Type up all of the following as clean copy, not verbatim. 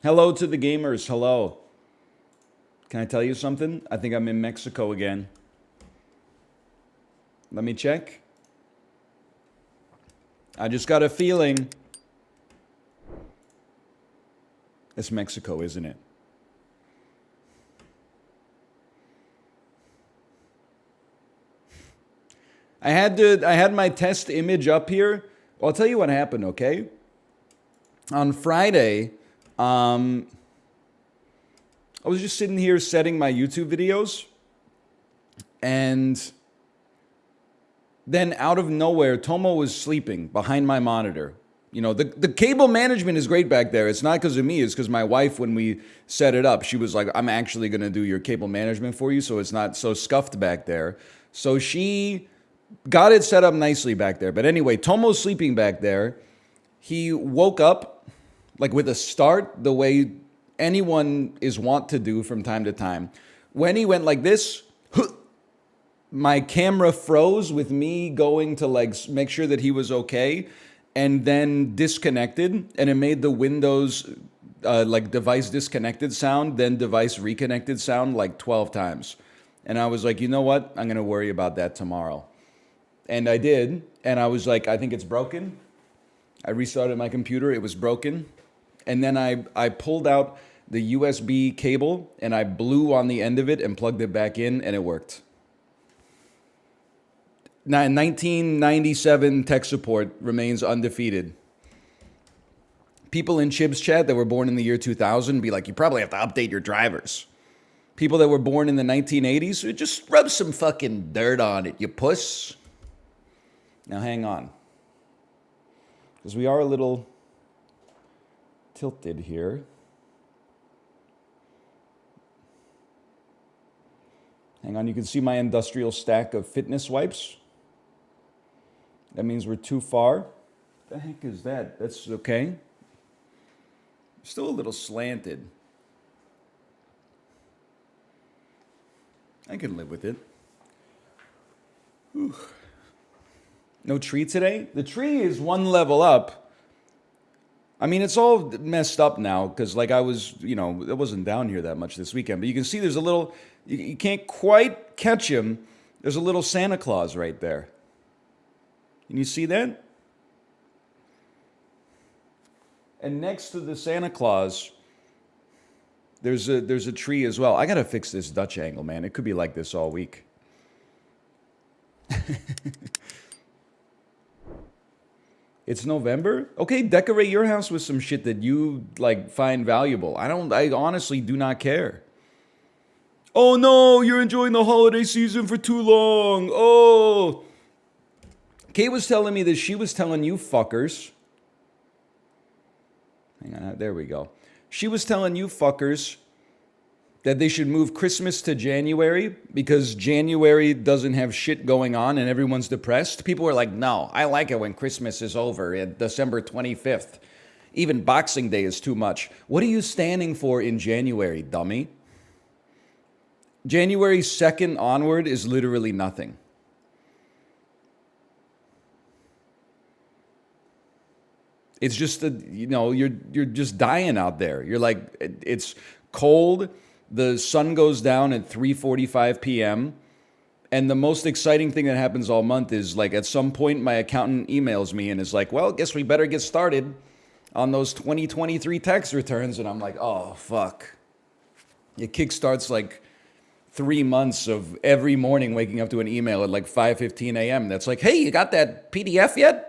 Hello to the gamers. Hello. Can I tell you something? I think I'm in Mexico again. Let me check. I just got a feeling. It's Mexico, isn't it? I had my test image up here. Well, I'll tell you what happened, okay? On Friday, I was just sitting here setting my YouTube videos, and then out of nowhere, Tomo was sleeping behind my monitor. You know, the cable management is great back there. It's not because of me. It's because my wife, when we set it up, she was like, I'm actually going to do your cable management for you, so it's not so scuffed back there. So she got it set up nicely back there. But anyway, Tomo's sleeping back there. He woke up like with a start, the way anyone is wont to do from time to time. When he went like this, my camera froze with me going to like make sure that he was okay, and then disconnected, and it made the Windows like device disconnected sound, then device reconnected sound like 12 times. And I was like, you know what? I'm going to worry about that tomorrow. And I did. And I was like, I think it's broken. I restarted my computer. It was broken. And then I pulled out the USB cable and I blew on the end of it and plugged it back in, and it worked. 1997 tech support remains undefeated. People in Chib's chat that were born in the year 2000 be like, you probably have to update your drivers. People that were born in the 1980s, just rub some fucking dirt on it, you puss. Now hang on, because we are a little tilted here. Hang on, you can see my industrial stack of fitness wipes. That means we're too far. What the heck is that? That's okay. Still a little slanted. I can live with it. Whew. No tree today? The tree is one level up. I mean, it's all messed up now because, like, I was, I wasn't down here that much this weekend. But you can see there's a little, you can't quite catch him. There's a little Santa Claus right there. Can you see that? And next to the Santa Claus, there's a tree as well. I gotta fix this Dutch angle, man. It could be like this all week. It's November? Okay, decorate your house with some shit that you like find valuable. I honestly do not care. Oh no, you're enjoying the holiday season for too long. Oh. Kate was telling me that she was telling you fuckers. Hang on, there we go. She was telling you fuckers that they should move Christmas to January because January doesn't have shit going on and everyone's depressed. People were like, no, I like it when Christmas is over at December 25th. Even Boxing Day is too much. What are you standing for in January, dummy? January 2nd onward is literally nothing. It's just you're just dying out there. You're like, it's cold. The sun goes down at 3:45 p.m. And the most exciting thing that happens all month is like at some point my accountant emails me and is like, well, guess we better get started on those 2023 tax returns. And I'm like, oh, fuck. It kickstarts like 3 months of every morning waking up to an email at like 5:15 a.m. That's like, hey, you got that PDF yet?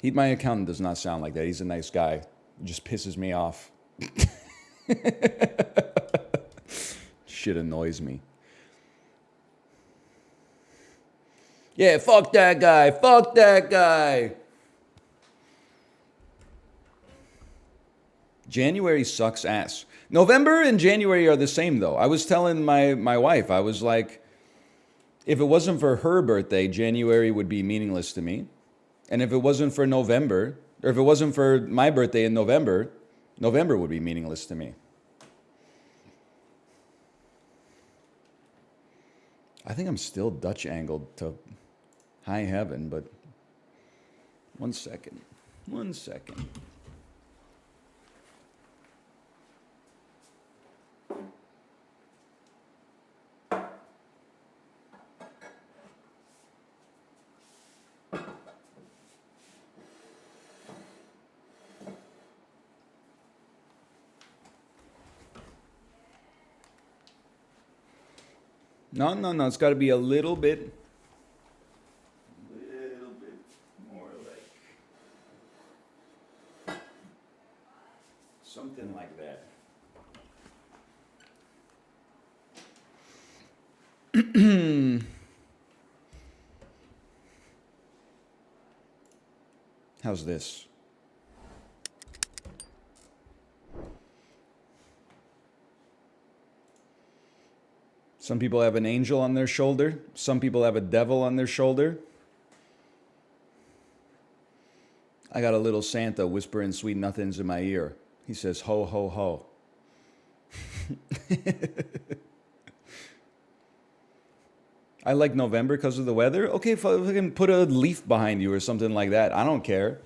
My accountant does not sound like that. He's a nice guy. It just pisses me off. Shit annoys me. Yeah, fuck that guy. Fuck that guy. January sucks ass. November and January are the same, though. I was telling my wife, I was like, if it wasn't for her birthday, January would be meaningless to me. And if it wasn't for November, or if it wasn't for my birthday in November, November would be meaningless to me. I think I'm still Dutch angled to high heaven, but one second. No, no, no. It's got to be a little bit more like something like that. How's this? Some people have an angel on their shoulder. Some people have a devil on their shoulder. I got a little Santa whispering sweet nothings in my ear. He says, ho, ho, ho. I like November because of the weather. Okay, if I can put a leaf behind you or something like that, I don't care.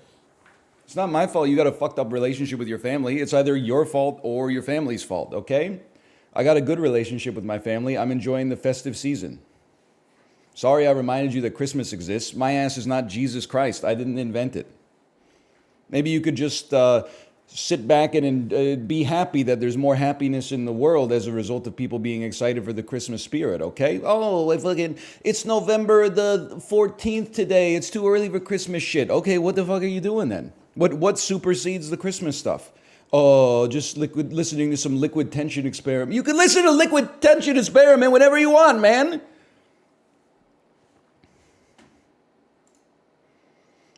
It's not my fault you got a fucked up relationship with your family. It's either your fault or your family's fault, okay? I got a good relationship with my family. I'm enjoying the festive season. Sorry I reminded you that Christmas exists. My ass is not Jesus Christ. I didn't invent it. Maybe you could just sit back and be happy that there's more happiness in the world as a result of people being excited for the Christmas spirit, okay? Oh, it's November the 14th today. It's too early for Christmas shit. Okay, what the fuck are you doing then? What supersedes the Christmas stuff? Oh, just listening to some Liquid Tension Experiment. You can listen to Liquid Tension Experiment whenever you want, man.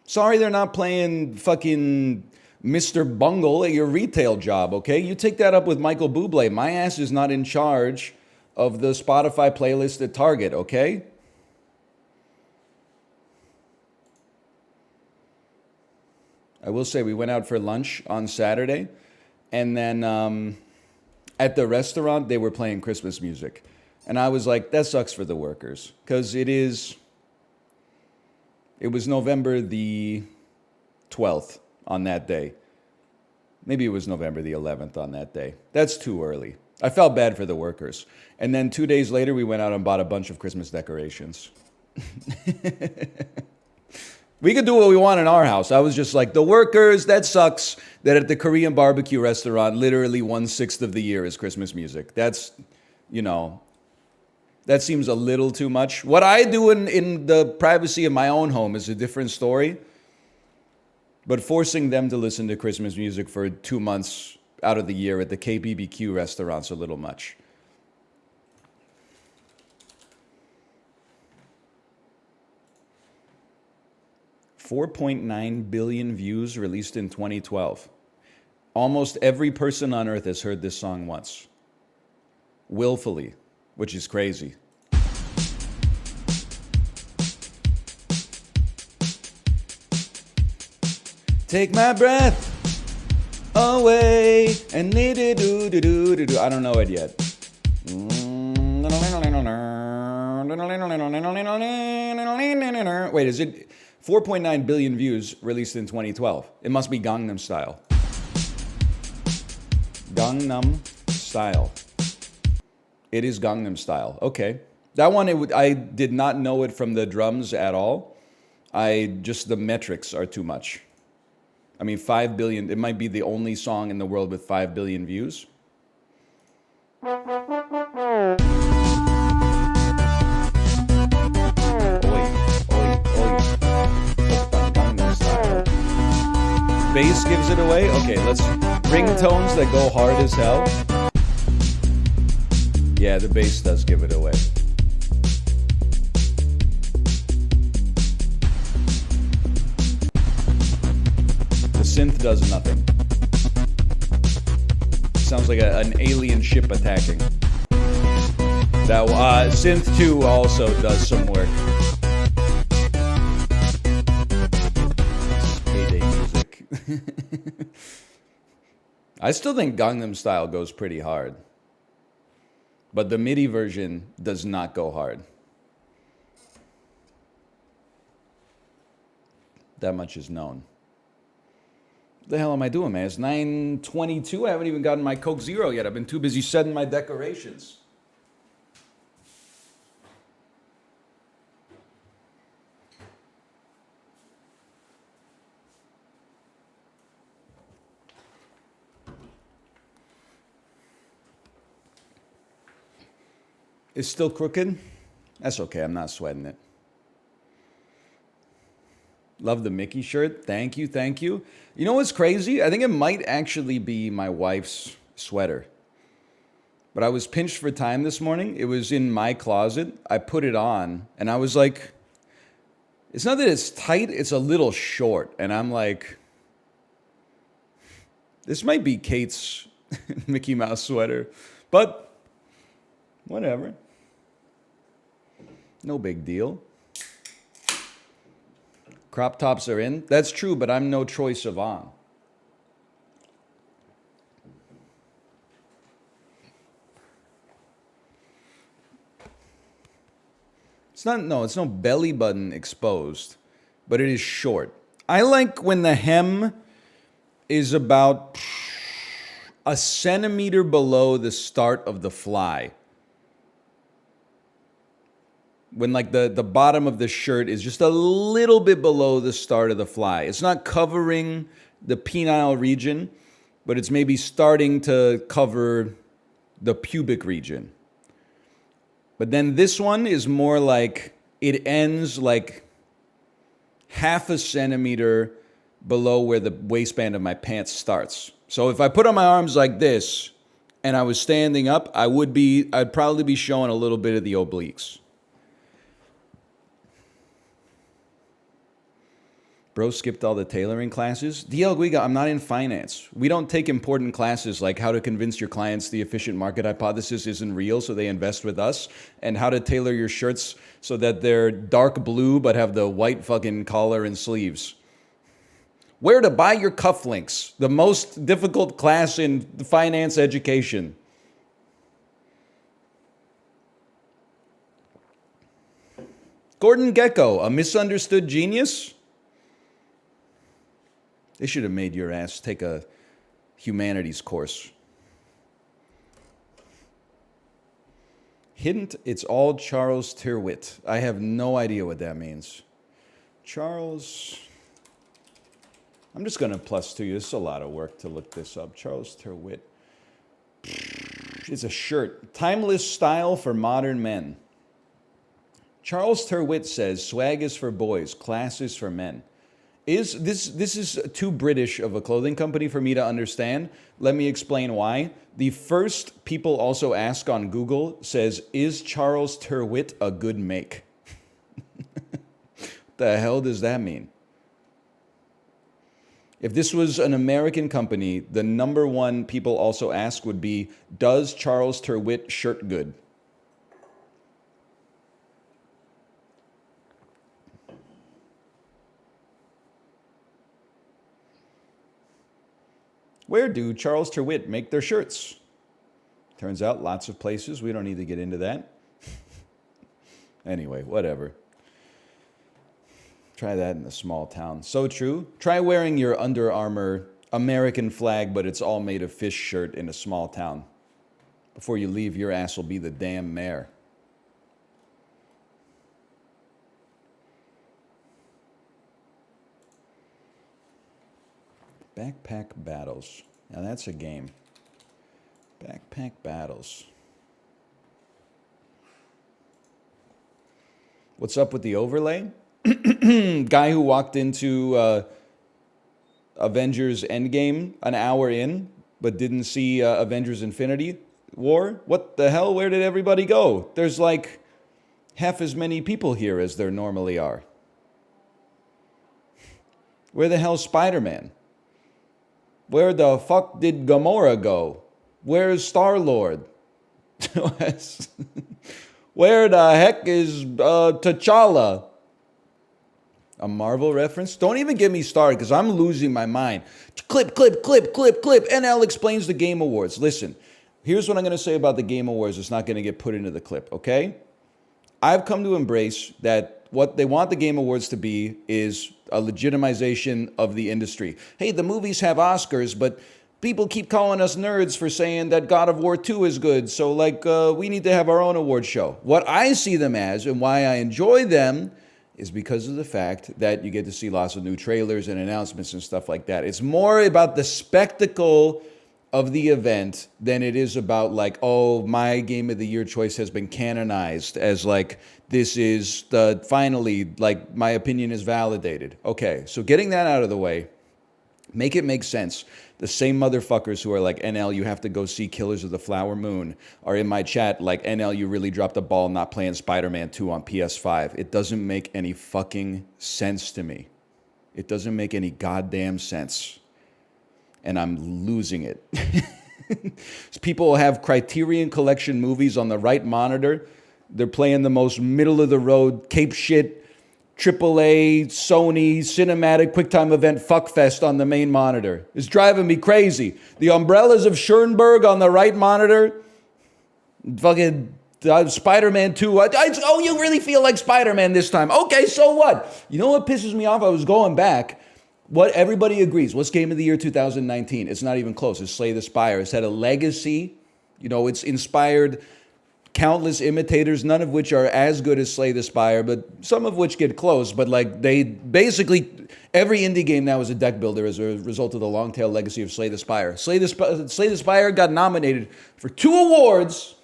Sorry they're not playing fucking Mr. Bungle at your retail job, okay? You take that up with Michael Bublé. My ass is not in charge of the Spotify playlist at Target, okay? I will say we went out for lunch on Saturday, and then at the restaurant, they were playing Christmas music. And I was like, that sucks for the workers, because it was November the 12th on that day. Maybe it was November the 11th on that day. That's too early. I felt bad for the workers. And then 2 days later, we went out and bought a bunch of Christmas decorations. We could do what we want in our house. I was just like, the workers, that sucks that at the Korean barbecue restaurant, literally 1/6 of the year is Christmas music. That's, that seems a little too much. What I do in the privacy of my own home is a different story. But forcing them to listen to Christmas music for 2 months out of the year at the KBBQ restaurant's a little much. $4.9 billion views released in 2012. Almost every person on earth has heard this song once. Willfully, which is crazy. Take my breath away and do. I don't know it yet. Wait, is it 4.9 billion views released in 2012? It must be Gangnam Style. Gangnam Style. It is Gangnam Style. Okay. That one, I did not know it from the drums at all. The metrics are too much. I mean, 5 billion, it might be the only song in the world with 5 billion views. Bass gives it away? Okay, let's ringtones that go hard as hell. Yeah, the bass does give it away. The synth does nothing. Sounds like an alien ship attacking. That synth 2 also does some work. This is payday music. I still think Gangnam Style goes pretty hard. But the MIDI version does not go hard. That much is known. What the hell am I doing, man? It's 9:22. I haven't even gotten my Coke Zero yet. I've been too busy setting my decorations. It's still crooked? That's okay, I'm not sweating it. Love the Mickey shirt. Thank you, thank you. You know what's crazy? I think it might actually be my wife's sweater. But I was pinched for time this morning. It was in my closet. I put it on, and I was like, it's not that it's tight, it's a little short. And I'm like, this might be Kate's Mickey Mouse sweater. But whatever. No big deal. Crop tops are in. That's true, but I'm no Troye Sivan. It's no belly button exposed, but it is short. I like when the hem is about a centimeter below the start of the fly. When like the bottom of the shirt is just a little bit below the start of the fly. It's not covering the penile region, but it's maybe starting to cover the pubic region. But then this one is more like it ends like half a centimeter below where the waistband of my pants starts. So if I put on my arms like this and I was standing up, I'd probably be showing a little bit of the obliques. Bro skipped all the tailoring classes. DL Guiga, I'm not in finance. We don't take important classes like how to convince your clients the efficient market hypothesis isn't real so they invest with us, and how to tailor your shirts so that they're dark blue but have the white fucking collar and sleeves. Where to buy your cufflinks, the most difficult class in finance education. Gordon Gekko, a misunderstood genius? They should have made your ass take a humanities course. Hint, it's all Charles Tyrwhitt. I have no idea what that means. Charles... I'm just going to +2 you. This is a lot of work to look this up. Charles Tyrwhitt. It's a shirt. Timeless style for modern men. Charles Tyrwhitt says, swag is for boys, class is for men. This is too British of a clothing company for me to understand. Let me explain why. The first people also ask on Google says, is Charles Tyrwhitt a good make? The hell does that mean? If this was an American company, the number one people also ask would be, does Charles Tyrwhitt shirt good? Where do Charles Tyrwhitt make their shirts? Turns out lots of places. We don't need to get into that. Anyway, whatever. Try that in a small town. So true. Try wearing your Under Armour American flag, but it's all made of fish shirt in a small town. Before you leave, your ass will be the damn mayor. Backpack battles. Now that's a game. Backpack battles. What's up with the overlay? Guy who walked into Avengers Endgame an hour in, but didn't see Avengers Infinity War? What the hell? Where did everybody go? There's like half as many people here as there normally are. Where the hell's Spider-Man? Where the fuck did Gamora go? Where's Star-Lord? Where the heck is T'Challa? A Marvel reference? Don't even get me started because I'm losing my mind. Clip. NL explains the Game Awards. Listen, here's what I'm going to say about the Game Awards. It's not going to get put into the clip, okay? I've come to embrace that what they want the Game Awards to be is a legitimization of the industry. Hey, the movies have Oscars, but people keep calling us nerds for saying that God of War 2 is good, so we need to have our own award show. What I see them as and why I enjoy them is because of the fact that you get to see lots of new trailers and announcements and stuff like that. It's more about the spectacle of the event than it is about like, oh, my game of the year choice has been canonized as like, this is the finally, like, my opinion is validated. Okay, so getting that out of the way, make it make sense. The same motherfuckers who are like, NL, you have to go see Killers of the Flower Moon, are in my chat like, NL, you really dropped the ball not playing Spider-Man 2 on PS5. It doesn't make any fucking sense to me. It doesn't make any goddamn sense. And I'm losing it. People have Criterion Collection movies on the right monitor. They're playing the most middle-of-the-road cape shit, AAA, Sony, cinematic, QuickTime event fuckfest on the main monitor. It's driving me crazy. The Umbrellas of Schoenberg on the right monitor. Fucking Spider-Man 2. Oh, you really feel like Spider-Man this time. Okay, so what? You know what pisses me off? I was going back. What everybody agrees. What's Game of the Year 2019? It's not even close. It's Slay the Spire. It's had a legacy. You know, it's inspired countless imitators, none of which are as good as Slay the Spire, but some of which get close. But like they basically, every indie game now is a deck builder as a result of the long tail legacy of Slay the Spire. Slay the Spire got nominated for 2 awards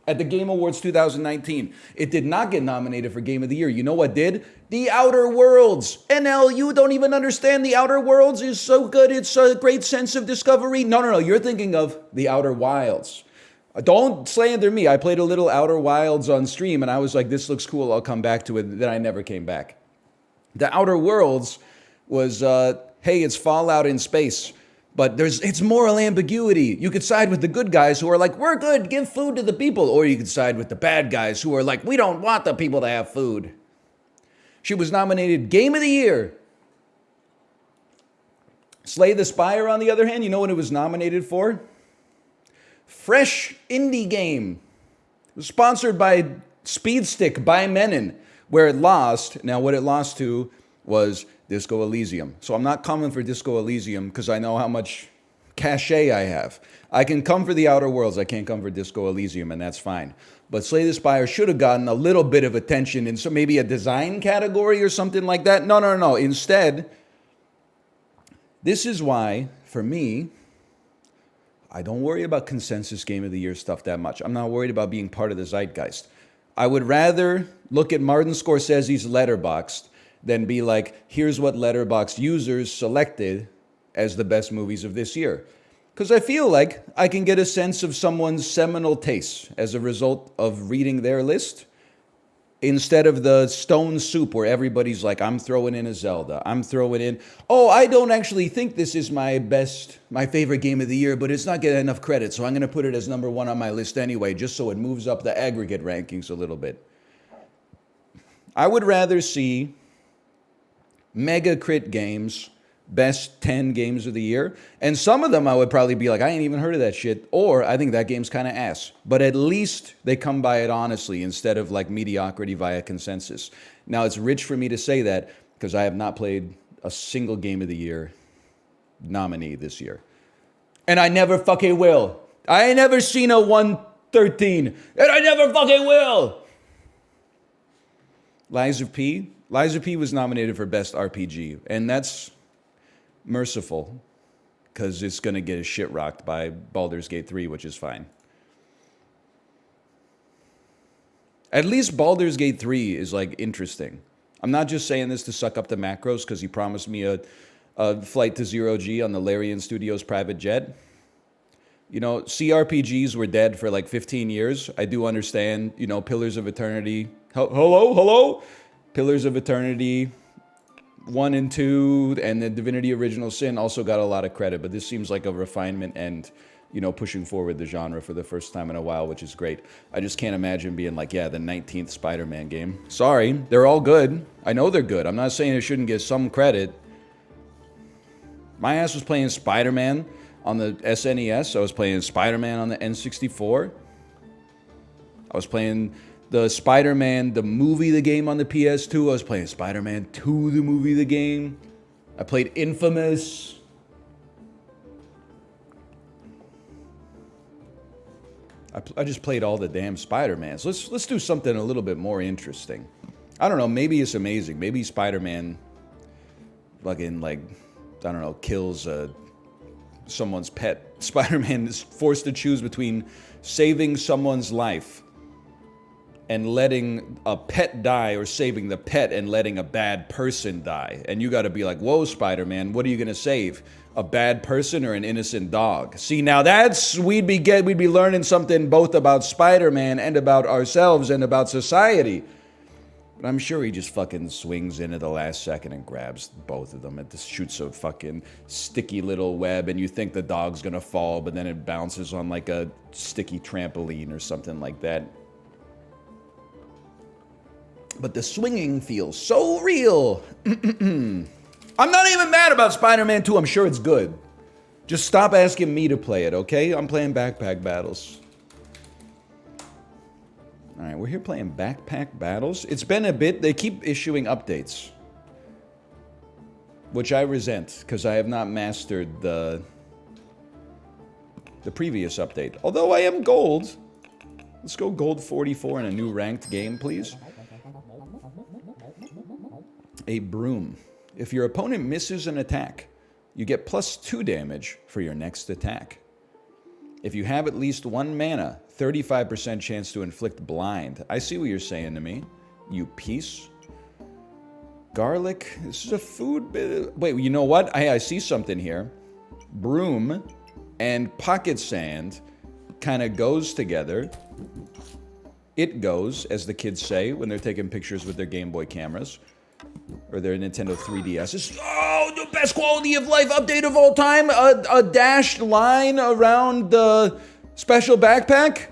at the Game Awards 2019. It did not get nominated for Game of the Year. You know what did? The Outer Worlds. NL, you don't even understand The Outer Worlds is so good. It's a great sense of discovery. No. You're thinking of The Outer Wilds. Don't slander me. I played a little Outer Wilds on stream, and I was like, this looks cool. I'll come back to it. Then I never came back. The Outer Worlds was, hey, it's Fallout in space. But it's moral ambiguity. You could side with the good guys who are like, we're good, give food to the people. Or you could side with the bad guys who are like, we don't want the people to have food. She was nominated Game of the Year. Slay the Spire, on the other hand, you know what it was nominated for? Fresh Indie Game. It was sponsored by Speedstick by Menon, where it lost. Now, what it lost to was Disco Elysium. So I'm not coming for Disco Elysium because I know how much cachet I have. I can come for the Outer Worlds. I can't come for Disco Elysium, and that's fine. But Slay the Spire should have gotten a little bit of attention in maybe a design category or something like that. No. Instead, this is why, for me, I don't worry about consensus Game of the Year stuff that much. I'm not worried about being part of the zeitgeist. I would rather look at Martin Scorsese's Letterboxd than be like, here's what Letterboxd users selected as the best movies of this year. Because I feel like I can get a sense of someone's seminal tastes as a result of reading their list, instead of the stone soup where everybody's like, I'm throwing in a Zelda. I'm throwing in, oh, I don't actually think this is my favorite game of the year, but it's not getting enough credit, so I'm going to put it as number 1 on my list anyway, just so it moves up the aggregate rankings a little bit. I would rather see Mega Crit Games, best 10 games of the year. And some of them I would probably be like, I ain't even heard of that shit. Or I think that game's kind of ass. But at least they come by it honestly instead of like mediocrity via consensus. Now, it's rich for me to say that because I have not played a single game of the year nominee this year. And I never fucking will. I ain't never seen a 113. And I never fucking will. Lies of P was nominated for Best RPG, and that's merciful, because it's going to get his shit rocked by Baldur's Gate 3, which is fine. At least Baldur's Gate 3 is, like, interesting. I'm not just saying this to suck up the macros, because he promised me a flight to Zero G on the Larian Studios private jet. You know, CRPGs were dead for, like, 15 years. I do understand, you know, Pillars of Eternity. Hello? Pillars of Eternity 1 and 2 and the Divinity Original Sin also got a lot of credit, but this seems like a refinement and, you know, pushing forward the genre for the first time in a while, which is great. I just can't imagine being like, yeah, the 19th Spider-Man game. Sorry, they're all good. I know they're good. I'm not saying it shouldn't get some credit. My ass was playing Spider-Man on the SNES. I was playing Spider-Man on the N64. I was playing the Spider-Man, the movie, the game on the PS2. I was playing Spider-Man 2, the movie, the game. I played Infamous. I just played all the damn Spider-Mans. Let's do something a little bit more interesting. I don't know, maybe it's amazing. Maybe Spider-Man fucking, like, I don't know, kills a someone's pet. Spider-Man is forced to choose between saving someone's life and letting a pet die, or saving the pet and letting a bad person die. And you gotta be like, whoa, Spider-Man, what are you gonna save? A bad person or an innocent dog? See, now that's, we'd be learning something both about Spider-Man and about ourselves and about society. But I'm sure he just fucking swings in at the last second and grabs both of them and just shoots a fucking sticky little web, and you think the dog's gonna fall, but then it bounces on like a sticky trampoline or something like that. But the swinging feels so real. I'm not even mad about Spider-Man 2. I'm sure it's good. Just stop asking me to play it, okay? I'm playing Backpack Battles. Alright, we're here playing Backpack Battles. It's been a bit. They keep issuing updates, which I resent, because I have not mastered the previous update. Although I am gold. Let's go gold 44 in a new ranked game, please. A broom. If your opponent misses an attack, you get +2 damage for your next attack. If you have at least 1 mana, 35% chance to inflict blind. I see what you're saying to me, you piece. Garlic. This is a food bit. Wait, you know what? I see something here. Broom and pocket sand kind of goes together. It goes, as the kids say when they're taking pictures with their Game Boy cameras. Or their Nintendo 3DSs. Oh, the best quality of life update of all time. A dashed line around the special backpack.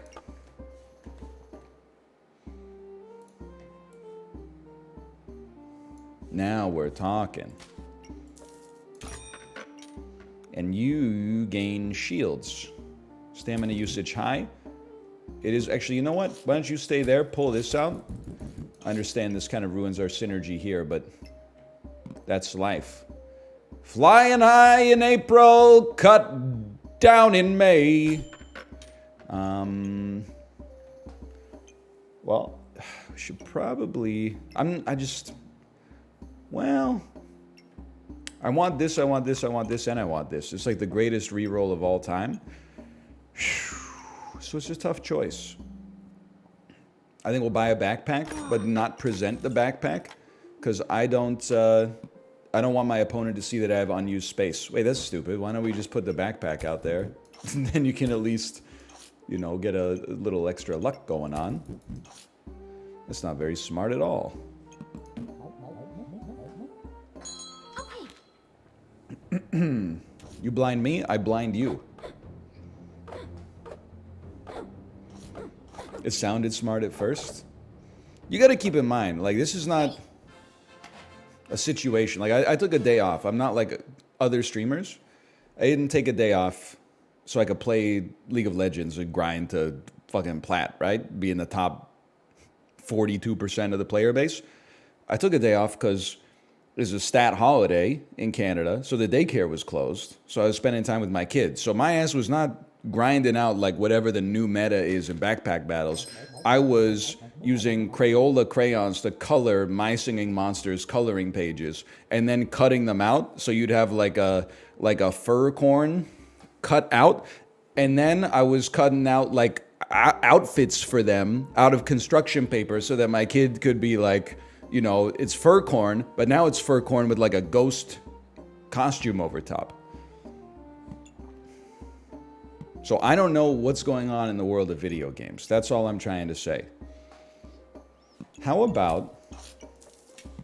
Now we're talking. And you gain shields. Stamina usage high. It is actually, you know what? Why don't you stay there, pull this out. I understand this kind of ruins our synergy here, but that's life. Flying high in April, cut down in May. Well, we should probably... Well, I want this, I want this, I want this, and I want this. It's like the greatest reroll of all time. So it's a tough choice. I think we'll buy a backpack, but not present the backpack, because I don't want my opponent to see that I have unused space. Wait, that's stupid. Why don't we just put the backpack out there? And then you can at least, you know, get a little extra luck going on. That's not very smart at all. You blind me, I blind you. It sounded smart at first. You gotta keep in mind, like, this is not a situation. Like, I took a day off. I'm not like other streamers. I didn't take a day off so I could play League of Legends and grind to fucking plat, right? Be in the top 42% of the player base. I took a day off because there's a stat holiday in Canada, so the daycare was closed. So I was spending time with my kids. So my ass was not grinding out like whatever the new meta is in Backpack Battles. I was using Crayola crayons to color My Singing Monsters coloring pages and then cutting them out, so you'd have like a fur corn cut out, and then I was cutting out like outfits for them out of construction paper so that my kid could be like, you know, it's fur corn, but now it's fur corn with like a ghost costume over top. So I don't know what's going on in the world of video games. That's all I'm trying to say. How about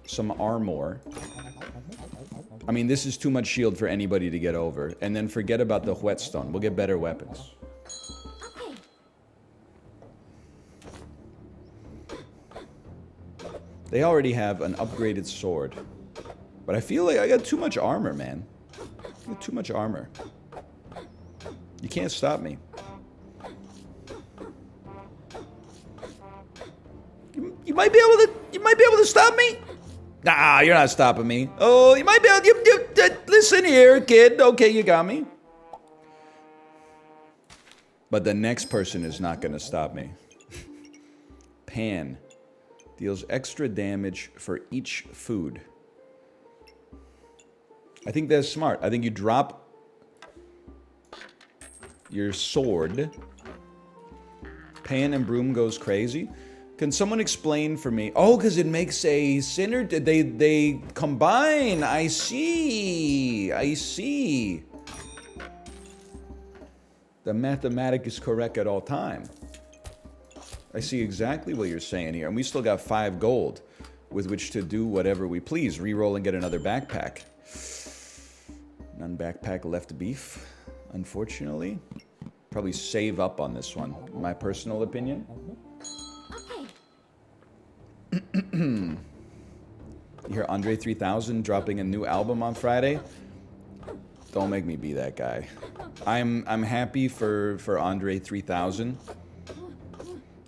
some armor? I mean, this is too much shield for anybody to get over. And then forget about the whetstone. We'll get better weapons. They already have an upgraded sword. But I feel like I got too much armor, man. I got too much armor. You can't stop me. You might be able to stop me? Nah, you're not stopping me. Oh, you might be able to, listen here, kid. Okay, you got me. But the next person is not going to stop me. Pan. Deals extra damage for each food. I think that's smart. I think you drop your sword. Pan and Broom goes crazy. Can someone explain for me? Oh, because it makes a synergy. They combine. I see. I see. The mathematic is correct at all time. I see exactly what you're saying here. And we still got 5 gold with which to do whatever we please. Reroll and get another backpack. None backpack left beef, unfortunately. Probably save up on this one, my personal opinion. You hear Andre 3000 dropping a new album on Friday? Don't make me be that guy. I'm happy for Andre 3000.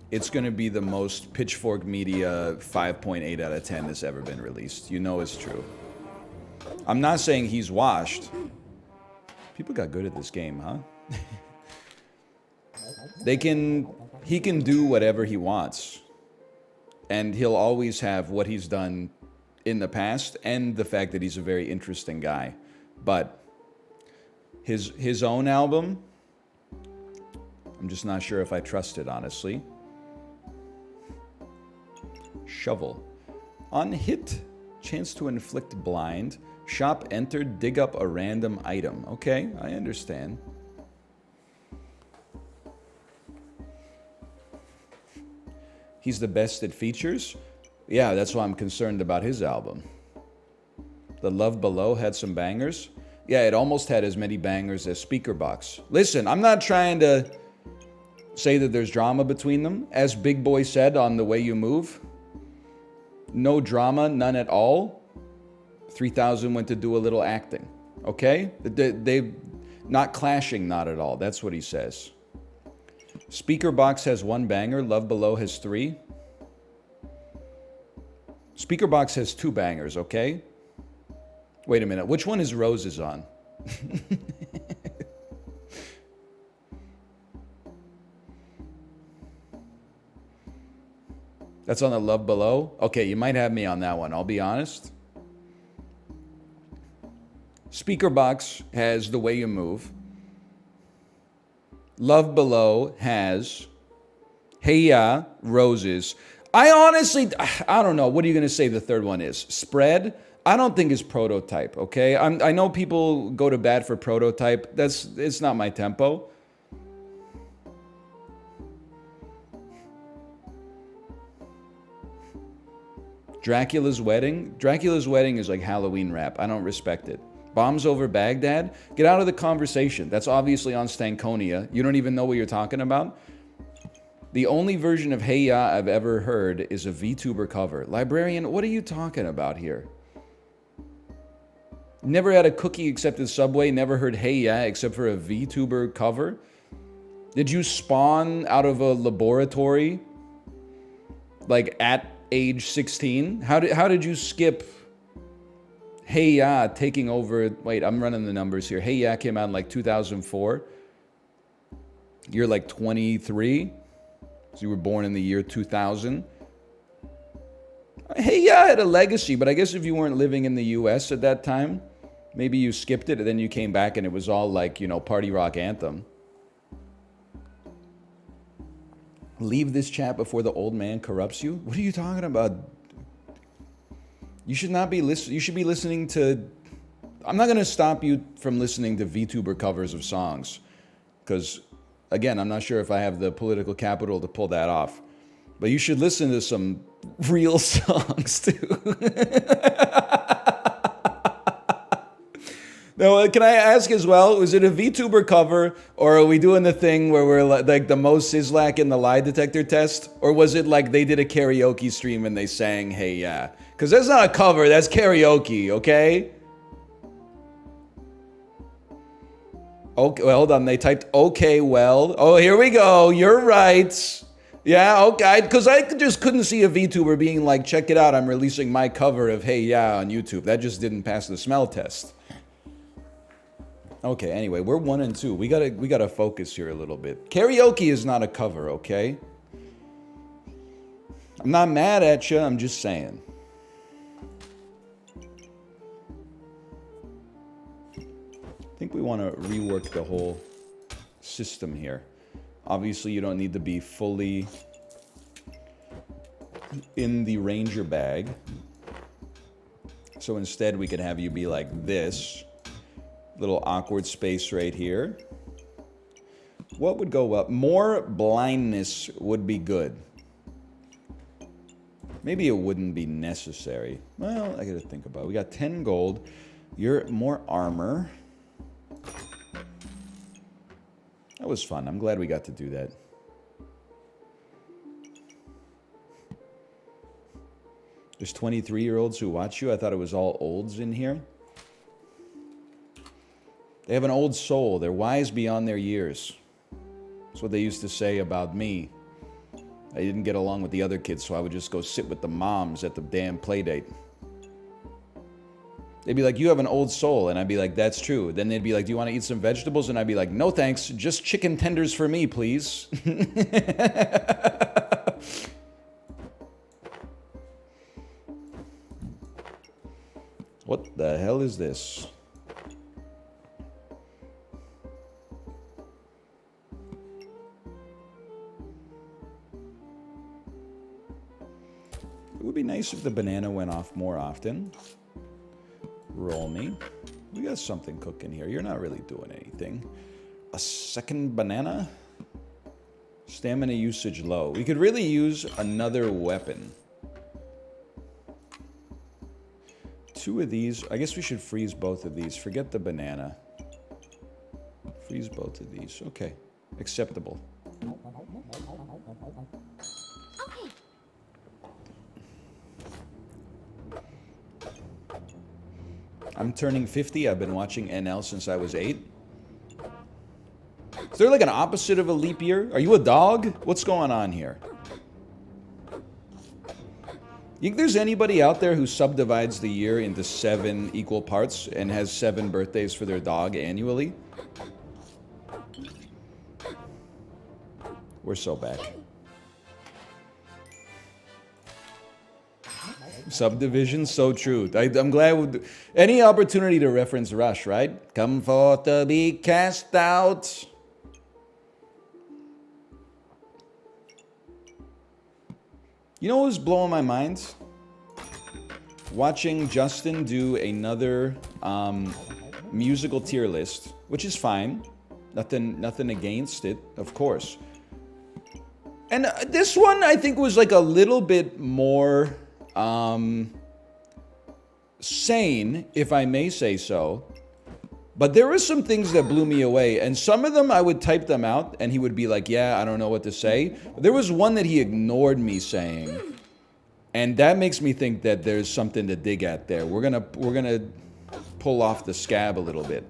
It's gonna be the most Pitchfork Media 5.8 out of 10 that's ever been released. You know it's true. I'm not saying he's washed. People got good at this game, huh? He can do whatever he wants. And he'll always have what he's done in the past and the fact that he's a very interesting guy. But his own album, I'm just not sure if I trust it, honestly. Shovel. On hit, chance to inflict blind. Shop entered, dig up a random item. Okay, I understand. He's the best at features? Yeah, that's why I'm concerned about his album. The Love Below had some bangers. Yeah, it almost had as many bangers as Speakerbox. Listen, I'm not trying to say that there's drama between them. As Big Boy said on The Way You Move, no drama, none at all. 3000 went to do a little acting. Okay? They not clashing, not at all. That's what he says. Speakerbox has 1 banger. Love Below has 3. Speakerbox has 2 bangers, okay? Wait a minute. Which one is Roses on? That's on the Love Below? Okay, you might have me on that one. I'll be honest. Speakerbox has The Way You Move. Love Below has Hey Ya, Roses. I honestly, I don't know. What are you going to say the third one is? Spread? I don't think it's Prototype, okay? I know people go to bat for Prototype. It's not my tempo. Dracula's Wedding? Dracula's Wedding is like Halloween rap. I don't respect it. Bombs Over Baghdad? Get out of the conversation. That's obviously on Stankonia. You don't even know what you're talking about? The only version of Hey Ya I've ever heard is a VTuber cover. Librarian, what are you talking about here? Never had a cookie except at Subway. Never heard Hey Ya except for a VTuber cover. Did you spawn out of a laboratory? Like at age 16? How did you skip Hey Ya taking over? Wait, I'm running the numbers here. Hey Ya came out in like 2004. You're like 23. So you were born in the year 2000. Hey Ya had a legacy, but I guess if you weren't living in the US at that time, maybe you skipped it and then you came back and it was all like, you know, party rock anthem. Leave this chat before the old man corrupts you? What are you talking about? You should not be listening. You should be listening to... I'm not going to stop you from listening to VTuber covers of songs. Because, again, I'm not sure if I have the political capital to pull that off. But you should listen to some real songs, too. Now, can I ask as well, was it a VTuber cover, or are we doing the thing where we're like the Mo Sislak in the lie detector test? Or was it like they did a karaoke stream and they sang Hey Ya? Because that's not a cover, that's karaoke, okay? Okay, well, hold on, they typed okay, well. Oh, here we go, you're right. Yeah, okay, because I just couldn't see a VTuber being like, check it out, I'm releasing my cover of Hey Ya on YouTube. That just didn't pass the smell test. Okay, anyway, we're 1 and 2. We gotta focus here a little bit. Karaoke is not a cover, okay? I'm not mad at you, I'm just saying. I think we want to rework the whole system here. Obviously, you don't need to be fully in the Ranger bag. So instead, we could have you be like this. Little awkward space right here. What would go well? More blindness would be good. Maybe it wouldn't be necessary. Well, I gotta think about it. We got 10 gold. You're more armor. That was fun. I'm glad we got to do that. There's 23-year-olds who watch you. I thought it was all olds in here. They have an old soul. They're wise beyond their years. That's what they used to say about me. I didn't get along with the other kids, so I would just go sit with the moms at the damn play date. They'd be like, you have an old soul. And I'd be like, that's true. Then they'd be like, do you want to eat some vegetables? And I'd be like, no thanks. Just chicken tenders for me, please. What the hell is this? It would be nice if the banana went off more often. Roll me. We got something cooking here. You're not really doing anything. A second banana? Stamina usage low. We could really use another weapon. 2 of these. I guess we should freeze both of these. Forget the banana. Freeze both of these. Okay. Acceptable. I'm turning 50. I've been watching NL since I was 8. Is there like an opposite of a leap year? Are you a dog? What's going on here? You think there's anybody out there who subdivides the year into 7 equal parts and has 7 birthdays for their dog annually? We're so back. Subdivision, so true. I'm glad. Any opportunity to reference Rush, right? Come forth to be cast out. You know what was blowing my mind? Watching Justin do another musical tier list, which is fine. Nothing against it, of course. And this one, I think, was like a little bit more sane, if I may say so. But there were some things that blew me away, and some of them I would type them out, and he would be like, yeah, I don't know what to say. But there was one that he ignored me saying, and that makes me think that there's something to dig at there. We're gonna pull off the scab a little bit.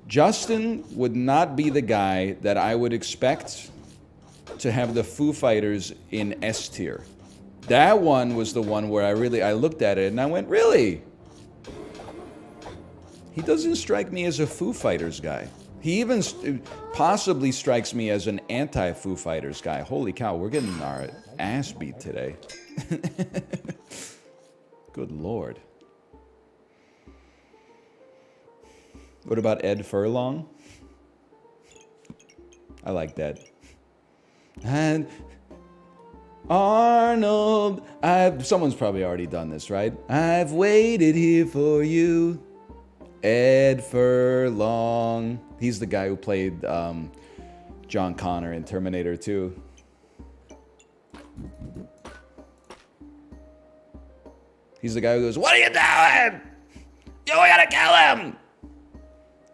Justin would not be the guy that I would expect to have the Foo Fighters in S tier. That one was the one where I looked at it and I went, really? He doesn't strike me as a Foo Fighters guy. He even possibly strikes me as an anti-Foo Fighters guy. Holy cow, we're getting our ass beat today. Good Lord. What about Ed Furlong? I like that. And Arnold, someone's probably already done this, right? I've waited here for you. Ed Furlong. He's the guy who played John Connor in Terminator 2. He's the guy who goes, what are you doing? You gotta kill him!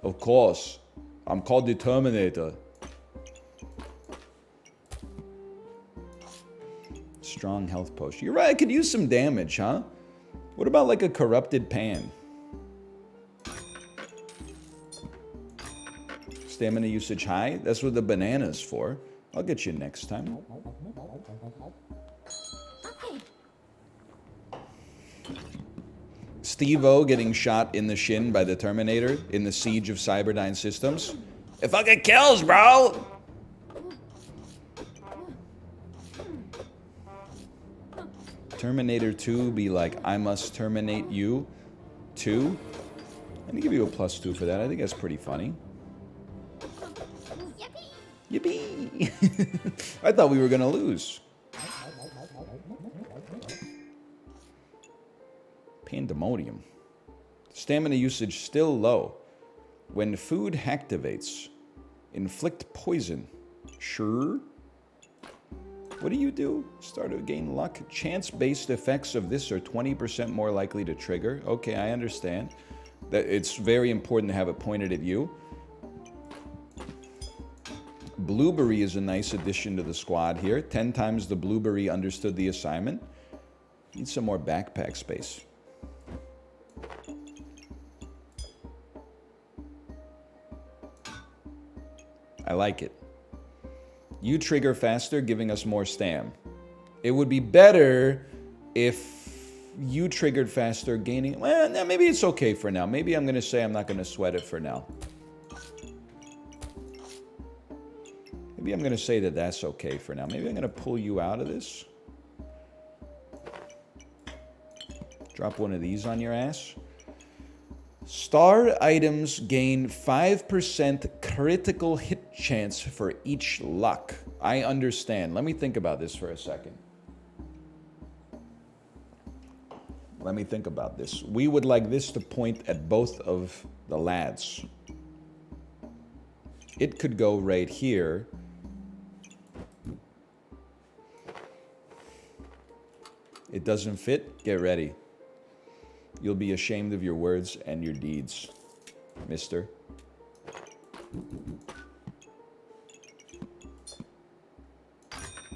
Of course. I'm called the Terminator. Strong health potion. You're right, I could use some damage, huh? What about like a corrupted pan? Stamina usage high? That's what the banana's for. I'll get you next time. Steve-O getting shot in the shin by the Terminator in the siege of Cyberdyne Systems. It fucking kills, bro! Terminator 2 be like, I must terminate you. 2? I'm gonna give you a +2 for that. I think that's pretty funny. Yippee! I thought we were gonna lose. Pandemonium. Stamina usage still low. When food activates, inflict poison. Sure. What do you do? Start to gain luck. Chance-based effects of this are 20% more likely to trigger. Okay, I understand. That it's very important to have it pointed at you. Blueberry is a nice addition to the squad here. 10 times the blueberry understood the assignment. Need some more backpack space. I like it. You trigger faster, giving us more stam. It would be better if you triggered faster, gaining... Well, no, maybe it's okay for now. Maybe I'm going to say I'm not going to sweat it for now. Maybe I'm going to say that that's okay for now. Maybe I'm going to pull you out of this. Drop one of these on your ass. Star items gain 5% critical hit chance for each luck. I understand. Let me think about this for a second. Let me think about this. We would like this to point at both of the lads. It could go right here. It doesn't fit? Get ready. You'll be ashamed of your words and your deeds, mister.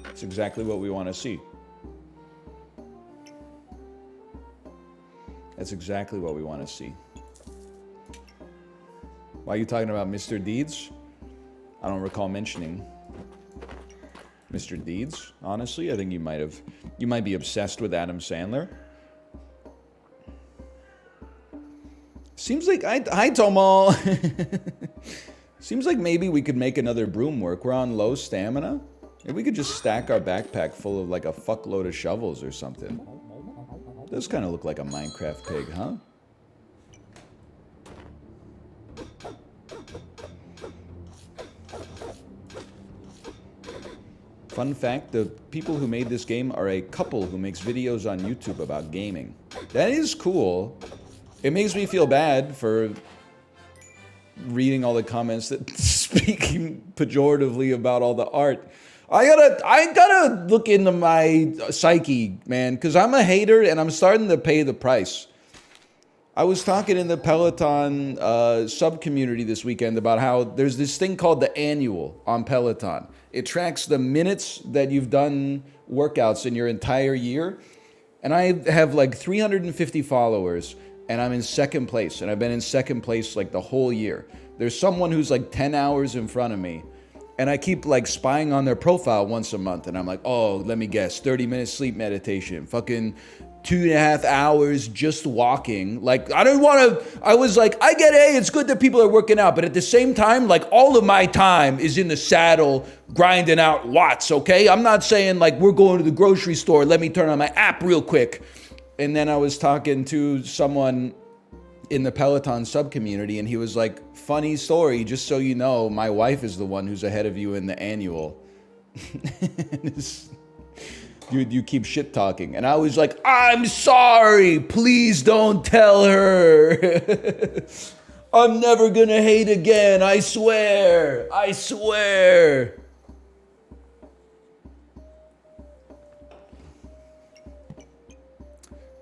It's exactly what we want to see. That's exactly what we want to see. Why are you talking about Mr. Deeds? I don't recall mentioning Mr. Deeds, honestly. I think you might be obsessed with Adam Sandler. Seems like, hi Tomo. Seems like maybe we could make another broom work. We're on low stamina. Maybe we could just stack our backpack full of like a fuckload of shovels or something. Does kind of look like a Minecraft pig, huh? Fun fact, the people who made this game are a couple who makes videos on YouTube about gaming. That is cool. It makes me feel bad for reading all the comments that speak pejoratively about all the art. I gotta look into my psyche, man, because I'm a hater and I'm starting to pay the price. I was talking in the Peloton sub-community this weekend about how there's this thing called the annual on Peloton. It tracks the minutes that you've done workouts in your entire year. And I have like 350 followers. And I'm in second place, and I've been in second place like the whole year. There's someone who's like 10 hours in front of me, and I keep like spying on their profile once a month, and I'm like, oh, let me guess, 30-minute sleep meditation, fucking 2.5 hours just walking. Like, I was like, I get it, it's good that people are working out, but at the same time, like all of my time is in the saddle grinding out watts, okay? I'm not saying like we're going to the grocery store, let me turn on my app real quick. And then I was talking to someone in the Peloton sub-community, and he was like, funny story, just so you know, my wife is the one who's ahead of you in the annual. You keep shit-talking. And I was like, I'm sorry, please don't tell her. I'm never gonna hate again, I swear, I swear.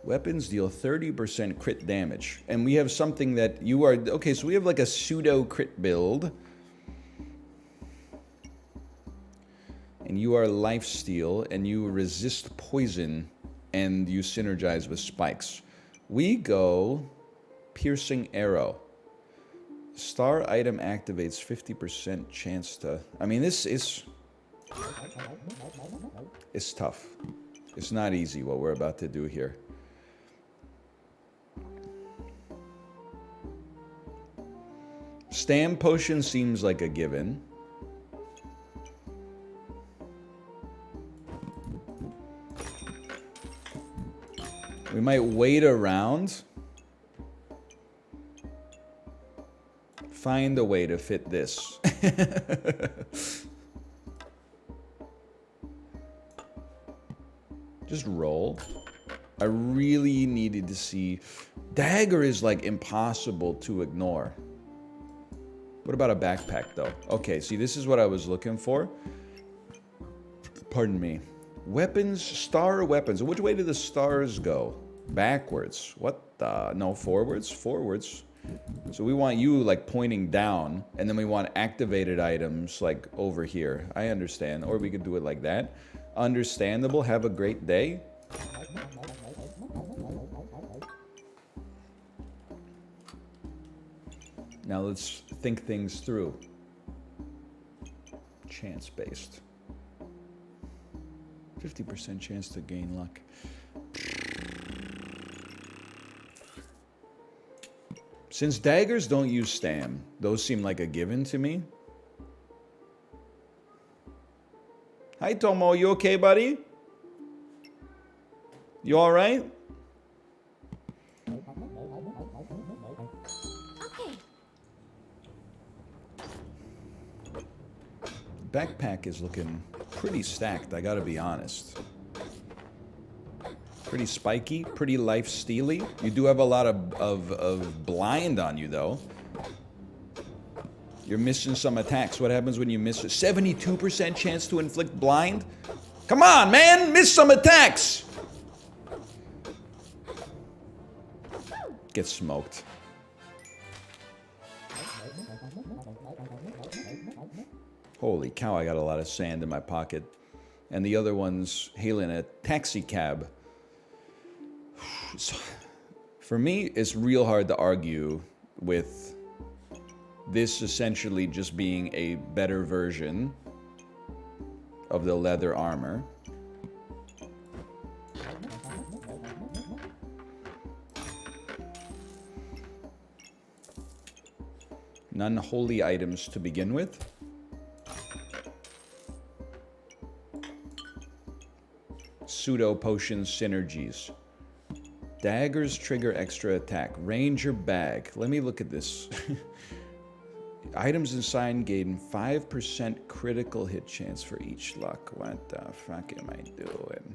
Weapons deal 30% crit damage. And we have something that you are... Okay, so we have like a pseudo crit build. And you are lifesteal, and you resist poison, and you synergize with spikes. We go piercing arrow. Star item activates 50% chance to... I mean, this is... It's tough. It's not easy what we're about to do here. Stam potion seems like a given. We might wait around. Find a way to fit this. Just roll. I really needed to see... Dagger is, like, impossible to ignore. What about a backpack, though? Okay, see, this is what I was looking for. Pardon me. Weapons, star weapons. Which way do the stars go? Backwards. What the... No, forwards? Forwards. So we want you, like, pointing down, and then we want activated items, like, over here. I understand. Or we could do it like that. Understandable. Have a great day. Now let's think things through. Chance-based. 50% chance to gain luck. Since daggers don't use stam, those seem like a given to me. Hi, Tomo. You okay, buddy? You all right? Backpack is looking pretty stacked, I gotta be honest. Pretty spiky, pretty life-steely. You do have a lot of blind on you, though. You're missing some attacks. What happens when you miss a 72% chance to inflict blind? Come on, man! Miss some attacks! Get smoked. Holy cow, I got a lot of sand in my pocket. And the other one's hailing a taxi cab. So, for me, it's real hard to argue with this essentially just being a better version of the leather armor. None holy items to begin with. Pseudo potion synergies. Daggers trigger extra attack. Ranger bag. Let me look at this. Items inside gain 5% critical hit chance for each luck. What the fuck am I doing?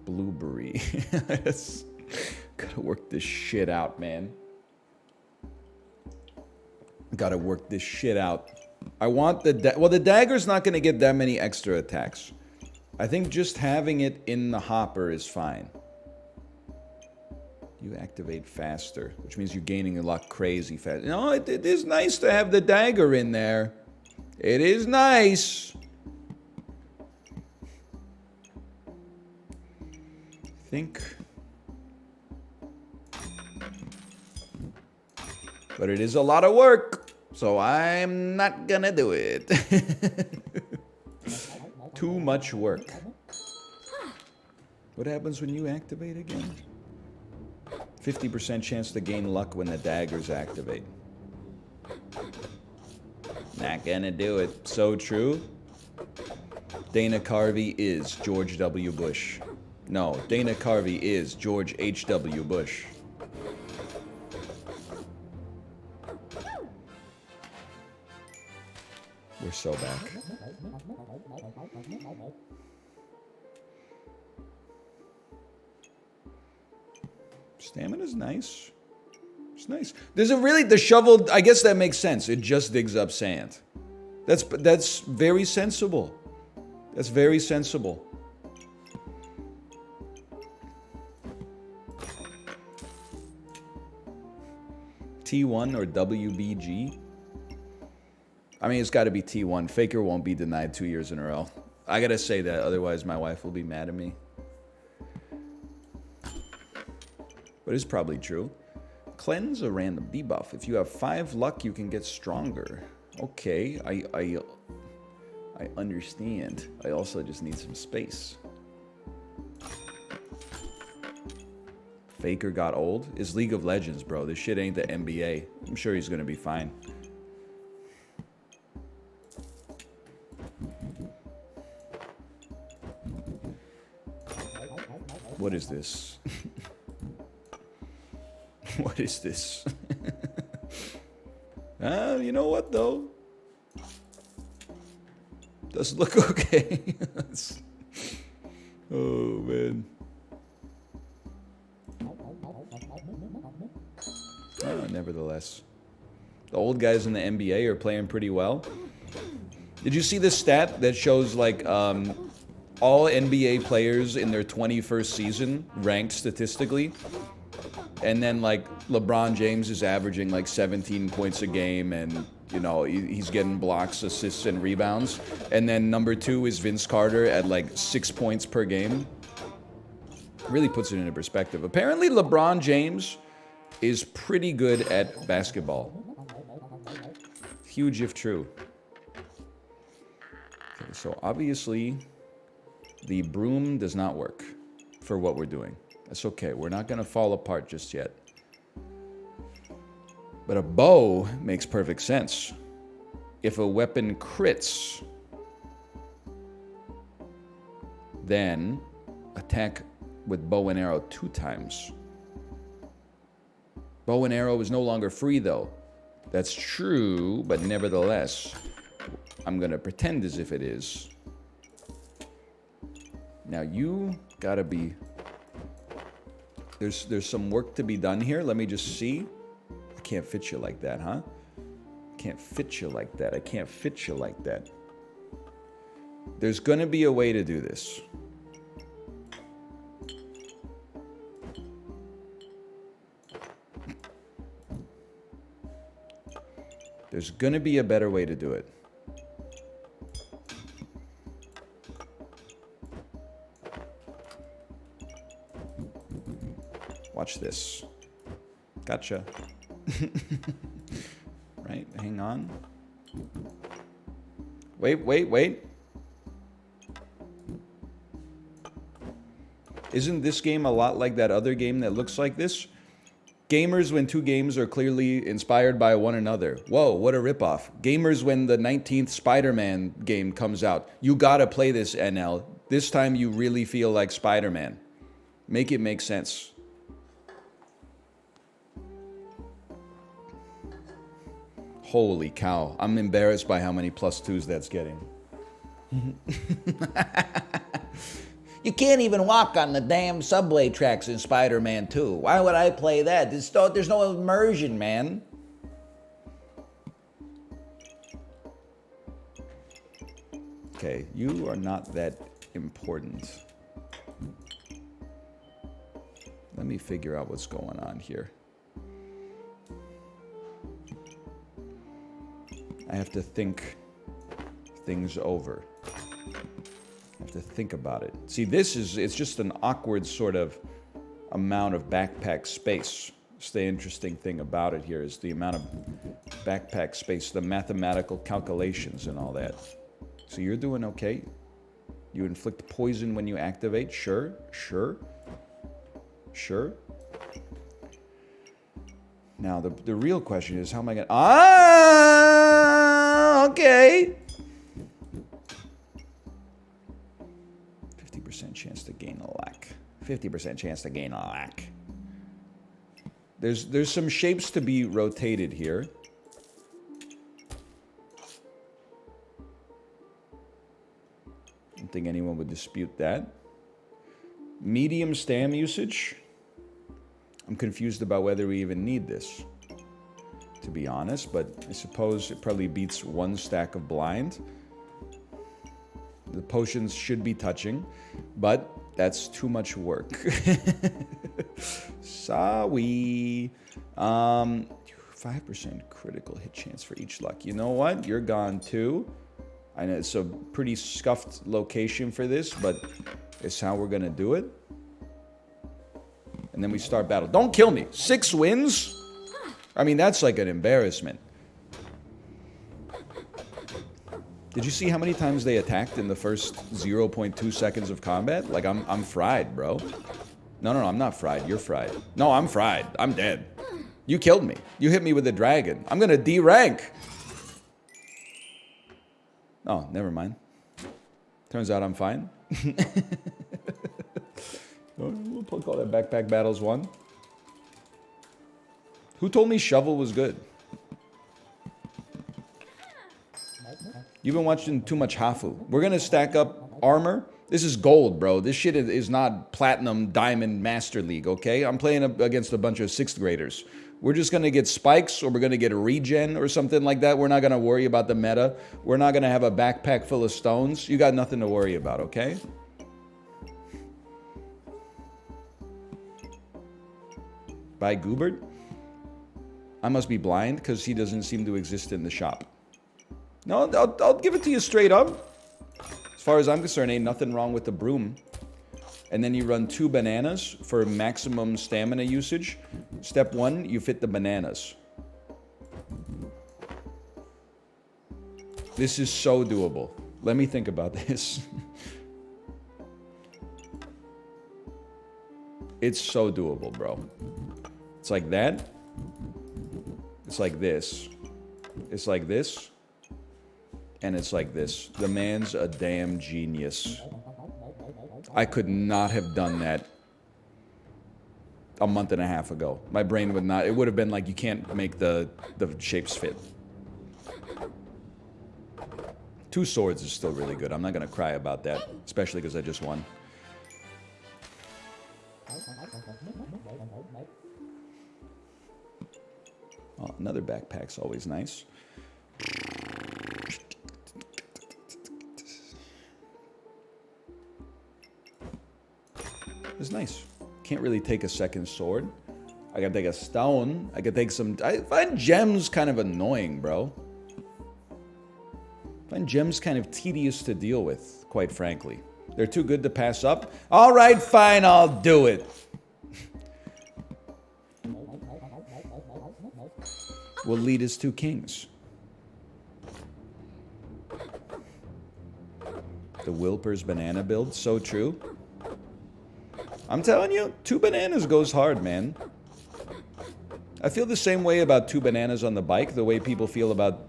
Blueberry. Gotta work this shit out, man. Gotta work this shit out. I want the... Well, the dagger's not gonna get that many extra attacks. I think just having it in the hopper is fine. You activate faster, which means you're gaining a lot crazy fast. No, it is nice to have the dagger in there. It is nice. Think. But it is a lot of work, so I'm not gonna do it. Too much work. What happens when you activate again? 50% chance to gain luck when the daggers activate. Not gonna do it. So true. Dana Carvey is George W. Bush. No, Dana Carvey is George H.W. Bush. We're so back. Stamina's nice. It's nice. There's a really... The shovel... I guess that makes sense. It just digs up sand. That's very sensible. That's very sensible. T1 or WBG? I mean, it's got to be T1. Faker won't be denied 2 years in a row. I gotta say that, otherwise my wife will be mad at me. But it's probably true. Cleanse a random debuff. If you have 5 luck, you can get stronger. Okay, I understand. I also just need some space. Faker got old? It's League of Legends, bro. This shit ain't the NBA. I'm sure he's gonna be fine. What is this? What is this? You know what, though? Does look okay. Oh, man. Nevertheless. The old guys in the NBA are playing pretty well. Did you see this stat that shows, like, all NBA players in their 21st season ranked statistically? And then, like, LeBron James is averaging, like, 17 points a game, and, you know, he's getting blocks, assists, and rebounds. And then number 2 is Vince Carter at, like, 6 points per game. Really puts it into perspective. Apparently, LeBron James is pretty good at basketball. Huge if true. Okay, so obviously, the broom does not work for what we're doing. That's okay. We're not going to fall apart just yet. But a bow makes perfect sense. If a weapon crits, then attack with bow and arrow 2 times. Bow and arrow is no longer free, though. That's true, but nevertheless, I'm going to pretend as if it is. Now, you gotta be... There's some work to be done here. Let me just see. I can't fit you like that, huh? Can't fit you like that. I can't fit you like that. There's gonna be a way to do this. There's gonna be a better way to do it. Watch this. Gotcha. Right, hang on. Wait. Isn't this game a lot like that other game that looks like this? Gamers when 2 games are clearly inspired by one another. Whoa, what a ripoff. Gamers when the 19th Spider-Man game comes out. You gotta play this, NL. This time you really feel like Spider-Man. Make it make sense. Holy cow. I'm embarrassed by how many +2s that's getting. You can't even walk on the damn subway tracks in Spider-Man 2. Why would I play that? There's no immersion, man. Okay, you are not that important. Let me figure out what's going on here. I have to think things over. I have to think about it. See, it's just an awkward sort of amount of backpack space. It's the interesting thing about it here is the amount of backpack space, the mathematical calculations and all that. So you're doing okay. You inflict poison when you activate. Sure. Now, the real question is, how am I going to... okay. 50% chance to gain a lack. 50% chance to gain a lack. There's some shapes to be rotated here. I don't think anyone would dispute that. Medium stam usage. I'm confused about whether we even need this, to be honest, but I suppose it probably beats 1 stack of blind. The potions should be touching, but that's too much work. Sorry. 5% critical hit chance for each luck. You know what? You're gone too. I know it's a pretty scuffed location for this, but it's how we're going to do it. And then we start battle. Don't kill me. 6 wins? I mean, that's like an embarrassment. Did you see how many times they attacked in the first 0.2 seconds of combat? Like, I'm fried, bro. No, I'm not fried. You're fried. No, I'm fried. I'm dead. You killed me. You hit me with a dragon. I'm going to D-rank. Oh, never mind. Turns out I'm fine. We'll call that Backpack Battles 1. Who told me shovel was good? You've been watching too much Hafu. We're going to stack up armor This is gold, bro. This shit is not platinum, diamond, master league, okay? I'm playing against a bunch of 6th graders. We're just going to get spikes, or we're going to get a regen or something like that. We're not going to worry about the meta. We're not going to have a backpack full of stones. You got nothing to worry about, okay? By Goobert? I must be blind because he doesn't seem to exist in the shop. No, I'll give it to you straight up. As far as I'm concerned, ain't nothing wrong with the broom. And then you run 2 bananas for maximum stamina usage. Step 1, you fit the bananas. This is so doable. Let me think about this. It's so doable, bro. It's like that. It's like this. It's like this. And it's like this. The man's a damn genius. I could not have done that a month and a half ago. My brain would not. It would have been like, you can't make the shapes fit. 2 swords is still really good. I'm not going to cry about that, especially because I just won. Oh, another backpack's always nice. It's nice. Can't really take a second sword. I gotta take a stone. I could take some... I find gems kind of annoying, bro. I find gems kind of tedious to deal with, quite frankly. They're too good to pass up. All right, fine, I'll do it. Will lead us to kings. The Wilper's banana build, so true. I'm telling you, 2 bananas goes hard, man. I feel the same way about 2 bananas on the bike, the way people feel about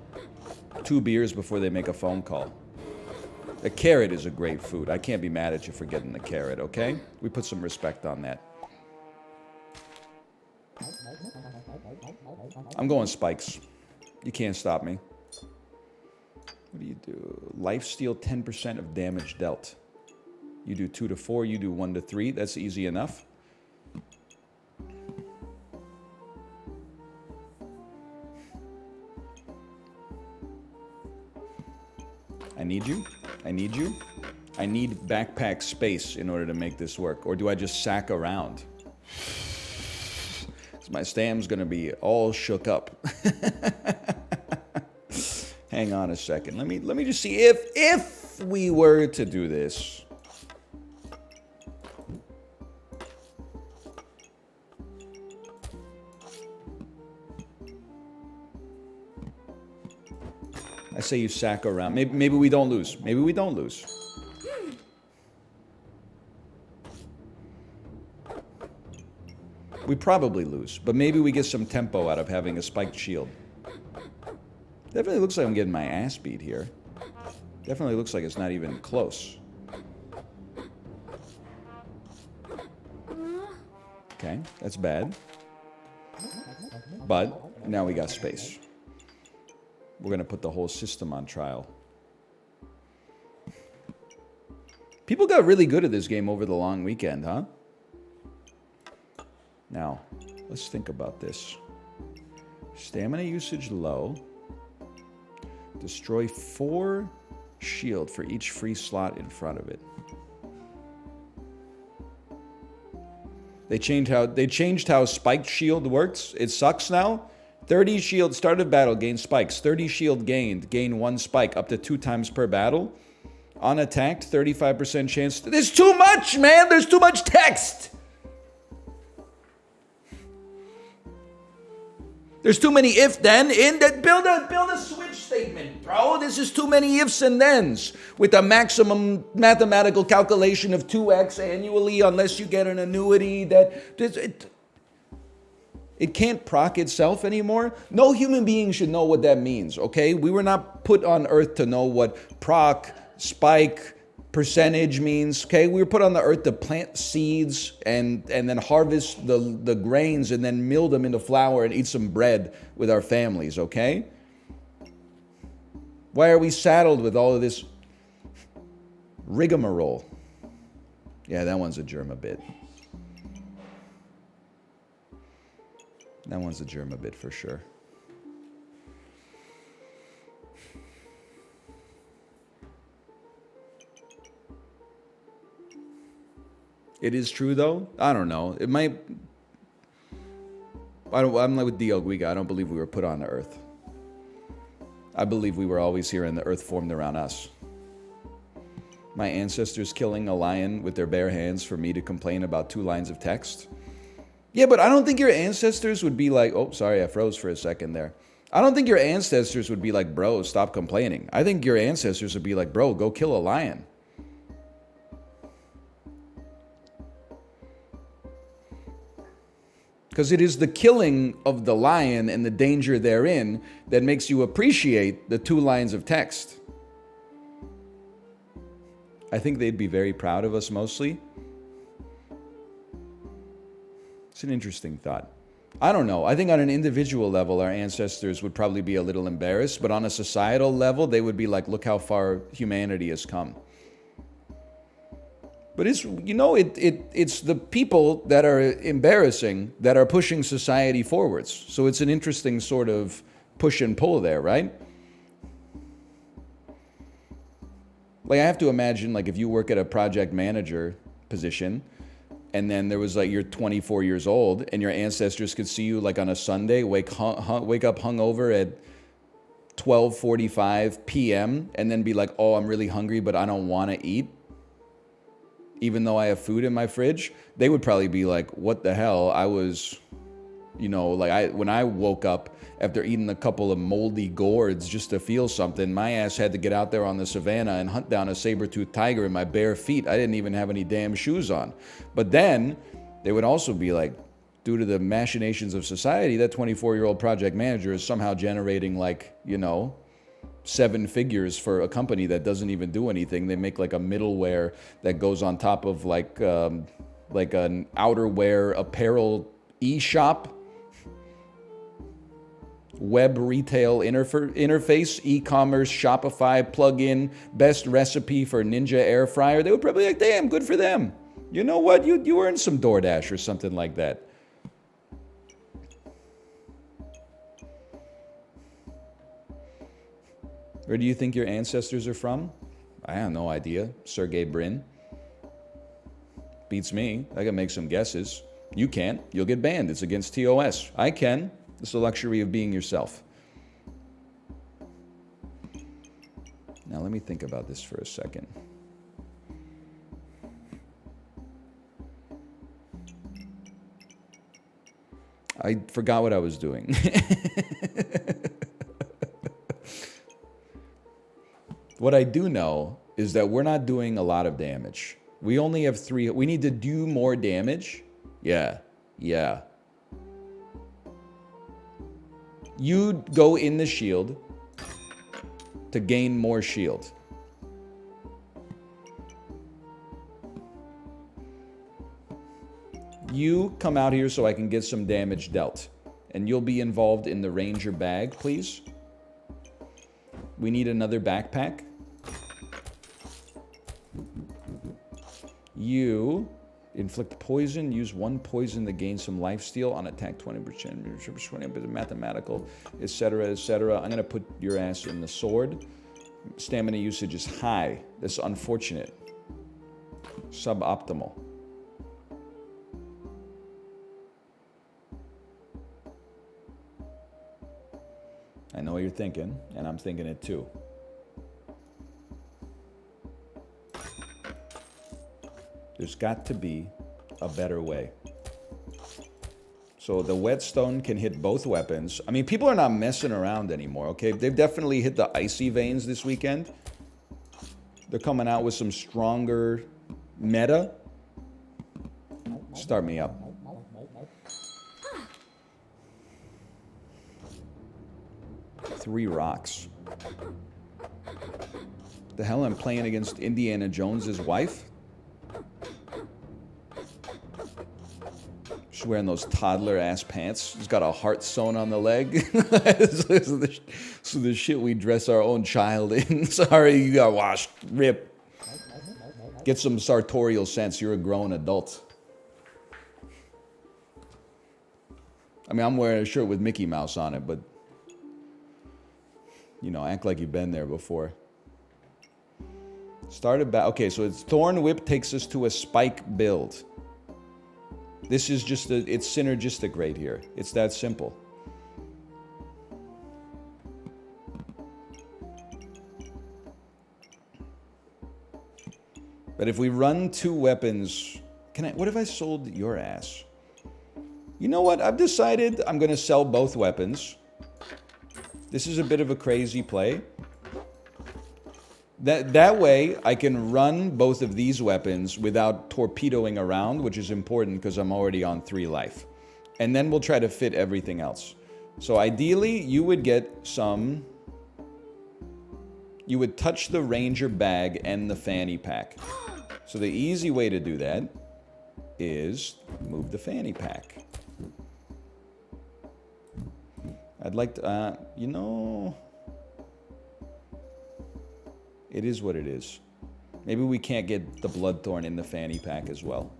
2 beers before they make a phone call. A carrot is a great food. I can't be mad at you for getting the carrot, okay? We put some respect on that. I'm going spikes. You can't stop me. What do you do? Lifesteal 10% of damage dealt. You do 2 to 4, you do 1 to 3. That's easy enough. I need you. I need you. I need backpack space in order to make this work. Or do I just sack around? My stam's gonna be all shook up. Hang on a second. Let me just see if we were to do this. I say you sack around. Maybe we don't lose. Maybe we don't lose. We probably lose, but maybe we get some tempo out of having a spiked shield. Definitely looks like I'm getting my ass beat here. Definitely looks like it's not even close. Okay, that's bad. But now we got space. We're going to put the whole system on trial. People got really good at this game over the long weekend, huh? Now, let's think about this. Stamina usage low. Destroy 4 shield for each free slot in front of it. They changed how spiked shield works. It sucks now. 30 shield, start of battle, gain spikes. 30 shield gained, gain 1 spike, up to 2 times per battle. Unattacked, 35% chance. There's too much, man! There's too much text! There's too many if then in that build a switch statement, bro. This is too many ifs and thens with a maximum mathematical calculation of 2x annually unless you get an annuity that it can't proc itself anymore. No human being should know what that means, okay? We were not put on earth to know what proc, spike, percentage means, okay? We were put on the earth to plant seeds and then harvest the grains and then mill them into flour and eat some bread with our families, okay? Why are we saddled with all of this rigmarole? Yeah, that one's a Germa bit. That one's a Germa bit for sure. It is true though. I don't know. It might. I'm like with D.L. Guiga. I don't believe we were put on the earth. I believe we were always here and the earth formed around us. My ancestors killing a lion with their bare hands for me to complain about 2 lines of text. Yeah, but I don't think your ancestors would be like, oh, sorry, I froze for a second there. I don't think your ancestors would be like, bro, stop complaining. I think your ancestors would be like, bro, go kill a lion. Because it is the killing of the lion and the danger therein that makes you appreciate the 2 lines of text. I think they'd be very proud of us mostly. It's an interesting thought. I don't know. I think on an individual level, our ancestors would probably be a little embarrassed, but on a societal level, they would be like, look how far humanity has come. But it's, you know, it's the people that are embarrassing that are pushing society forwards. So it's an interesting sort of push and pull there, right? Like I have to imagine, like if you work at a project manager position, and then there was like you're 24 years old, and your ancestors could see you like on a Sunday, wake up hungover at 12:45 p.m. and then be like, oh, I'm really hungry, but I don't want to eat, even though I have food in my fridge. They would probably be like, what the hell? I was, you know, like when I woke up after eating a couple of moldy gourds just to feel something, my ass had to get out there on the savannah and hunt down a saber-toothed tiger in my bare feet. I didn't even have any damn shoes on. But then they would also be like, due to the machinations of society, that 24-year-old project manager is somehow generating like, you know, 7 figures for a company that doesn't even do anything. They make like a middleware that goes on top of like an outerwear apparel e-shop, web retail interface, e-commerce, Shopify plugin, best recipe for Ninja air fryer. They would probably be like, damn, good for them. You know what? You earned some DoorDash or something like that. Where do you think your ancestors are from? I have no idea. Sergey Brin. Beats me. I can make some guesses. You can't. You'll get banned. It's against TOS. I can. It's the luxury of being yourself. Now let me think about this for a second. I forgot what I was doing. What I do know is that we're not doing a lot of damage. We only have 3. We need to do more damage. Yeah. You go in the shield to gain more shield. You come out here so I can get some damage dealt. And you'll be involved in the ranger bag, please. We need another backpack. You inflict poison. Use 1 poison to gain some lifesteal on attack 20%, mathematical, etc., etc. I'm going to put your ass in the sword. Stamina usage is high. That's unfortunate. Suboptimal. I know what you're thinking, and I'm thinking it too. There's got to be a better way. So the whetstone can hit both weapons. I mean, people are not messing around anymore, okay? They've definitely hit the icy veins this weekend. They're coming out with some stronger meta. Start me up. Three rocks. The hell, I'm playing against Indiana Jones's wife? She's wearing those toddler-ass pants. She's got a heart sewn on the leg. So the shit we dress our own child in. Sorry, you got washed. Rip. Get some sartorial sense. You're a grown adult. I mean, I'm wearing a shirt with Mickey Mouse on it, but, you know, act like you've been there before. Started back. Okay, so it's Thorn Whip takes us to a spike build. This is just it's synergistic right here. It's that simple. But if we run 2 weapons, what if I sold your ass? You know what? I've decided I'm going to sell both weapons. This is a bit of a crazy play. That way, I can run both of these weapons without torpedoing around, which is important because I'm already on 3 life. And then we'll try to fit everything else. So ideally, you would get some... You would touch the Ranger bag and the fanny pack. So the easy way to do that is move the fanny pack. I'd like to, you know... It is what it is. Maybe we can't get the Bloodthorn in the fanny pack as well.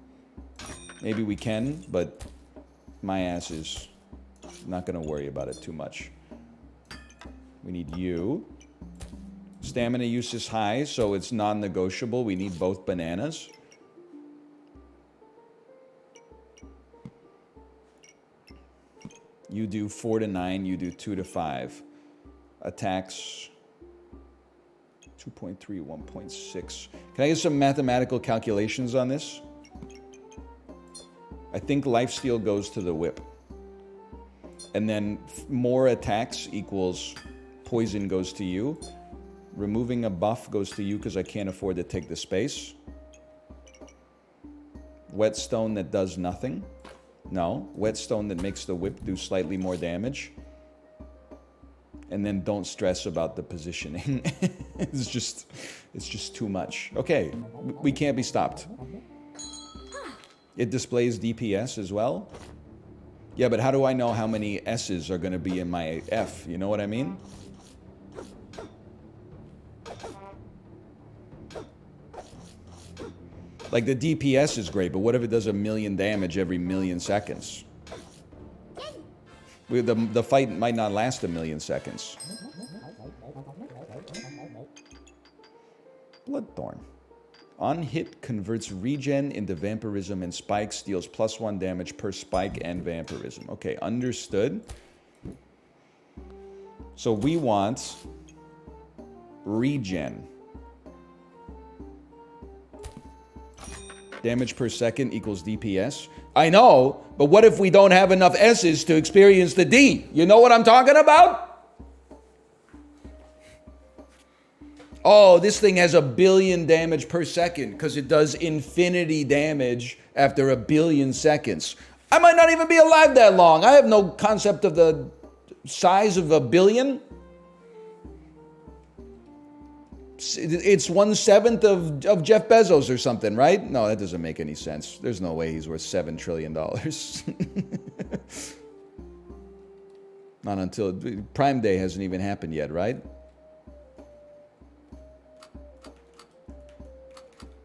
Maybe we can, but my ass is not going to worry about it too much. We need you. Stamina use is high, so it's non-negotiable. We need both bananas. You do 4 to 9, you do 2 to 5. Attacks... 2.3, 1.6. Can I get some mathematical calculations on this? I think lifesteal goes to the whip. And then more attacks equals poison goes to you. Removing a buff goes to you because I can't afford to take the space. Whetstone that does nothing. No. Whetstone that makes the whip do slightly more damage. And then don't stress about the positioning. It's just too much. Okay, we can't be stopped. It displays DPS as well. Yeah, but how do I know how many S's are going to be in my F? You know what I mean? Like the DPS is great, but what if it does 1,000,000 damage every 1,000,000 seconds? The fight might not last 1,000,000 seconds. Bloodthorn. On hit, converts regen into vampirism and spikes, deals +1 damage per spike and vampirism. Okay, understood. So we want regen. Damage per second equals DPS. I know, but what if we don't have enough S's to experience the D? You know what I'm talking about? Oh, this thing has 1,000,000,000 damage per second because it does infinity damage after 1,000,000,000 seconds. I might not even be alive that long. I have no concept of the size of 1,000,000,000. It's 1/7 of Jeff Bezos or something, right? No, that doesn't make any sense. There's no way he's worth $7 trillion. Not until Prime Day hasn't even happened yet, right?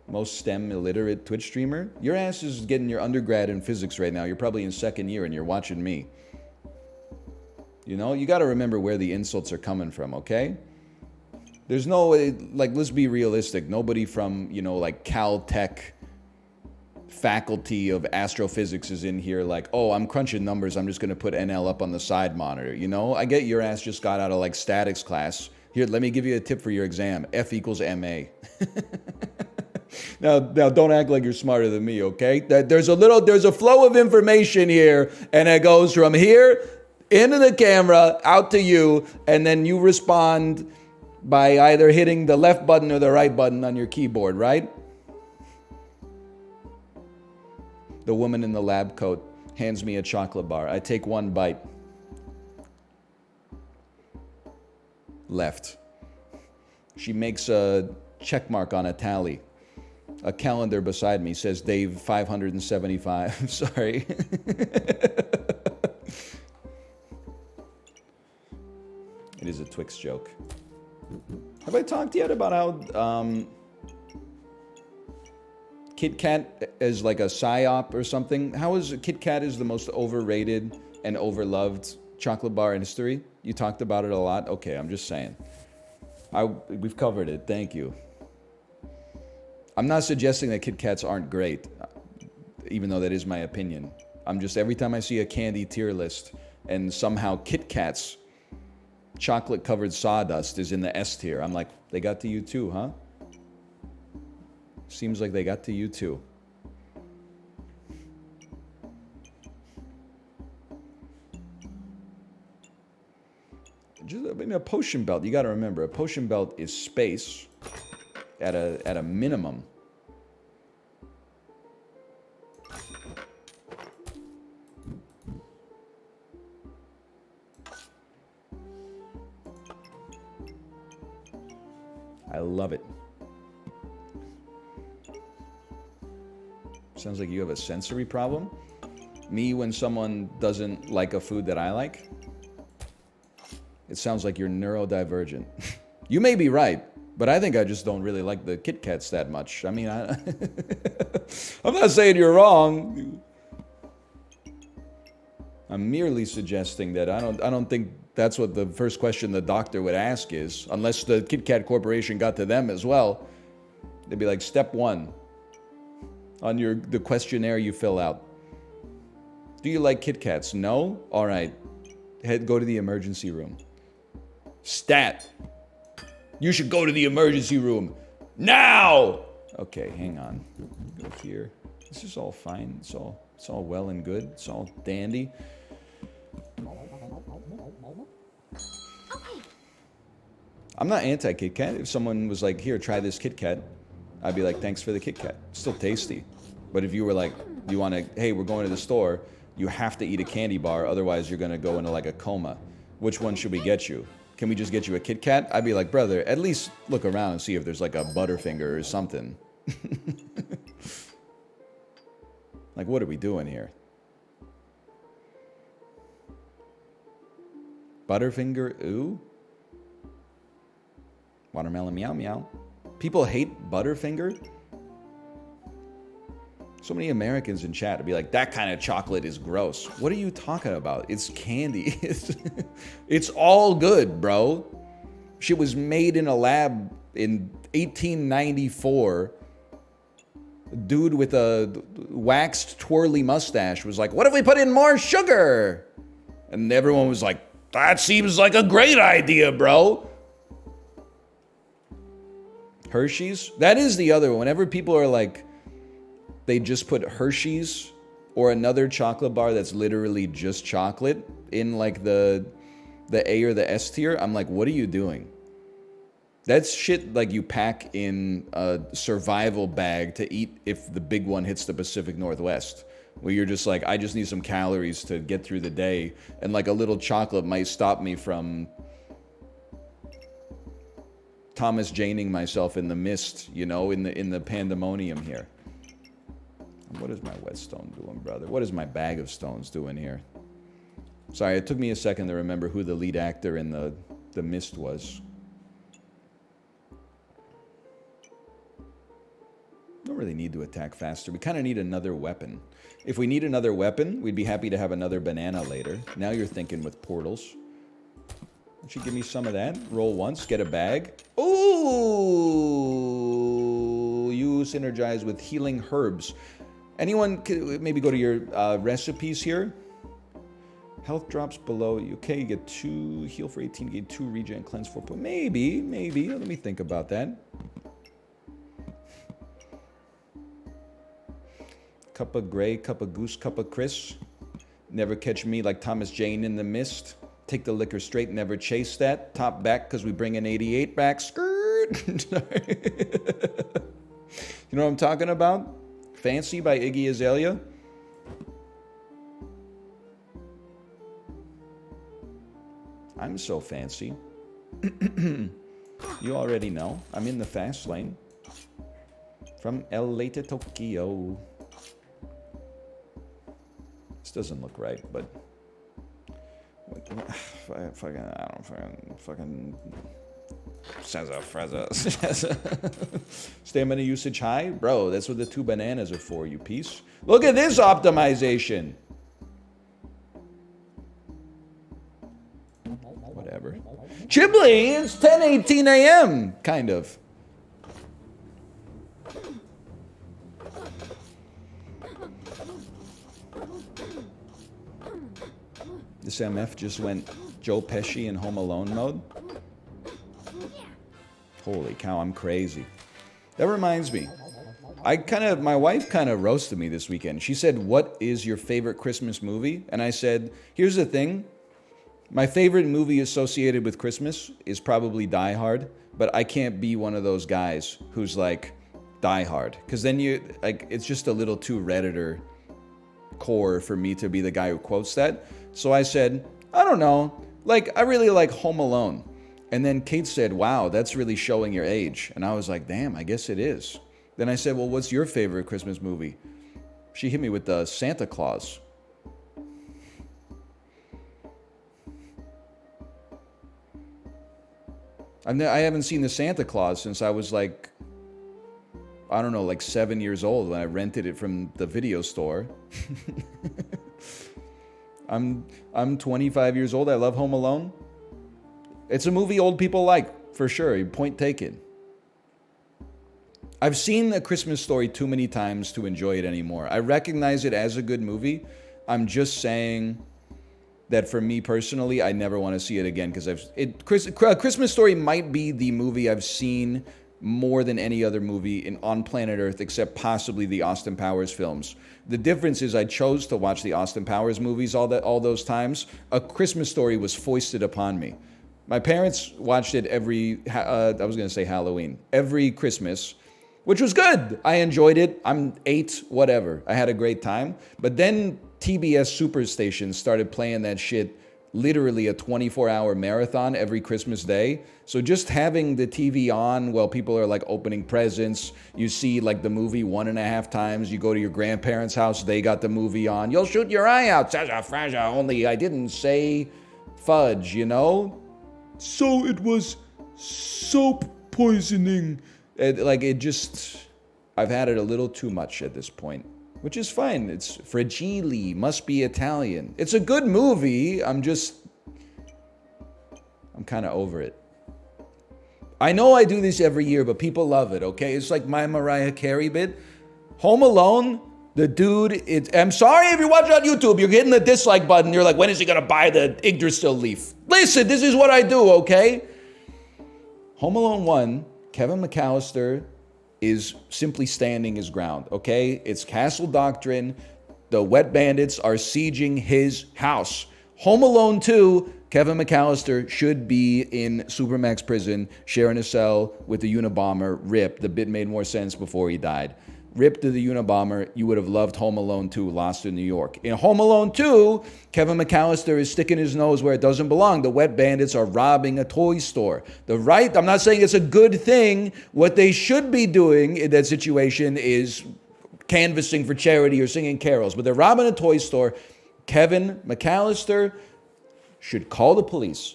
Most STEM illiterate Twitch streamer? Your ass is getting your undergrad in physics right now. You're probably in 2nd year and you're watching me. You know, you got to remember where the insults are coming from, okay? There's no, like, let's be realistic. Nobody from, you know, like Caltech faculty of astrophysics is in here like, oh, I'm crunching numbers. I'm just going to put NL up on the side monitor. You know, I get your ass just got out of like statics class. Here, let me give you a tip for your exam. F equals MA. Now, don't act like you're smarter than me, okay? There's a flow of information here, and it goes from here into the camera, out to you, and then you respond by either hitting the left button or the right button on your keyboard, right? The woman in the lab coat hands me a chocolate bar. I take one bite. Left. She makes a check mark on a tally. A calendar beside me says Dave 575. Sorry. It is a Twix joke. Have I talked yet about how Kit Kat is like a psyop or something. How is Kit Kat is the most overrated and overloved chocolate bar in history? You talked about it a lot. Okay, I'm just saying. We've covered it. Thank you. I'm not suggesting that Kit Kats aren't great, even though that is my opinion. I'm just, every time I see a candy tier list and somehow Kit Kat's chocolate covered sawdust is in the S tier, I'm like, they got to you too, huh? Seems like they got to you too. Just, I mean, a potion belt, you got to remember, a potion belt is space at a minimum. I love it. Sounds like you have a sensory problem. Me, when someone doesn't like a food that I like, it sounds like you're neurodivergent. You may be right, but I think I just don't really like the Kit Kats that much. I mean, I'm not saying you're wrong. I'm merely suggesting that I don't think that's what the first question the doctor would ask is, unless the Kit Kat Corporation got to them as well. They'd be like, step 1 on the questionnaire you fill out. Do you like Kit Kats? No? All right. Go to the emergency room. Stat. You should go to the emergency room now. Okay, hang on. Go here. This is all fine. It's all well and good. It's all dandy. I'm not anti-Kit Kat. If someone was like, here, try this Kit Kat, I'd be like, thanks for the Kit Kat. It's still tasty. But if you were like, you want to, hey, we're going to the store, you have to eat a candy bar, otherwise you're going to go into like a coma. Which one should we get you? Can we just get you a Kit Kat? I'd be like, brother, at least look around and see if there's like a Butterfinger or something. Like, what are we doing here? Butterfinger, ooh. Watermelon, meow, meow. People hate Butterfinger. So many Americans in chat would be like, that kind of chocolate is gross. What are you talking about? It's candy. It's all good, bro. Shit was made in a lab in 1894. A dude with a waxed twirly mustache was like, what if we put in more sugar? And everyone was like, that seems like a great idea, bro. Hershey's? That is the other one. Whenever people are like, they just put Hershey's or another chocolate bar that's literally just chocolate in like the A or the S tier, I'm like, what are you doing? That's shit like you pack in a survival bag to eat if the big one hits the Pacific Northwest. Where you're just like, I just need some calories to get through the day. And like a little chocolate might stop me from Thomas Janing myself in the mist, you know, in the pandemonium here. What is my whetstone doing, brother? What is my bag of stones doing here? Sorry, it took me a second to remember who the lead actor in the mist was. Don't really need to attack faster. We kind of need another weapon. If we need another weapon, we'd be happy to have another banana later. Now you're thinking with portals. Don't you give me some of that? Roll once, get a bag. Ooh! You synergize with healing herbs. Anyone could maybe go to your recipes here. Health drops below. Okay, you get 2 heal for 18, gain 2 regen, cleanse 4 points. Maybe. Let me think about that. Cup of Grey, Cup of Goose, Cup of Chris. Never catch me like Thomas Jane in the mist. Take the liquor straight, never chase that. Top back because we bring an 88 back. Skirt. You know what I'm talking about? Fancy by Iggy Azalea. I'm so fancy. You already know. I'm in the fast lane. From LA to Tokyo. This doesn't look right, but... fucking... Frezza, frezza. Stamina usage high? Bro, that's what the 2 bananas are for, you piece. Look at this optimization. Whatever. Chiblee, it's 10:18 a.m. Kind of. This MF just went Joe Pesci in Home Alone mode. Holy cow, I'm crazy. That reminds me. My wife kind of roasted me this weekend. She said, "What is your favorite Christmas movie?" And I said, "Here's the thing. My favorite movie associated with Christmas is probably Die Hard, but I can't be one of those guys who's like Die Hard, because then it's just a little too Redditor core for me to be the guy who quotes that. So I said, I don't know, I really like Home Alone. And then Kate said, wow, that's really showing your age. And I was like, damn, I guess it is. Then I said, well, what's your favorite Christmas movie? She hit me with the Santa Claus. I haven't seen the Santa Claus since I was I don't know, 7 years old when I rented it from the video store. I'm 25 years old. I love Home Alone. It's a movie old people like, for sure. Point taken. I've seen A Christmas Story too many times to enjoy it anymore. I recognize it as a good movie. I'm just saying that for me personally, I never want to see it again because Christmas Story might be the movie I've seen more than any other movie on planet Earth, except possibly the Austin Powers films. The difference is I chose to watch the Austin Powers movies all those times. A Christmas Story was foisted upon me. My parents watched it every Halloween, every Christmas, which was good. I enjoyed it. I'm 8, whatever. I had a great time. But then TBS Superstation started playing that shit literally a 24-hour marathon every Christmas day. So just having the TV on while people are opening presents, you see the movie 1.5 times. You go to your grandparents' house, they got the movie on. You'll shoot your eye out, Sasha Frasha, only I didn't say fudge, you know? So it was soap poisoning. I've had it a little too much at this point. Which is fine. It's Fragile, must be Italian. It's a good movie. I'm kind of over it. I know I do this every year, but people love it, okay? It's like my Mariah Carey bit. Home Alone, the dude, I'm sorry if you watch on YouTube, you're hitting the dislike button. You're like, when is he going to buy the Yggdrasil leaf? Listen, this is what I do, okay? Home Alone 1, Kevin McAllister is simply standing his ground, okay? It's Castle Doctrine. The Wet Bandits are sieging his house. Home Alone 2, Kevin McAllister should be in Supermax prison, sharing a cell with the Unabomber, Rip. The bit made more sense before he died. Rip to the Unabomber, you would have loved Home Alone 2, Lost in New York. In Home Alone 2, Kevin McAllister is sticking his nose where it doesn't belong. The Wet Bandits are robbing a toy store. I'm not saying it's a good thing. What they should be doing in that situation is canvassing for charity or singing carols. But they're robbing a toy store. Kevin McAllister should call the police.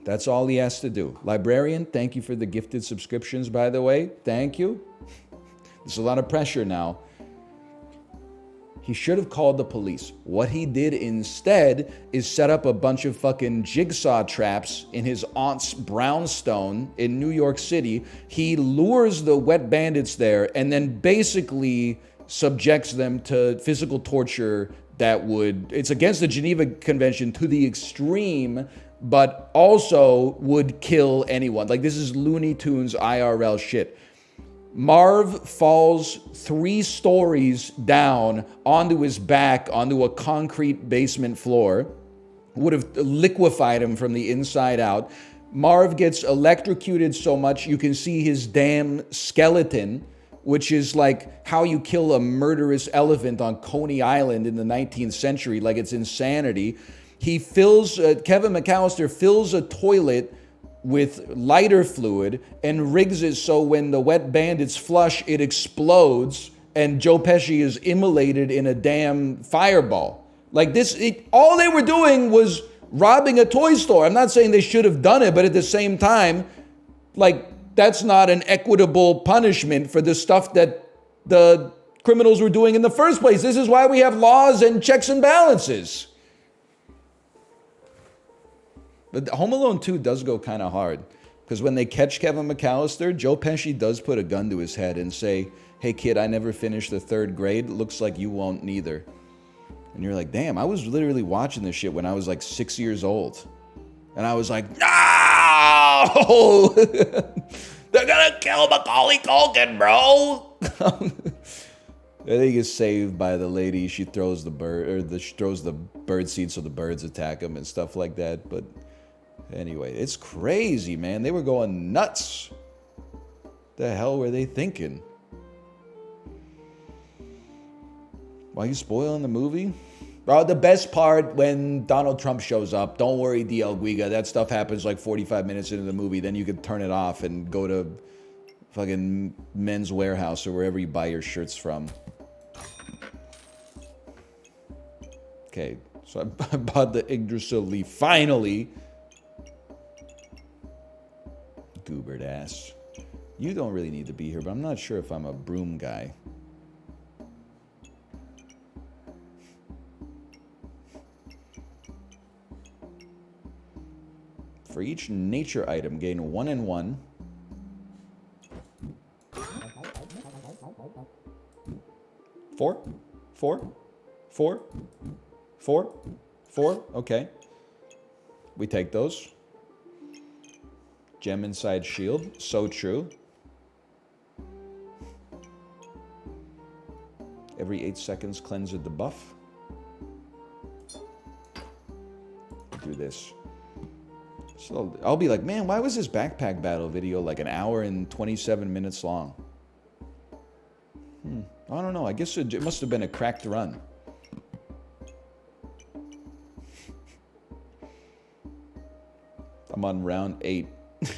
That's all he has to do. Librarian, thank you for the gifted subscriptions, by the way. Thank you. There's a lot of pressure now. He should have called the police. What he did instead is set up a bunch of fucking jigsaw traps in his aunt's brownstone in New York City. He lures the Wet Bandits there and then basically subjects them to physical torture it's against the Geneva Convention to the extreme, but also would kill anyone. This is Looney Tunes IRL shit. Marv falls 3 stories down onto his back, onto a concrete basement floor. Would have liquefied him from the inside out. Marv gets electrocuted so much you can see his damn skeleton, which is how you kill a murderous elephant on Coney Island in the 19th century. It's insanity. Kevin McAllister fills a toilet with lighter fluid and rigs it so when the Wet Bandits flush, it explodes and Joe Pesci is immolated in a damn fireball. All they were doing was robbing a toy store. I'm not saying they should have done it, but at the same time, Like, that's not an equitable punishment for the stuff that the criminals were doing in the first place. This is why we have laws and checks and balances. But Home Alone 2 does go kind of hard. Because when they catch Kevin McAllister, Joe Pesci does put a gun to his head and say, hey kid, I never finished the 3rd grade. Looks like you won't neither. And you're like, damn, I was literally watching this shit when I was like 6 years old. And I was like, no! They're gonna kill Macaulay Culkin, bro! I think it's saved by the lady. She throws the bird, or she throws the bird seed so the birds attack him and stuff like that. But anyway, it's crazy, man. They were going nuts. The hell were they thinking? Why are you spoiling the movie? Bro, the best part when Donald Trump shows up, don't worry, DL Guiga, that stuff happens like 45 minutes into the movie. Then you can turn it off and go to fucking Men's Warehouse or wherever you buy your shirts from. Okay, so I bought the Yggdrasil leaf, finally. Goobered ass. You don't really need to be here, but I'm not sure if I'm a broom guy. For each nature item, gain 1 and 1. 4, 4, 4, 4, 4. Okay. We take those. Gem inside shield. So true. Every 8 seconds, cleanse a debuff. Do this. So I'll be like, man, why was this backpack battle video like 1 hour and 27 minutes long? I don't know. I guess it must have been a cracked run. I'm on round 8. I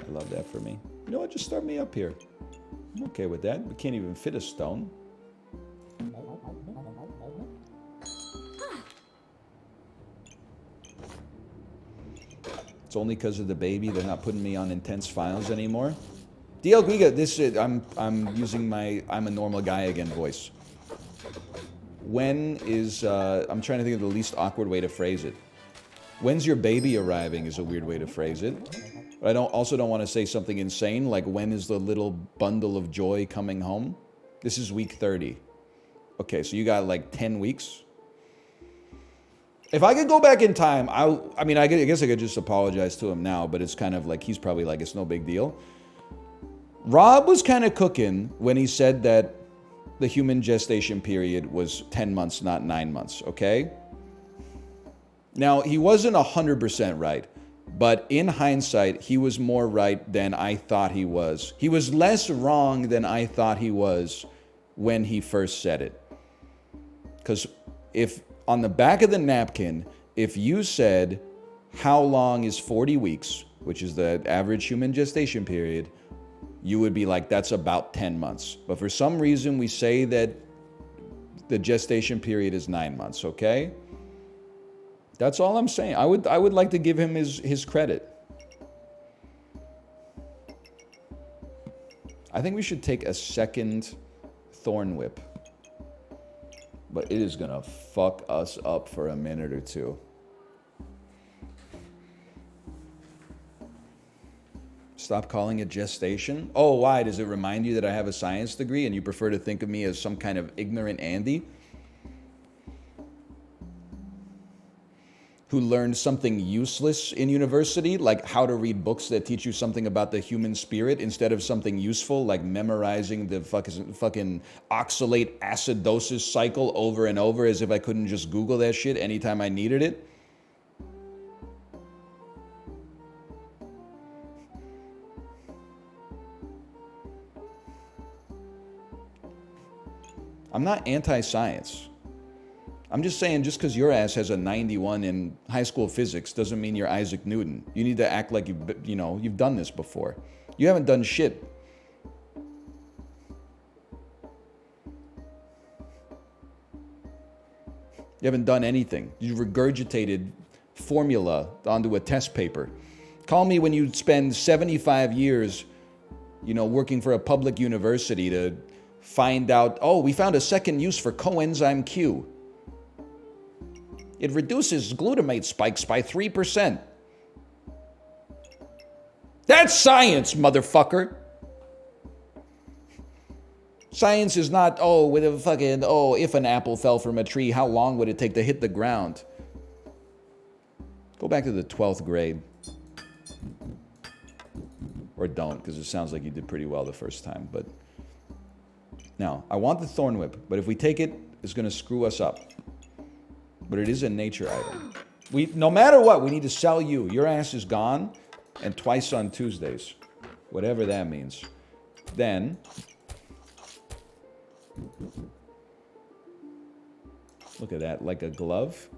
love that for me. You know what? Just start me up here. I'm okay with that. We can't even fit a stone. It's only because of the baby. They're not putting me on intense files anymore. DL Guiga, this is, I'm using my I'm a normal guy again voice. When is, I'm trying to think of the least awkward way to phrase it. When's your baby arriving is a weird way to phrase it. But I also don't want to say something insane, like when is the little bundle of joy coming home? This is week 30. Okay, so you got like 10 weeks. If I could go back in time, I mean, I guess I could just apologize to him now, but it's kind of like, he's probably like, it's no big deal. Rob was kind of cooking when he said that the human gestation period was 10 months, not 9 months, okay? Now, he wasn't 100% right, but in hindsight, he was more right than I thought he was. He was less wrong than I thought he was when he first said it. Because if on the back of the napkin, if you said, how long is 40 weeks, which is the average human gestation period, you would be like, that's about 10 months. But for some reason, we say that the gestation period is 9 months, okay? That's all I'm saying. I would like to give him his credit. I think we should take a second Thorn Whip. But it is gonna fuck us up for a minute or two. Stop calling it gestation. Oh, why? Does it remind you that I have a science degree and you prefer to think of me as some kind of ignorant Andy who learned something useless in university, like how to read books that teach you something about the human spirit instead of something useful, like memorizing the fucking oxalate acidosis cycle over and over as if I couldn't just Google that shit anytime I needed it? I'm not anti-science. I'm just saying, just because your ass has a 91 in high school physics doesn't mean you're Isaac Newton. You need to act like you've done this before. You haven't done shit. You haven't done anything. You regurgitated formula onto a test paper. Call me when you spend 75 years, working for a public university to find out, oh, we found a second use for coenzyme Q. It reduces glutamate spikes by 3%. That's science, motherfucker. Science is not, if an apple fell from a tree, how long would it take to hit the ground? Go back to the 12th grade. Or don't, because it sounds like you did pretty well the first time. But now, I want the thorn whip, but if we take it, it's going to screw us up. But it is a nature item. No matter what, we need to sell you. Your ass is gone, and twice on Tuesdays. Whatever that means. Then... look at that, like a glove.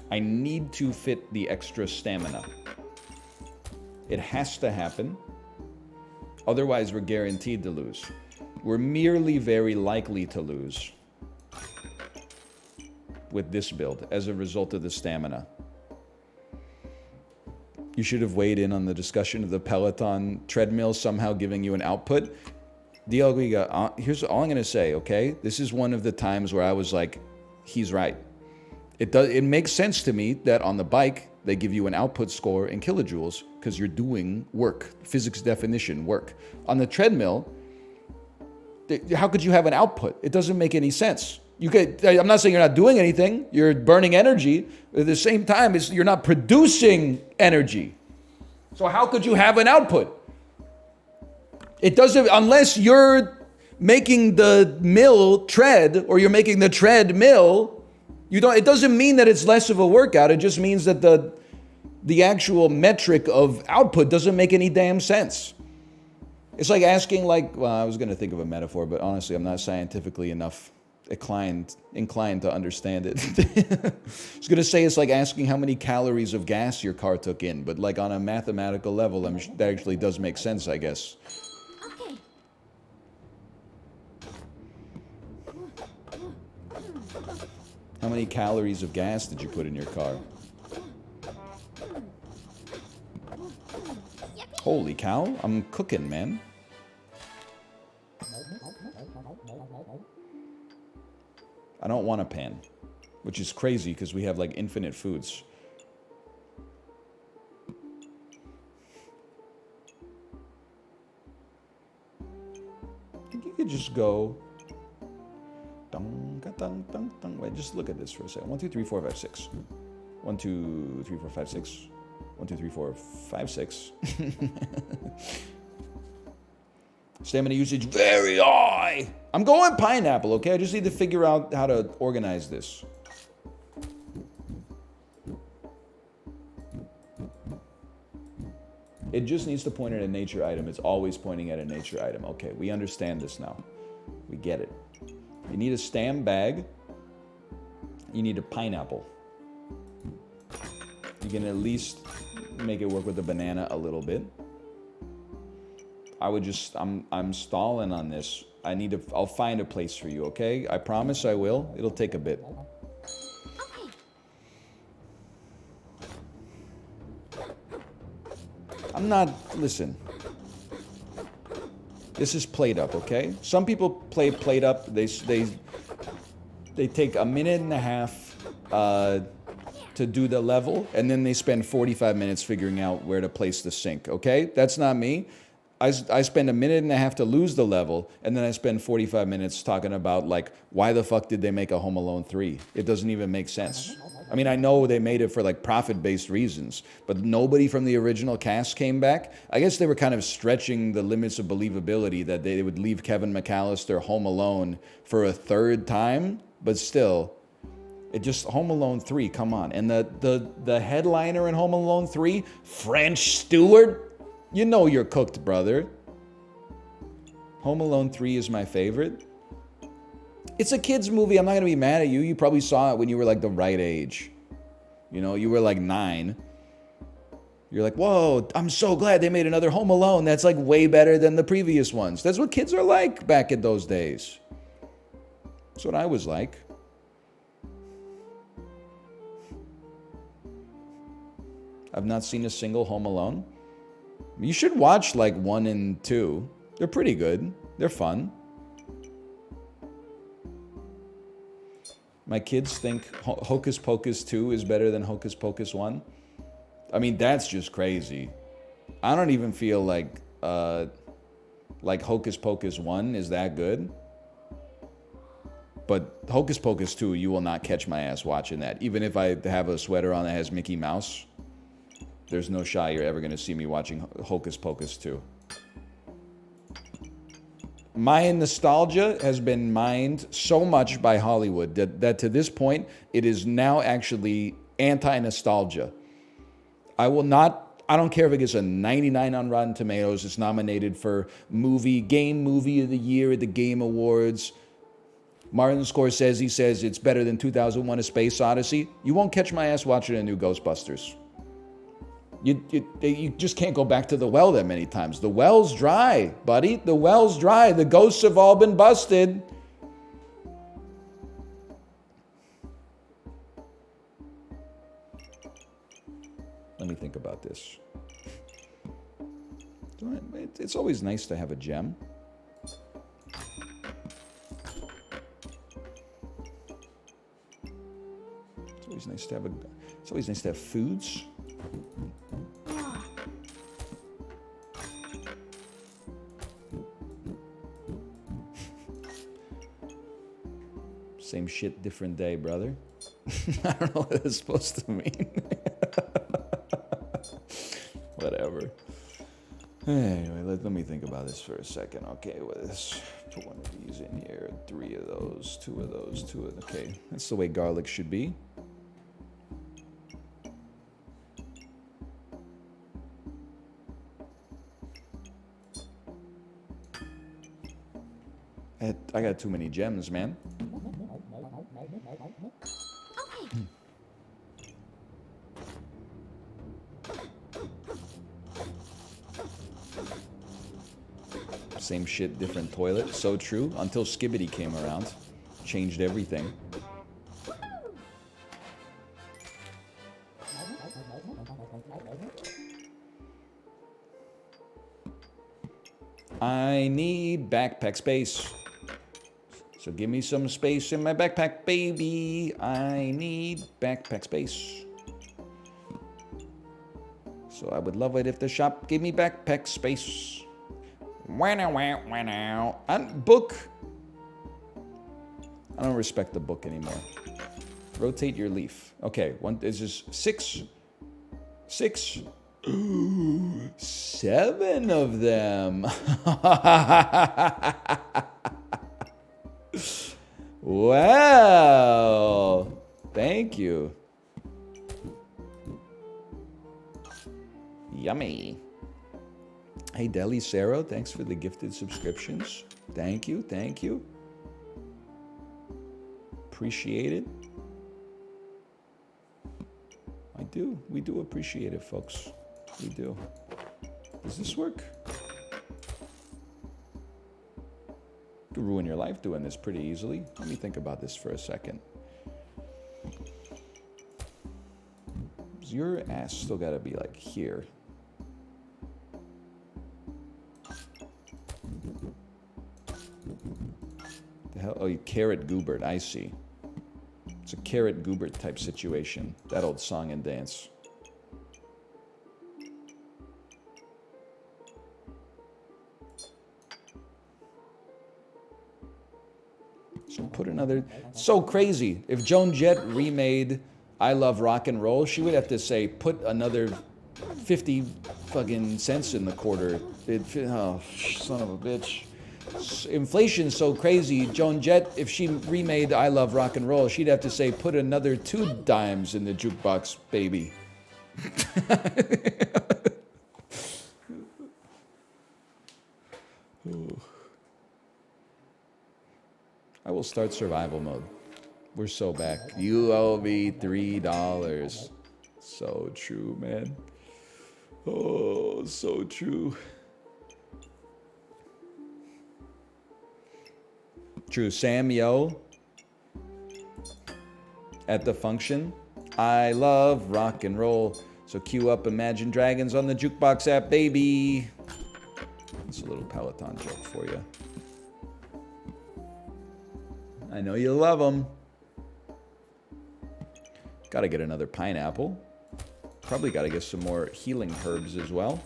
I need to fit the extra stamina. It has to happen. Otherwise, we're guaranteed to lose. We're merely very likely to lose with this build as a result of the stamina. You should have weighed in on the discussion of the Peloton treadmill somehow giving you an output. Diego, here's all I'm going to say, okay? This is one of the times where I was like, he's right. It makes sense to me that on the bike, they give you an output score in kilojoules because you're doing work, physics definition work. On the treadmill, how could you have an output? It doesn't make any sense. I'm not saying you're not doing anything. You're burning energy. At the same time, you're not producing energy. So how could you have an output? It doesn't, unless you're making the mill tread or you're making the tread mill. It doesn't mean that it's less of a workout. It just means that the actual metric of output doesn't make any damn sense. It's like asking, I was going to think of a metaphor, but honestly, I'm not scientifically enough inclined to understand it. I was going to say it's like asking how many calories of gas your car took in, but like on a mathematical level, that actually does make sense, I guess. Okay. How many calories of gas did you put in your car? Holy cow, I'm cooking, man. I don't want a pan, which is crazy because we have like infinite foods. I think you could just go. Wait, just look at this for a second. 1, 2, 3, 4, 5, 6. 1, 2, 3, 4, 5, 6. 1, 2, 3, 4, 5, 6. Stamina usage very high. I'm going pineapple, okay? I just need to figure out how to organize this. It just needs to point at a nature item. It's always pointing at a nature item. Okay, we understand this now. We get it. You need a stam bag. You need a pineapple. You can at least make it work with the banana a little bit. I'm stalling on this. I'll find a place for you, okay? I promise I will. It'll take a bit. Listen. This is plate up, okay? Some people play plate up. They take a minute and a half to do the level, and then they spend 45 minutes figuring out where to place the sink, okay? That's not me. I spend a minute and a half to lose the level, and then I spend 45 minutes talking about, like, why the fuck did they make a Home Alone 3? It doesn't even make sense. I mean, I know they made it for, like, profit-based reasons, but nobody from the original cast came back. I guess they were kind of stretching the limits of believability that they would leave Kevin McAllister home alone for a third time, but still, Home Alone 3, come on. And the headliner in Home Alone 3, French Stewart, you know you're cooked, brother. Home Alone 3 is my favorite. It's a kid's movie. I'm not going to be mad at you. You probably saw it when you were like the right age. You know, you were like 9. You're like, whoa, I'm so glad they made another Home Alone. That's like way better than the previous ones. That's what kids are like back in those days. That's what I was like. I've not seen a single Home Alone. You should watch like 1 and 2. They're pretty good. They're fun. My kids think Hocus Pocus 2 is better than Hocus Pocus 1. I mean, that's just crazy. I don't even feel like Hocus Pocus 1 is that good. But Hocus Pocus 2, you will not catch my ass watching that. Even if I have a sweater on that has Mickey Mouse, there's no shot you're ever going to see me watching Hocus Pocus 2. My nostalgia has been mined so much by Hollywood that to this point, it is now actually anti-nostalgia. I don't care if it gets a 99 on Rotten Tomatoes. It's nominated for Game Movie of the Year at the Game Awards. Martin Scorsese says it's better than 2001: A Space Odyssey. You won't catch my ass watching a new Ghostbusters. You just can't go back to the well that many times. The well's dry, buddy. The well's dry. The ghosts have all been busted. Let me think about this. It's always nice to have a gem. It's always nice to have foods. Same shit, different day, brother. I don't know what it's supposed to mean. Whatever. Anyway, let me think about this for a second. Okay, let's put one of these in here. 3 of those, 2 of those, 2 of... Okay, that's the way garlic should be. I got too many gems, man. Same shit, different toilet. So true. Until Skibbity came around. Changed everything. I need backpack space. So give me some space in my backpack, baby. I need backpack space. So I would love it if the shop gave me backpack space. Book. I don't respect the book anymore. Rotate your leaf. Okay, it's just 6. 7 of them. Wow. Thank you. Yummy. Hey, Deli Sarah, thanks for the gifted subscriptions. Thank you, thank you. Appreciate it. We do appreciate it, folks. We do. Does this work? You could ruin your life doing this pretty easily. Let me think about this for a second. Your ass still gotta be like here. The hell? Oh, you carrot goobert. I see. It's a carrot goobert type situation. That old song and dance. So put another... So crazy. If Joan Jett remade I Love Rock and Roll, she would have to say, put another 50 fucking cents in the quarter. Oh, son of a bitch. Inflation's so crazy. Joan Jett, if she remade I Love Rock and Roll, she'd have to say, put another 2 dimes in the jukebox, baby. I will start survival mode. We're so back. You owe me $3. So true, man. Oh, so true. True. Sam Yo at the function. I love rock and roll. So cue up Imagine Dragons on the jukebox app, baby. It's a little Peloton joke for you. I know you love them. Gotta get another pineapple. Probably gotta get some more healing herbs as well.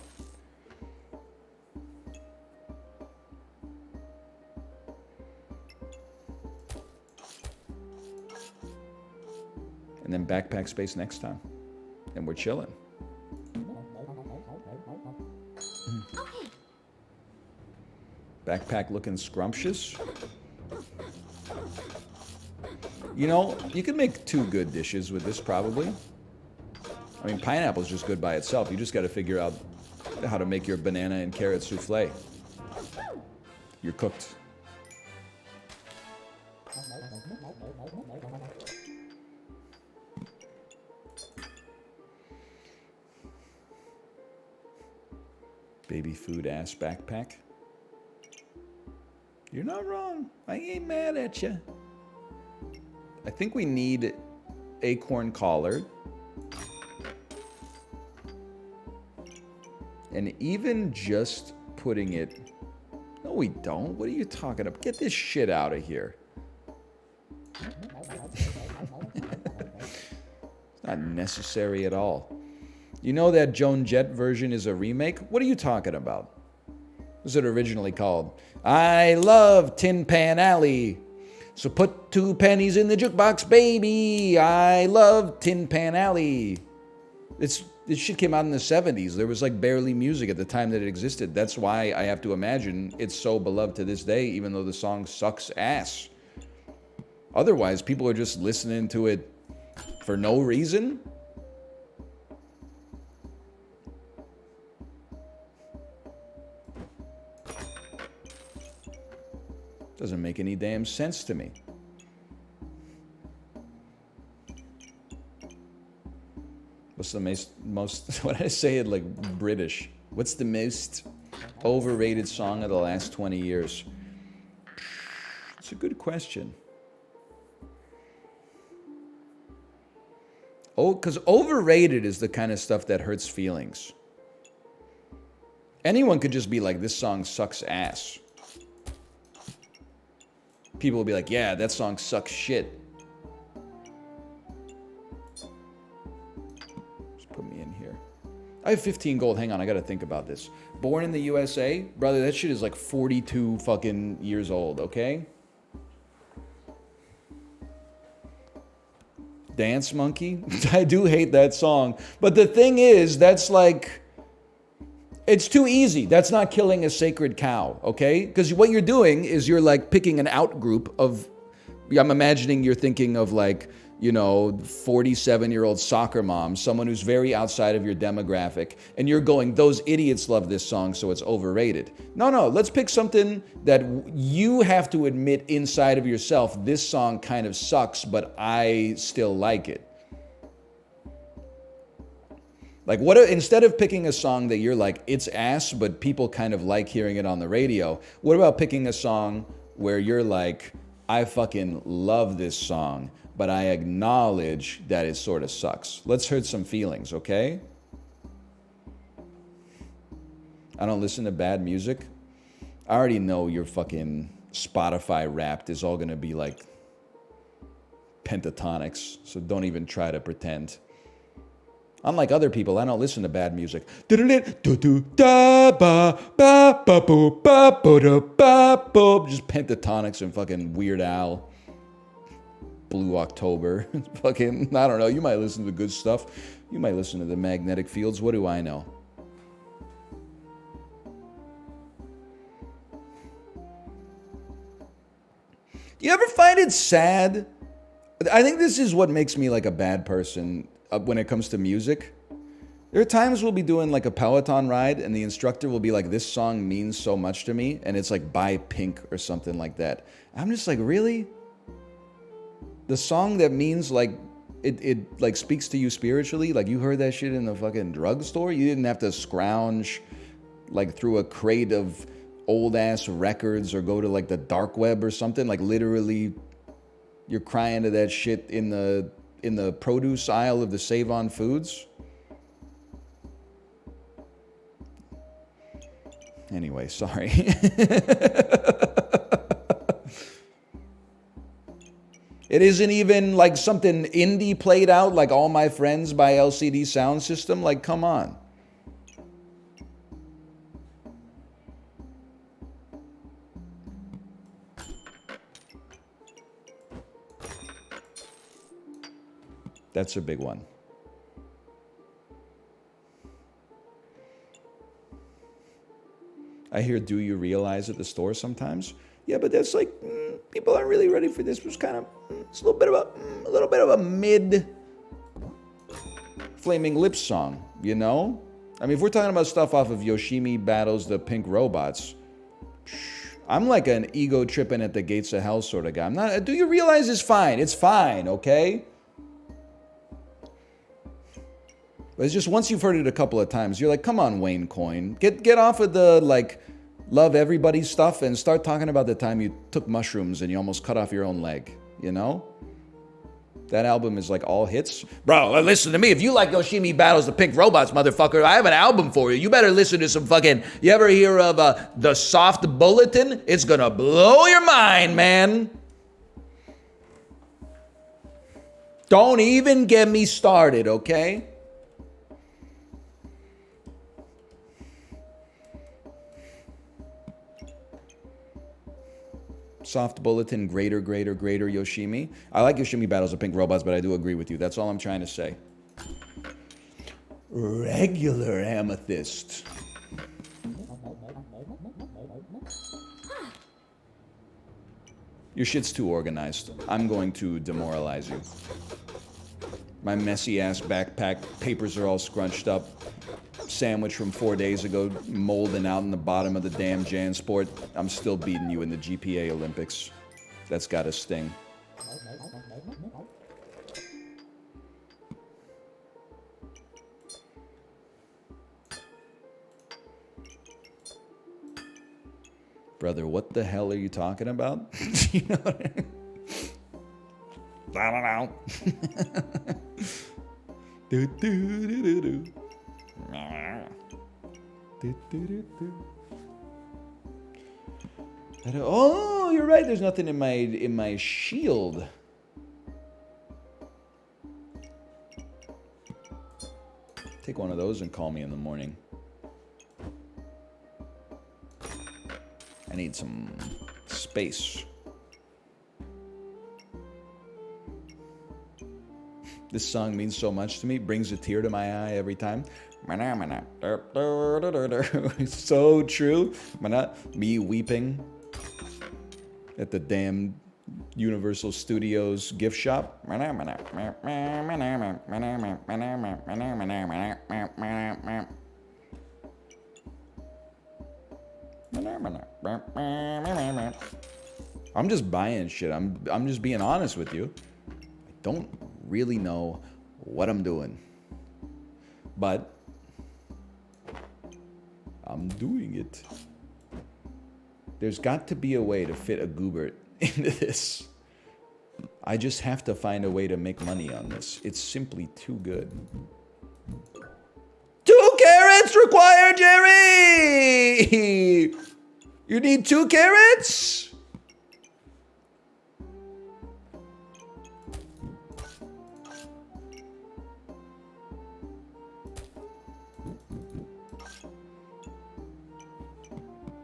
And then backpack space next time. And we're chilling. Backpack looking scrumptious. You know, you can make 2 good dishes with this probably. I mean, pineapple's just good by itself. You just got to figure out how to make your banana and carrot souffle. You're cooked. Baby food ass backpack. You're not wrong. I ain't mad at you. I think we need acorn collar. And even just putting it... No, we don't. What are you talking about? Get this shit out of here. It's not necessary at all. You know that Joan Jett version is a remake? What are you talking about? What was it originally called? I love Tin Pan Alley. So put 2 pennies in the jukebox, baby. I love Tin Pan Alley. This shit came out in the 70s. There was like barely music at the time that it existed. That's why I have to imagine it's so beloved to this day, even though the song sucks ass. Otherwise, people are just listening to it for no reason. Doesn't make any damn sense to me. What's the most what did I say it like British? What's the most overrated song of the last 20 years? It's a good question. Oh, because overrated is the kind of stuff that hurts feelings. Anyone could just be like, this song sucks ass. People will be like, yeah, that song sucks shit. Just put me in here. I have 15 gold. Hang on, I gotta think about this. Born in the USA? Brother, that shit is like 42 fucking years old, okay? Dance Monkey? I do hate that song. But the thing is, that's like... It's too easy. That's not killing a sacred cow, okay? Because what you're doing is you're like picking an out group of... I'm imagining you're thinking of like, you know, 47-year-old soccer mom, someone who's very outside of your demographic, and you're going, those idiots love this song, so it's overrated. No, let's pick something that you have to admit inside of yourself, this song kind of sucks, but I still like it. Like, what instead of picking a song that you're like, it's ass, but people kind of like hearing it on the radio, what about picking a song where you're like, I fucking love this song, but I acknowledge that it sort of sucks. Let's hurt some feelings, okay? I don't listen to bad music. I already know your fucking Spotify Wrapped is all gonna be like pentatonics, so don't even try to pretend. Unlike other people, I don't listen to bad music. Just pentatonics and fucking Weird Al. Blue October. Fucking, I don't know. You might listen to good stuff. You might listen to the Magnetic Fields. What do I know? Do you ever find it sad? I think this is what makes me like a bad person. When it comes to music, there are times we'll be doing like a Peloton ride and the instructor will be like, this song means so much to me, and it's like by Pink or something like that. I'm just like, really? The song that means like it like speaks to you spiritually. Like you heard that shit in the fucking drugstore. You didn't have to scrounge like through a crate of old ass records or go to like the dark web or something. Like literally, you're crying to that shit in the produce aisle of the Save On Foods. Anyway, sorry. It isn't even like something indie played out like All My Friends by LCD Sound System. Like, come on. That's a big one. I hear, do you realize at the store sometimes? Yeah, but that's like, people aren't really ready for this. It was kind of, it's a little bit of a mid Flaming Lips song, you know? I mean, if we're talking about stuff off of Yoshimi Battles the Pink Robots, I'm like an ego tripping at the gates of hell sort of guy. I'm not, do you realize it's fine? It's fine, okay? But it's just once you've heard it a couple of times, you're like, come on, Wayne Coyne. Get off of the, like, love everybody stuff and start talking about the time you took mushrooms and you almost cut off your own leg, you know? That album is like all hits. Bro, listen to me. If you like Yoshimi Battles the Pink Robots, motherfucker, I have an album for you. You better listen to some fucking... You ever hear of The Soft Bulletin? It's gonna blow your mind, man. Don't even get me started, okay? Soft Bulletin, greater Yoshimi. I like Yoshimi Battles of Pink Robots, but I do agree with you. That's all I'm trying to say. Regular Amethyst. Your shit's too organized. I'm going to demoralize you. My messy ass backpack, papers are all scrunched up. Sandwich from 4 days ago, molding out in the bottom of the damn JanSport. I'm still beating you in the GPA Olympics. That's gotta sting. Brother, what the hell are you talking about? You know what I mean? Do, do, do, do, do. Oh, you're right. There's nothing in my shield. Take one of those and call me in the morning. I need some space. This song means so much to me. Brings a tear to my eye every time. It's so true. Me weeping at the damn Universal Studios gift shop. I'm just buying shit. I'm just being honest with you. I don't really know what I'm doing, but I'm doing it. There's got to be a way to fit a Goobert into this. I just have to find a way to make money on this. It's simply too good. 2 carrots required, Jerry! You need 2 carrots?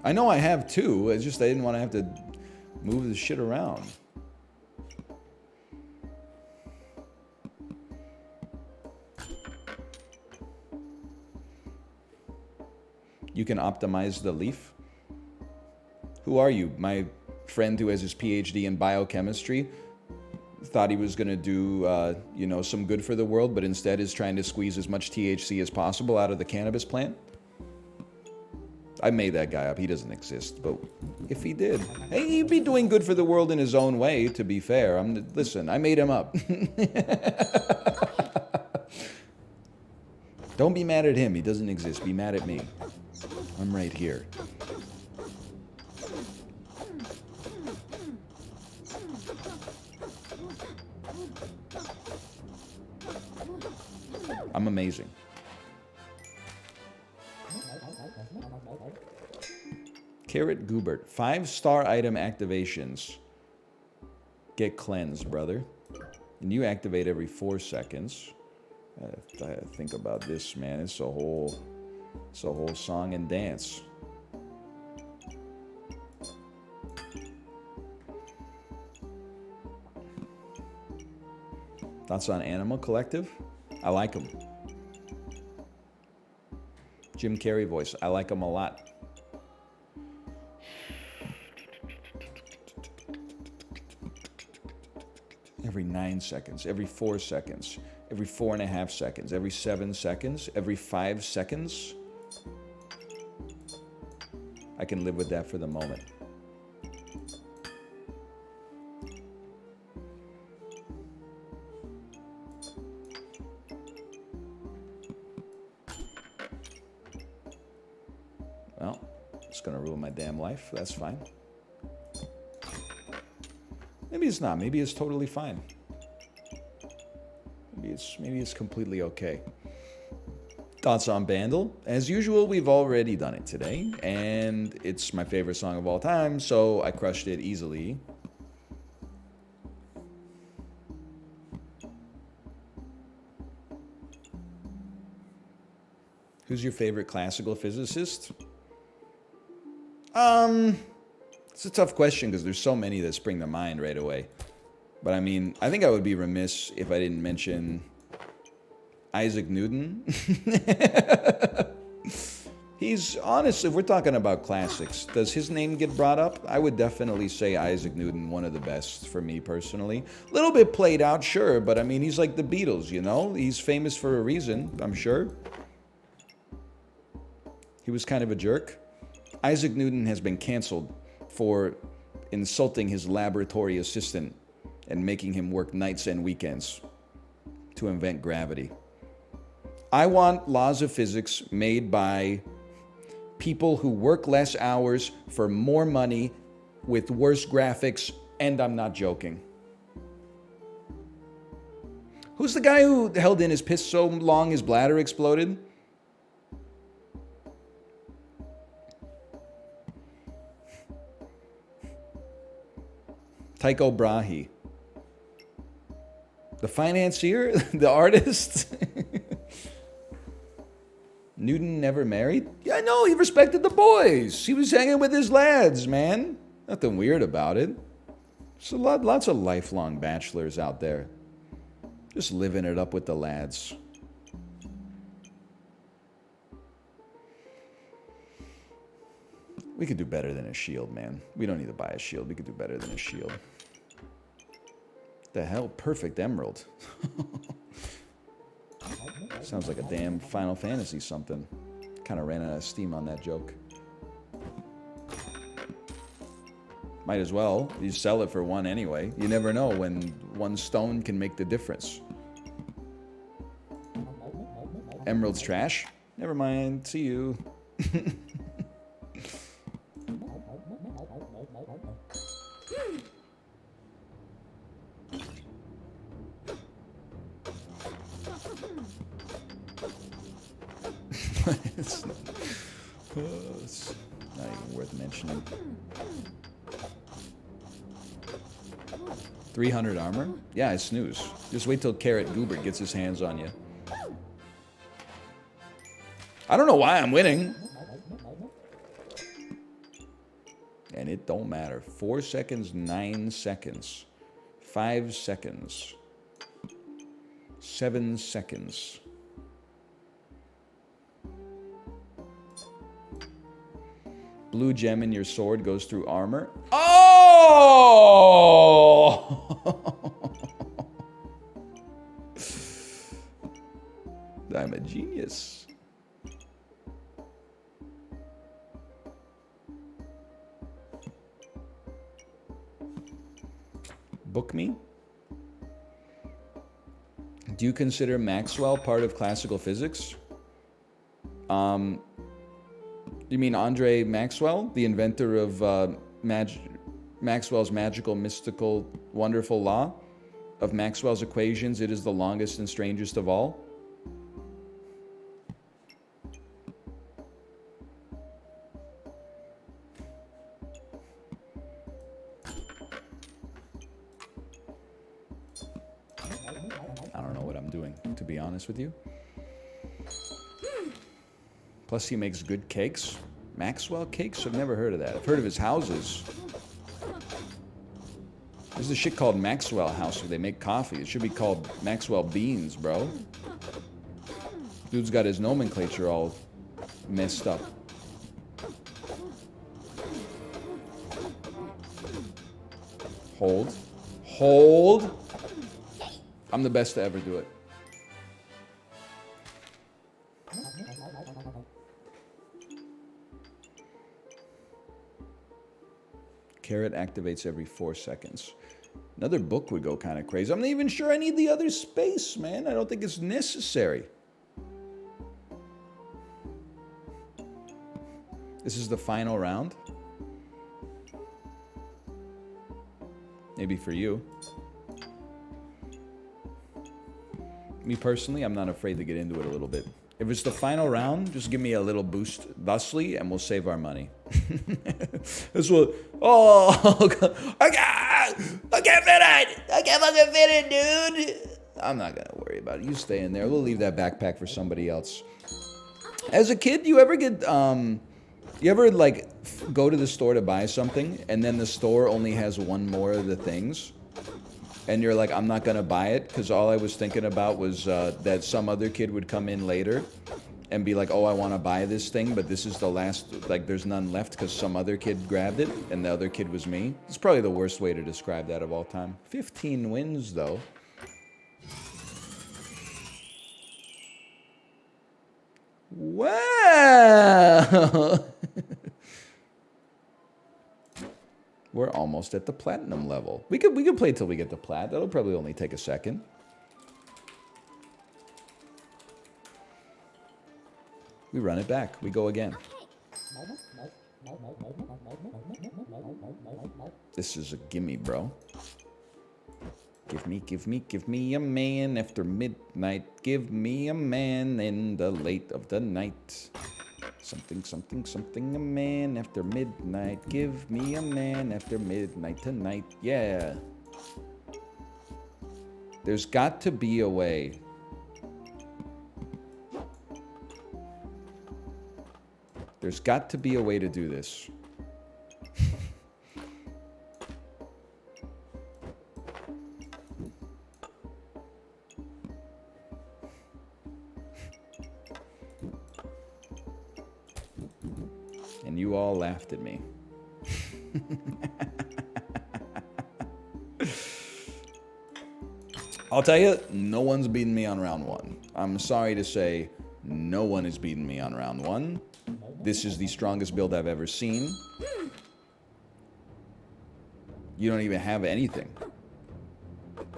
I know I have 2. It's just I didn't want to have to move the shit around. You can optimize the leaf. Who are you? My friend who has his PhD in biochemistry thought he was going to do, you know, some good for the world, but instead is trying to squeeze as much THC as possible out of the cannabis plant. I made that guy up. He doesn't exist. But if he did, hey, he'd be doing good for the world in his own way, to be fair. Listen, I made him up. Don't be mad at him. He doesn't exist. Be mad at me. I'm right here. I'm amazing. Carrot Goobert. 5-star item activations. Get cleansed, brother. And you activate every 4 seconds. I think about this, man. It's a whole song and dance. Thoughts on Animal Collective? I like them. Jim Carrey voice. I like them a lot. Every 9 seconds, every 4 seconds, every 4.5 seconds, every 7 seconds, every 5 seconds. I can live with that for the moment. Well, it's gonna ruin my damn life. That's fine. Maybe it's not. Maybe it's totally fine. Maybe it's completely okay. Thoughts on Bandle? As usual, we've already done it today, and it's my favorite song of all time, so I crushed it easily. Who's your favorite classical physicist? It's a tough question because there's so many that spring to mind right away. But I mean, I think I would be remiss if I didn't mention Isaac Newton. He's, honestly, if we're talking about classics, does his name get brought up? I would definitely say Isaac Newton, one of the best for me personally. A little bit played out, sure, but I mean, he's like the Beatles, you know? He's famous for a reason, I'm sure. He was kind of a jerk. Isaac Newton has been canceled for insulting his laboratory assistant and making him work nights and weekends to invent gravity. I want laws of physics made by people who work less hours for more money with worse graphics, and I'm not joking. Who's the guy who held in his piss so long his bladder exploded? Tycho Brahe. The financier? The artist? Newton never married? Yeah, no, he respected the boys. He was hanging with his lads, man. Nothing weird about it. There's lots of lifelong bachelors out there. Just living it up with the lads. We could do better than a shield, man. We don't need to buy a shield. We could do better than a shield. The hell? Perfect emerald. Sounds like a damn Final Fantasy something. Kind of ran out of steam on that joke. Might as well. You sell it for one anyway. You never know when one stone can make the difference. Emerald's trash? Never mind. See you. it's not even worth mentioning. 300 armor? Yeah, I snooze. Just wait till Carrot Goobert gets his hands on you. I don't know why I'm winning. And it don't matter. 4 seconds, 9 seconds. 5 seconds. 7 seconds. Blue gem in your sword goes through armor. Oh! I'm a genius. Book me? Do you consider Maxwell part of classical physics? You mean Andre Maxwell, the inventor of Maxwell's magical, mystical, wonderful law of Maxwell's equations? It is the longest and strangest of all. I don't know what I'm doing, to be honest with you. Plus, he makes good cakes. Maxwell cakes? I've never heard of that. I've heard of his houses. There's this shit called Maxwell House where they make coffee. It should be called Maxwell Beans, bro. Dude's got his nomenclature all messed up. Hold. Hold. I'm the best to ever do it. Carrot activates every 4 seconds. Another book would go kind of crazy. I'm not even sure I need the other space, man. I don't think it's necessary. This is the final round. Maybe for you. Me personally, I'm not afraid to get into it a little bit. If it's the final round, just give me a little boost thusly, and we'll save our money. That's what... Oh, I can't fit it! I can't fucking fit it, dude! I'm not gonna worry about it. You stay in there. We'll leave that backpack for somebody else. As a kid, you ever get... You ever, like, go to the store to buy something, and then the store only has one more of the things? And you're like, I'm not going to buy it, because all I was thinking about was that some other kid would come in later and be like, oh, I want to buy this thing, but this is the last, like, there's none left because some other kid grabbed it, and the other kid was me. It's probably the worst way to describe that of all time. 15 wins, though. Wow! We're almost at the platinum level. We could play till we get to plat. That'll probably only take a second. We run it back. We go again. This is a gimme, bro. Give me a man after midnight. Give me a man in the late of the night. Something, a man after midnight. Give me a man after midnight tonight. Yeah. There's got to be a way. There's got to be a way to do this. And you all laughed at me. I'll tell you, no one's beaten me on round one. I'm sorry to say, no one has beaten me on round one. This is the strongest build I've ever seen. You don't even have anything.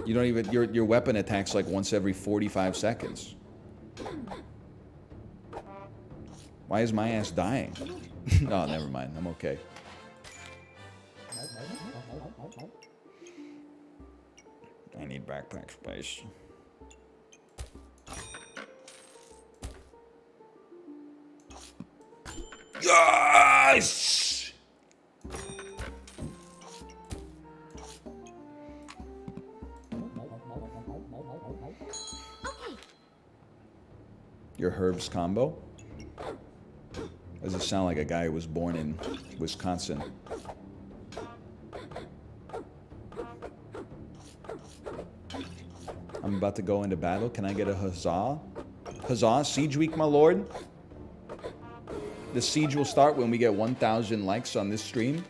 You don't even, your weapon attacks like once every 45 seconds. Why is my ass dying? Oh, never mind. I'm okay. I need backpack space. Yes! Your herbs combo? Does it sound like a guy who was born in Wisconsin? I'm about to go into battle. Can I get a huzzah? Huzzah, Siege Week, my lord. The siege will start when we get 1,000 likes on this stream.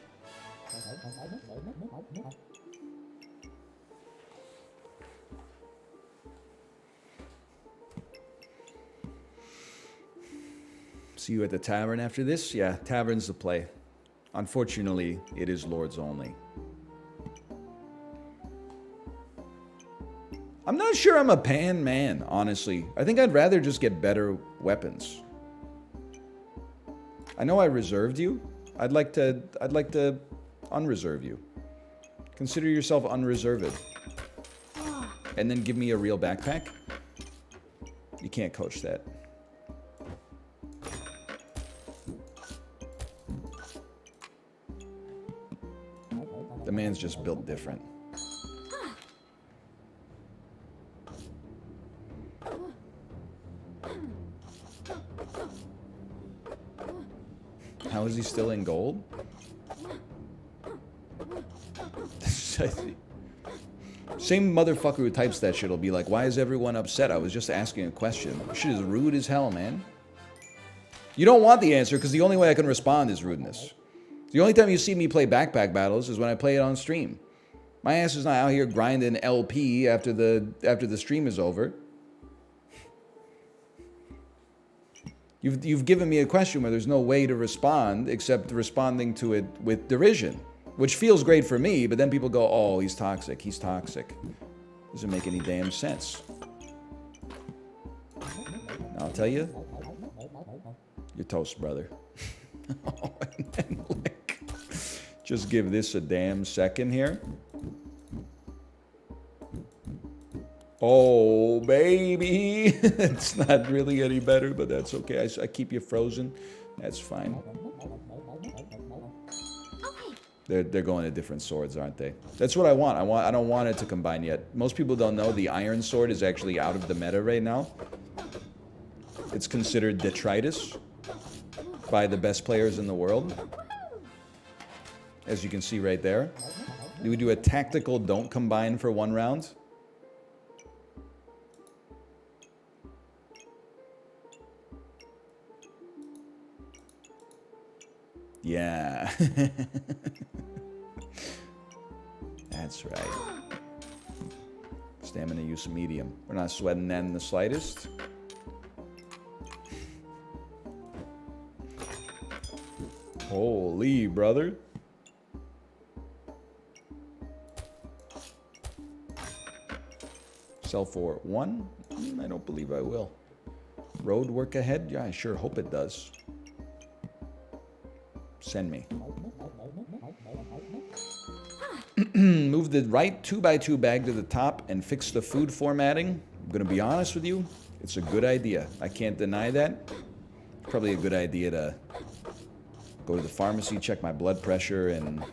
See you at the tavern after this? Yeah, tavern's the play. Unfortunately, it is lords only. I'm not sure I'm a pan man, honestly. I think I'd rather just get better weapons. I know I reserved you. I'd like to unreserve you. Consider yourself unreserved. And then give me a real backpack. You can't coach that. The man's just built different. How is he still in gold? Same motherfucker who types that shit will be like, why is everyone upset? I was just asking a question. Shit is rude as hell, man. You don't want the answer because the only way I can respond is rudeness. The only time you see me play backpack battles is when I play it on stream. My ass is not out here grinding LP after the stream is over. You've given me a question where there's no way to respond except responding to it with derision. Which feels great for me, but then people go, oh, he's toxic. He's toxic. Doesn't make any damn sense. I'll tell you, you're toast, brother. And then, like, just give this a damn second here. Oh, baby. It's not really any better, but that's okay. I keep you frozen. That's fine. They're going to different swords, aren't they? That's what I want. I don't want it to combine yet. Most people don't know the iron sword is actually out of the meta right now. It's considered detritus by the best players in the world. As you can see right there. Do we do a tactical don't combine for 1 round? Yeah. That's right. Stamina use medium. We're not sweating that in the slightest. Holy brother. Sell for 1? I don't believe I will. Road work ahead? Yeah, I sure hope it does. Send me. Move the right 2x2 bag to the top and fix the food formatting. I'm gonna be honest with you, it's a good idea. I can't deny that. Probably a good idea to go to the pharmacy, check my blood pressure, and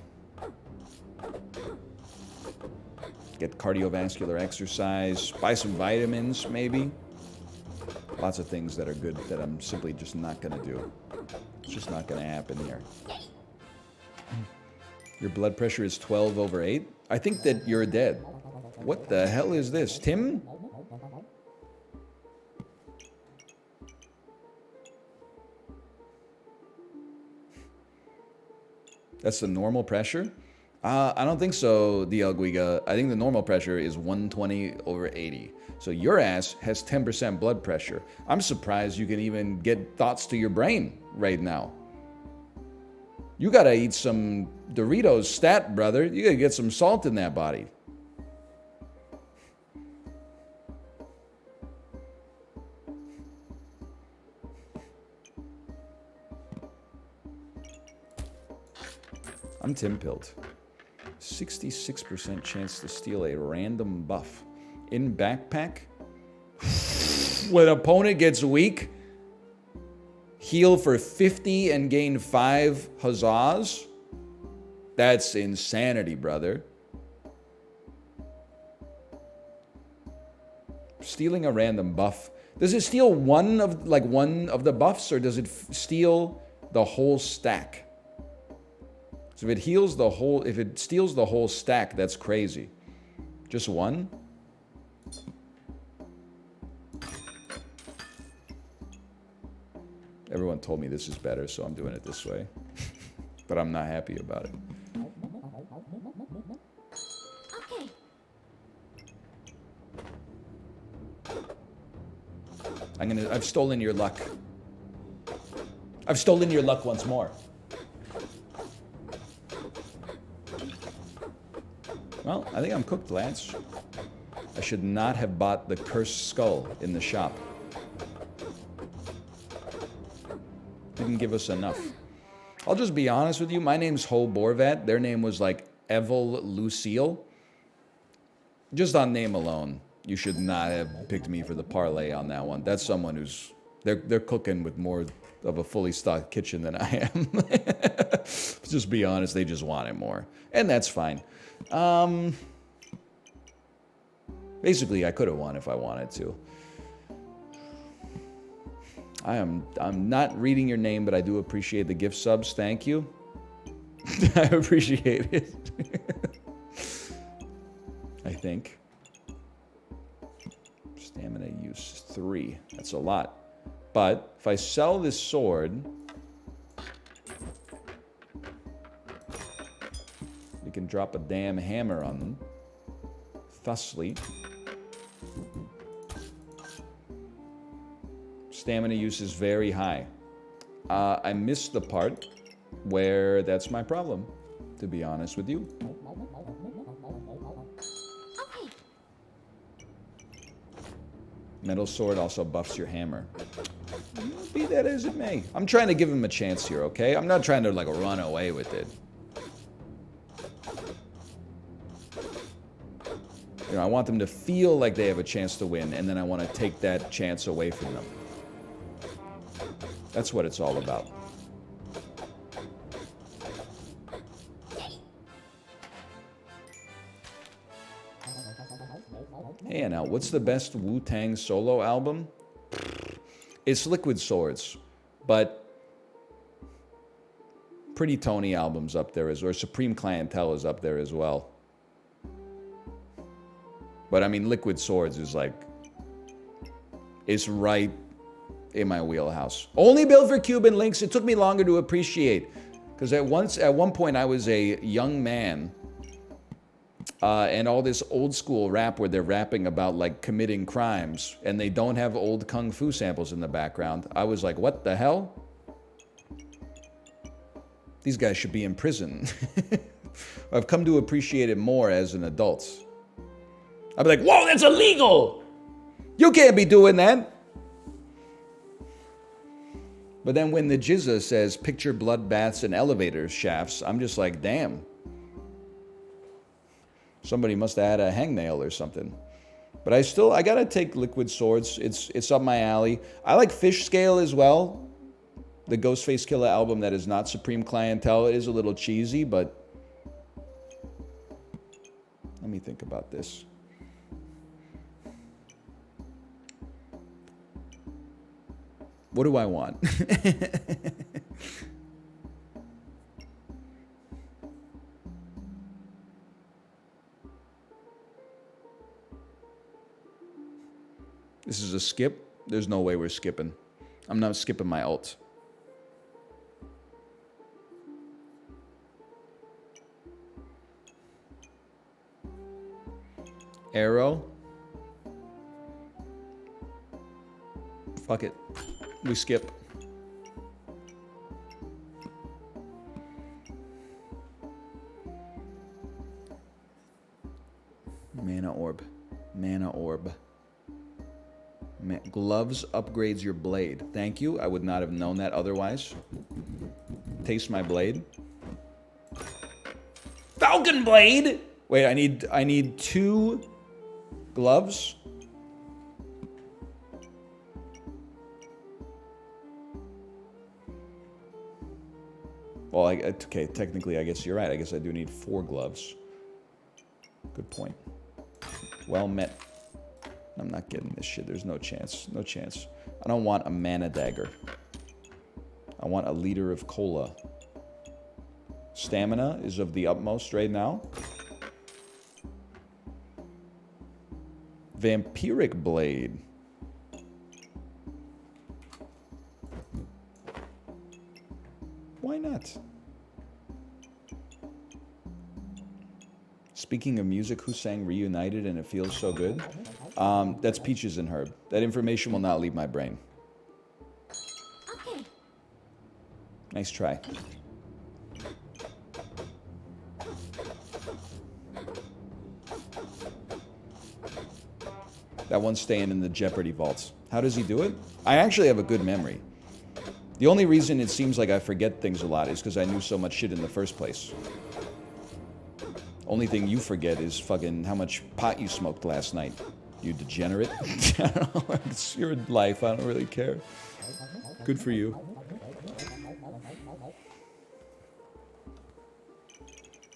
get cardiovascular exercise, buy some vitamins, maybe. Lots of things that are good that I'm simply just not gonna do. It's just not gonna happen here. Your blood pressure is 12/8? I think that you're dead. What the hell is this? Tim? That's the normal pressure? I don't think so, Dialguiga. I think the normal pressure is 120/80. So your ass has 10% blood pressure. I'm surprised you can even get thoughts to your brain right now. You gotta eat some Doritos stat, brother. You gotta get some salt in that body. I'm Tim-pilled. 66% chance to steal a random buff. In backpack? When opponent gets weak, heal for 50 and gain 5 huzzas? That's insanity, brother. Stealing a random buff. Does it steal one of the buffs, or does it steal the whole stack? So if it steals the whole stack, that's crazy. Just one? Everyone told me this is better, so I'm doing it this way. But I'm not happy about it. Okay. I've stolen your luck. I've stolen your luck once more. Well, I think I'm cooked, Lance. I should not have bought the cursed skull in the shop. Didn't give us enough. I'll just be honest with you. My name's Ho Borvat. Their name was like Evel Lucille. Just on name alone, you should not have picked me for the parlay on that one. That's someone who's... They're cooking with more of a fully stocked kitchen than I am. Just be honest, they just wanted more. And that's fine. Basically, I could have won if I wanted to. I'm not reading your name, but I do appreciate the gift subs. Thank you. I appreciate it. I think. Stamina use 3. That's a lot. But if I sell this sword, we can drop a damn hammer on them. Thusly. Stamina use is very high. I missed the part where that's my problem, to be honest with you. Metal sword also buffs your hammer. Be that as it may. I'm trying to give him a chance here, okay? I'm not trying to, like, run away with it. You know, I want them to feel like they have a chance to win, and then I want to take that chance away from them. That's what it's all about. Hey, now, what's the best Wu-Tang solo album? It's Liquid Swords, but Pretty Tony album's up there, or Supreme Clientele is up there as well. But I mean, Liquid Swords is like, it's right in my wheelhouse. Only built for Cuban links. It took me longer to appreciate, because at one point I was a young man. And all this old school rap where they're rapping about like committing crimes and they don't have old kung fu samples in the background. I was like, what the hell? These guys should be in prison. I've come to appreciate it more as an adult. I'd be like, whoa, that's illegal! You can't be doing that! But then when the Jizza says picture bloodbaths and elevator shafts, I'm just like, damn. Somebody must have had a hangnail or something. But I gotta take Liquid Swords. It's up my alley. I like Fish Scale as well. The Ghostface Killer album that is not Supreme Clientele. It is a little cheesy, but... Let me think about this. What do I want? This is a skip. There's no way we're skipping. I'm not skipping my ult. Arrow. Fuck it. We skip. Mana orb. Mana orb. Gloves upgrades your blade. Thank you. I would not have known that otherwise. Taste my blade. Falcon blade! Wait, I need 2 gloves. Well, okay, technically, I guess you're right. I guess I do need 4 gloves. Good point. Well met. I'm not getting this shit. There's no chance. No chance. I don't want a mana dagger. I want a liter of cola. Stamina is of the utmost right now. Vampiric blade. Why not? Speaking of music, who sang Reunited and It Feels So Good? That's Peaches and Herb. That information will not leave my brain. Okay. Nice try. That one's staying in the Jeopardy vaults. How does he do it? I actually have a good memory. The only reason it seems like I forget things a lot is because I knew so much shit in the first place. Only thing you forget is fucking how much pot you smoked last night. You degenerate. I don't know. It's your life. I don't really care. Good for you.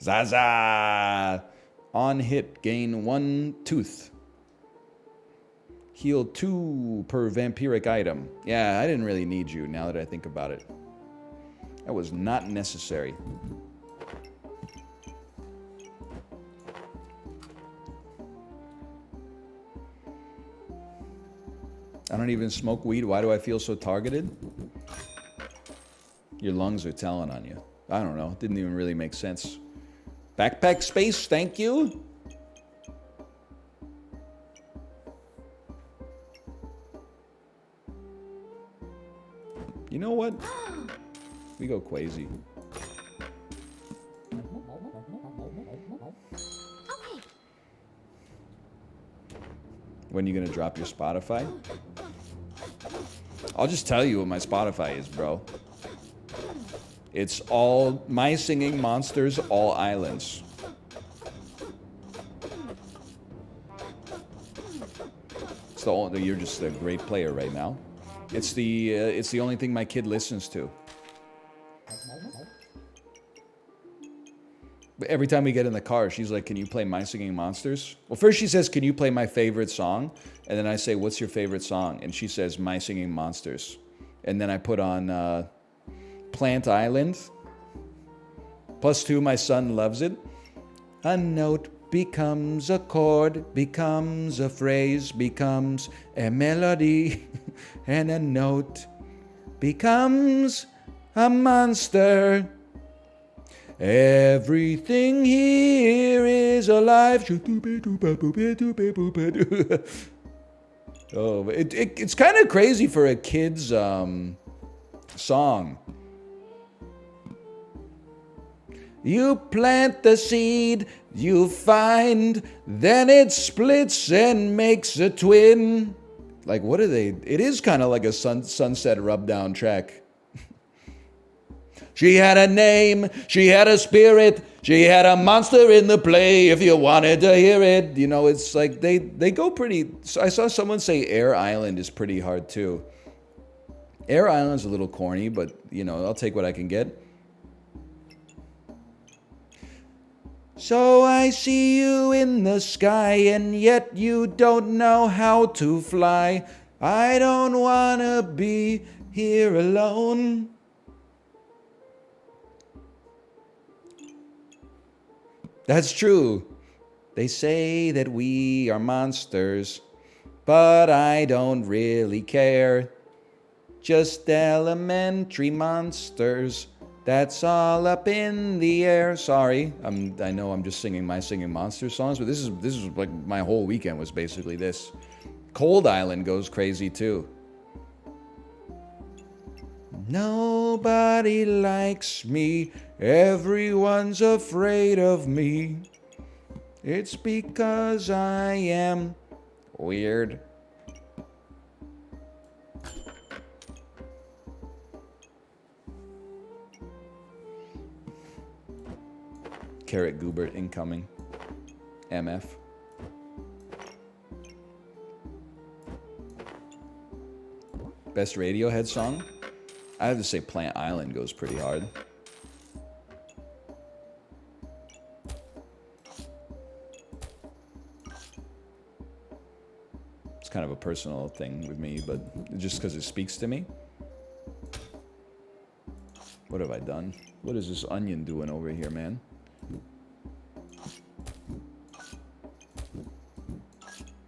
Zaza! On hit, gain 1 tooth. Heal 2 per vampiric item. Yeah, I didn't really need you now that I think about it. That was not necessary. I don't even smoke weed. Why do I feel so targeted? Your lungs are telling on you. I don't know. It didn't even really make sense. Backpack space, thank you. You know what? We go crazy. When are you gonna drop your Spotify? I'll just tell you what my Spotify is, bro. It's all My Singing Monsters, All Islands. It's the only, you're just a great player right now. It's the only thing my kid listens to. But every time we get in the car, she's like, "Can you play My Singing Monsters?" Well, first she says, "Can you play my favorite song?" And then I say, "What's your favorite song?" And she says, "My Singing Monsters." And then I put on Plant Island. +2, my son loves it. A note becomes a chord, becomes a phrase, becomes a melody. And a note becomes a monster. Everything here is alive. Oh, it's kind of crazy for a kid's song. You plant the seed, you find, then it splits and makes a twin. Like, what are they? It is kind of like a Sunset Rubdown track. She had a name, she had a spirit, she had a monster in the play if you wanted to hear it. You know, it's like they go pretty... I saw someone say Air Island is pretty hard too. Air Island's a little corny, but, you know, I'll take what I can get. So I see you in the sky, and yet you don't know how to fly. I don't wanna be here alone. That's true. They say that we are monsters, but I don't really care. Just elementary monsters. That's all up in the air. Sorry, I know I'm just singing My Singing Monsters songs, but this is like my whole weekend was basically this. Cold Island goes crazy too. Nobody likes me. Everyone's afraid of me. It's because I am weird. Carrot Goobert incoming. MF. Best Radiohead song? I have to say Plant Island goes pretty hard. It's kind of a personal thing with me, but just because it speaks to me. What have I done? What is this onion doing over here, man?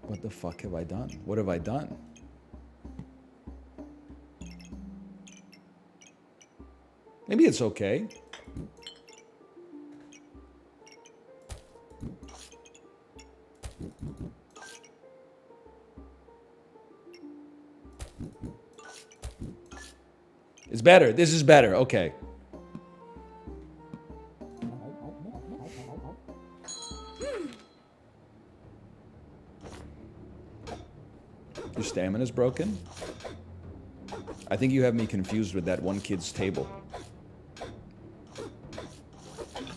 What the fuck have I done? What have I done? Maybe it's okay. It's better. This is better. Okay. Your stamina's broken? I think you have me confused with that one kid's table.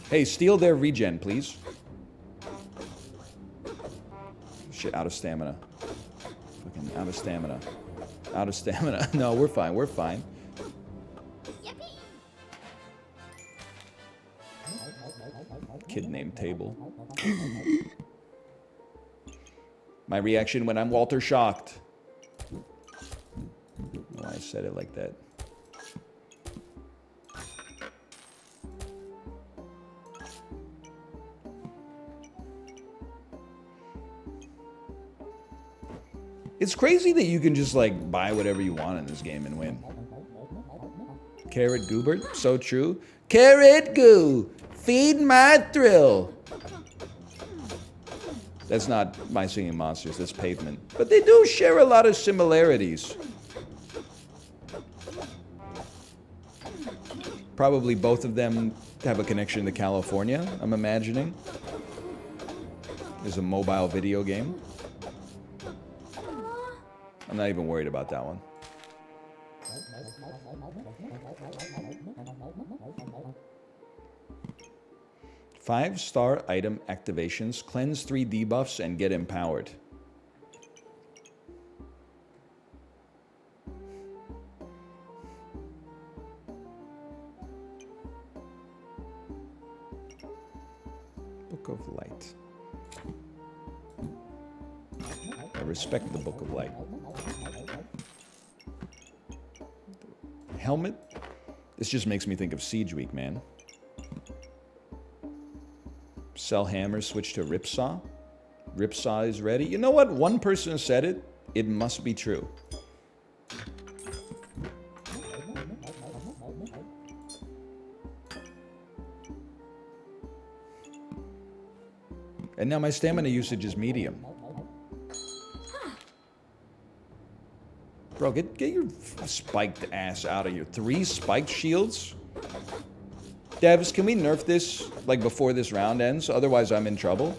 Hey, steal their regen, please. Shit, out of stamina. Fucking out of stamina. Out of stamina. No, we're fine, we're fine. Kid named Table. My reaction when I'm Walter shocked. Why I said it like that. It's crazy that you can just like buy whatever you want in this game and win. Carrot Goobert, so true. Carrot Goo, feed my thrill. That's not My Singing Monsters, that's Pavement. But they do share a lot of similarities. Probably both of them have a connection to California, I'm imagining. There's a mobile video game. I'm not even worried about that one. Five-star item activations, cleanse 3 debuffs, and get empowered. Book of Light. I respect the Book of Light. Helmet? This just makes me think of Siege Week, man. Sell hammer, switch to Ripsaw. Ripsaw is ready. You know what? One person said it. It must be true. And now my stamina usage is medium. Bro, get your spiked ass out of here. 3 spiked shields? Devs, can we nerf this, like, before this round ends? Otherwise, I'm in trouble.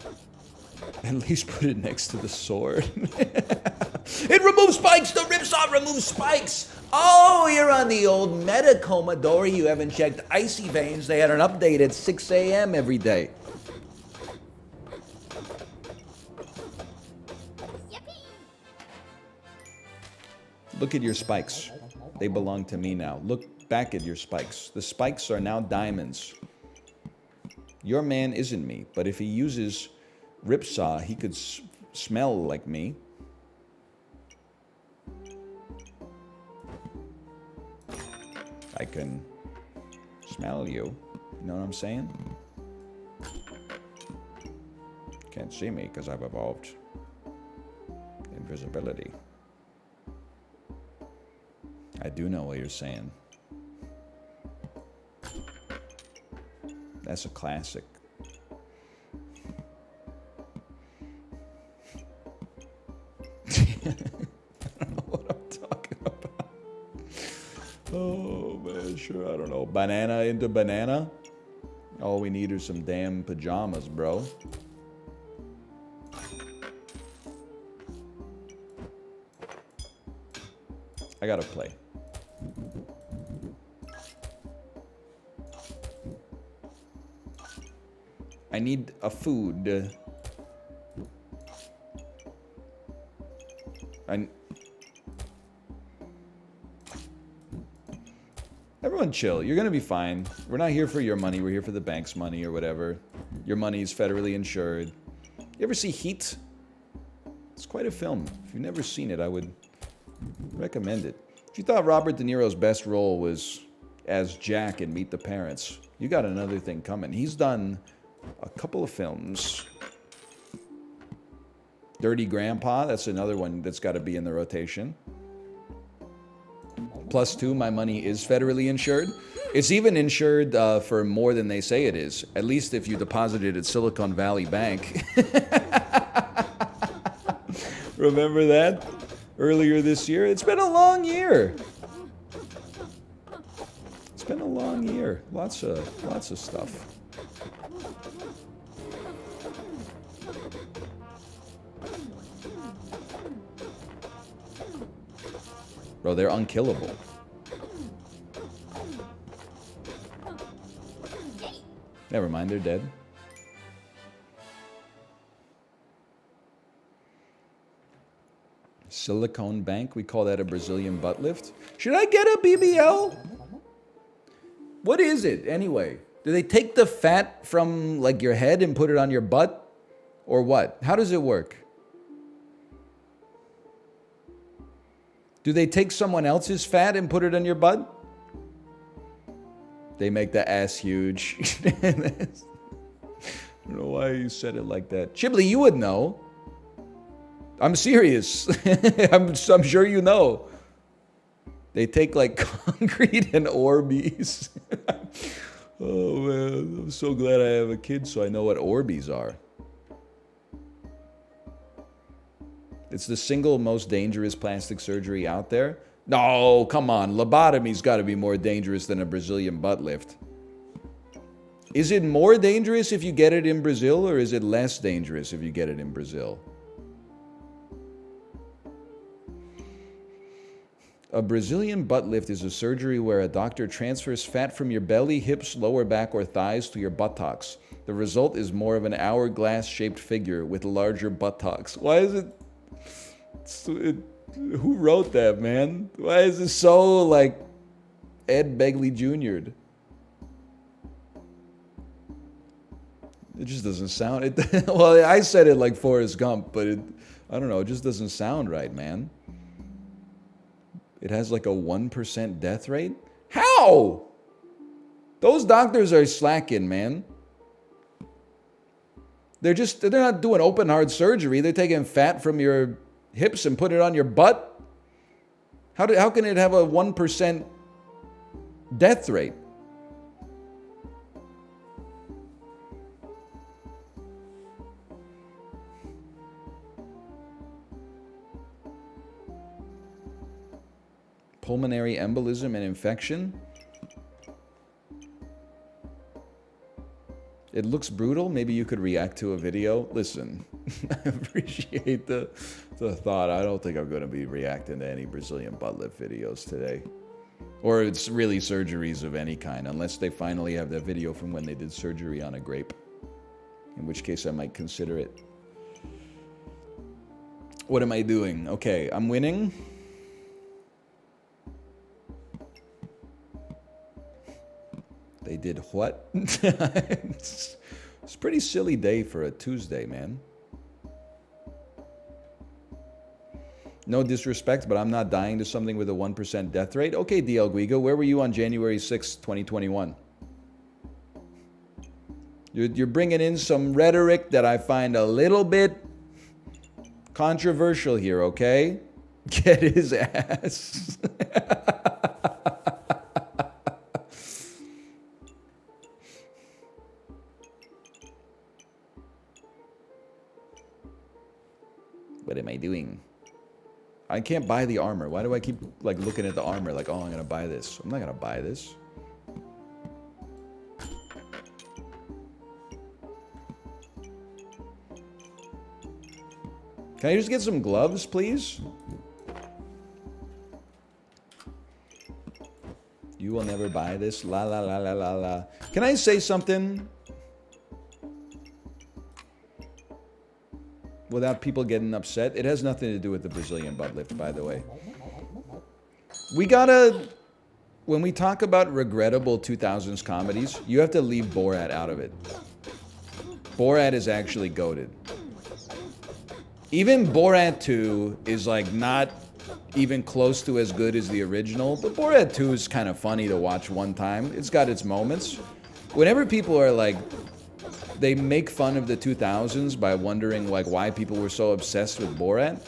At least put it next to the sword. It removes spikes! The Ripsaw removes spikes! Oh, you're on the old meta, Commodore. You haven't checked Icy Veins. They had an update at 6 a.m. every day. Look at your spikes. They belong to me now. Look back at your spikes. The spikes are now diamonds. Your man isn't me, but if he uses Ripsaw, he could smell like me. I can smell you. You know what I'm saying? Can't see me because I've evolved invisibility. I do know what you're saying. That's a classic. I don't know what I'm talking about. Oh man, sure, I don't know. Banana into banana? All we need are some damn pajamas, bro. I gotta play. I need a food. Everyone chill. You're gonna be fine. We're not here for your money. We're here for the bank's money or whatever. Your money is federally insured. You ever see Heat? It's quite a film. If you've never seen it, I would recommend it. If you thought Robert De Niro's best role was as Jack in Meet the Parents, you got another thing coming. He's done a couple of films. Dirty Grandpa, that's another one that's got to be in the rotation. +2, my money is federally insured. It's even insured for more than they say it is. At least if you deposit it at Silicon Valley Bank. Remember that? Earlier this year? It's been a long year. It's been a long year. Lots of stuff. Bro, they're unkillable. Never mind, they're dead. Silicone bank, we call that a Brazilian butt lift. Should I get a BBL? What is it, anyway? Do they take the fat from, like, your head and put it on your butt? Or what? How does it work? Do they take someone else's fat and put it on your butt? They make the ass huge. I don't know why you said it like that. Chibli, you would know. I'm serious. I'm sure you know. They take like concrete and Orbeez. Oh man, I'm so glad I have a kid so I know what Orbeez are. It's the single most dangerous plastic surgery out there. No, come on. Lobotomy's got to be more dangerous than a Brazilian butt lift. Is it more dangerous if you get it in Brazil, or is it less dangerous if you get it in Brazil? A Brazilian butt lift is a surgery where a doctor transfers fat from your belly, hips, lower back, or thighs to your buttocks. The result is more of an hourglass-shaped figure with larger buttocks. Why is it... Who wrote that, man? Why is it so, like, Ed Begley Jr.'d? It just doesn't sound... Well, I said it like Forrest Gump, but I don't know, it just doesn't sound right, man. It has like a 1% death rate? How? Those doctors are slacking, man. They're not doing open heart surgery. They're taking fat from your hips and put it on your butt. How can it have a 1% death rate? Pulmonary embolism and infection. It looks brutal. Maybe you could react to a video. Listen, I appreciate the thought. I don't think I'm going to be reacting to any Brazilian butt lift videos today. Or it's really surgeries of any kind, unless they finally have that video from when they did surgery on a grape. In which case I might consider it. What am I doing? Okay, I'm winning. They did what? It's a pretty silly day for a Tuesday, man. No disrespect, but I'm not dying to something with a 1% death rate. Okay, DL Guigo, where were you on January 6th, 2021? You're bringing in some rhetoric that I find a little bit controversial here, okay? Get his ass. What am I doing? I can't buy the armor. Why do I keep like looking at the armor like, oh, I'm gonna buy this? I'm not gonna buy this. Can I just get some gloves, please? You will never buy this. La la la la la la. Can I say something? Without people getting upset. It has nothing to do with the Brazilian butt lift, by the way. We gotta... When we talk about regrettable 2000s comedies, you have to leave Borat out of it. Borat is actually goated. Even Borat 2 is like not even close to as good as the original, but Borat 2 is kind of funny to watch one time. It's got its moments. Whenever people are like... They make fun of the 2000s by wondering like why people were so obsessed with Borat.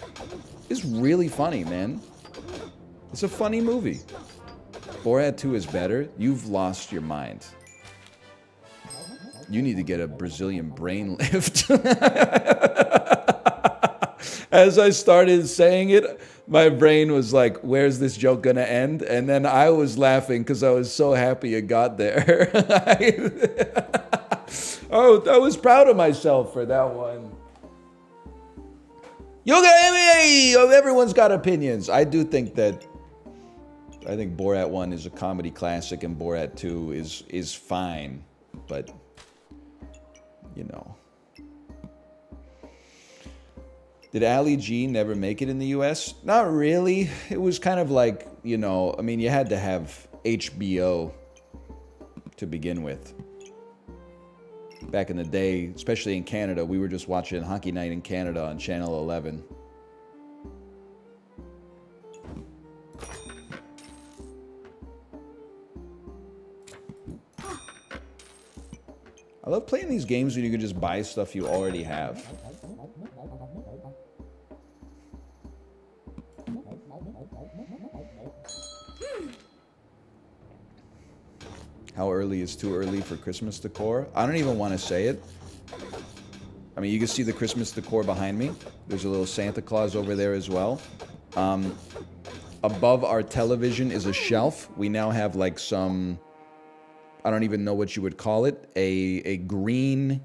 It's really funny, man. It's a funny movie. Borat 2 is better. You've lost your mind. You need to get a Brazilian brain lift. As I started saying it, my brain was like, where's this joke gonna end? And then I was laughing because I was so happy it got there. Oh, I was proud of myself for that one. Everyone's got opinions. I do think that I think Borat 1 is a comedy classic and Borat 2 is fine, but you know. Did Ali G never make it in the US? Not really. It was kind of like, you know, I mean, you had to have HBO to begin with. Back in the day, especially in Canada, we were just watching Hockey Night in Canada on Channel 11. I love playing these games when you can just buy stuff you already have. How early is too early for Christmas decor? I don't even want to say it. I mean, you can see the Christmas decor behind me. There's a little Santa Claus over there as well. Above our television is a shelf. We now have like some, I don't even know what you would call it, a green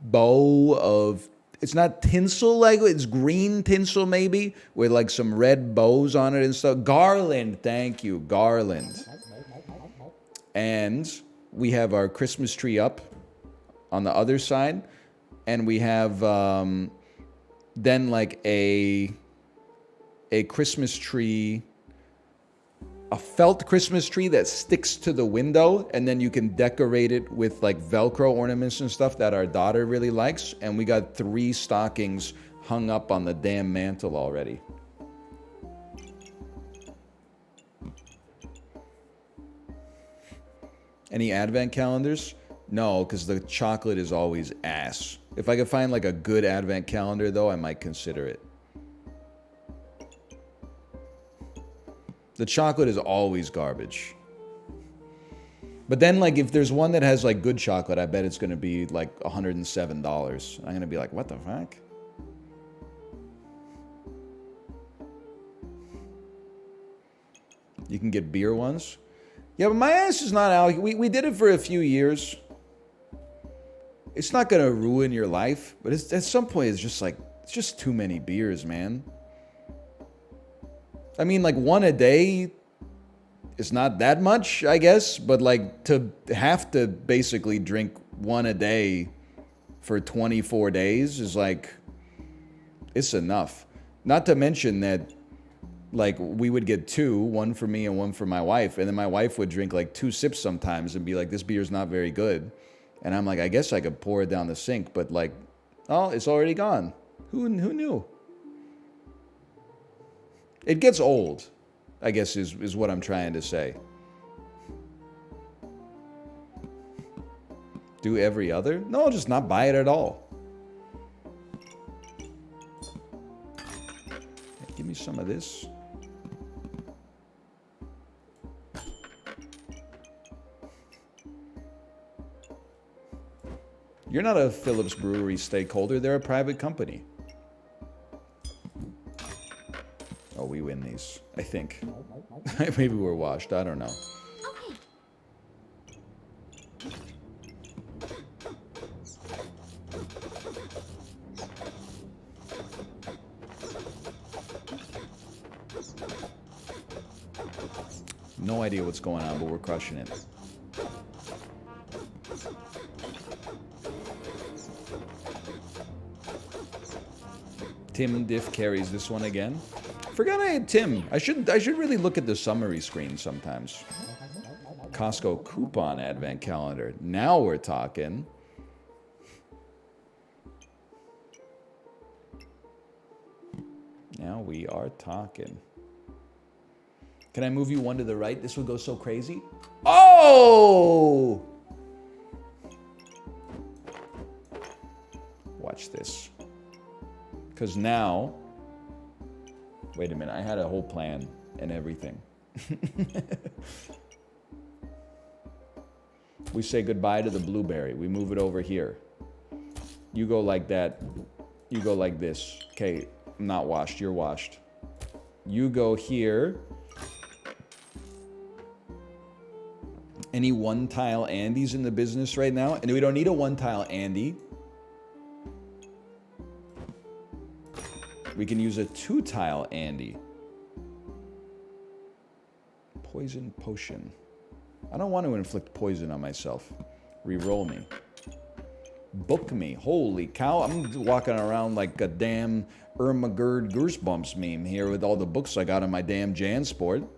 bow of, it's not tinsel, like it's green tinsel maybe, with like some red bows on it and stuff. Garland, thank you, garland. And we have our Christmas tree up on the other side, and we have then like a Christmas tree, a felt Christmas tree that sticks to the window, and then you can decorate it with like Velcro ornaments and stuff that our daughter really likes. And we got 3 stockings hung up on the damn mantle already. Any advent calendars? No, because the chocolate is always ass. If I could find like a good advent calendar though, I might consider it. The chocolate is always garbage. But then like if there's one that has like good chocolate, I bet it's going to be like $107. I'm going to be like, what the fuck? You can get beer ones. Yeah, but my ass is not out. We did it for a few years. It's not going to ruin your life, but it's, at some point it's just like, it's just too many beers, man. I mean, like 1 a day is not that much, I guess, but like to have to basically drink 1 a day for 24 days is like, it's enough. Not to mention that like we would get 2, 1 for me and 1 for my wife, and then my wife would drink like 2 sips sometimes and be like, this beer's not very good. And I'm like, I guess I could pour it down the sink, but like, oh, it's already gone. Who knew? It gets old, I guess is what I'm trying to say. Do every other? No, just not buy it at all. Give me some of this. You're not a Phillips Brewery stakeholder. They're a private company. Oh, we win these, I think. Maybe we're washed. I don't know. No idea what's going on, but we're crushing it. Tim Diff carries this one again. Forgot I had Tim. I should really look at the summary screen sometimes. Costco coupon advent calendar. Now we're talking. Now we are talking. Can I move you 1 to the right? This would go so crazy. Oh! Watch this. Because now, wait a minute, I had a whole plan and everything. We say goodbye to the blueberry. We move it over here. You go like that. You go like this. Okay, I'm not washed. You're washed. You go here. Any one-tile Andys in the business right now? And we don't need a one-tile Andy. We can use a 2-tile Andy. Poison potion. I don't want to inflict poison on myself. Reroll me. Book me. Holy cow. I'm walking around like a damn Ermagerd Goosebumps meme here with all the books I got in my damn Jansport.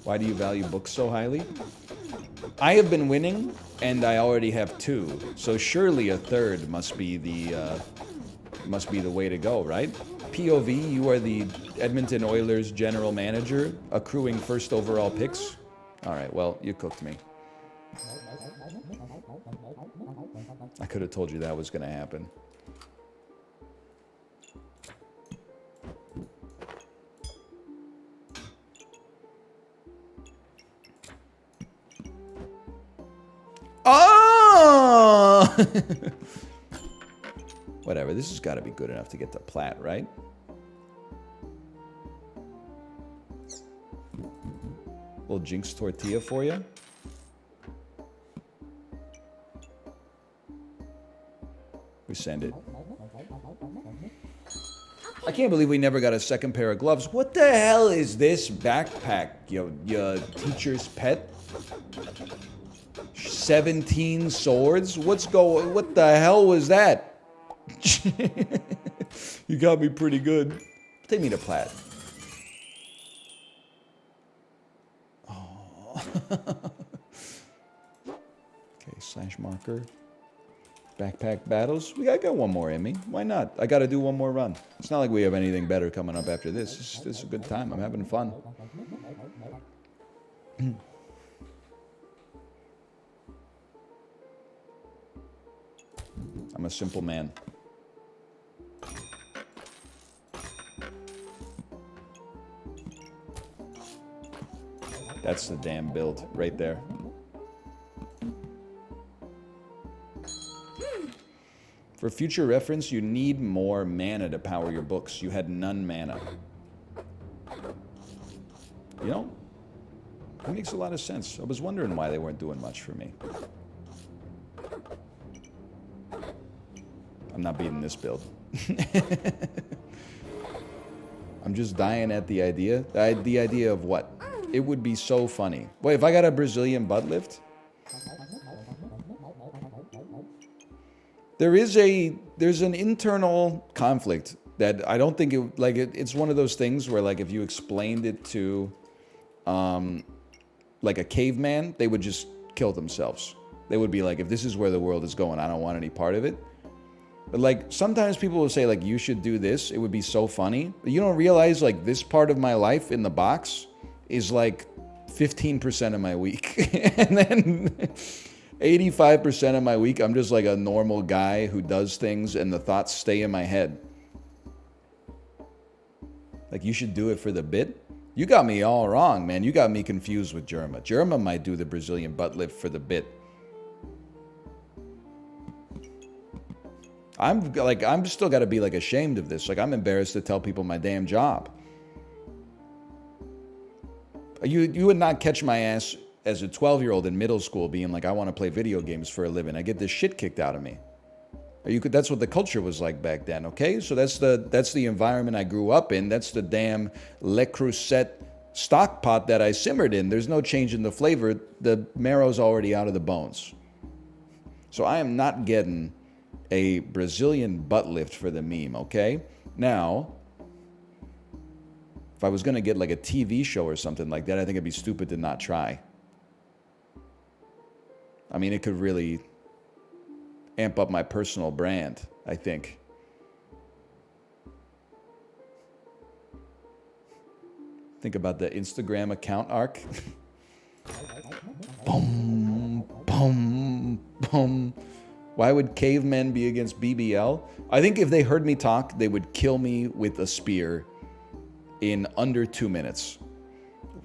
Why do you value books so highly? I have been winning, and I already have 2. So surely a third must be the way to go, right? POV, you are the Edmonton Oilers general manager, accruing first overall picks. All right, well, you cooked me. I could have told you that was going to happen. Oh! Whatever, this has got to be good enough to get to plat, right? Little Jinx tortilla for you. We send it. I can't believe we never got a second pair of gloves. What the hell is this backpack? Your teacher's pet? 17 swords? What the hell was that? You got me pretty good. Take me to plat. Oh. Okay, slash marker. Backpack battles. I got one more in me. Why not? I got to do one more run. It's not like we have anything better coming up after this. This is a good time. I'm having fun. I'm a simple man. That's the damn build right there. For future reference, you need more mana to power your books. You had none mana. You know, that makes a lot of sense. I was wondering why they weren't doing much for me. I'm not beating this build. I'm just dying at the idea. The idea of what? It would be so funny. Wait, if I got a Brazilian butt lift? There's an internal conflict that I don't think it's one of those things where like if you explained it to like a caveman, they would just kill themselves. They would be like, if this is where the world is going, I don't want any part of it. But like sometimes people will say like you should do this, it would be so funny. But you don't realize like this part of my life in the box is like 15% of my week. And then 85% of my week I'm just like a normal guy who does things and the thoughts stay in my head. Like you should do it for the bit. You got me all wrong, man. You got me confused with Germa. Germa might do the Brazilian butt lift for the bit. I'm still got to be like ashamed of this. Like I'm embarrassed to tell people my damn job. You would not catch my ass as a 12-year-old in middle school being like, I want to play video games for a living. I get this shit kicked out of me. That's what the culture was like back then, okay? So that's the environment I grew up in. That's the damn Le Creuset stock pot that I simmered in. There's no change in the flavor. The marrow's already out of the bones. So I am not getting a Brazilian butt lift for the meme, okay? Now, if I was going to get like a TV show or something like that, I think it'd be stupid to not try. I mean, it could really amp up my personal brand, I think. Think about the Instagram account arc. Boom, boom, boom. Why would cavemen be against BBL? I think if they heard me talk, they would kill me with a spear in under 2 minutes.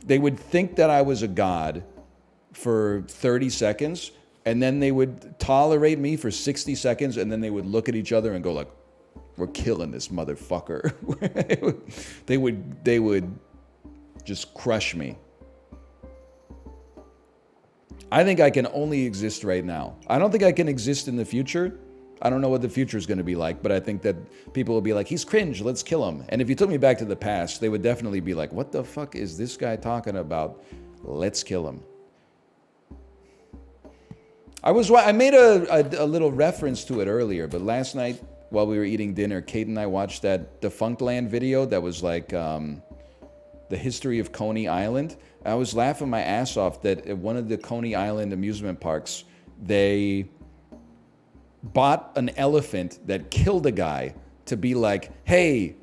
They would think that I was a god for 30 seconds, and then they would tolerate me for 60 seconds, and then they would look at each other and go like, we're killing this motherfucker. They would just crush me. I think I can only exist right now. I don't think I can exist in the future. I don't know what the future is going to be like, but I think that people will be like, he's cringe, let's kill him. And if you took me back to the past, they would definitely be like, what the fuck is this guy talking about? Let's kill him. I made a little reference to it earlier, but last night while we were eating dinner, Kate and I watched that Defunctland video that was like the history of Coney Island. I was laughing my ass off that at one of the Coney Island amusement parks, they bought an elephant that killed a guy to be like, hey,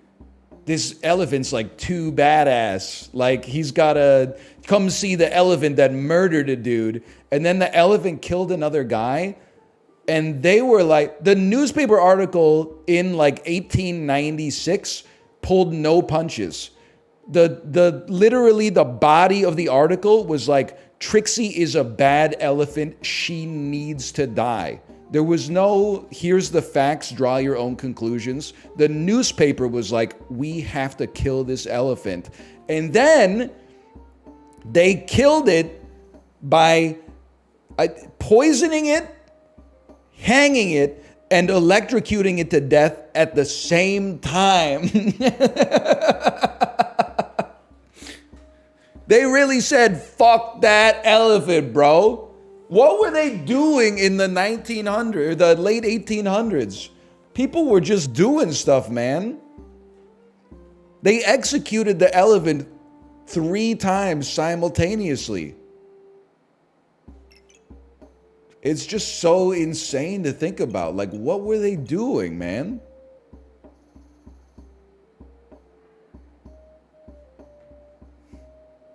this elephant's like too badass. Like, he's gotta come see the elephant that murdered a dude. And then the elephant killed another guy. And they were like, the newspaper article in like 1896 pulled no punches. Literally the body of the article was like, Trixie is a bad elephant. She needs to die. There was no, here's the facts, draw your own conclusions. The newspaper was like, we have to kill this elephant. And then they killed it by poisoning it, hanging it, and electrocuting it to death at the same time. They really said, fuck that elephant, bro. What were they doing in the late 1800s? People were just doing stuff, man. They executed the elephant 3 times simultaneously. It's just so insane to think about. Like, what were they doing, man?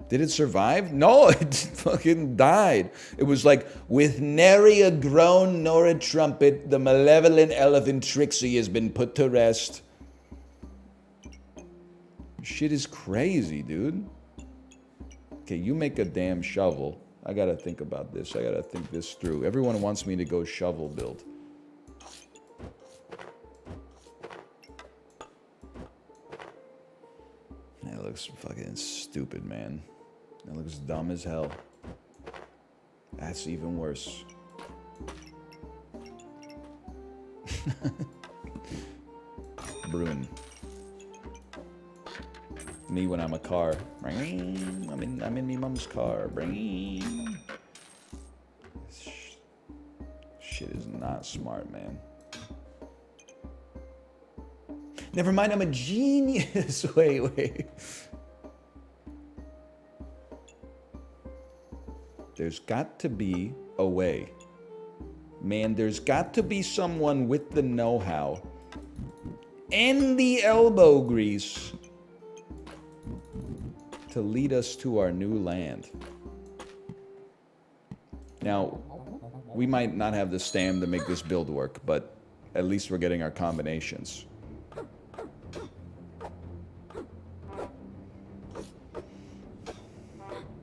Did it survive? No, it fucking died. It was like, with nary a groan nor a trumpet, the malevolent elephant Trixie has been put to rest. Shit is crazy, dude. Okay, you make a damn shovel. I gotta think about this. I gotta think this through. Everyone wants me to go shovel build. That looks fucking stupid, man. That looks dumb as hell. That's even worse. Bruin. Me when I'm a car. I'm in me mom's car. Shit is not smart, man. Never mind, I'm a genius. Wait. There's got to be a way. Man, there's got to be someone with the know-how and the elbow grease to lead us to our new land. Now, we might not have the stam to make this build work, but at least we're getting our combinations.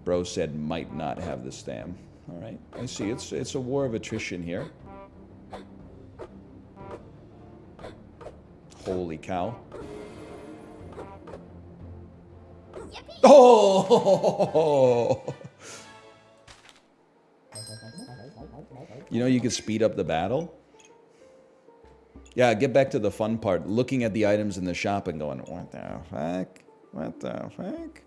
Bro said might not have the stam. All right, I see. It's a war of attrition here. Holy cow. Oh! You know you could speed up the battle? Yeah, get back to the fun part. Looking at the items in the shop and going, what the fuck? What the fuck?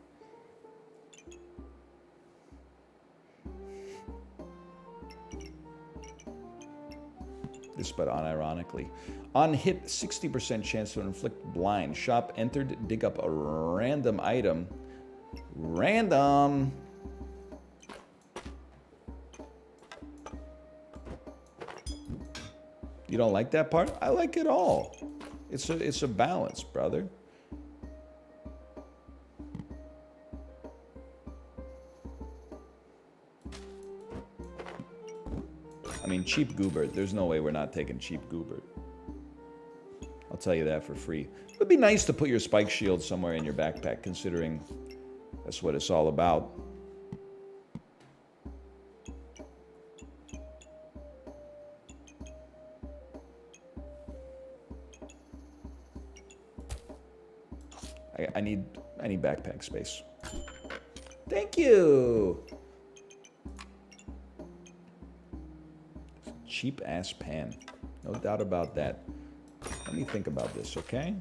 This, but unironically. On hit, 60% chance to inflict blind. Shop entered, dig up a random item. Random. You don't like that part? I like it all. It's a balance, brother. I mean, cheap goober. There's no way we're not taking cheap goober. I'll tell you that for free. It would be nice to put your spike shield somewhere in your backpack, considering that's what it's all about. I need backpack space. Thank you. cheap-ass pan. No doubt about that. Let me think about this, okay?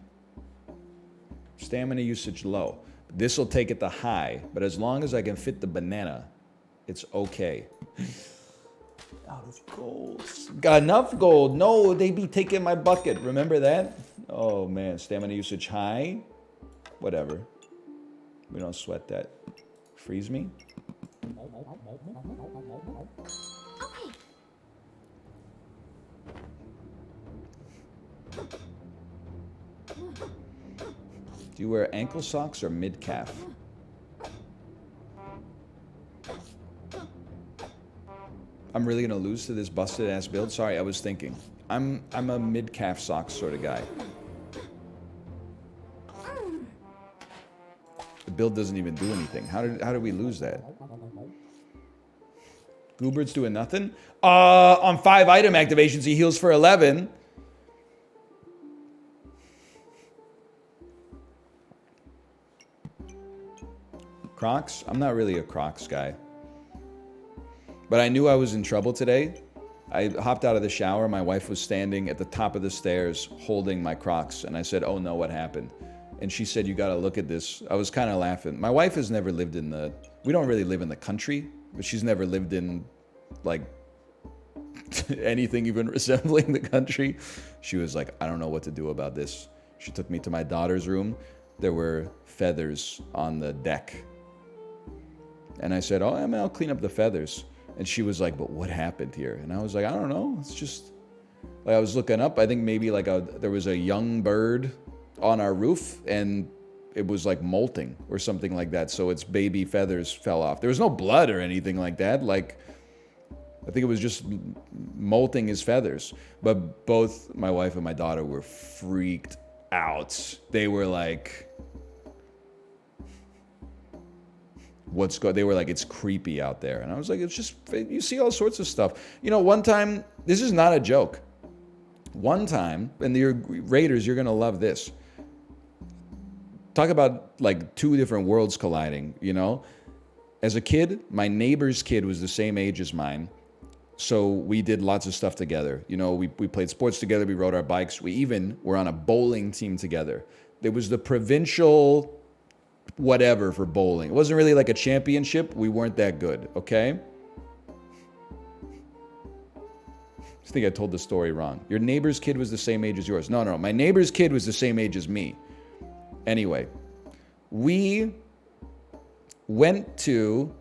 Stamina usage low. This will take it to high, but as long as I can fit the banana, it's okay. Out of gold. Got enough gold. No, they be taking my bucket. Remember that? Oh, man. Stamina usage high. Whatever. We don't sweat that. Freeze me. Do you wear ankle socks or mid-calf? I'm really gonna lose to this busted ass build? Sorry, I was thinking. I'm a mid-calf socks sort of guy. The build doesn't even do anything. How did we lose that? Goobert's doing nothing? On 5 item activations, he heals for 11. Crocs? I'm not really a Crocs guy. But I knew I was in trouble today. I hopped out of the shower. My wife was standing at the top of the stairs holding my Crocs. And I said, oh no, what happened? And she said, you gotta look at this. I was kind of laughing. My wife has never lived in the... We don't really live in the country. But she's never lived in, like, anything even resembling the country. She was like, I don't know what to do about this. She took me to my daughter's room. There were feathers on the deck. And I said, oh, I mean, I'll clean up the feathers. And she was like, but what happened here? And I was like, I don't know. It's just... Like, I was looking up. I think maybe like there was a young bird on our roof. And it was like molting or something like that. So its baby feathers fell off. There was no blood or anything like that. Like, I think it was just molting his feathers. But both my wife and my daughter were freaked out. They were like... They were like, it's creepy out there. And I was like, it's just, you see all sorts of stuff. You know, one time, this is not a joke. One time, and the Raiders, you're going to love this. Talk about like 2 different worlds colliding, you know? As a kid, my neighbor's kid was the same age as mine. So we did lots of stuff together. You know, we played sports together. We rode our bikes. We even were on a bowling team together. There was the provincial... whatever for bowling. It wasn't really like a championship. We weren't that good, okay? I think I told the story wrong. Your neighbor's kid was the same age as yours. No. My neighbor's kid was the same age as me. Anyway, we went to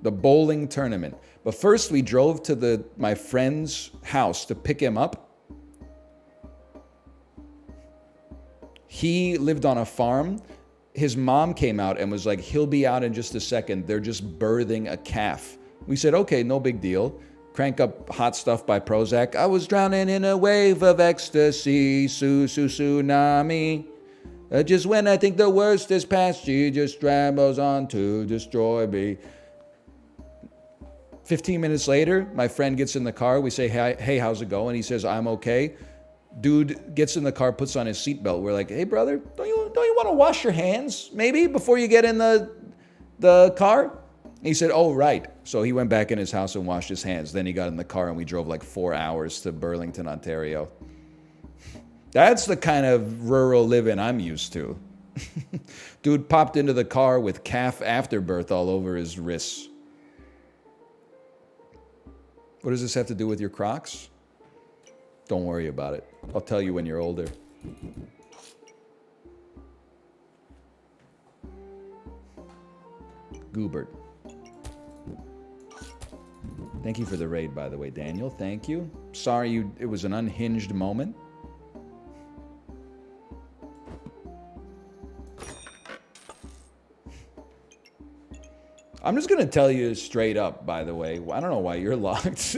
the bowling tournament. But first we drove to my friend's house to pick him up. He lived on a farm. His mom came out and was like, he'll be out in just a second. They're just birthing a calf. We said, okay, no big deal. Crank up Hot Stuff by Prozac. I was drowning in a wave of ecstasy, tsunami. Just when I think the worst is past, she just travels on to destroy me. 15 minutes later, my friend gets in the car. We say, hey, how's it going? He says, I'm okay. Dude gets in the car, puts on his seatbelt. We're like, hey, brother, don't you want to wash your hands maybe before you get in the car? And he said, oh, right. So he went back in his house and washed his hands. Then he got in the car and we drove like 4 hours to Burlington, Ontario. That's the kind of rural living I'm used to. Dude popped into the car with calf afterbirth all over his wrists. What does this have to do with your Crocs? Don't worry about it. I'll tell you when you're older. Goobert. Thank you for the raid, by the way, Daniel. Thank you. Sorry it was an unhinged moment. I'm just going to tell you straight up, by the way. I don't know why you're locked.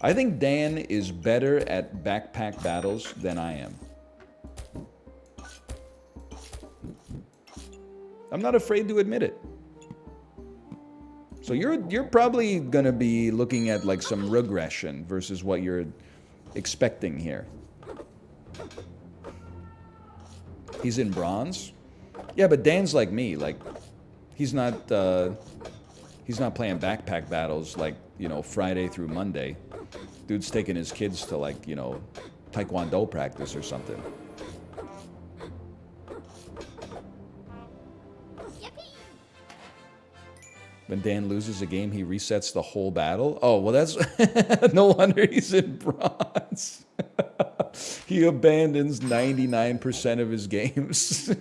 I think Dan is better at backpack battles than I am. I'm not afraid to admit it. So you're probably going to be looking at like some regression versus what you're expecting here. He's in bronze? Yeah, but Dan's like me. Like, he's not He's not playing backpack battles like, you know, Friday through Monday. Dude's taking his kids to, like, you know, Taekwondo practice or something. When Dan loses a game, he resets the whole battle. Oh, well, that's no wonder he's in bronze. He abandons 99% of his games.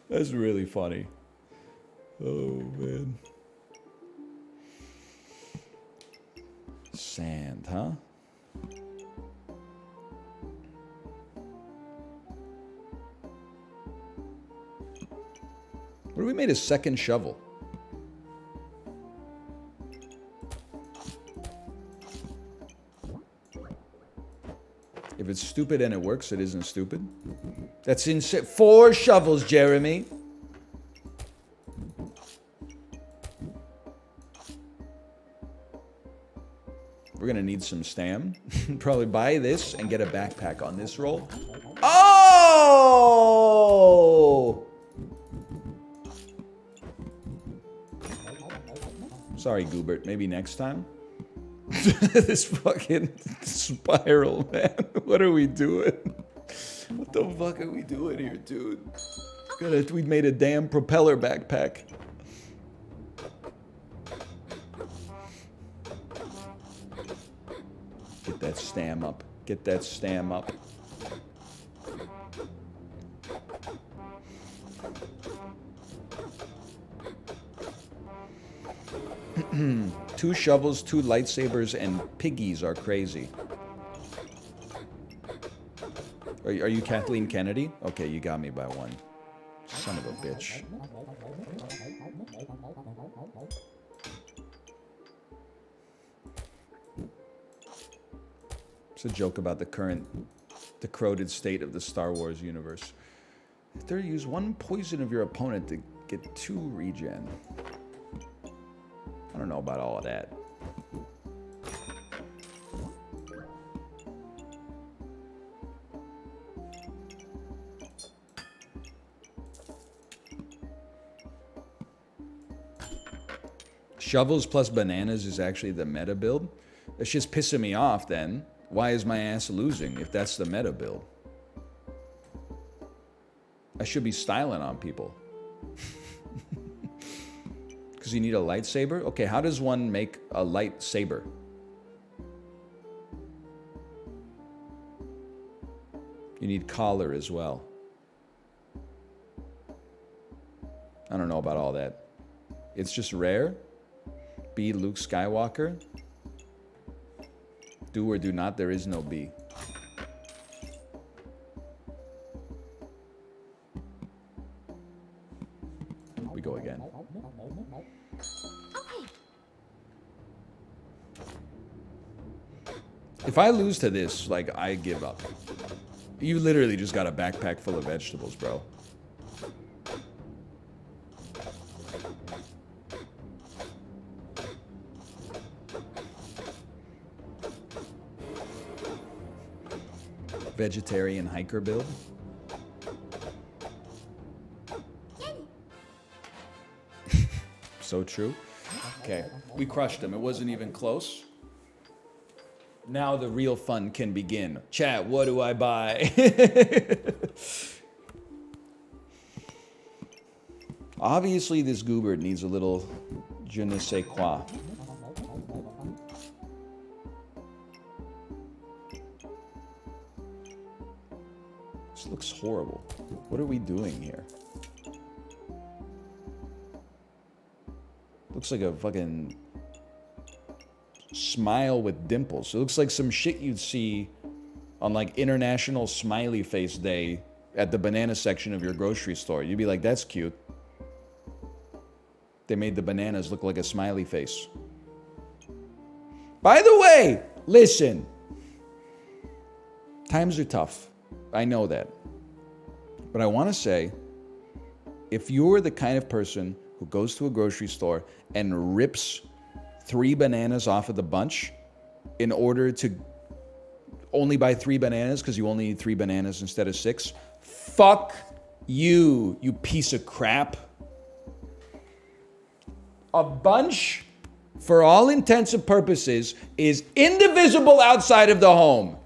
That's really funny. Oh, man. Sand, huh? What if we made a second shovel? If it's stupid and it works, it isn't stupid. That's insane. 4 shovels, Jeremy. We're gonna need some stam. Probably buy this and get a backpack on this roll. Oh! Sorry, Goobert. Maybe next time? This fucking spiral, man. What are we doing? What the fuck are we doing here, dude? We made a damn propeller backpack. Get that stam up. Get that stam up. Two shovels, 2 lightsabers, and piggies are crazy. Are you Kathleen Kennedy? Okay, you got me by 1. Son of a bitch. It's a joke about the current decroded state of the Star Wars universe. There, use 1 poison of your opponent to get 2 regen. I don't know about all of that. Shovels plus bananas is actually the meta build. That's just pissing me off then. Why is my ass losing if that's the meta build? I should be styling on people. Because you need a lightsaber? Okay, how does one make a lightsaber? You need collar as well. I don't know about all that. It's just rare. Be Luke Skywalker. Do or do not, there is no B. We go again. If I lose to this, like, I give up. You literally just got a backpack full of vegetables, bro. Vegetarian hiker build. So true. Okay, we crushed him. It wasn't even close. Now the real fun can begin. Chat, what do I buy? Obviously, this Goobert needs a little je ne sais quoi. This looks horrible. What are we doing here? Looks like a fucking smile with dimples. It looks like some shit you'd see on like International Smiley Face Day at the banana section of your grocery store. You'd be like, that's cute. They made the bananas look like a smiley face. By the way, listen. Times are tough. I know that. But I want to say, if you're the kind of person who goes to a grocery store and rips 3 bananas off of the bunch in order to only buy 3 bananas because you only need 3 bananas instead of 6, fuck you, you piece of crap. A bunch, for all intents and purposes, is indivisible outside of the home.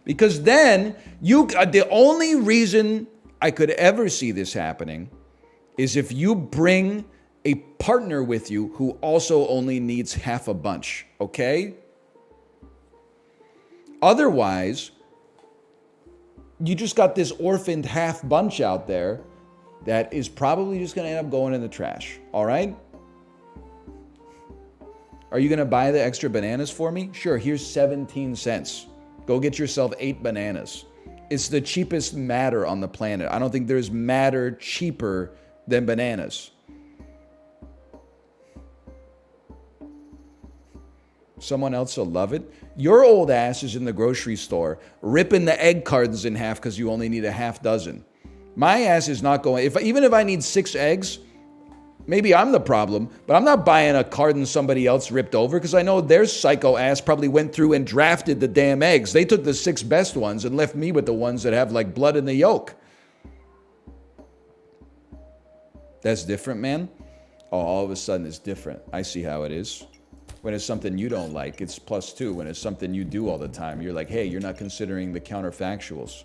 Because then, the only reason I could ever see this happening is if you bring a partner with you who also only needs half a bunch, okay? Otherwise, you just got this orphaned half bunch out there that is probably just going to end up going in the trash, all right? Are you going to buy the extra bananas for me? Sure, here's 17 cents. Go get yourself 8 bananas. It's the cheapest matter on the planet. I don't think there's matter cheaper than bananas. Someone else will love it. Your old ass is in the grocery store ripping the egg cartons in half because you only need a half dozen. My ass is not going, even if I need 6 eggs, maybe I'm the problem, but I'm not buying a carton somebody else ripped over because I know their psycho ass probably went through and drafted the damn eggs. They took the 6 best ones and left me with the ones that have like blood in the yolk. That's different, man. Oh, all of a sudden it's different. I see how it is. When it's something you don't like, it's +2. When it's something you do all the time, you're like, hey, you're not considering the counterfactuals.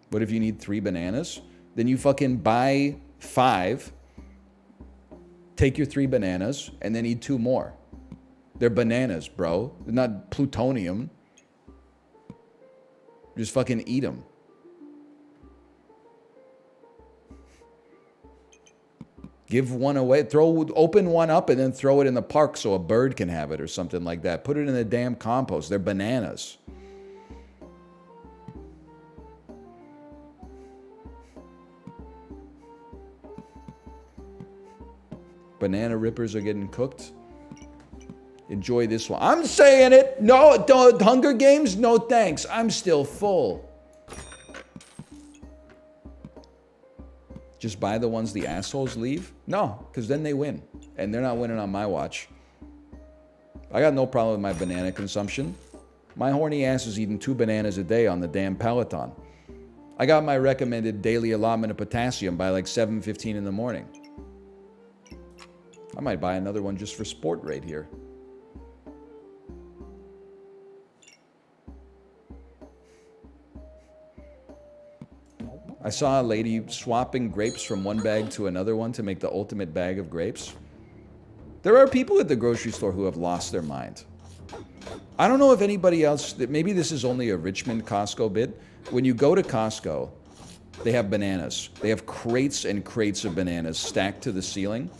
But if you need 3 bananas, then you fucking buy 5, take your 3 bananas, and then eat 2 more. They're bananas, bro. They're not plutonium. Just fucking eat them. Give one away. Open one up and then throw it in the park so a bird can have it or something like that. Put it in the damn compost. They're bananas. Banana rippers are getting cooked. Enjoy this one. I'm saying it. No, don't. Hunger Games? No thanks. I'm still full. Just buy the ones the assholes leave? No, because then they win. And they're not winning on my watch. I got no problem with my banana consumption. My horny ass is eating 2 bananas a day on the damn Peloton. I got my recommended daily allotment of potassium by like 7:15 in the morning. I might buy another one just for sport right here. I saw a lady swapping grapes from one bag to another one to make the ultimate bag of grapes. There are people at the grocery store who have lost their mind. I don't know if anybody else, maybe this is only a Richmond Costco bit. When you go to Costco, they have bananas. They have crates and crates of bananas stacked to the ceiling.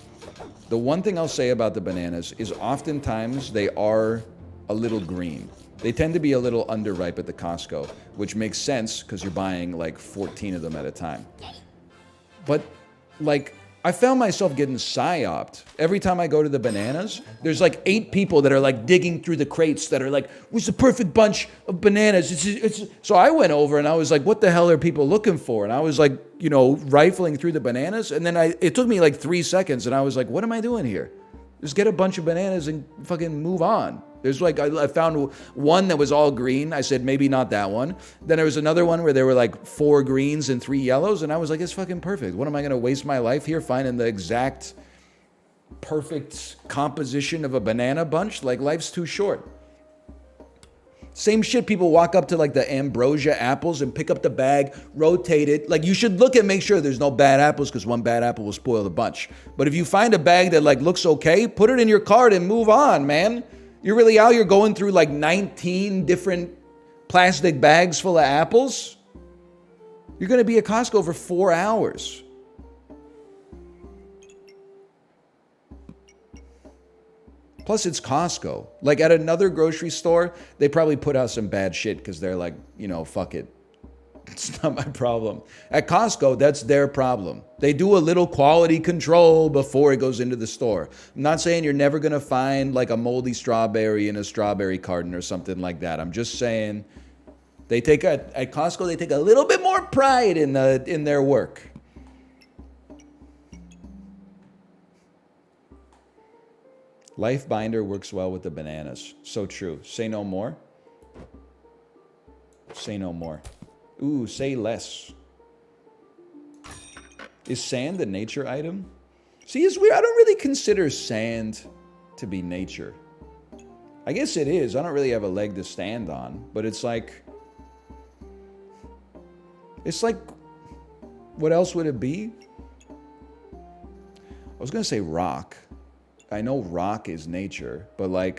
The one thing I'll say about the bananas is oftentimes they are a little green. They tend to be a little underripe at the Costco, which makes sense because you're buying like 14 of them at a time. But like, I found myself getting psyoped. Every time I go to the bananas, there's like 8 people that are like digging through the crates that are like, what's the perfect bunch of bananas? So I went over and I was like, what the hell are people looking for? And I was like, you know, rifling through the bananas. And then it took me like 3 seconds and I was like, what am I doing here? Just get a bunch of bananas and fucking move on. There's like, I found one that was all green. I said, maybe not that one. Then there was another one where there were like 4 greens and 3 yellows. And I was like, it's fucking perfect. What am I going to waste my life here finding the exact perfect composition of a banana bunch? Like, life's too short. Same shit, people walk up to like the ambrosia apples and pick up the bag, rotate it. Like, you should look and make sure there's no bad apples because one bad apple will spoil the bunch. But if you find a bag that like looks okay, put it in your cart and move on, man. You're really out here going through like 19 different plastic bags full of apples? You're going to be at Costco for 4 hours. Plus, it's Costco. Like at another grocery store, they probably put out some bad shit because they're like, you know, fuck it. It's not my problem. At Costco, that's their problem. They do a little quality control before it goes into the store. I'm not saying you're never going to find like a moldy strawberry in a strawberry carton or something like that. I'm just saying at Costco, they take a little bit more pride in their work. Life Binder works well with the bananas. So true. Say no more. Say no more. Ooh, say less. Is sand a nature item? See, it's weird. I don't really consider sand to be nature. I guess it is. I don't really have a leg to stand on, but it's like, what else would it be? I was gonna say rock. I know rock is nature, but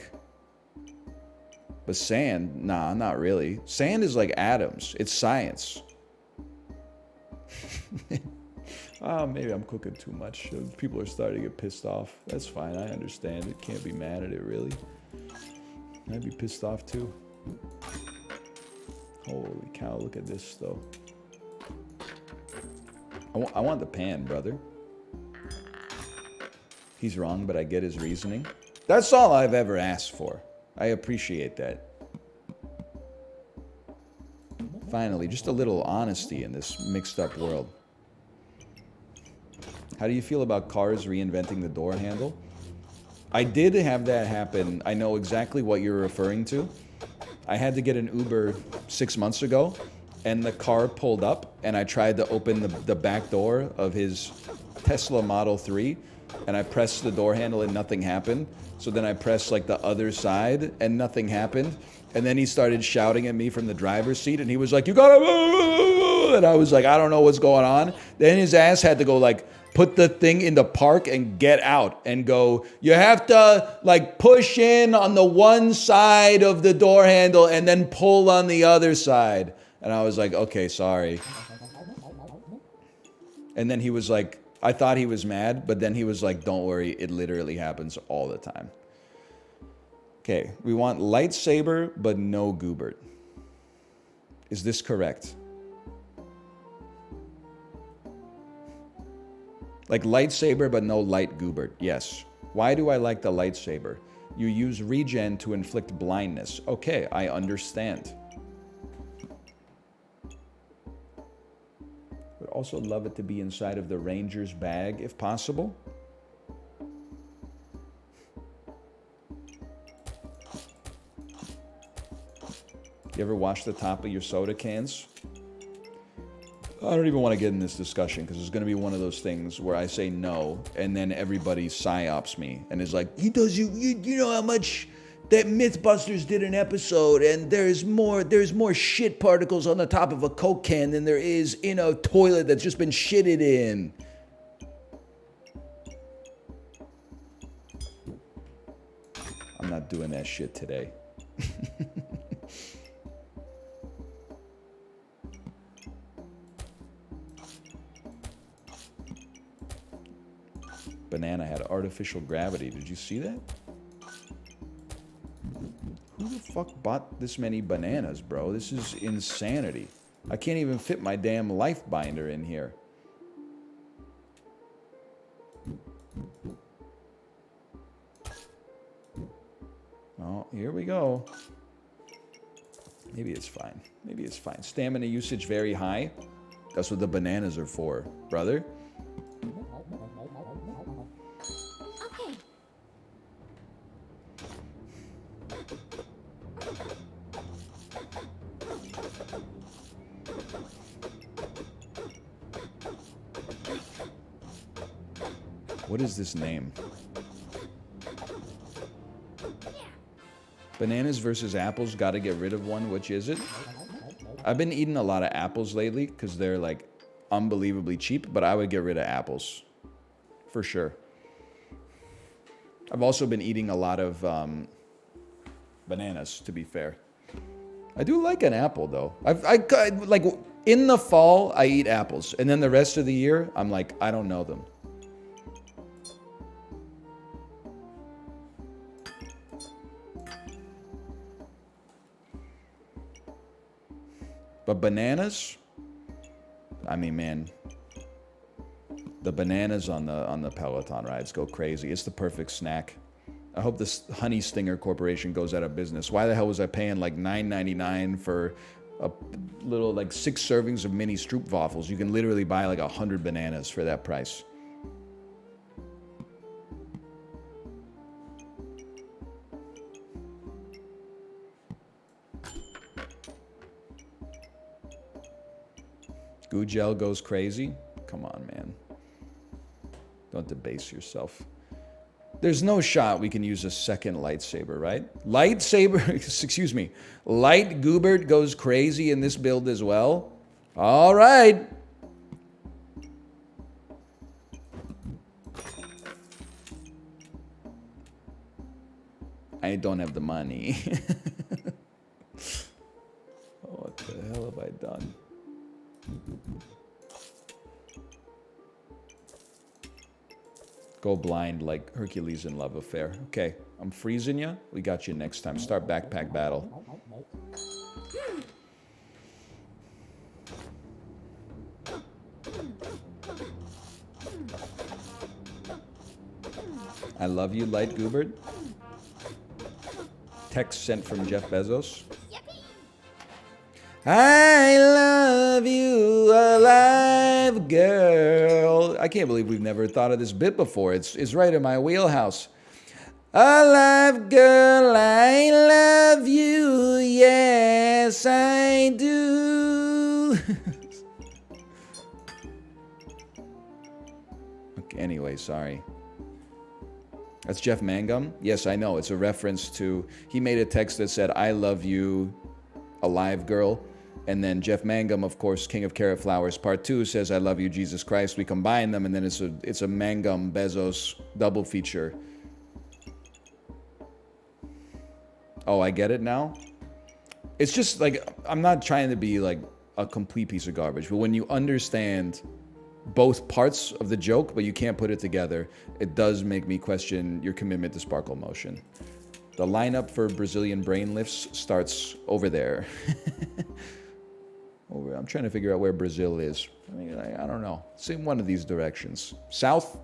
sand, nah, not really. Sand is like atoms. It's science. Oh, maybe I'm cooking too much. People are starting to get pissed off. That's fine. I understand it. Can't be mad at it, really. I'd be pissed off too. Holy cow, look at this though. I want the pan, brother. He's wrong, but I get his reasoning. That's all I've ever asked for. I appreciate that. Finally, just a little honesty in this mixed up world. How do you feel about cars reinventing the door handle? I did have that happen. I know exactly what you're referring to. I had to get an Uber 6 months ago, and the car pulled up, and I tried to open the back door of his Tesla Model 3, and I pressed the door handle and nothing happened. So then I pressed like the other side and nothing happened. And then he started shouting at me from the driver's seat, and he was like, "You gotta," and I was like, "I don't know what's going on." Then his ass had to go like, put the thing in the park and get out and go, "You have to like push in on the one side of the door handle and then pull on the other side." And I was like, "Okay, sorry." And then he was like, I thought he was mad, but then he was like, "Don't worry, it literally happens all the time." Okay, we want lightsaber, but no Goobert. Is this correct? Like lightsaber, but no light Goobert. Yes. Why do I like the lightsaber? You use regen to inflict blindness. Okay, I understand. Would also love it to be inside of the Ranger's bag, if possible. You ever wash the top of your soda cans? I don't even want to get in this discussion because it's going to be one of those things where I say no, and then everybody psyops me and is like, "He does you know how much that Mythbusters did an episode, and there's more shit particles on the top of a Coke can than there is in a toilet that's just been shitted in." I'm not doing that shit today. Banana had artificial gravity. Did you see that? Who the fuck bought this many bananas, bro? This is insanity. I can't even fit my damn life binder in here. Oh, here we go. Maybe it's fine. Maybe it's fine. Stamina usage very high. That's what the bananas are for, brother. What is this name? Bananas versus apples, gotta get rid of one. Which is it? I've been eating a lot of apples lately because they're like unbelievably cheap, but I would get rid of apples for sure. I've also been eating a lot of bananas, to be fair. I do like an apple though. I like in the fall I eat apples, and then the rest of the year I'm like, I don't know them. But bananas, I mean, man, the bananas on the Peloton rides go crazy. It's the perfect snack. I hope this Honey Stinger Corporation goes out of business. Why the hell was I paying like $9.99 for a little like 6 servings of mini Stroopwafels? You can literally buy like 100 bananas for that price. Goo Gel goes crazy. Come on, man. Don't debase yourself. There's no shot we can use a second lightsaber, right? Lightsaber, excuse me. Light Goobert goes crazy in this build as well. All right. I don't have the money. What the hell have I done? Go blind like Hercules in Love Affair. Okay, I'm freezing you. We got you next time. Start backpack battle. I love you, Light Goobert. Text sent from Jeff Bezos. I love you, alive girl. I can't believe we've never thought of this bit before. It's right in my wheelhouse. Alive girl, I love you. Yes, I do. Okay, anyway, sorry. That's Jeff Mangum? Yes, I know. It's a reference to... He made a text that said, I love you, alive girl. And then Jeff Mangum, of course, King of Carrot Flowers, Part 2, says, I love you, Jesus Christ. We combine them, and then it's a Mangum Bezos double feature. Oh, I get it now? It's just like, I'm not trying to be like a complete piece of garbage, but when you understand both parts of the joke, but you can't put it together, it does make me question your commitment to sparkle motion. The lineup for Brazilian brain lifts starts over there. I'm trying to figure out where Brazil is. I mean, I don't know. It's in one of these directions. South?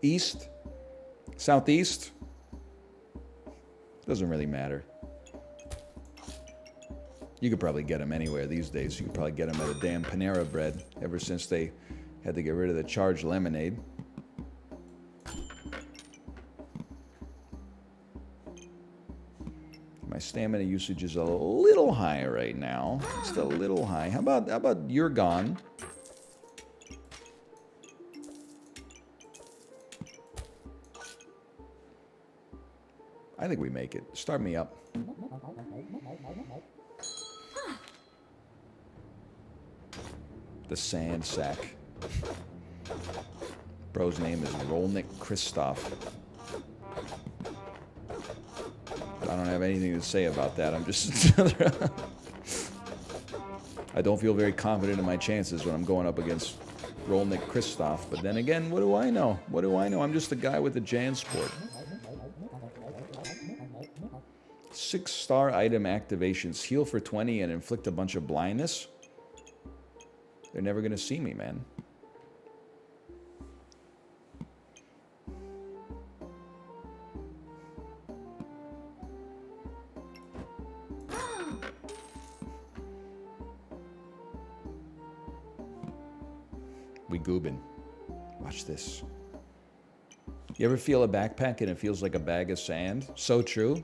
East? Southeast? Doesn't really matter. You could probably get them anywhere these days. You could probably get them at a damn Panera Bread ever since they had to get rid of the charged lemonade. My stamina usage is a little high right now. Just a little high. How about you're gone? I think we make it. Start me up. The sand sack. Bro's name is Rolnik Christoph. I don't have anything to say about that. I'm just... I don't feel very confident in my chances when I'm going up against Rolnik Christoph. But then again, what do I know? What do I know? I'm just a guy with a Jansport. 6-star item activations. Heal for 20 and inflict a bunch of blindness. They're never going to see me, man. We goobin. Watch this. You ever feel a backpack and it feels like a bag of sand? So true.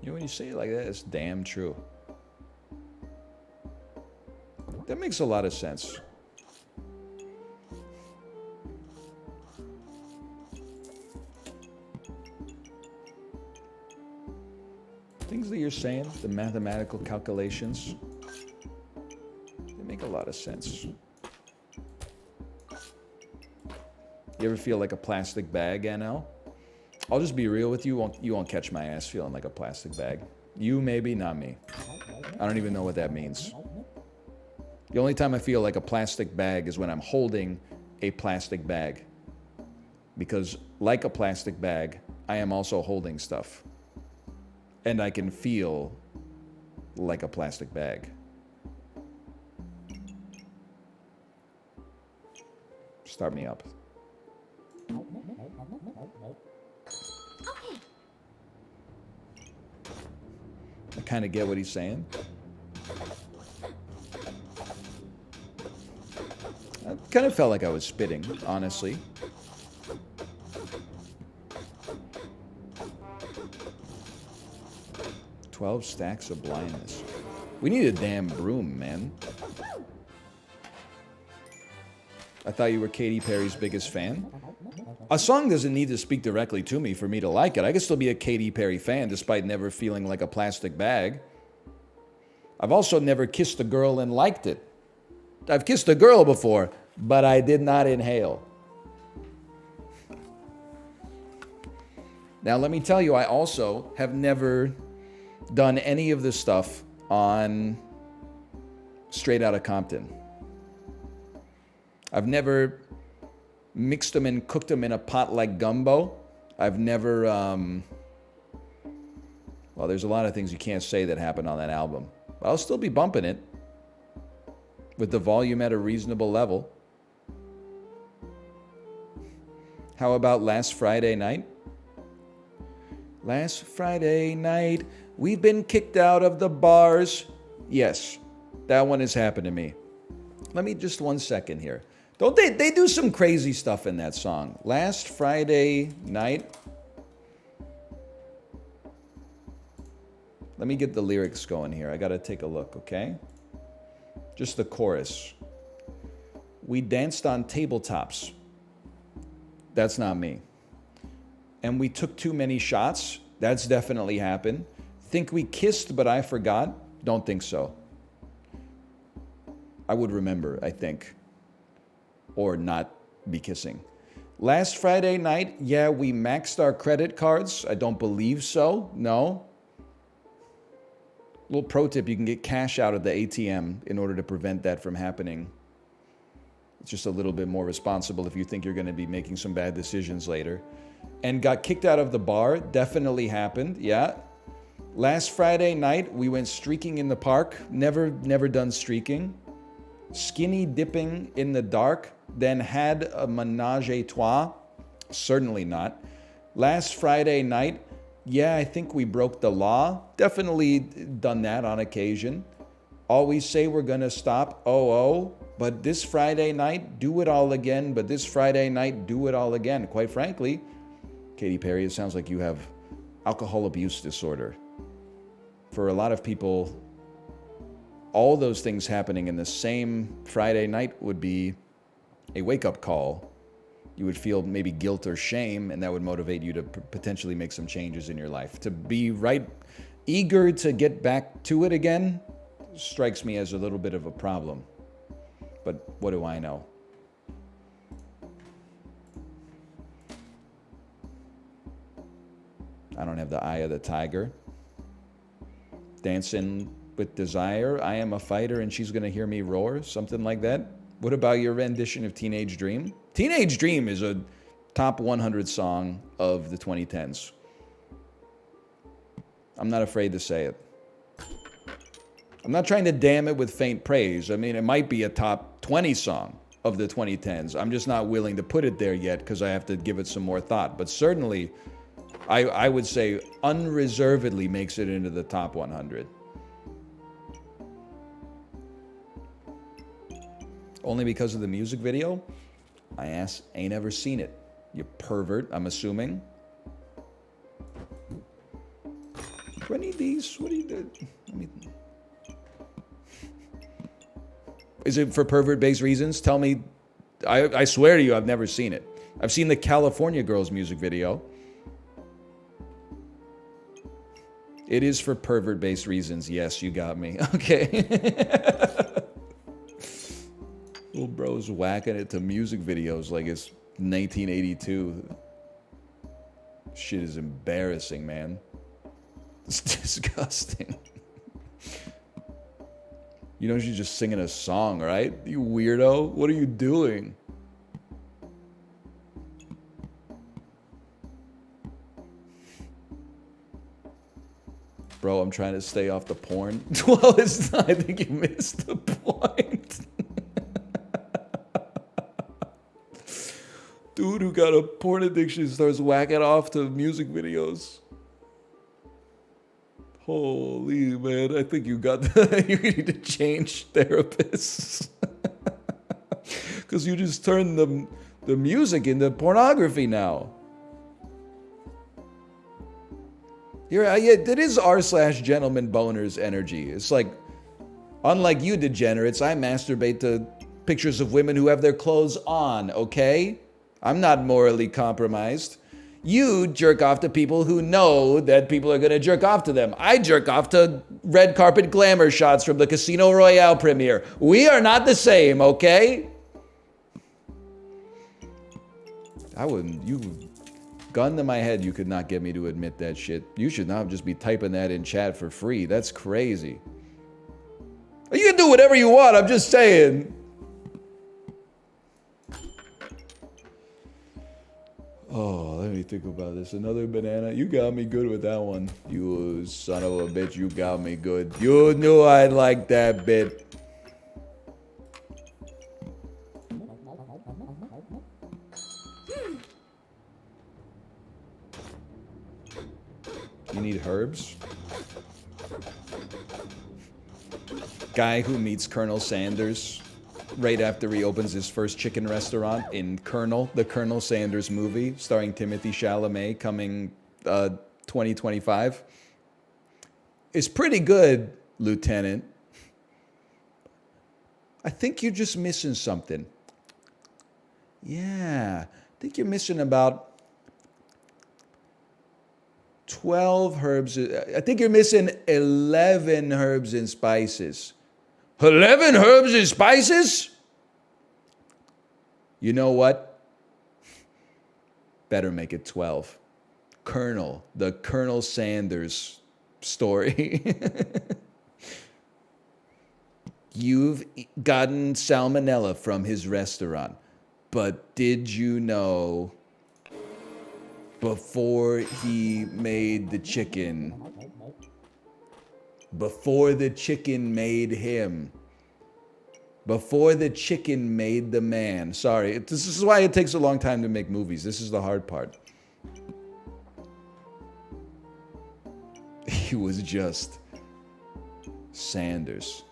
You know, when you say it like that, it's damn true. That makes a lot of sense. Things that you're saying, the mathematical calculations, they make a lot of sense. You ever feel like a plastic bag, NL? I'll just be real with you. You won't catch my ass feeling like a plastic bag. You maybe, not me. I don't even know what that means. The only time I feel like a plastic bag is when I'm holding a plastic bag. Because like a plastic bag, I am also holding stuff. And I can feel like a plastic bag. Start me up. Okay. I kind of get what he's saying. I kind of felt like I was spitting, honestly. "12 stacks of blindness." We need a damn broom, man. I thought you were Katy Perry's biggest fan. A song doesn't need to speak directly to me for me to like it. I can still be a Katy Perry fan despite never feeling like a plastic bag. I've also never kissed a girl and liked it. I've kissed a girl before, but I did not inhale. Now, let me tell you, I also have never done any of this stuff on Straight Outta Compton. I've never mixed them and cooked them in a pot like gumbo. I've never, well, there's a lot of things you can't say that happened on that album. But I'll still be bumping it with the volume at a reasonable level. How about last Friday night? Last Friday night, we've been kicked out of the bars. Yes, that one has happened to me. Let me just 1 second here. Don't they do some crazy stuff in that song. Last Friday night. Let me get the lyrics going here. I got to take a look, okay? Just the chorus. We danced on tabletops. That's not me. And we took too many shots. That's definitely happened. Think we kissed, but I forgot? Don't think so. I would remember, I think. Or not be kissing. Last Friday night, yeah, we maxed our credit cards. I don't believe so. No. Little pro tip, you can get cash out of the ATM in order to prevent that from happening. It's just a little bit more responsible if you think you're going to be making some bad decisions later. And got kicked out of the bar, definitely happened, yeah. Last Friday night, we went streaking in the park. Never done streaking. Skinny dipping in the dark, then had a menage a trois. Certainly not. Last Friday night, yeah, I think we broke the law. Definitely done that on occasion. Always say we're gonna stop, but this Friday night, do it all again, but this Friday night, do it all again. Quite frankly, Katy Perry, it sounds like you have alcohol abuse disorder. For a lot of people, all those things happening in the same Friday night would be a wake-up call. You would feel maybe guilt or shame, and that would motivate you to potentially make some changes in your life. To be eager to get back to it again strikes me as a little bit of a problem. But what do I know? I don't have the eye of the tiger. Dancing with desire, I am a fighter and she's gonna hear me roar, something like that. What about your rendition of Teenage Dream? Teenage Dream is a top 100 song of the 2010s. I'm not afraid to say it. I'm not trying to damn it with faint praise. I mean, it might be a top 20 song of the 2010s. I'm just not willing to put it there yet because I have to give it some more thought. But certainly, I would say unreservedly makes it into the top 100. Only because of the music video? My ass ain't ever seen it. You pervert, I'm assuming. Do I need these? What do you do? Is it for pervert-based reasons? Tell me. I swear to you, I've never seen it. I've seen the California Girls music video. It is for pervert-based reasons. Yes, you got me. Okay. Little bro's whacking it to music videos like it's 1982. Shit is embarrassing, man. It's disgusting. You know she's just singing a song, right? You weirdo. What are you doing? Bro, I'm trying to stay off the porn. Well, it's not. I think you missed the point. Dude who got a porn addiction starts whacking off to music videos. Holy man, I think you got you need to change therapists. Because you just turned the music into pornography now. Yeah, it is r/gentleman boners energy. It's like Unlike you degenerates, I masturbate to pictures of women who have their clothes on, okay? I'm not morally compromised. You jerk off to people who know that people are gonna jerk off to them. I jerk off to red carpet glamour shots from the Casino Royale premiere. We are not the same, okay? Gun to my head, you could not get me to admit that shit. You should not just be typing that in chat for free. That's crazy. You can do whatever you want, I'm just saying. Oh, let me think about this. Another banana. You got me good with that one. You son of a bitch, you got me good. You knew I'd like that bit. You need herbs? Guy who meets Colonel Sanders right after he opens his first chicken restaurant in Colonel, the Colonel Sanders movie, starring Timothy Chalamet, coming 2025. It's pretty good, Lieutenant. I think you're just missing something. Yeah, I think you're missing about 12 herbs. I think you're missing 11 herbs and spices. 11 herbs and spices? You know what? Better make it 12. Colonel, the Colonel Sanders story. You've gotten salmonella from his restaurant, but did you know before he made the chicken, before the chicken made him, before the chicken made the man. Sorry, this is why it takes a long time to make movies. This is the hard part. He was just Sanders.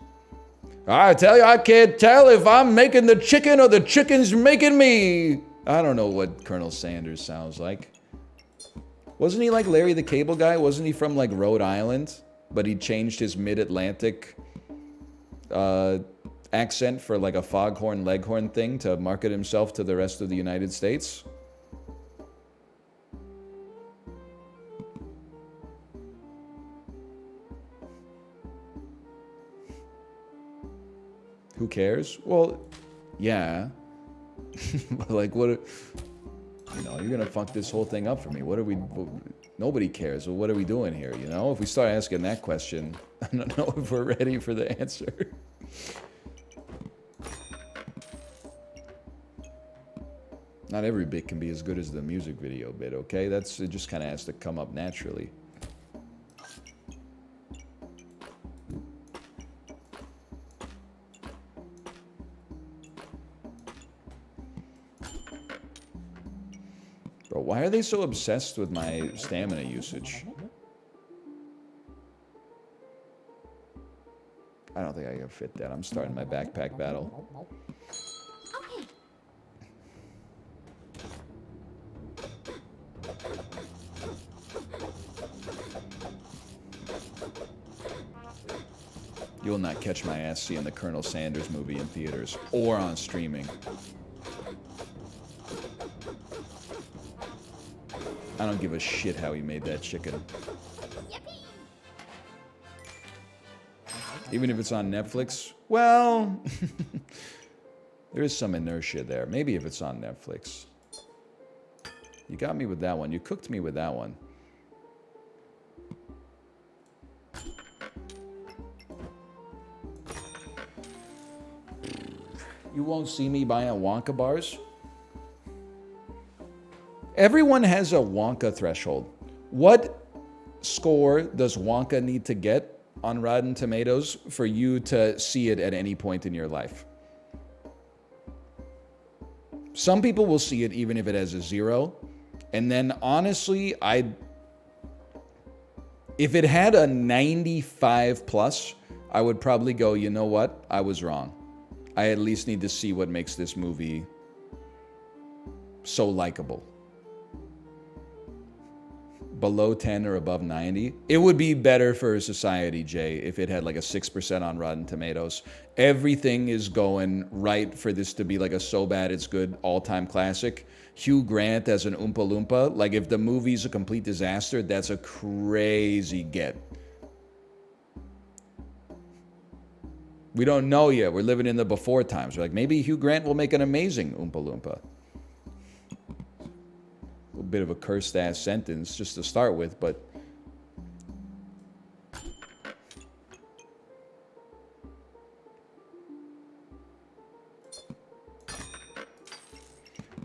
I tell you, I can't tell if I'm making the chicken or the chicken's making me. I don't know what Colonel Sanders sounds like. Wasn't he like Larry the Cable Guy? Wasn't he from like Rhode Island? But he changed his mid-Atlantic accent for like a foghorn leghorn thing to market himself to the rest of the United States. Who cares? Well, yeah. But like, what? You know, you're gonna fuck this whole thing up for me. What are we? Nobody cares. Well, what are we doing here? You know, if we start asking that question, I don't know if we're ready for the answer. Not every bit can be as good as the music video bit, okay? It just kind of has to come up naturally. Bro, why are they so obsessed with my stamina usage? I don't think I can fit that. I'm starting my backpack battle. Okay. You will not catch my ass seeing the Colonel Sanders movie in theaters or on streaming. I don't give a shit how he made that chicken. Even if it's on Netflix, well, there is some inertia there. Maybe if it's on Netflix. You got me with that one. You cooked me with that one. You won't see me buying Wonka bars. Everyone has a Wonka threshold. What score does Wonka need to get on Rotten Tomatoes for you to see it at any point in your life? Some people will see it even if it has a 0. And then honestly, if it had a 95 plus, I would probably go, you know what? I was wrong. I at least need to see what makes this movie so likable. below 10 or above 90. It would be better for society, Jay, if it had like a 6% on Rotten Tomatoes. Everything is going right for this to be like a so bad it's good all-time classic. Hugh Grant as an Oompa Loompa, like if the movie's a complete disaster, that's a crazy get. We don't know yet. We're living in the before times. We're like, maybe Hugh Grant will make an amazing Oompa Loompa. A bit of a cursed ass sentence just to start with, but I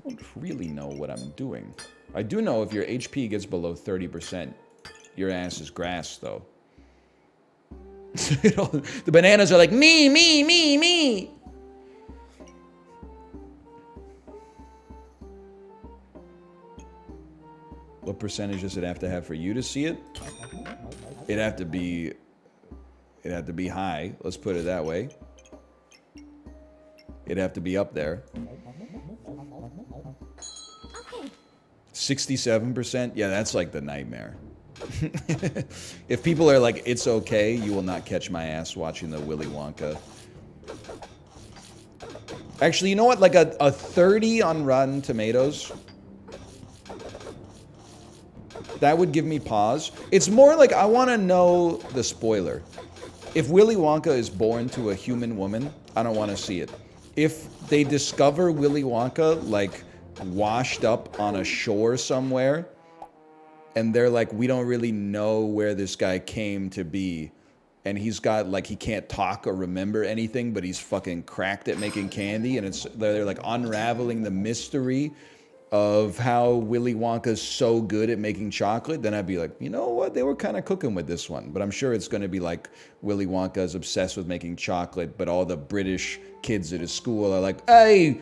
don't really know what I'm doing. I do know if your HP gets below 30%, your ass is grass, though. The bananas are like, me, me, me, me. What percentage does it have to have for you to see it? It'd have to be high. Let's put it that way. It'd have to be up there. 67%? Yeah, that's like the nightmare. If people are like, it's okay, you will not catch my ass watching the Willy Wonka. Actually, you know what? Like a 30 on Rotten Tomatoes. That would give me pause. It's more like I want to know the spoiler. If Willy Wonka is born to a human woman, I don't want to see it. If they discover Willy Wonka, like, washed up on a shore somewhere, and they're like, we don't really know where this guy came to be, and he's got, like, he can't talk or remember anything, but he's fucking cracked at making candy, and they're like unraveling the mystery of how Willy Wonka's so good at making chocolate, then I'd be like, you know what? They were kind of cooking with this one. But I'm sure it's going to be like Willy Wonka's obsessed with making chocolate, but all the British kids at his school are like, hey,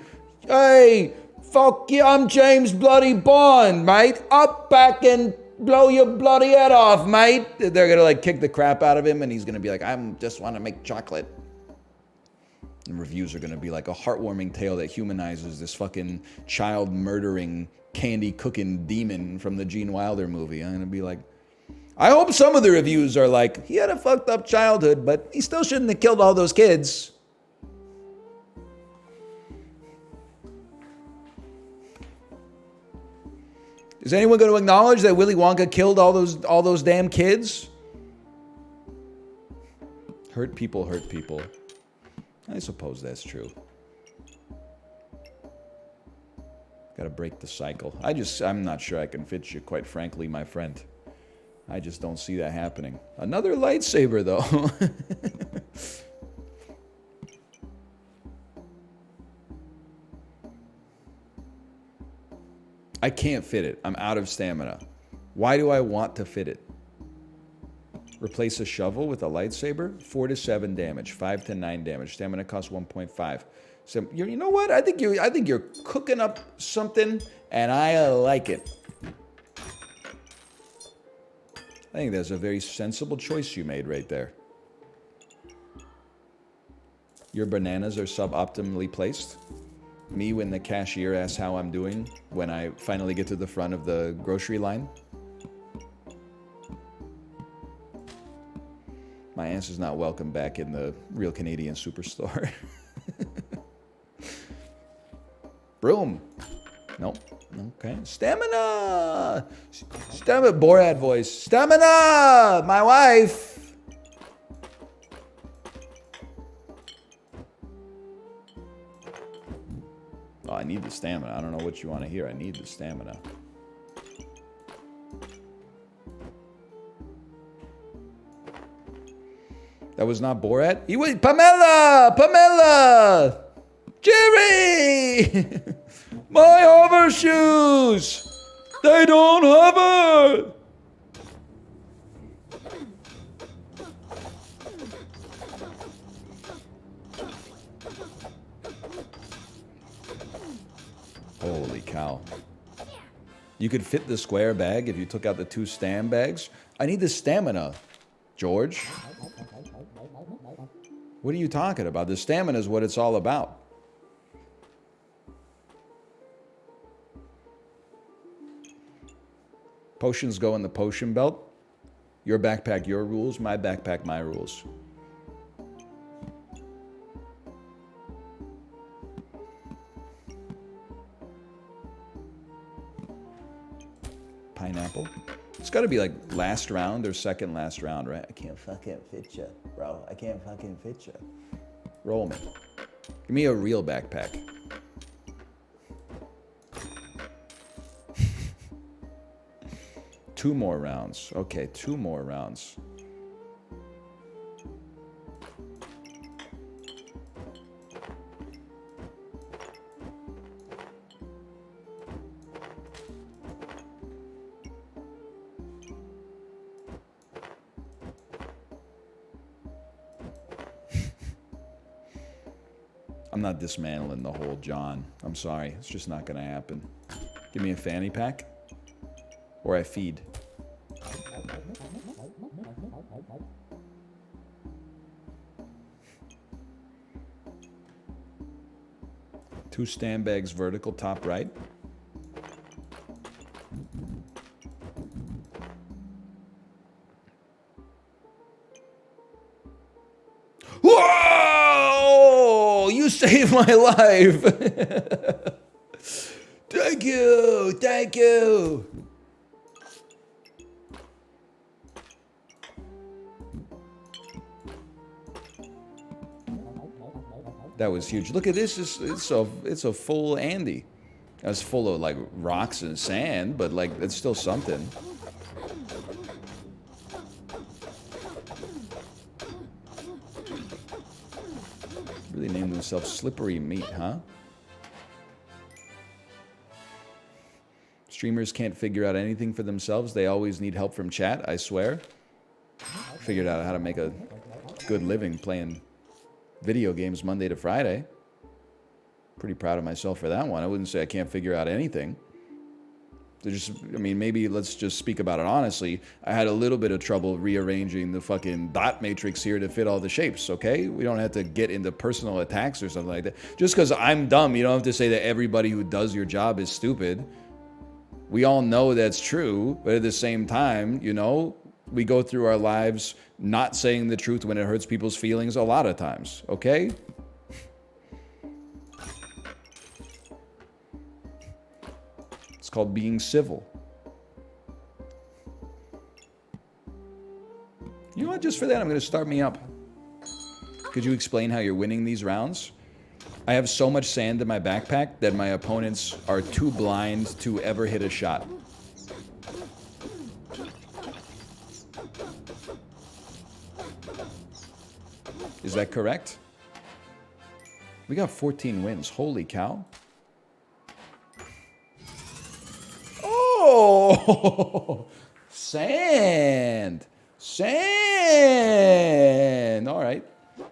fuck you, I'm James bloody Bond, mate. Up back and blow your bloody head off, mate. They're going to like kick the crap out of him, and he's going to be like, I just want to make chocolate. And reviews are going to be like a heartwarming tale that humanizes this fucking child-murdering, candy-cooking demon from the Gene Wilder movie. I'm going to be like, I hope some of the reviews are like, he had a fucked up childhood, but he still shouldn't have killed all those kids. Is anyone going to acknowledge that Willy Wonka killed all those damn kids? Hurt people hurt people. I suppose that's true. Gotta break the cycle. I'm not sure I can fit you, quite frankly, my friend. I just don't see that happening. Another lightsaber, though. I can't fit it. I'm out of stamina. Why do I want to fit it? Replace a shovel with a lightsaber. 4 to 7 damage. 5 to 9 damage. Stamina costs 1.5. So you know what? I think you're cooking up something, and I like it. I think that's a very sensible choice you made right there. Your bananas are suboptimally placed. Me when the cashier asks how I'm doing when I finally get to the front of the grocery line. My ass is not welcome back in the real Canadian superstore. Broom. Nope. Okay. Stamina! Stamina. Borat voice. Stamina! My wife! Oh, I need the stamina. I don't know what you want to hear. I need the stamina. That was not Borat? He was Pamela! Pamela! Jerry! My hovershoes! They don't hover! Holy cow. You could fit the square bag if you took out the 2 stam bags. I need the stamina, George. What are you talking about? The stamina is what it's all about. Potions go in the potion belt. Your backpack, your rules. My backpack, my rules. Pineapple. It's got to be like last round or second last round, right? I can't fucking fit you, bro. I can't fucking fit you. Roll me. Give me a real backpack. Two more rounds. Okay, 2 more rounds. I'm not dismantling the whole John. I'm sorry. It's just not going to happen. Give me a fanny pack. Or I feed. Two stand bags vertical, top right. Whoa! You saved my life! Thank you! Thank you! That was huge. Look at this. It's a full Andy. That's full of like rocks and sand, but like it's still something. Really named themselves Slippery Meat, huh? Streamers can't figure out anything for themselves. They always need help from chat, I swear. Figured out how to make a good living playing video games Monday to Friday. Pretty proud of myself for that one. I wouldn't say I can't figure out anything. I mean, maybe let's just speak about it honestly. I had a little bit of trouble rearranging the fucking dot matrix here to fit all the shapes, okay? We don't have to get into personal attacks or something like that. Just because I'm dumb, you don't have to say that everybody who does your job is stupid. We all know that's true, but at the same time, you know, we go through our lives not saying the truth when it hurts people's feelings a lot of times, okay? It's called being civil. You know what? Just for that, I'm going to start me up. Could you explain how you're winning these rounds? I have so much sand in my backpack that my opponents are too blind to ever hit a shot. Is that correct? We got 14 wins. Holy cow. Oh! Sand! Sand! All right. How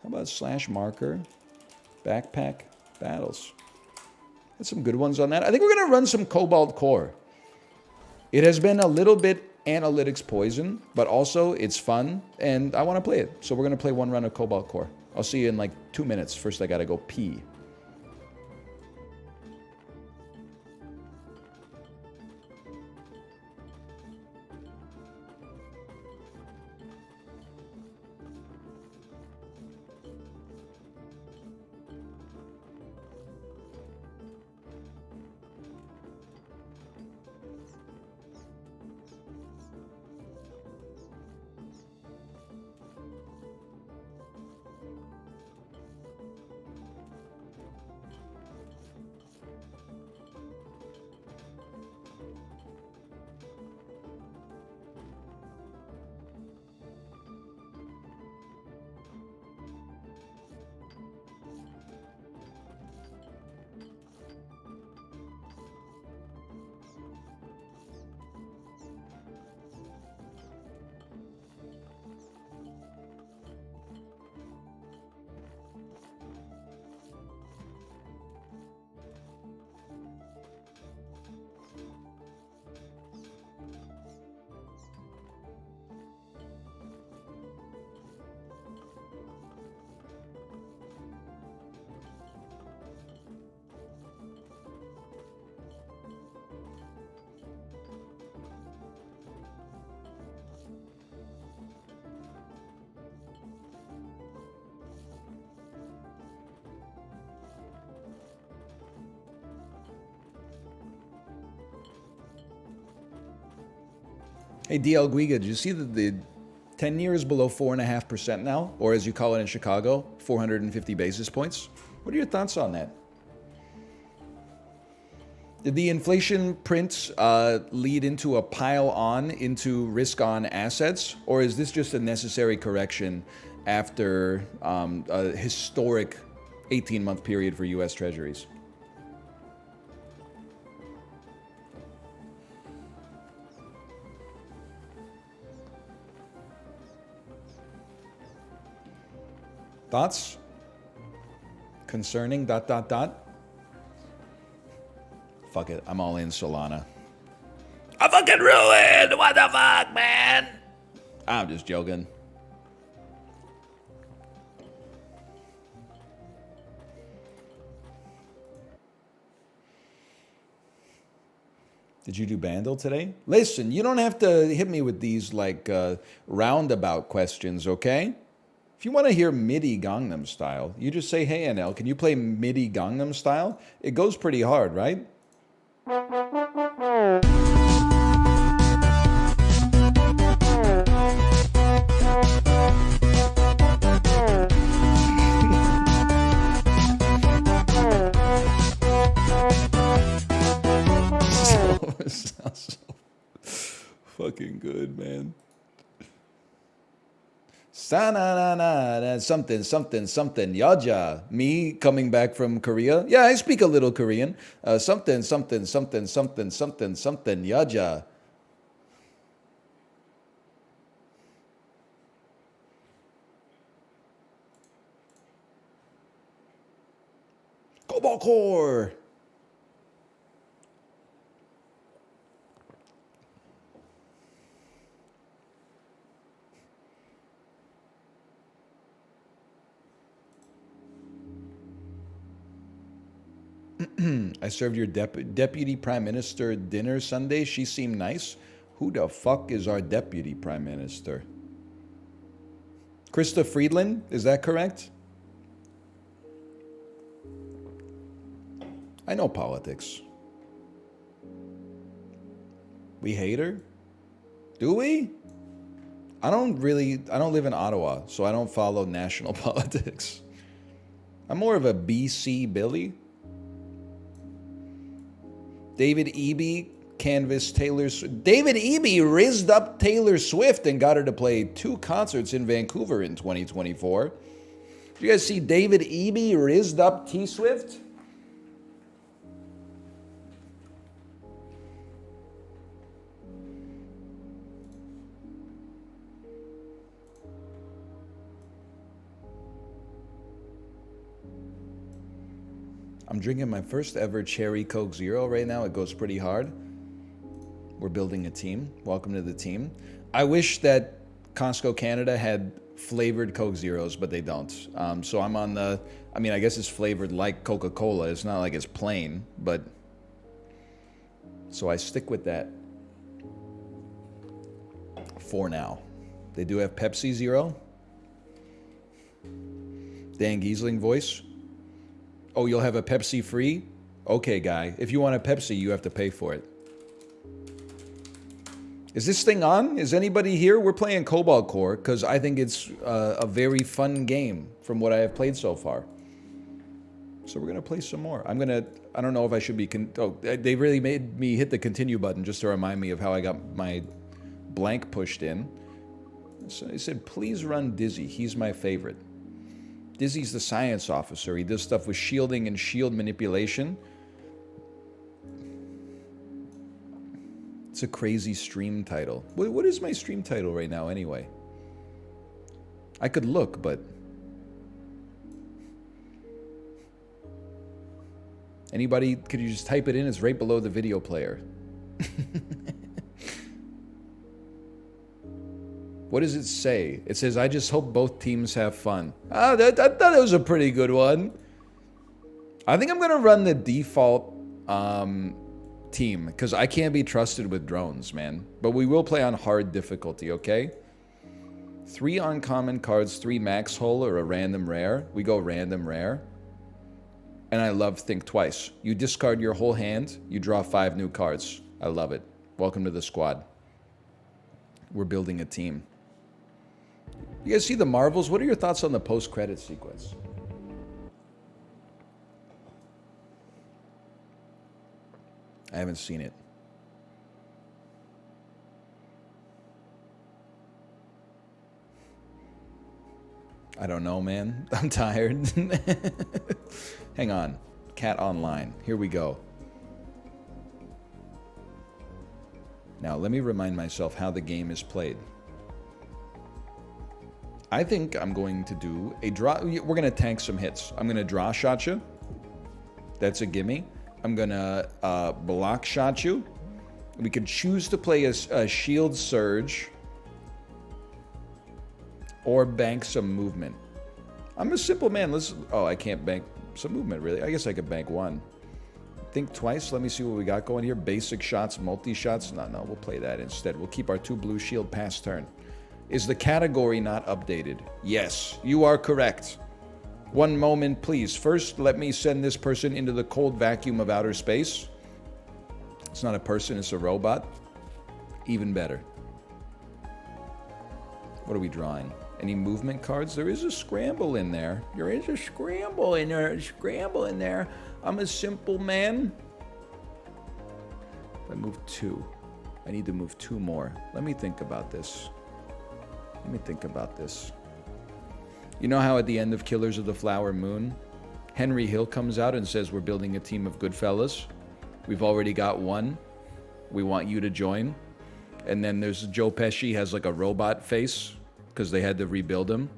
about slash marker? Backpack battles. That's some good ones on that. I think we're going to run some Cobalt Core. It has been a little bit analytics poison, but also it's fun, and I want to play it. So we're going to play one run of Cobalt Core. I'll see you in like 2 minutes. First, I got to go pee. Hey, DL Guiga, did you see that the 10 years below 4.5% now? Or as you call it in Chicago, 450 basis points? What are your thoughts on that? Did the inflation print lead into a pile on into risk on assets? Or is this just a necessary correction after a historic 18-month period for US Treasuries? Thoughts? Concerning ... Fuck it, I'm all in Solana. I'm fucking ruined! What the fuck, man? I'm just joking. Did you do Bandle today? Listen, you don't have to hit me with these like roundabout questions, okay? If you want to hear MIDI Gangnam Style, you just say, hey NL, can you play MIDI Gangnam Style? It goes pretty hard, right? Sounds so fucking good, man. Sa-na-na-na, something, yaja. Me coming back from Korea. Yeah, I speak a little Korean. Something, yaja. Cobalt Core. I served your deputy prime minister dinner Sunday. She seemed nice. Who the fuck is our deputy prime minister? Krista Friedland, is that correct? I know politics. We hate her? Do we? I don't live in Ottawa, so I don't follow national politics. I'm more of a BC Billy. David Eby canvassed David Eby rizzed up Taylor Swift and got her to play 2 concerts in Vancouver in 2024. Did you guys see David Eby rizzed up T-Swift? I'm drinking my first ever cherry Coke Zero right now. It goes pretty hard. We're building a team. Welcome to the team. I wish that Costco Canada had flavored Coke Zeros, but they don't. So I'm on the, I mean, I guess it's flavored like Coca-Cola. It's not like it's plain, but so I stick with that for now. They do have Pepsi Zero. Dan Giesling voice. Oh, you'll have a Pepsi free? Okay, guy. If you want a Pepsi, you have to pay for it. Is this thing on? Is anybody here? We're playing Cobalt Core because I think it's a very fun game from what I have played so far. So we're going to play some more. I don't know if I should be... they really made me hit the continue button just to remind me of how I got my blank pushed in. So I said, please run Dizzy. He's my favorite. Dizzy's the science officer. He does stuff with shielding and shield manipulation. It's a crazy stream title. What is my stream title right now anyway? I could look, but... Anybody, could you just type it in? It's right below the video player. What does it say? It says, I just hope both teams have fun. I thought it was a pretty good one. I think I'm going to run the default team because I can't be trusted with drones, man. But we will play on hard difficulty, okay? 3 uncommon cards, 3 max hull or a random rare. We go random rare. And I love think twice. You discard your whole hand, you draw 5 new cards. I love it. Welcome to the squad. We're building a team. You guys see the Marvels? What are your thoughts on the post-credit sequence? I haven't seen it. I don't know, man. I'm tired. Hang on. Cat Online. Here we go. Now, let me remind myself how the game is played. I think I'm going to do a draw. We're going to tank some hits. I'm going to draw shot you. That's a gimme. I'm going to block shot you. We could choose to play a shield surge or bank some movement. I'm a simple man. Oh, I can't bank some movement, really. I guess I could bank one. Think twice. Let me see what we got going here. Basic shots, multi-shots. No, we'll play that instead. We'll keep our 2 blue shield past turn. Is the category not updated? Yes, you are correct. One moment, please. First, let me send this person into the cold vacuum of outer space. It's not a person, it's a robot. Even better. What are we drawing? Any movement cards? There is a scramble in there. There is a scramble in there. Scramble in there. I'm a simple man. I move 2. I need to move 2 more. Let me think about this. You know how at the end of Killers of the Flower Moon, Henry Hill comes out and says, we're building a team of good fellas. We've already got one. We want you to join. And then there's Joe Pesci has like a robot face because they had to rebuild him.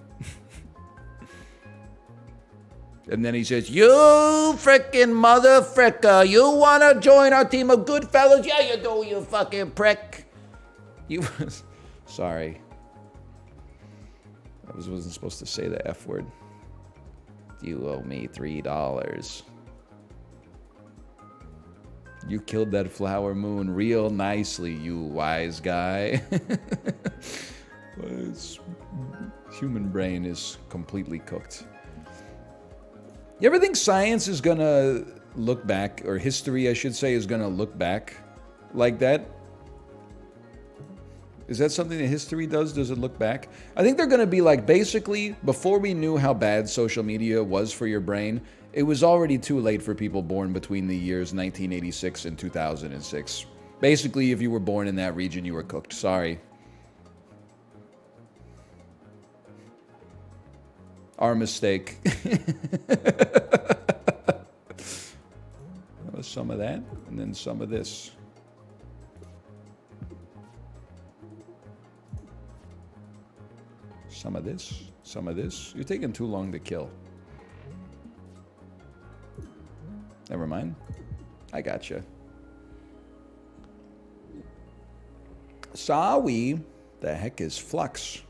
And then he says, you frickin' mother fricker, you want to join our team of good fellas? Yeah, you do, you fucking prick. You... Sorry. I wasn't supposed to say the F word. You owe me $3. You killed that flower moon real nicely, you wise guy. Human brain is completely cooked. You ever think science is gonna look back, or history, I should say, is gonna look back like that? Is that something that history does? Does it look back? I think they're gonna be like, basically, before we knew how bad social media was for your brain, it was already too late for people born between the years 1986 and 2006. Basically, if you were born in that region, you were cooked. Sorry. Our mistake. Some of that, and then some of this. Some of this, some of this. You're taking too long to kill. Never mind. I gotcha. Sawi, the heck is Flux?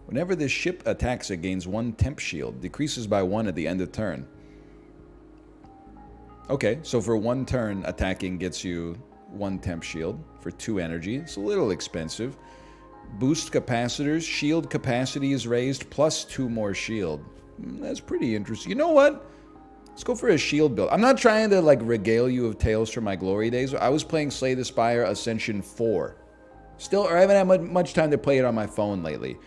Whenever this ship attacks, it gains 1 temp shield. Decreases by 1 at the end of turn. Okay, so for 1 turn, attacking gets you 1 temp shield for 2 energy. It's a little expensive. Boost capacitors. Shield capacity is raised plus 2 more shield. That's pretty interesting. You know what? Let's go for a shield build. I'm not trying to like regale you of tales from my glory days. I was playing Slay the Spire Ascension 4. Still, I haven't had much time to play it on my phone lately.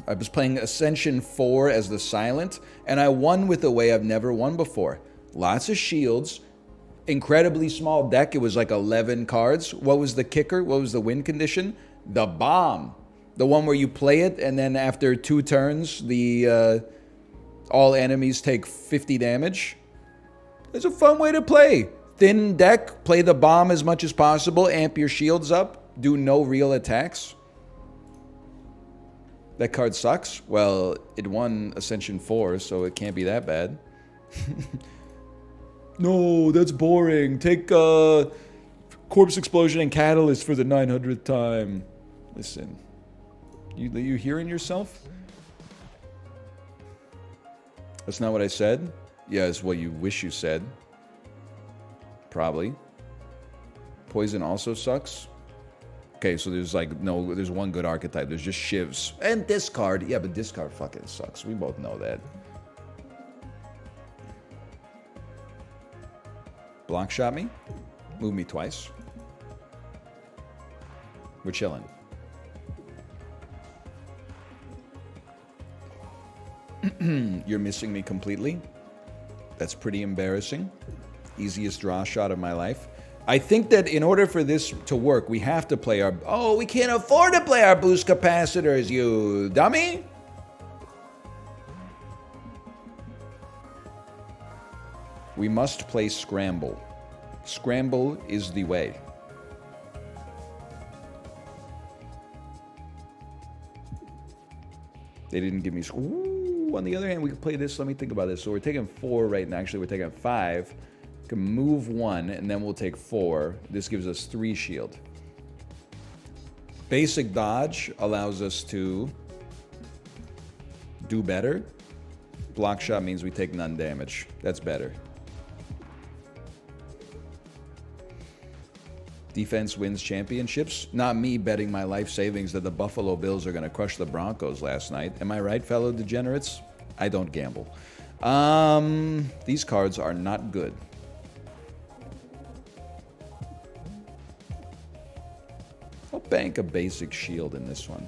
I was playing Ascension 4 as the Silent, and I won with a way I've never won before. Lots of shields, incredibly small deck. It was like 11 cards. What was the kicker? What was the win condition? The bomb. The one where you play it, and then after 2 turns, the all enemies take 50 damage. It's a fun way to play. Thin deck, play the bomb as much as possible, amp your shields up, do no real attacks. That card sucks? Well, it won Ascension 4, so it can't be that bad. No, that's boring. Take Corpse Explosion and Catalyst for the 900th time. Listen, you hearing yourself? That's not what I said? Yeah, it's what you wish you said. Probably. Poison also sucks. Okay, so there's like, no, there's one good archetype. There's just shivs. And discard. Yeah, but discard fucking sucks. We both know that. Block shot me. Move me twice. We're chilling. You're missing me completely. That's pretty embarrassing. Easiest draw shot of my life. I think that in order for this to work, we have to play our... Oh, we can't afford to play our boost capacitors, you dummy! We must play Scramble. Scramble is the way. They didn't give me... Ooh, on the other hand, we could play this. Let me think about this. So we're taking 4 right now. Actually, we're taking 5. We can move 1, and then we'll take 4. This gives us 3 shield. Basic dodge allows us to do better. Block shot means we take none damage. That's better. Defense wins championships. Not me betting my life savings that the Buffalo Bills are going to crush the Broncos last night. Am I right, fellow degenerates? I don't gamble. These cards are not good. I'll bank a basic shield in this one.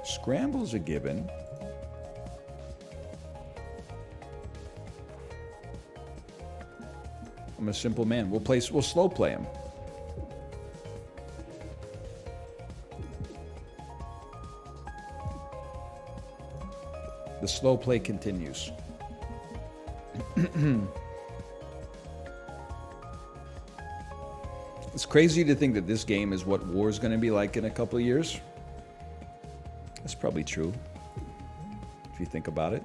Scramble's a given. I'm a simple man. We'll slow play him. The slow play continues. It's crazy to think that this game is what war's going to be like in a couple of years. That's probably true, if you think about it.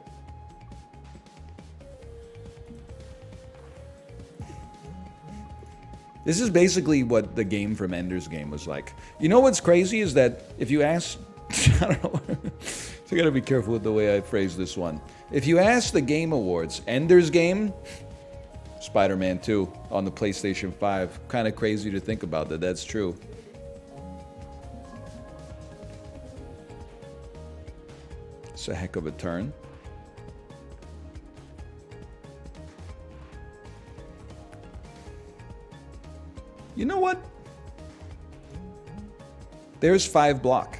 This is basically what the game from Ender's Game was like. You know what's crazy is that if you ask... I don't know. So I gotta be careful with the way I phrase this one. If you ask the Game Awards, Ender's Game, Spider-Man 2 on the PlayStation 5. Kind of crazy to think about that. That's true. It's a heck of a turn. You know what? There's 5 block.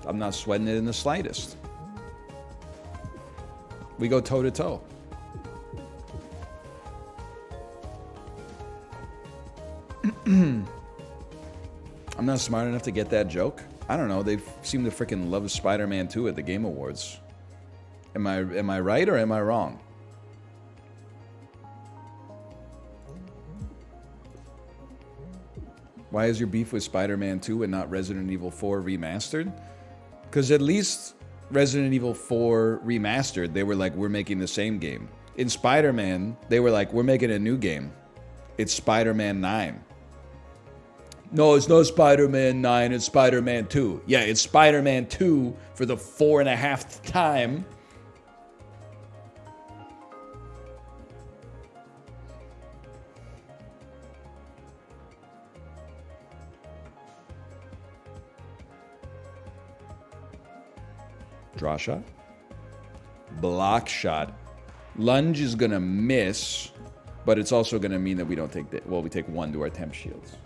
I'm not sweating it in the slightest. We go toe to toe. I'm not smart enough to get that joke. I don't know. They seem to freaking love Spider-Man 2 at the Game Awards. Am I right or am I wrong? Why is your beef with Spider-Man 2 and not Resident Evil 4 Remastered? Because at least Resident Evil 4 Remastered, they were like, we're making the same game. In Spider-Man, they were like, we're making a new game. It's Spider-Man 9. No, it's not Spider-Man 9, it's Spider-Man 2. Yeah, it's Spider-Man 2 for the 4.5th time. Draw shot. Block shot. Lunge is going to miss, but it's also going to mean that we don't take... Well, we take 1 to our temp shields.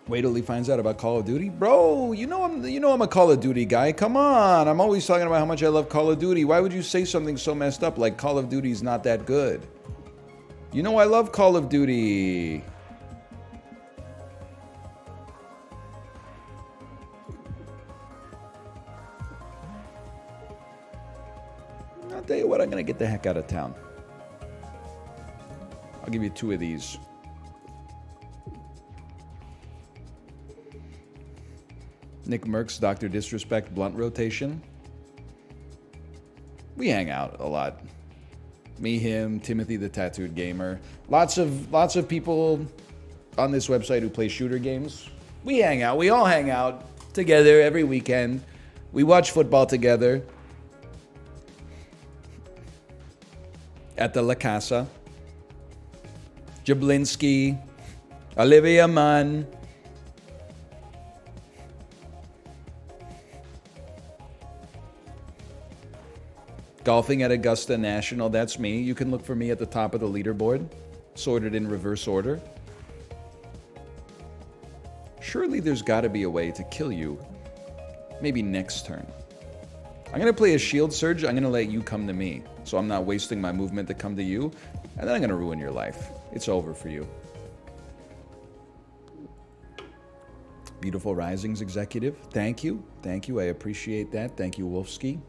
Wait till he finds out about Call of Duty? Bro, you know I'm a Call of Duty guy. Come on. I'm always talking about how much I love Call of Duty. Why would you say something so messed up like Call of Duty's not that good? You know I love Call of Duty. I'll tell you what, I'm going to get the heck out of town. I'll give you 2 of these. Nick Merck's Dr. Disrespect blunt rotation. We hang out a lot. Me, him, Timothy the Tattooed Gamer. Lots of people on this website who play shooter games. We hang out. We all hang out together every weekend. We watch football together. At the La Casa. Jablinski. Olivia Munn. Golfing at Augusta National, that's me. You can look for me at the top of the leaderboard, sorted in reverse order. Surely there's got to be a way to kill you. Maybe next turn. I'm going to play a shield surge. I'm going to let you come to me. So I'm not wasting my movement to come to you. And then I'm going to ruin your life. It's over for you. Beautiful Risings Executive. Thank you. Thank you. I appreciate that. Thank you, Wolfski.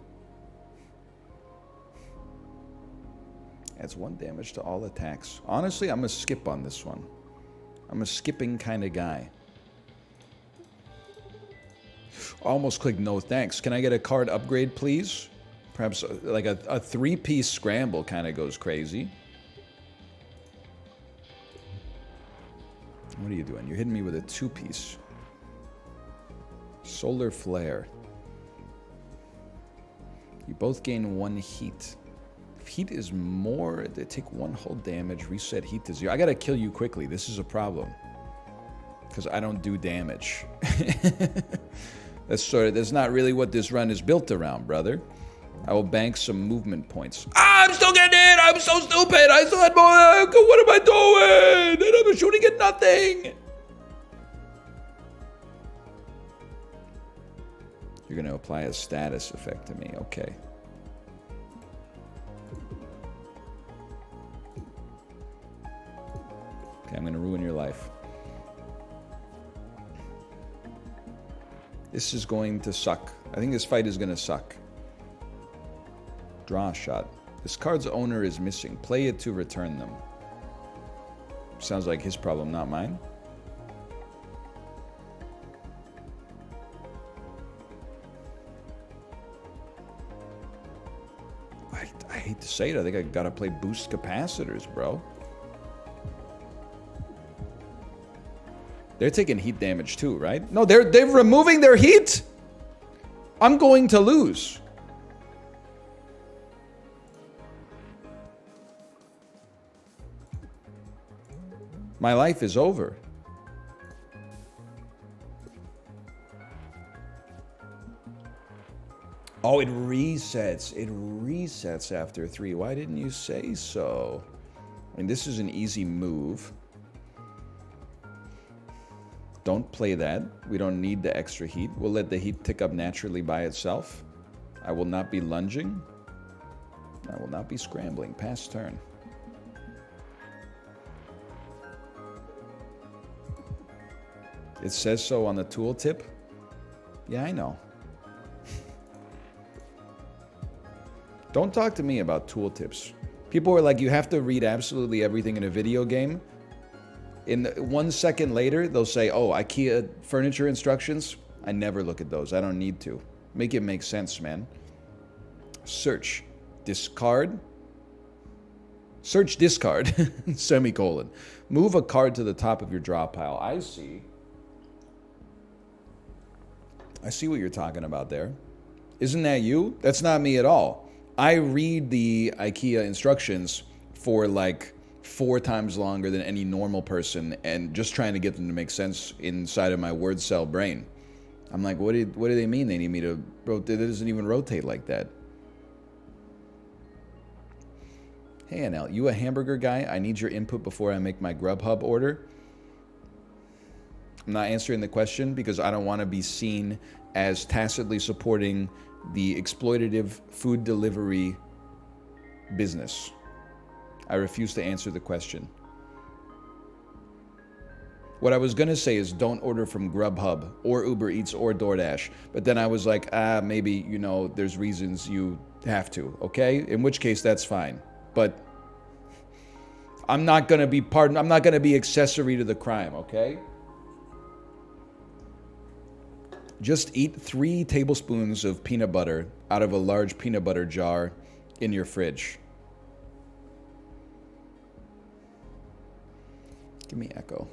Adds 1 damage to all attacks. Honestly, I'm going to skip on this one. I'm a skipping kind of guy. Almost clicked no thanks. Can I get a card upgrade, please? Perhaps like a 3-piece scramble kind of goes crazy. What are you doing? You're hitting me with a 2-piece. Solar Flare. You both gain 1 heat. If heat is more, they take 1 whole damage, reset heat to 0. I gotta kill you quickly. This is a problem. Because I don't do damage. That's not really what this run is built around, brother. I will bank some movement points. Ah, I'm still getting in! I'm so stupid! I still had more... What am I doing? And I'm shooting at nothing! You're going to apply a status effect to me. Okay. Okay, I'm going to ruin your life. This is going to suck. I think this fight is going to suck. Draw a shot. This card's owner is missing. Play it to return them. Sounds like his problem, not mine. I hate to say it. I think I gotta play boost capacitors, bro. They're taking heat damage too, right? No, they're removing their heat. I'm going to lose. My life is over. Oh, it resets. It resets after 3. Why didn't you say so? I mean, this is an easy move. Don't play that. We don't need the extra heat. We'll let the heat tick up naturally by itself. I will not be lunging. I will not be scrambling. Pass turn. It says so on the tooltip. Yeah, I know. Don't talk to me about tooltips. People are like, you have to read absolutely everything in a video game. In 1 second later, they'll say, oh, IKEA furniture instructions. I never look at those. I don't need to. Make it make sense, man. Search. Discard. Search discard. Semicolon. Move a card to the top of your draw pile. I see. I see what you're talking about there. Isn't that you? That's not me at all. I read the IKEA instructions for like 4 times longer than any normal person and just trying to get them to make sense inside of my word cell brain. I'm like, what do they mean they need me to rotate? It doesn't even rotate like that. Hey, NL, you a hamburger guy? I need your input before I make my Grubhub order. I'm not answering the question because I don't want to be seen as tacitly supporting the exploitative food delivery business. I refuse to answer the question. What I was going to say is don't order from Grubhub or Uber Eats or DoorDash. But then I was like, maybe, you know, there's reasons you have to, okay? In which case, that's fine. But I'm not going to be I'm not going to be accessory to the crime, okay? Just eat 3 tablespoons of peanut butter out of a large peanut butter jar in your fridge. Give me echo.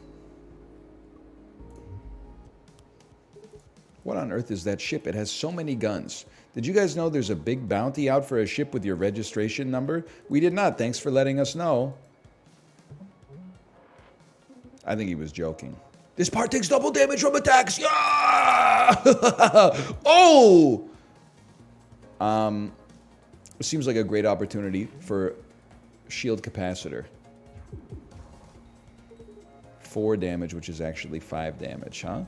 What on earth is that ship? It has so many guns. Did you guys know there's a big bounty out for a ship with your registration number? We did not. Thanks for letting us know. I think he was joking. This part takes double damage from attacks. Yeah! Oh! It seems like a great opportunity for shield capacitor. 4 damage, which is actually 5 damage, huh?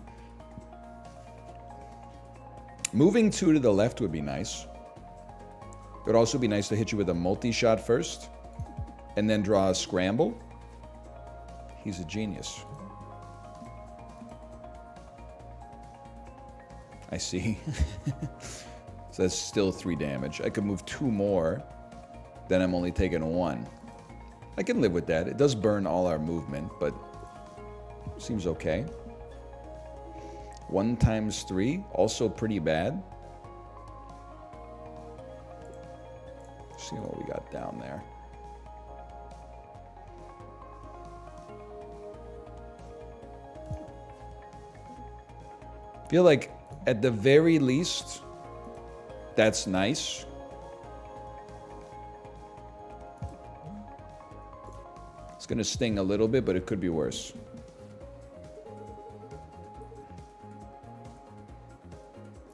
Moving 2 to the left would be nice. It would also be nice to hit you with a multi-shot first, and then draw a scramble. He's a genius. I see. So that's still 3 damage. I could move 2 more, then I'm only taking 1. I can live with that. It does burn all our movement, but seems okay. 1 times 3, also pretty bad. See what we got down there. Feel like at the very least, that's nice. It's gonna sting a little bit, but it could be worse.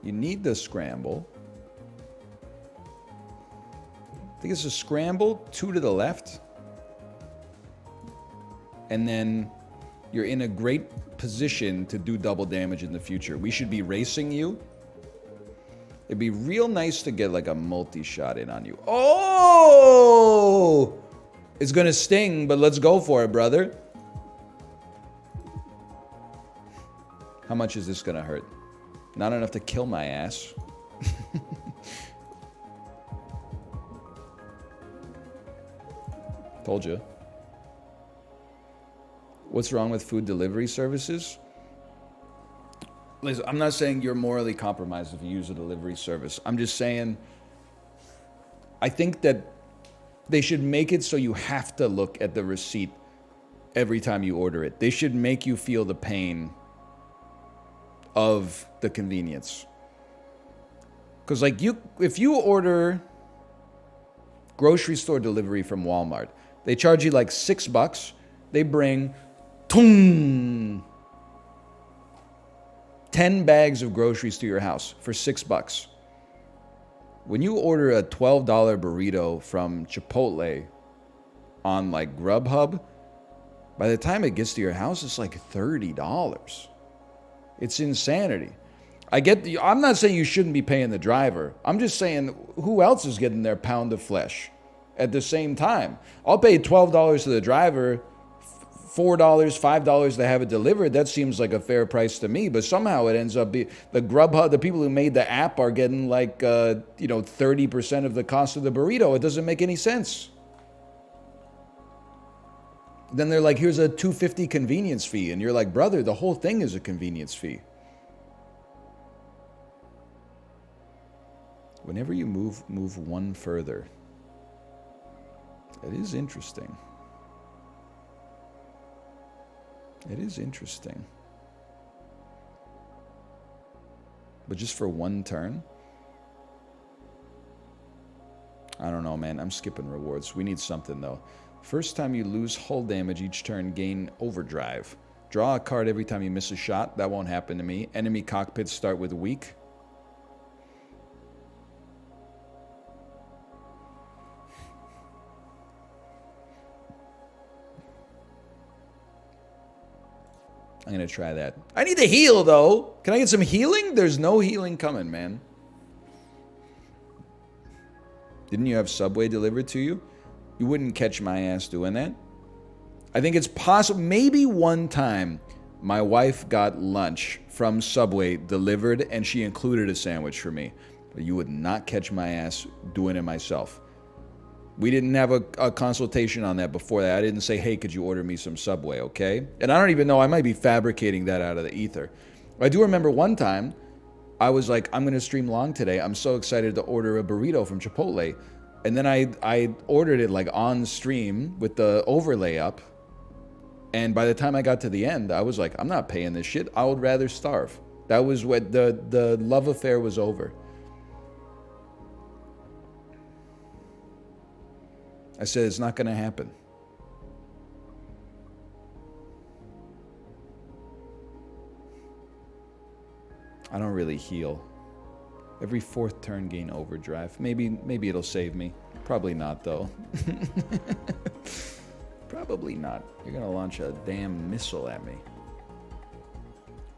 You need the scramble. I think it's a scramble, 2 to the left. And then you're in a great position to do double damage in the future. We should be racing you. It'd be real nice to get like a multi-shot in on you. Oh! It's gonna sting, but let's go for it, brother. How much is this gonna hurt? Not enough to kill my ass. Told you. What's wrong with food delivery services? Listen, I'm not saying you're morally compromised if you use a delivery service. I'm just saying I think that they should make it so you have to look at the receipt every time you order it. They should make you feel the pain of the convenience. Because like if you order grocery store delivery from Walmart, they charge you like $6. They bring 10 bags of groceries to your house for $6. When you order a $12 burrito from Chipotle on like Grubhub, by the time it gets to your house, it's like $30. It's insanity. I'm not saying you shouldn't be paying the driver. I'm just saying who else is getting their pound of flesh at the same time? I'll pay $12 to the driver, $4, $5 to have it delivered. That seems like a fair price to me, but somehow it ends up the Grubhub, the people who made the app are getting like 30% of the cost of the burrito. It doesn't make any sense. Then they're like, here's a $2.50 convenience fee, and you're like, brother, the whole thing is a convenience fee. Whenever you move 1 further, it is interesting. It is interesting. But just for 1 turn? I don't know, man. I'm skipping rewards. We need something, though. First time you lose hull damage each turn, gain overdrive. Draw a card every time you miss a shot. That won't happen to me. Enemy cockpits start with weak. I'm going to try that. I need to heal, though. Can I get some healing? There's no healing coming, man. Didn't you have Subway delivered to you? You wouldn't catch my ass doing that. I think it's possible. Maybe one time my wife got lunch from Subway delivered and she included a sandwich for me. But you would not catch my ass doing it myself. We didn't have a consultation on that before that. I didn't say, hey, could you order me some Subway, okay? And I don't even know. I might be fabricating that out of the ether. I do remember one time I was like, I'm going to stream long today. I'm so excited to order a burrito from Chipotle. And then I ordered it like on stream with the overlay up. And by the time I got to the end, I was like, I'm not paying this shit. I would rather starve. That was what the love affair was over. I said, it's not going to happen. I don't really heal. Every 4th turn gain overdrive. Maybe it'll save me. Probably not, though. Probably not. You're gonna launch a damn missile at me.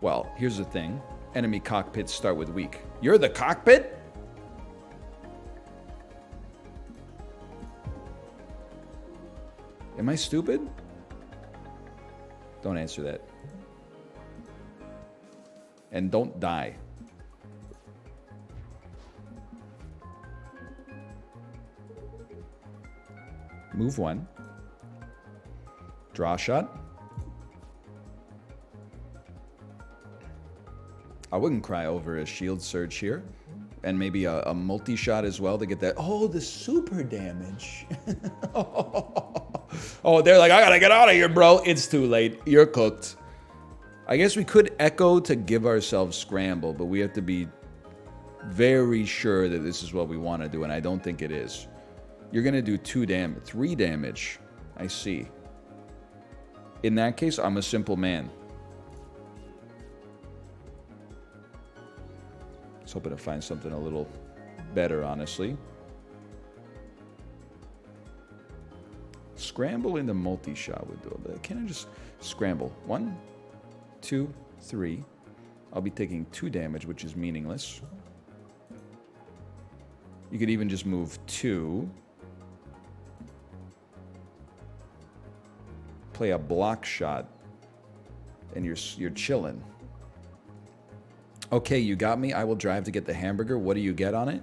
Well, here's the thing. Enemy cockpits start with weak. You're the cockpit? Am I stupid? Don't answer that. And don't die. Move one. Draw shot. I wouldn't cry over a shield surge here. And maybe a multi-shot as well to get that. Oh, the super damage. Oh, they're like, I gotta get out of here, bro. It's too late. You're cooked. I guess we could echo to give ourselves scramble, but we have to be very sure that this is what we want to do, and I don't think it is. You're gonna do 3 damage. I see. In that case, I'm a simple man. I was hoping to find something a little better, honestly. Scramble into multi-shot would do that. Can I just scramble? 1, 2, 3. I'll be taking 2 damage, which is meaningless. You could even just move 2. Play a block shot. And you're chilling. Okay, you got me. I will drive to get the hamburger. What do you get on it?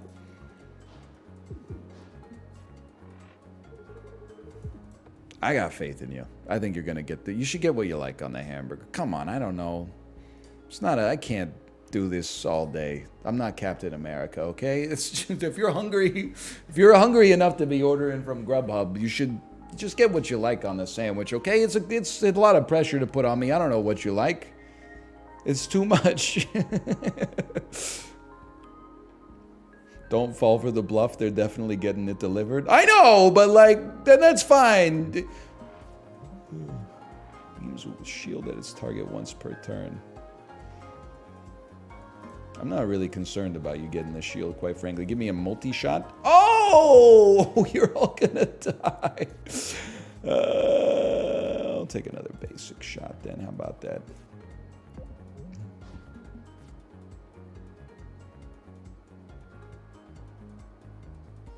I got faith in you. I think you're going to get you should get what you like on the hamburger. Come on, I don't know. It's not I can't do this all day. I'm not Captain America, okay? It's just, if you're hungry enough to be ordering from Grubhub, you should just get what you like on the sandwich, okay? It's a lot of pressure to put on me. I don't know what you like. It's too much. Don't fall for the bluff. They're definitely getting it delivered. I know, but like, then that's fine. Use with shield at its target once per turn. I'm not really concerned about you getting the shield, quite frankly. Give me a multi-shot. Oh, you're all gonna die. I'll take another basic shot then. How about that?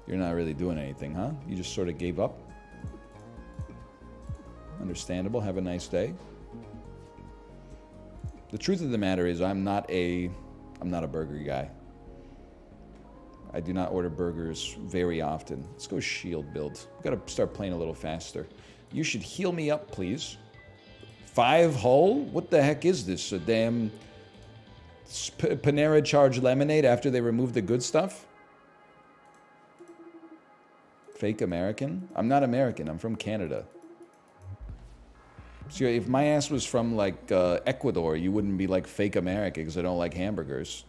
You're not really doing anything, huh? You just sort of gave up? Understandable. Have a nice day. The truth of the matter is I'm not a burger guy. I do not order burgers very often. Let's go shield build. We've got to start playing a little faster. You should heal me up, please. 5 hull? What the heck is this? A damn Panera charged lemonade after they removed the good stuff? Fake American? I'm not American. I'm from Canada. So if my ass was from, like, Ecuador, you wouldn't be, like, fake American because I don't like hamburgers.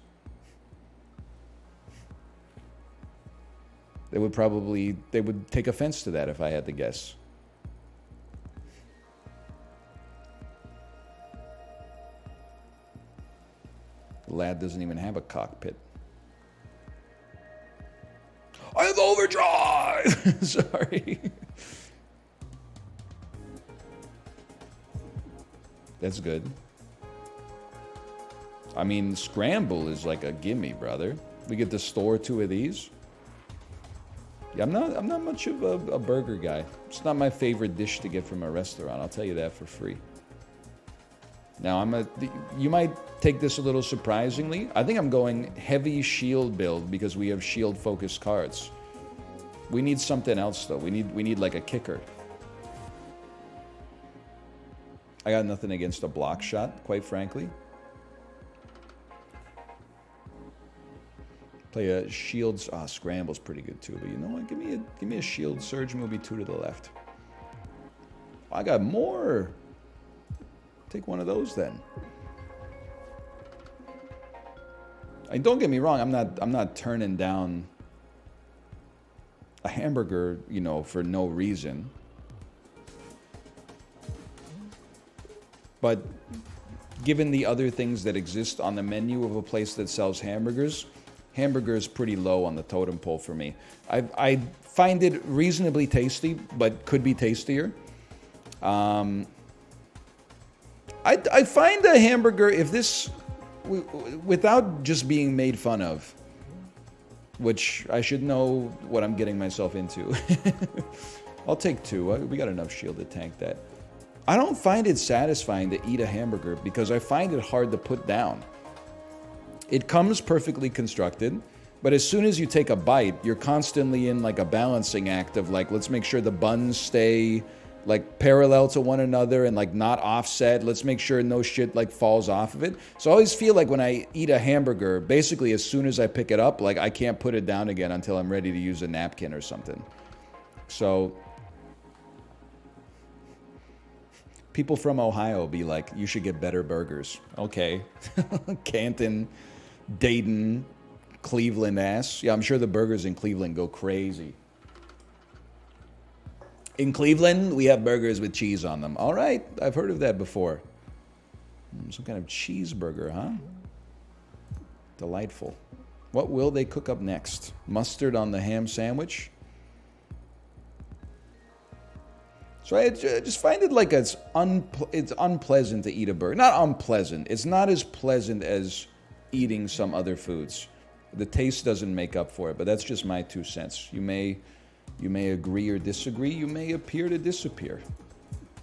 They would take offense to that if I had to guess. The lad doesn't even have a cockpit. I have overdrive! Sorry. That's good. I mean, scramble is like a gimme, brother. We get to store 2 of these. Yeah, I'm not much of a burger guy. It's not my favorite dish to get from a restaurant. I'll tell you that for free. Now, you might take this a little surprisingly. I think I'm going heavy shield build because we have shield-focused cards. We need something else, though. We need like a kicker. I got nothing against a block shot, quite frankly. Play a shields. Scramble's pretty good too. But you know what? Give me a shield surge. Movie 2 to the left. I got more. Take one of those then. And don't get me wrong, I'm not turning down a hamburger, you know, for no reason. But given the other things that exist on the menu of a place that sells hamburgers, hamburger is pretty low on the totem pole for me. I find it reasonably tasty, but could be tastier. I find a hamburger, if this, without just being made fun of, which I should know what I'm getting myself into. I'll take 2. We got enough shield to tank that. I don't find it satisfying to eat a hamburger because I find it hard to put down. It comes perfectly constructed, but as soon as you take a bite, you're constantly in like a balancing act of like, let's make sure the buns stay like parallel to one another and like not offset. Let's make sure no shit like falls off of it. So I always feel like when I eat a hamburger, basically as soon as I pick it up, like I can't put it down again until I'm ready to use a napkin or something. So people from Ohio be like, you should get better burgers. Okay. Canton, Dayton, Cleveland ass. Yeah, I'm sure the burgers in Cleveland go crazy. In Cleveland, we have burgers with cheese on them. All right, I've heard of that before. Some kind of cheeseburger, huh? Delightful. What will they cook up next? Mustard on the ham sandwich? So I just find it like it's unpleasant to eat a burger. Not unpleasant. It's not as pleasant as eating some other foods. The taste doesn't make up for it, but that's just my 2 cents. You may agree or disagree. You may appear to disappear.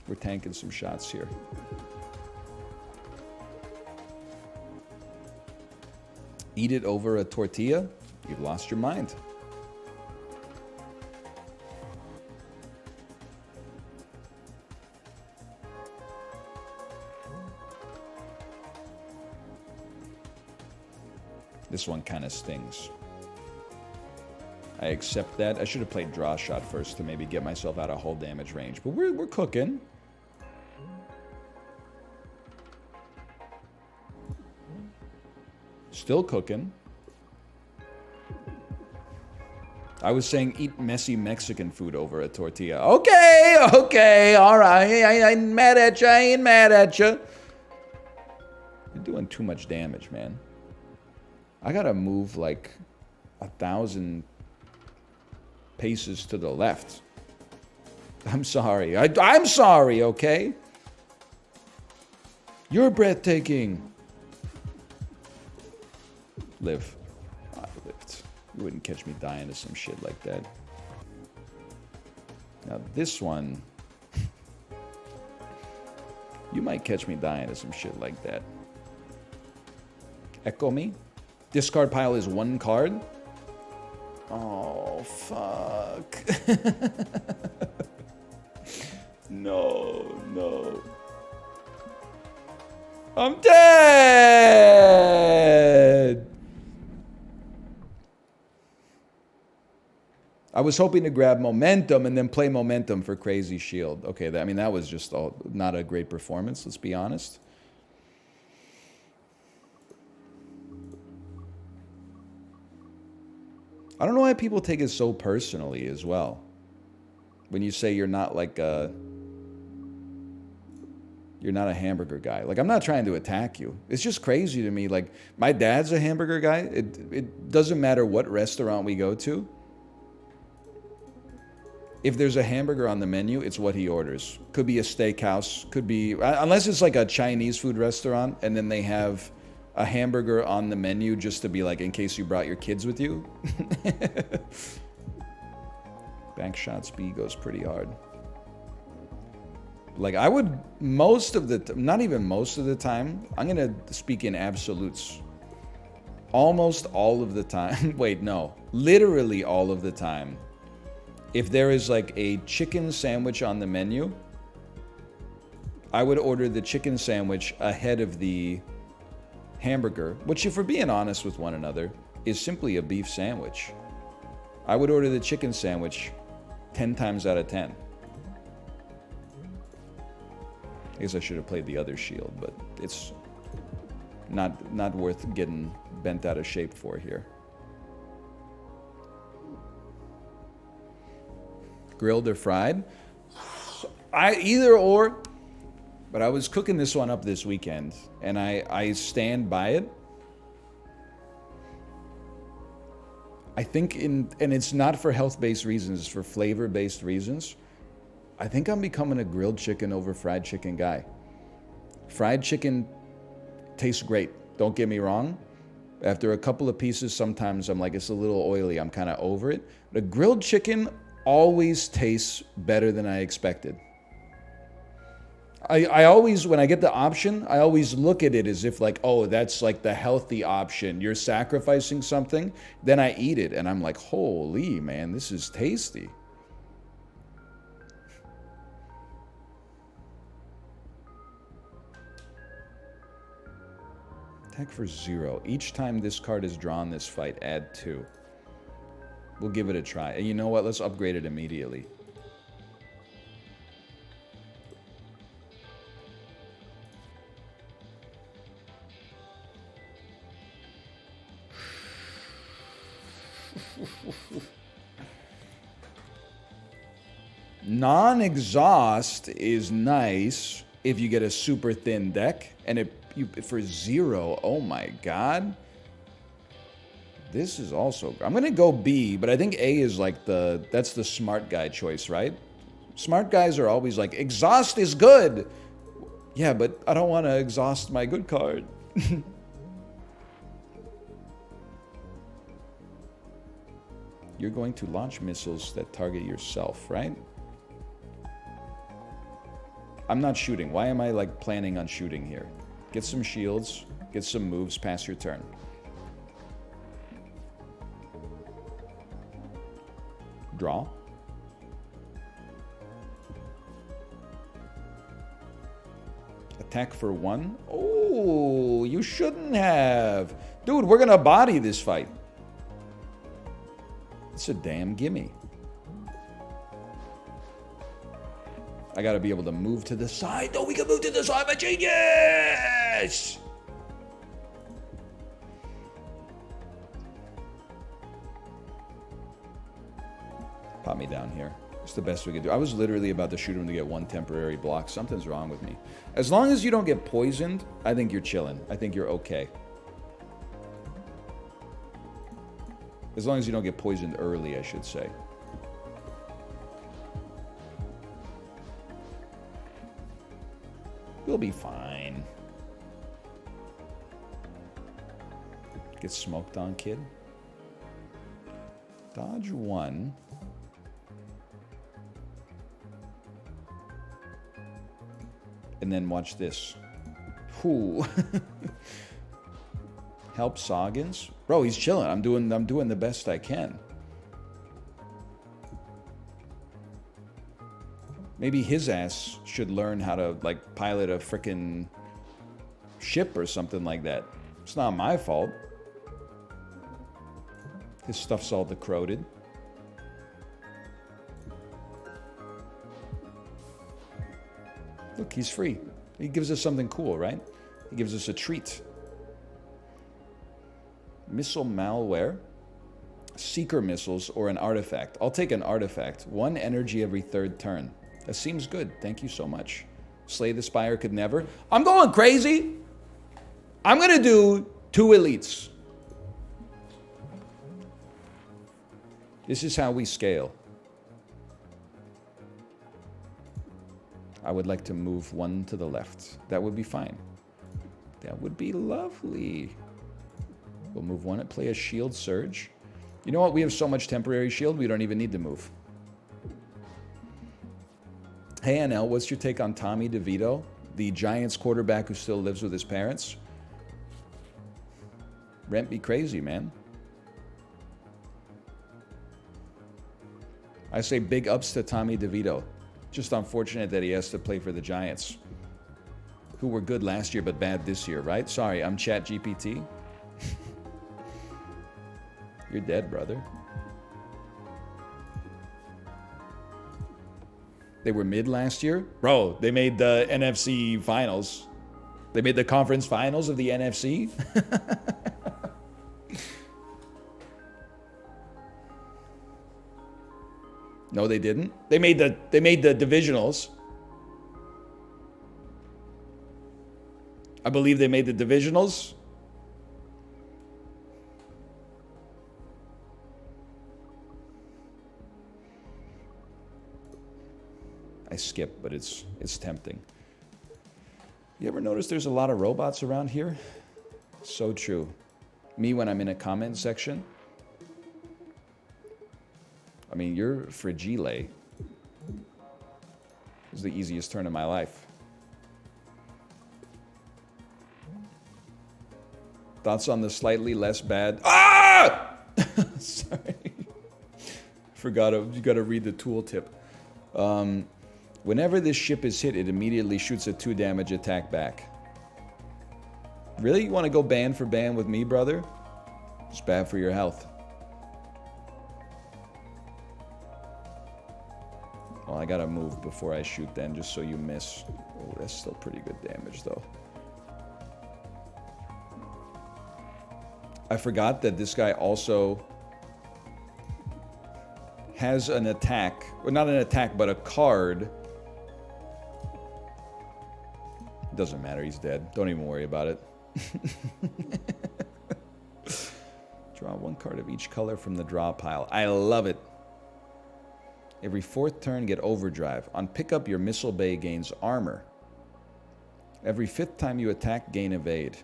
We're tanking some shots here. Eat it over a tortilla? You've lost your mind. This one kind of stings. I accept that. I should have played draw shot first to maybe get myself out of hull damage range. But we're cooking. Still cooking. I was saying eat messy Mexican food over a tortilla. Okay, all right. I ain't mad at you. I ain't mad at you. You're doing too much damage, man. I gotta move like 1,000 paces to the left. I'm sorry. I'm sorry, okay? You're breathtaking. Live. I lived. You wouldn't catch me dying to some shit like that. Now this one, you might catch me dying to some shit like that. Echo me. Discard pile is 1 card. Oh, fuck. No. I'm dead! I was hoping to grab momentum and then play momentum for crazy shield. Okay, that was just not a great performance, let's be honest. I don't know why people take it so personally as well. When you say you're not like you're not a hamburger guy. Like, I'm not trying to attack you. It's just crazy to me. Like, my dad's a hamburger guy. It doesn't matter what restaurant we go to. If there's a hamburger on the menu, it's what he orders. Could be a steakhouse. Could be, unless it's like a Chinese food restaurant and then they have a hamburger on the menu just to be like, in case you brought your kids with you. Bank shots B goes pretty hard. Like, I would, most of the, not even most of the time, I'm going to speak in absolutes. Almost all of the time, wait, no, literally all of the time, if there is like a chicken sandwich on the menu, I would order the chicken sandwich ahead of the hamburger, which, if we're being honest with one another, is simply a beef sandwich. I would order the chicken sandwich 10 times out of 10. I guess I should have played the other shield, but it's not worth getting bent out of shape for here. Grilled or fried? Either or. But I was cooking this one up this weekend, and I stand by it. I think and it's not for health-based reasons, it's for flavor-based reasons. I think I'm becoming a grilled chicken over fried chicken guy. Fried chicken tastes great. Don't get me wrong. After a couple of pieces, sometimes I'm like, it's a little oily. I'm kind of over it. The grilled chicken always tastes better than I expected. I always, when I get the option, I always look at it as if like, oh, that's like the healthy option. You're sacrificing something. Then I eat it and I'm like, holy man, this is tasty. Attack for 0. Each time this card is drawn this fight, add 2. We'll give it a try. And you know what? Let's upgrade it immediately. Non-exhaust is nice if you get a super thin deck. And for 0, oh my god. This is also... I'm going to go B, but I think A is like that's the smart guy choice, right? Smart guys are always like, exhaust is good. Yeah, but I don't want to exhaust my good card. You're going to launch missiles that target yourself, right? I'm not shooting. Why am I like planning on shooting here? Get some shields, get some moves, pass your turn. Draw. Attack for 1. Oh, you shouldn't have. Dude, we're gonna body this fight. It's a damn gimme. I gotta be able to move to the side. Oh, we can move to the side. I'm a genius! Pop me down here. It's the best we could do. I was literally about to shoot him to get 1 temporary block. Something's wrong with me. As long as you don't get poisoned, I think you're chilling. I think you're okay. As long as you don't get poisoned early, I should say. We'll be fine. Get smoked on, kid. Dodge 1. And then watch this. Ooh. Help Soggins. Bro, he's chilling. I'm doing the best I can. Maybe his ass should learn how to like pilot a frickin' ship or something like that. It's not my fault. His stuff's all decroded. Look, he's free. He gives us something cool, right? He gives us a treat. Missile malware, seeker missiles, or an artifact. I'll take an artifact. 1 energy every 3rd turn. That seems good. Thank you so much. Slay the Spire could never. I'm going crazy. I'm going to do 2 elites. This is how we scale. I would like to move 1 to the left. That would be fine. That would be lovely. We'll move 1 and play a shield surge. You know what? We have so much temporary shield, we don't even need to move. Hey, NL, what's your take on Tommy DeVito, the Giants quarterback who still lives with his parents? Rent me crazy, man. I say big ups to Tommy DeVito. Just unfortunate that he has to play for the Giants, who were good last year but bad this year, right? Sorry, I'm ChatGPT. You're dead, brother. They were mid last year? Bro, they made the NFC finals. They made the conference finals of the NFC? No, they didn't. They made the divisionals. I believe they made the divisionals. I I skip, but it's tempting. You ever notice there's a lot of robots around here? So true. Me when I'm in a comment section. I mean, you're fragile. This is the easiest turn of my life. Thoughts on the slightly less bad... Ah! Sorry. Forgot, you gotta read the tooltip. Whenever this ship is hit, it immediately shoots a 2 damage attack back. Really? You want to go band for band with me, brother? It's bad for your health. Well, I gotta move before I shoot then, just so you miss. Oh, that's still pretty good damage, though. I forgot that this guy also has an attack. Well, not an attack, but a card. Doesn't matter, he's dead. Don't even worry about it. Draw 1 card of each color from the draw pile. I love it. Every 4th turn, get overdrive. On pickup, your missile bay gains armor. Every 5th time you attack, gain evade.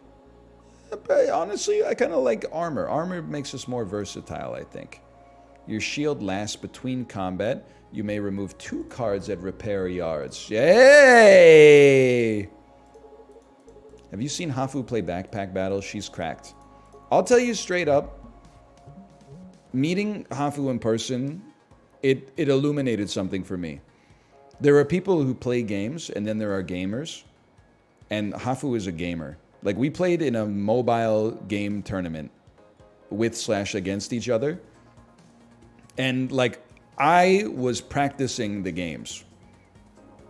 Honestly, I kind of like armor. Armor makes us more versatile, I think. Your shield lasts between combat. You may remove 2 cards at repair yards. Yay! Have you seen Hafu play backpack battles? She's cracked. I'll tell you straight up, meeting Hafu in person, it illuminated something for me. There are people who play games, and then there are gamers. And Hafu is a gamer. Like, we played in a mobile game tournament with/against each other. And, like, I was practicing the games,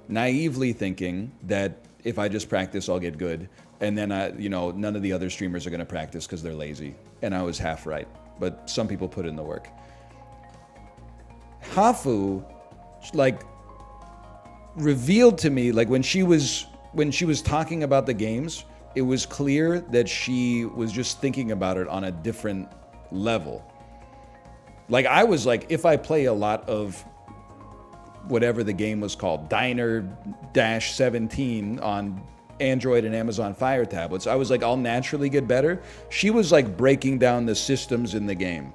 naively thinking that if I just practice, I'll get good. And then, none of the other streamers are going to practice because they're lazy. And I was half right. But some people put in the work. Hafu, like, revealed to me, like, when she was talking about the games, it was clear that she was just thinking about it on a different level. Like, I was like, if I play a lot of whatever the game was called, Diner-17 on Android and Amazon Fire tablets, I was like, I'll naturally get better. She was like breaking down the systems in the game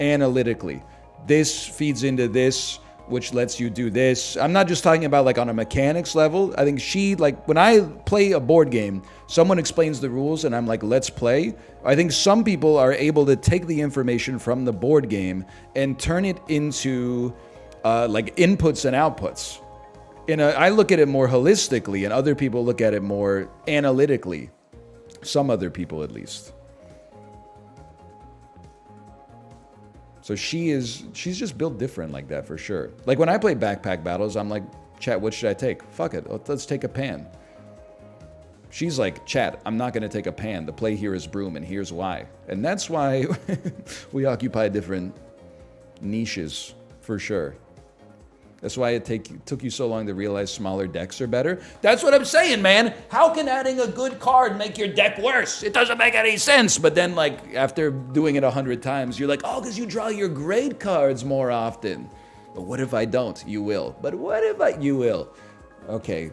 analytically. This feeds into this, which lets you do this. I'm not just talking about like on a mechanics level. I think she, like, when I play a board game, someone explains the rules and I'm like, let's play. I think some people are able to take the information from the board game and turn it into like inputs and outputs. I look at it more holistically, and other people look at it more analytically. Some other people, at least. So she's just built different like that, for sure. Like, when I play backpack battles, I'm like, chat, what should I take? Fuck it, let's take a pan. She's like, chat, I'm not going to take a pan. The play here is broom, and here's why. And that's why we occupy different niches, for sure. That's why it took you so long to realize smaller decks are better. That's what I'm saying, man. How can adding a good card make your deck worse? It doesn't make any sense. But then, like, after doing it 100 times, you're like, oh, because you draw your great cards more often. But what if I don't? You will. But what if you will? Okay.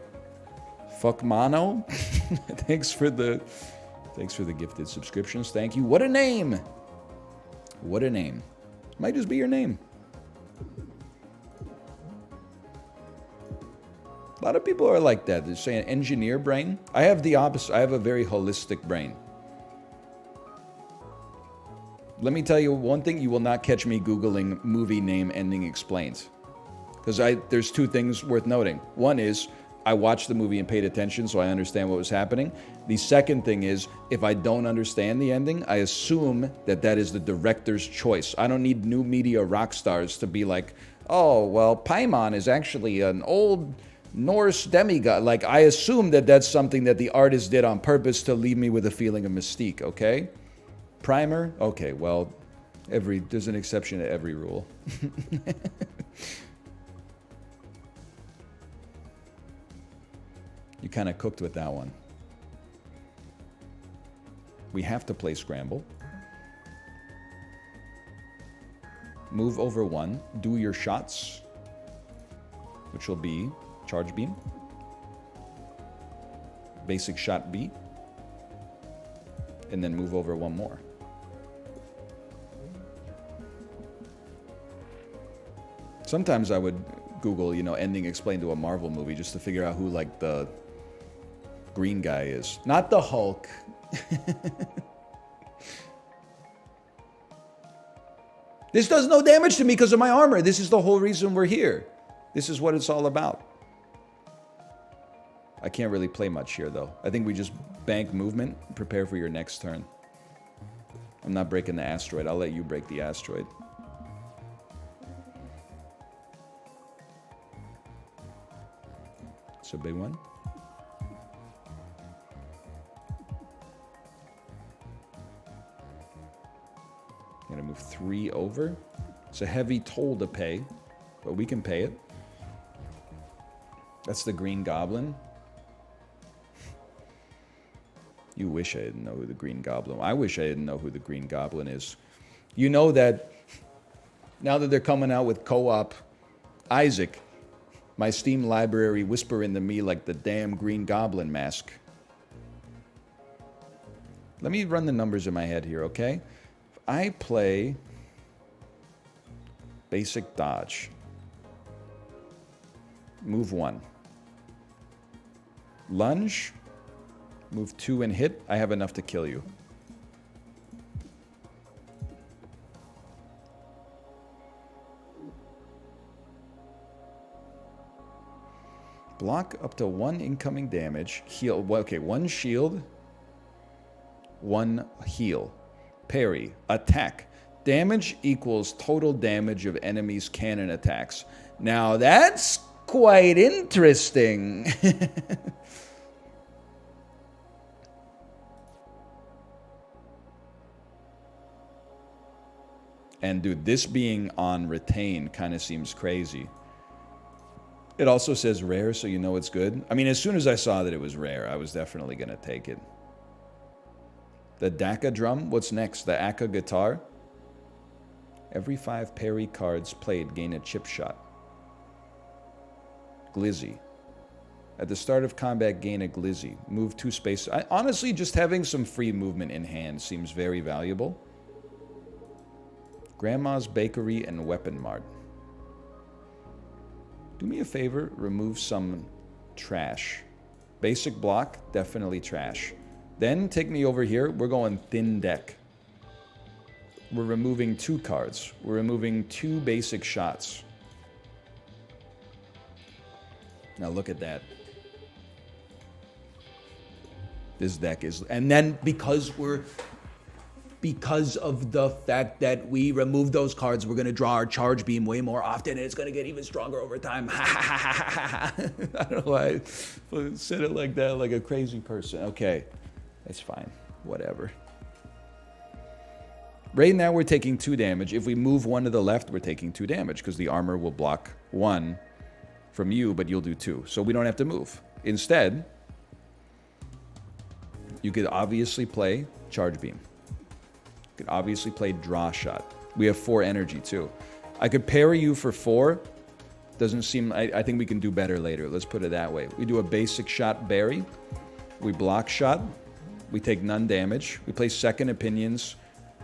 Fuck Mono. Thanks for the gifted subscriptions. Thank you. What a name. What a name. Might just be your name. A lot of people are like that. They're saying engineer brain. I have the opposite. I have a very holistic brain. Let me tell you one thing. You will not catch me Googling movie name ending explained. Because there's 2 things worth noting. One is I watched the movie and paid attention, so I understand what was happening. The second thing is, if I don't understand the ending, I assume that is the director's choice. I don't need new media rock stars to be like, oh, well, Paimon is actually an old Norse demigod. Like, I assume that that's something that the artist did on purpose to leave me with a feeling of mystique, okay? Primer? Okay, well, there's an exception to every rule. You kind of cooked with that one. We have to play Scramble. Move over 1. Do your shots, which will be Charge beam. Basic shot B. And then move over one more. Sometimes I would Google, you know, ending explained to a Marvel movie just to figure out who, like, the green guy is. Not the Hulk. This does no damage to me because of my armor. This is the whole reason we're here. This is what it's all about. I can't really play much here, though. I think we just bank movement, prepare for your next turn. I'm not breaking the asteroid. I'll let you break the asteroid. It's a big one. I'm gonna move 3 over. It's a heavy toll to pay, but we can pay it. That's the Green Goblin. You wish I didn't know who the Green Goblin. I wish I didn't know who the Green Goblin is. You know that now that they're coming out with co-op Isaac, my Steam library whisper into me like the damn Green Goblin mask. Let me run the numbers in my head here, okay? If I play basic dodge, move 1. Lunge, move 2 and hit, I have enough to kill you. Block up to 1 incoming damage. Heal. Okay, 1 shield. 1 heal. Parry. Attack. Damage equals total damage of enemies' cannon attacks. Now that's quite interesting. And dude, this being on retain kind of seems crazy. It also says rare, so you know it's good. I mean, as soon as I saw that it was rare, I was definitely going to take it. The Daka drum, what's next? The Aka guitar? Every 5 parry cards played gain a chip shot. Glizzy. At the start of combat, gain a glizzy. Move 2 spaces. Honestly, just having some free movement in hand seems very valuable. Grandma's Bakery and Weapon Mart. Do me a favor, remove some trash. Basic block, definitely trash. Then take me over here. We're going thin deck. We're removing 2 cards. We're removing 2 basic shots. Now look at that. This deck is... And then because of the fact that we removed those cards, we're going to draw our charge beam way more often, and it's going to get even stronger over time. I don't know why I said it like that, like a crazy person. Okay, that's fine. Whatever. Right now, we're taking 2 damage. If we move 1 to the left, we're taking 2 damage, because the armor will block 1 from you, but you'll do 2. So we don't have to move. Instead, you could obviously play charge beam. Could obviously play draw shot. We have 4 energy too. I could parry you for 4. Doesn't seem... I think we can do better later. Let's put it that way. We do a basic shot berry. We block shot. We take none damage. We play second opinions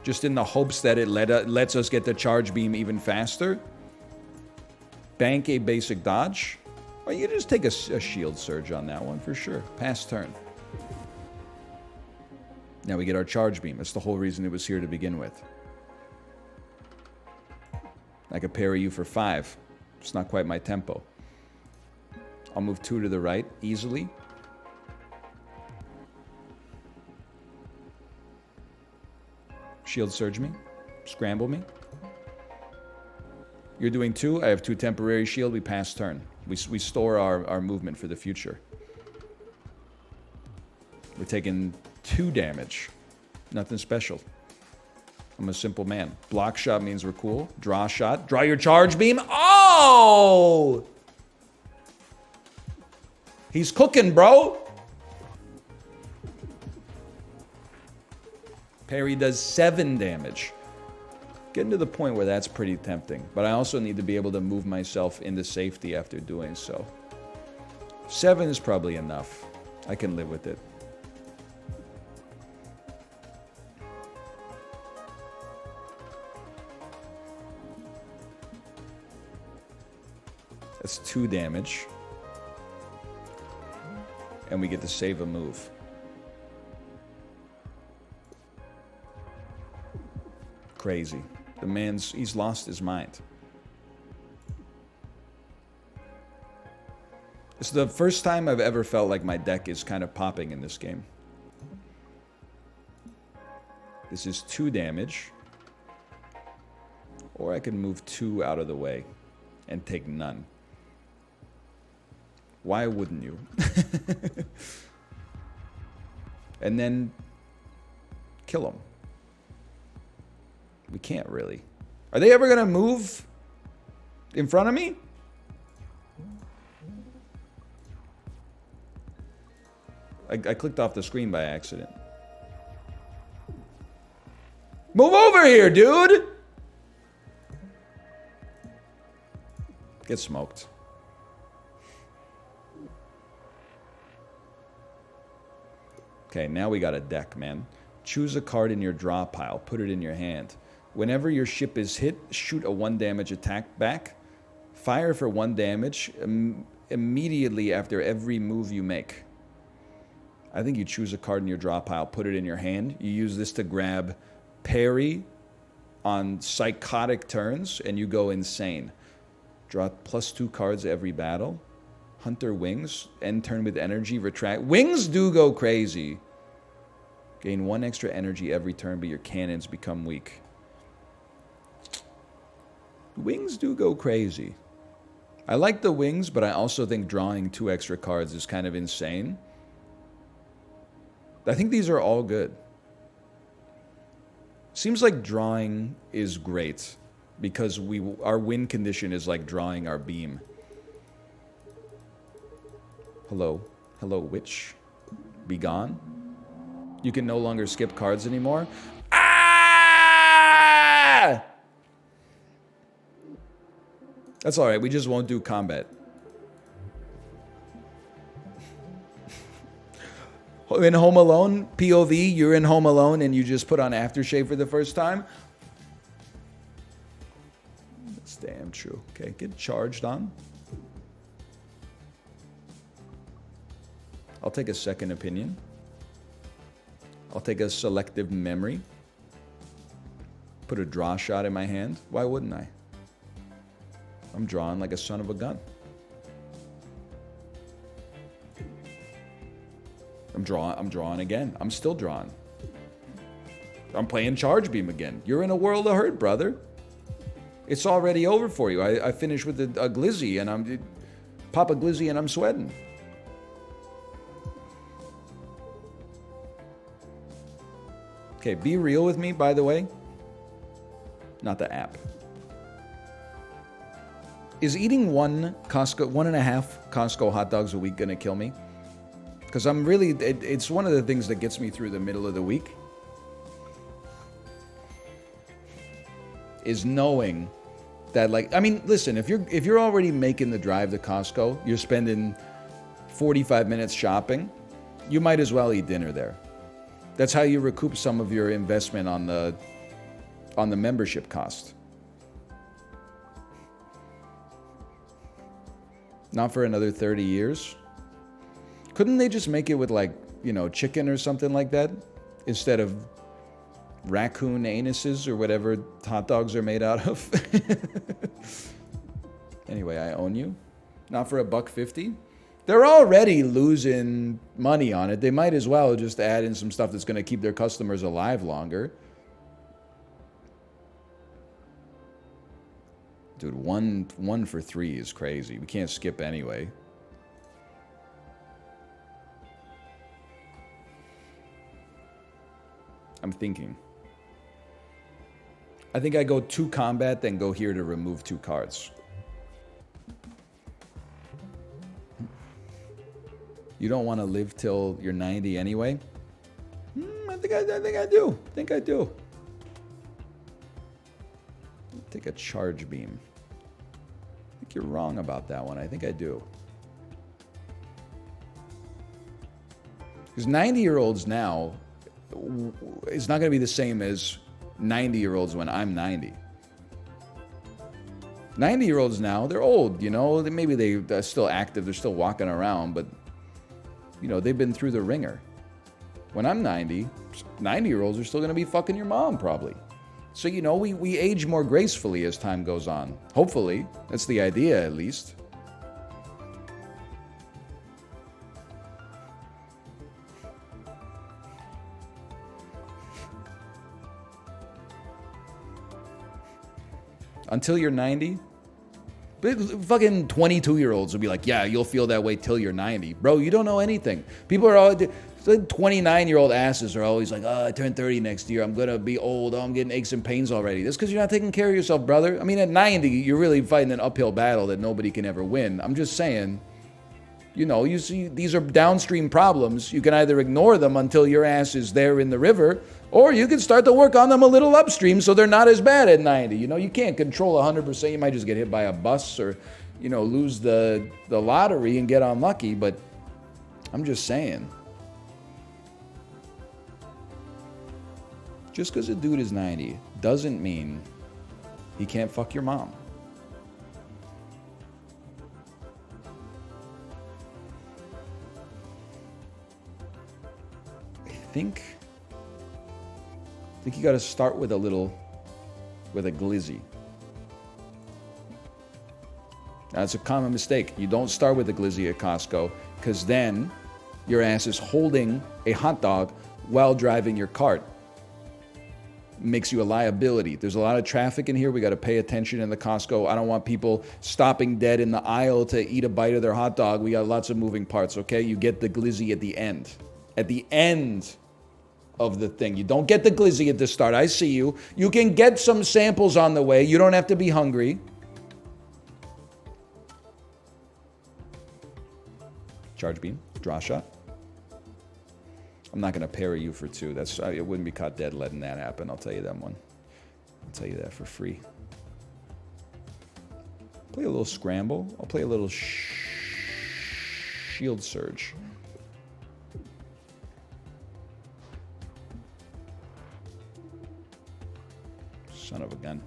just in the hopes that it lets us get the charge beam even faster. Bank a basic dodge. Or you can just take a shield surge on that one for sure. Pass turn. Now we get our charge beam. That's the whole reason it was here to begin with. I could parry you for 5. It's not quite my tempo. I'll move 2 to the right easily. Shield surge me. Scramble me. You're doing 2. I have 2 temporary shield. We pass turn. We store our movement for the future. We're taking 2 damage. Nothing special. I'm a simple man. Block shot means we're cool. Draw shot. Draw your charge beam. Oh! He's cooking, bro. Parry does 7 damage. Getting to the point where that's pretty tempting. But I also need to be able to move myself into safety after doing so. 7 is probably enough. I can live with it. That's 2 damage. And we get to save a move. Crazy. The man's, he's lost his mind. It's the first time I've ever felt like my deck is kind of popping in this game. This is 2 damage. Or I can move 2 out of the way and take none. Why wouldn't you? And then kill him. We can't really. Are they ever going to move in front of me? I clicked off the screen by accident. Move over here, dude! Get smoked. Okay, now we got a deck, man. Choose a card in your draw pile. Put it in your hand. Whenever your ship is hit, shoot a 1 damage attack back. Fire for 1 damage immediately after every move you make. I think you choose a card in your draw pile, put it in your hand. You use this to grab parry on psychotic turns, and you go insane. Draw +2 cards every battle. Hunter Wings. End turn with energy. Retract. Wings do go crazy. Gain 1 extra energy every turn, but your cannons become weak. Wings do go crazy. I like the wings, but I also think drawing 2 extra cards is kind of insane. I think these are all good. Seems like drawing is great because our win condition is like drawing our beam. Hello. Hello, witch. Be gone. You can no longer skip cards anymore. Ah! That's all right. We just won't do combat. In Home Alone, POV, you're in Home Alone and you just put on aftershave for the first time. That's damn true. Okay, get charged on. I'll take a second opinion. I'll take a selective memory. Put a draw shot in my hand. Why wouldn't I? I'm drawing like a son of a gun. I'm drawing again. I'm still drawing. I'm playing Charge Beam again. You're in a world of hurt, brother. It's already over for you. I finished with a glizzy and I'm pop a glizzy and I'm sweating. Okay, be real with me, by the way. Not the app. Is eating 1.5 Costco hot dogs a week gonna kill me? Because I'm really, it's one of the things that gets me through the middle of the week. Is knowing that, like, I mean, listen, if you're already making the drive to Costco, you're spending 45 minutes shopping, you might as well eat dinner there. That's how you recoup some of your investment on the membership cost. Not for another 30 years. Couldn't they just make it with, like, you know, chicken or something like that instead of raccoon anuses or whatever hot dogs are made out of? Anyway, I own you. Not for $1.50. They're already losing money on it. They might as well just add in some stuff that's going to keep their customers alive longer. Dude, one for 3 is crazy. We can't skip anyway. I'm thinking. I think I go 2 combat, then go here to remove 2 cards. You don't want to live till you're 90 anyway? I think I do. I think I do. Take a charge beam. I think you're wrong about that one. I think I do. Because 90-year-olds now is not going to be the same as 90-year-olds when I'm 90. 90-year-olds now, they're old, you know. Maybe they're still active, they're still walking around, but, you know, they've been through the ringer. When I'm 90, 90-year-olds are still going to be fucking your mom, probably. So, you know, we age more gracefully as time goes on. Hopefully. That's the idea, at least. Until you're 90? Fucking 22-year-olds will be like, yeah, you'll feel that way till you're 90. Bro, you don't know anything. People are all... 29-year-old asses are always like, oh, I turn 30 next year. I'm going to be old. Oh, I'm getting aches and pains already. That's because you're not taking care of yourself, brother. I mean, at 90, you're really fighting an uphill battle that nobody can ever win. I'm just saying, you know, you see, these are downstream problems. You can either ignore them until your ass is there in the river, or you can start to work on them a little upstream so they're not as bad at 90. You know, you can't control 100%. You might just get hit by a bus or, you know, lose the lottery and get unlucky. But I'm just saying. Just because a dude is 90 doesn't mean he can't fuck your mom. I think you got to start with a glizzy. That's a common mistake. You don't start with a glizzy at Costco, because then your ass is holding a hot dog while driving your cart. Makes you a liability. There's a lot of traffic in here. We got to pay attention in the Costco. I don't want people stopping dead in the aisle to eat a bite of their hot dog. We got lots of moving parts, okay? You get the glizzy at the end. At the end of the thing. You don't get the glizzy at the start. I see you. You can get some samples on the way. You don't have to be hungry. Charge beam. Draw shot. I'm not going to parry you for 2. It wouldn't be caught dead letting that happen. I'll tell you that one. I'll tell you that for free. Play a little scramble. I'll play a little shield surge. Son of a gun.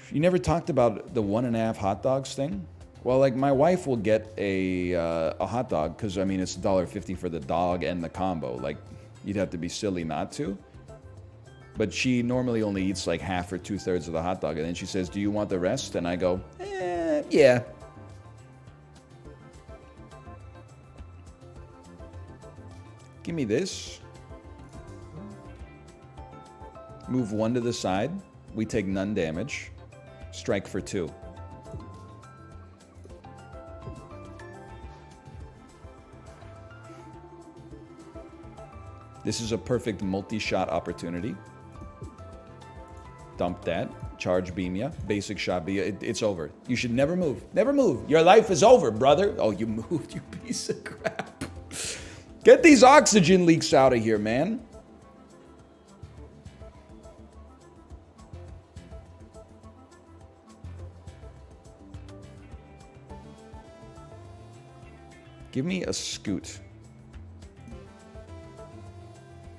You never talked about the 1.5 hot dogs thing? Well, like, my wife will get a hot dog, because, I mean, it's $1.50 for the dog and the combo. Like, you'd have to be silly not to. But she normally only eats, like, half or 2/3 of the hot dog. And then she says, do you want the rest? And I go, yeah. Give me this. Move 1 to the side. We take none damage. Strike for 2. This is a perfect multi-shot opportunity. Dump that. Charge beam ya. Basic shot be ya. It's over. You should never move. Never move. Your life is over, brother. Oh, you moved, you piece of crap. Get these oxygen leaks out of here, man. Give me a scoot.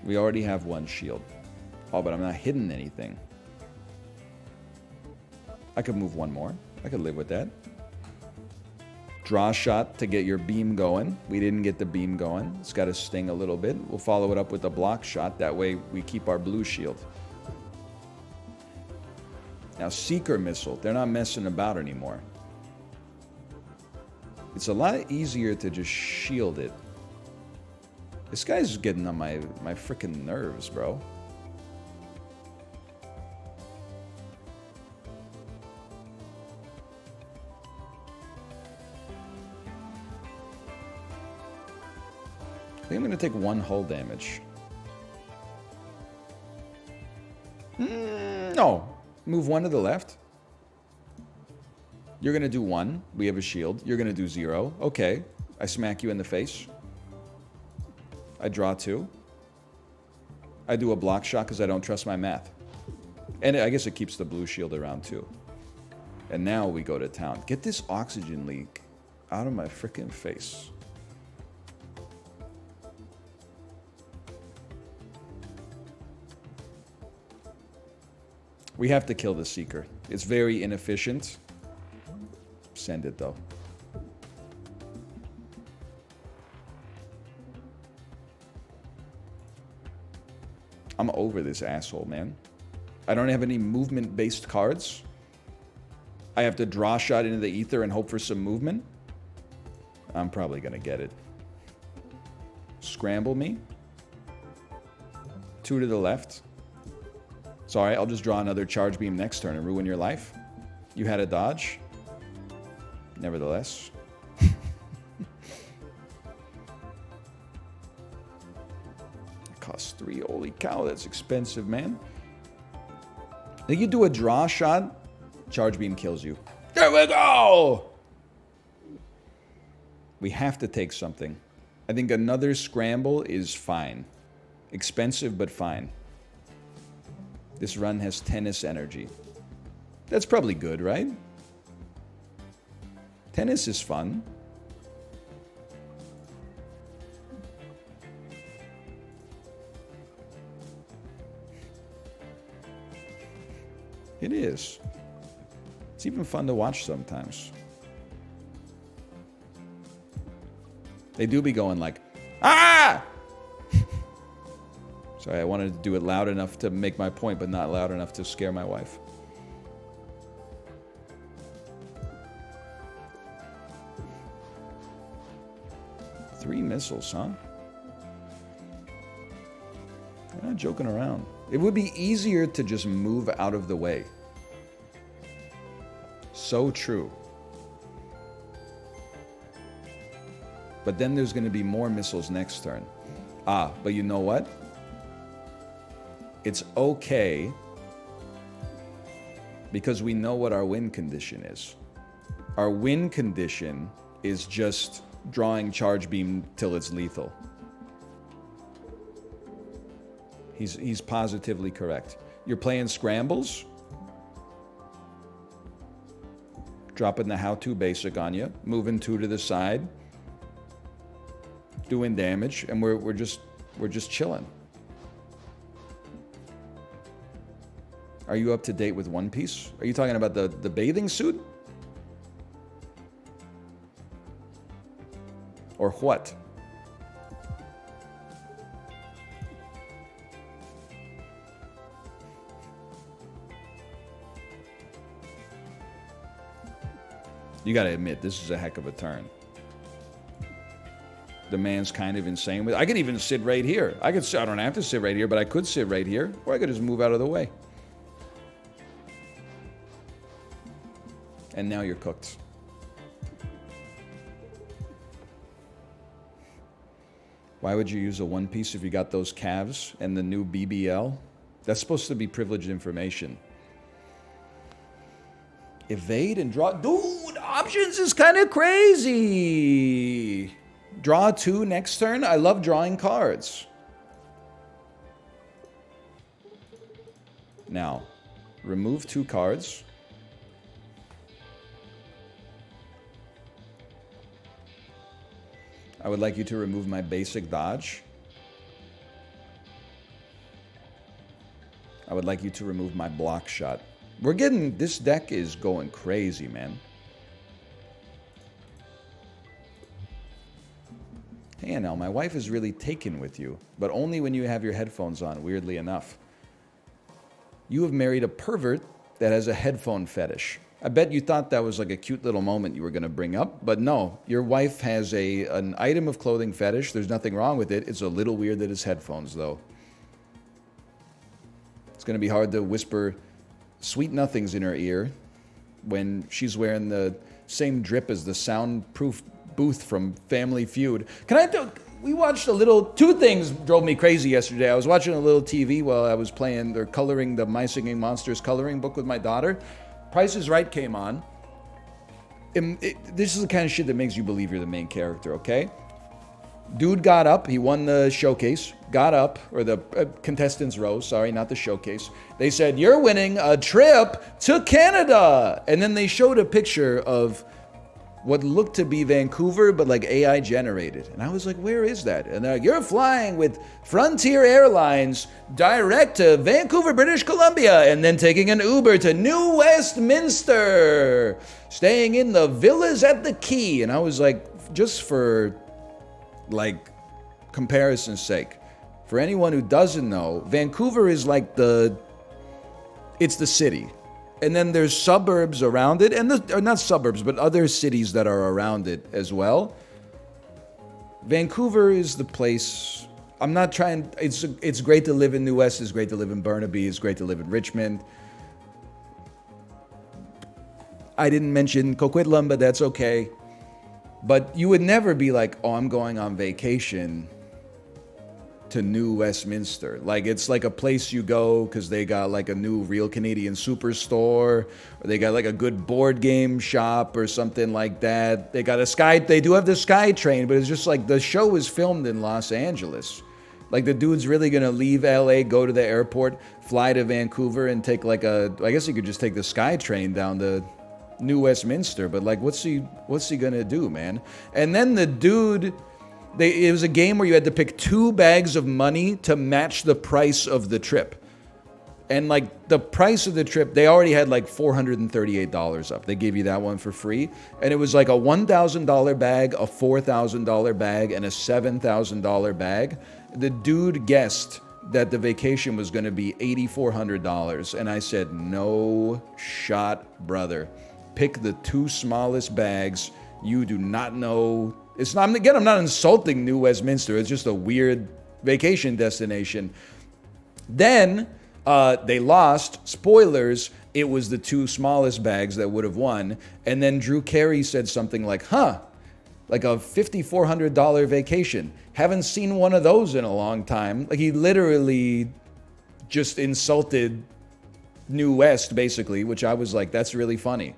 We already have 1 shield. Oh, but I'm not hitting anything. I could move 1 more. I could live with that. Draw a shot to get your beam going. We didn't get the beam going. It's got to sting a little bit. We'll follow it up with a block shot. That way we keep our blue shield. Now, Seeker Missile. They're not messing about anymore. It's a lot easier to just shield it. This guy's getting on my freaking nerves, bro. I think I'm going to take 1 hull damage. No. Move 1 to the left. You're going to do 1. We have a shield. You're going to do 0. Okay. I smack you in the face. I draw 2. I do a block shot because I don't trust my math. And I guess it keeps the blue shield around too. And now we go to town. Get this oxygen leak out of my freaking face. We have to kill the Seeker. It's very inefficient. Send it, though. I'm over this asshole, man. I don't have any movement-based cards. I have to draw shot into the ether and hope for some movement. I'm probably going to get it. Scramble me. 2 to the left. Sorry, I'll just draw another charge beam next turn and ruin your life. You had a dodge. Nevertheless. It costs 3. Holy cow, that's expensive, man. Then you do a draw shot, charge beam kills you. There we go! We have to take something. I think another scramble is fine. Expensive, but fine. This run has tennis energy. That's probably good, right? Tennis is fun. It is. It's even fun to watch sometimes. They do be going like, ah! Sorry, I wanted to do it loud enough to make my point, but not loud enough to scare my wife. Three missiles, huh? They're not joking around. It would be easier to just move out of the way. So true. But then there's going to be more missiles next turn. Ah, but you know what? It's okay because we know what our win condition is. Our win condition is just drawing charge beam till it's lethal. He's positively correct. You're playing scrambles. Dropping the how-to basic on you. Moving 2 to the side. Doing damage, and we're just chilling. Are you up to date with One Piece? Are you talking about the bathing suit? Or what? You gotta admit, this is a heck of a turn. The man's kind of insane with. I could even sit right here. I don't have to sit right here, but I could sit right here, or I could just move out of the way. And now you're cooked. Why would you use a One Piece if you got those calves and the new BBL? That's supposed to be privileged information. Evade and draw. Dude, options is kind of crazy. Draw 2 next turn. I love drawing cards. Now, remove 2 cards. I would like you to remove my basic dodge. I would like you to remove my block shot. We're getting, this deck is going crazy, man. Hey, Anel, my wife is really taken with you, but only when you have your headphones on, weirdly enough. You have married a pervert that has a headphone fetish. I bet you thought that was like a cute little moment you were going to bring up, but no. Your wife has an item of clothing fetish. There's nothing wrong with it. It's a little weird that it's headphones, though. It's going to be hard to whisper sweet nothings in her ear when she's wearing the same drip as the soundproof booth from Family Feud. We watched a little, 2 things drove me crazy yesterday. I was watching a little TV while I was playing or coloring the My Singing Monsters coloring book with my daughter. Price is Right came on. This is the kind of shit that makes you believe you're the main character, okay? Dude got up, he won the showcase, got up, or the contestants rose, sorry, not the showcase. They said, you're winning a trip to Canada. And then they showed a picture of what looked to be Vancouver, but like AI generated. And I was like, where is that? And they're like, you're flying with Frontier Airlines direct to Vancouver, British Columbia, and then taking an Uber to New Westminster, staying in the villas at the Quay. And I was like, just for like comparison's sake, for anyone who doesn't know, Vancouver is like it's the city. And then there's suburbs around it, and or not suburbs, but other cities that are around it as well. Vancouver is the place. I'm not trying. It's great to live in New West. It's great to live in Burnaby. It's great to live in Richmond. I didn't mention Coquitlam, but that's okay. But you would never be like, oh, I'm going on vacation to New Westminster. Like, it's like a place you go because they got like a new Real Canadian Superstore, or they got like a good board game shop or something like that. They got they do have the Sky Train, but it's just like the show is filmed in Los Angeles. Like, the dude's really gonna leave LA, go to the airport, fly to Vancouver, and take like I guess you could just take the Sky Train down to New Westminster, but like, what's he gonna do, man? And then the dude, it was a game where you had to pick 2 bags of money to match the price of the trip. And like, the price of the trip, they already had like $438 up. They gave you that one for free. And it was like a $1,000 bag, a $4,000 bag, and a $7,000 bag. The dude guessed that the vacation was going to be $8,400. And I said, no shot, brother. Pick the 2 smallest bags. You do not know. It's not, again, I'm not insulting New Westminster. It's just a weird vacation destination. Then they lost. Spoilers. It was the 2 smallest bags that would have won. And then Drew Carey said something like, like a $5,400 vacation. Haven't seen one of those in a long time. Like, he literally just insulted New West, basically, which I was like, that's really funny.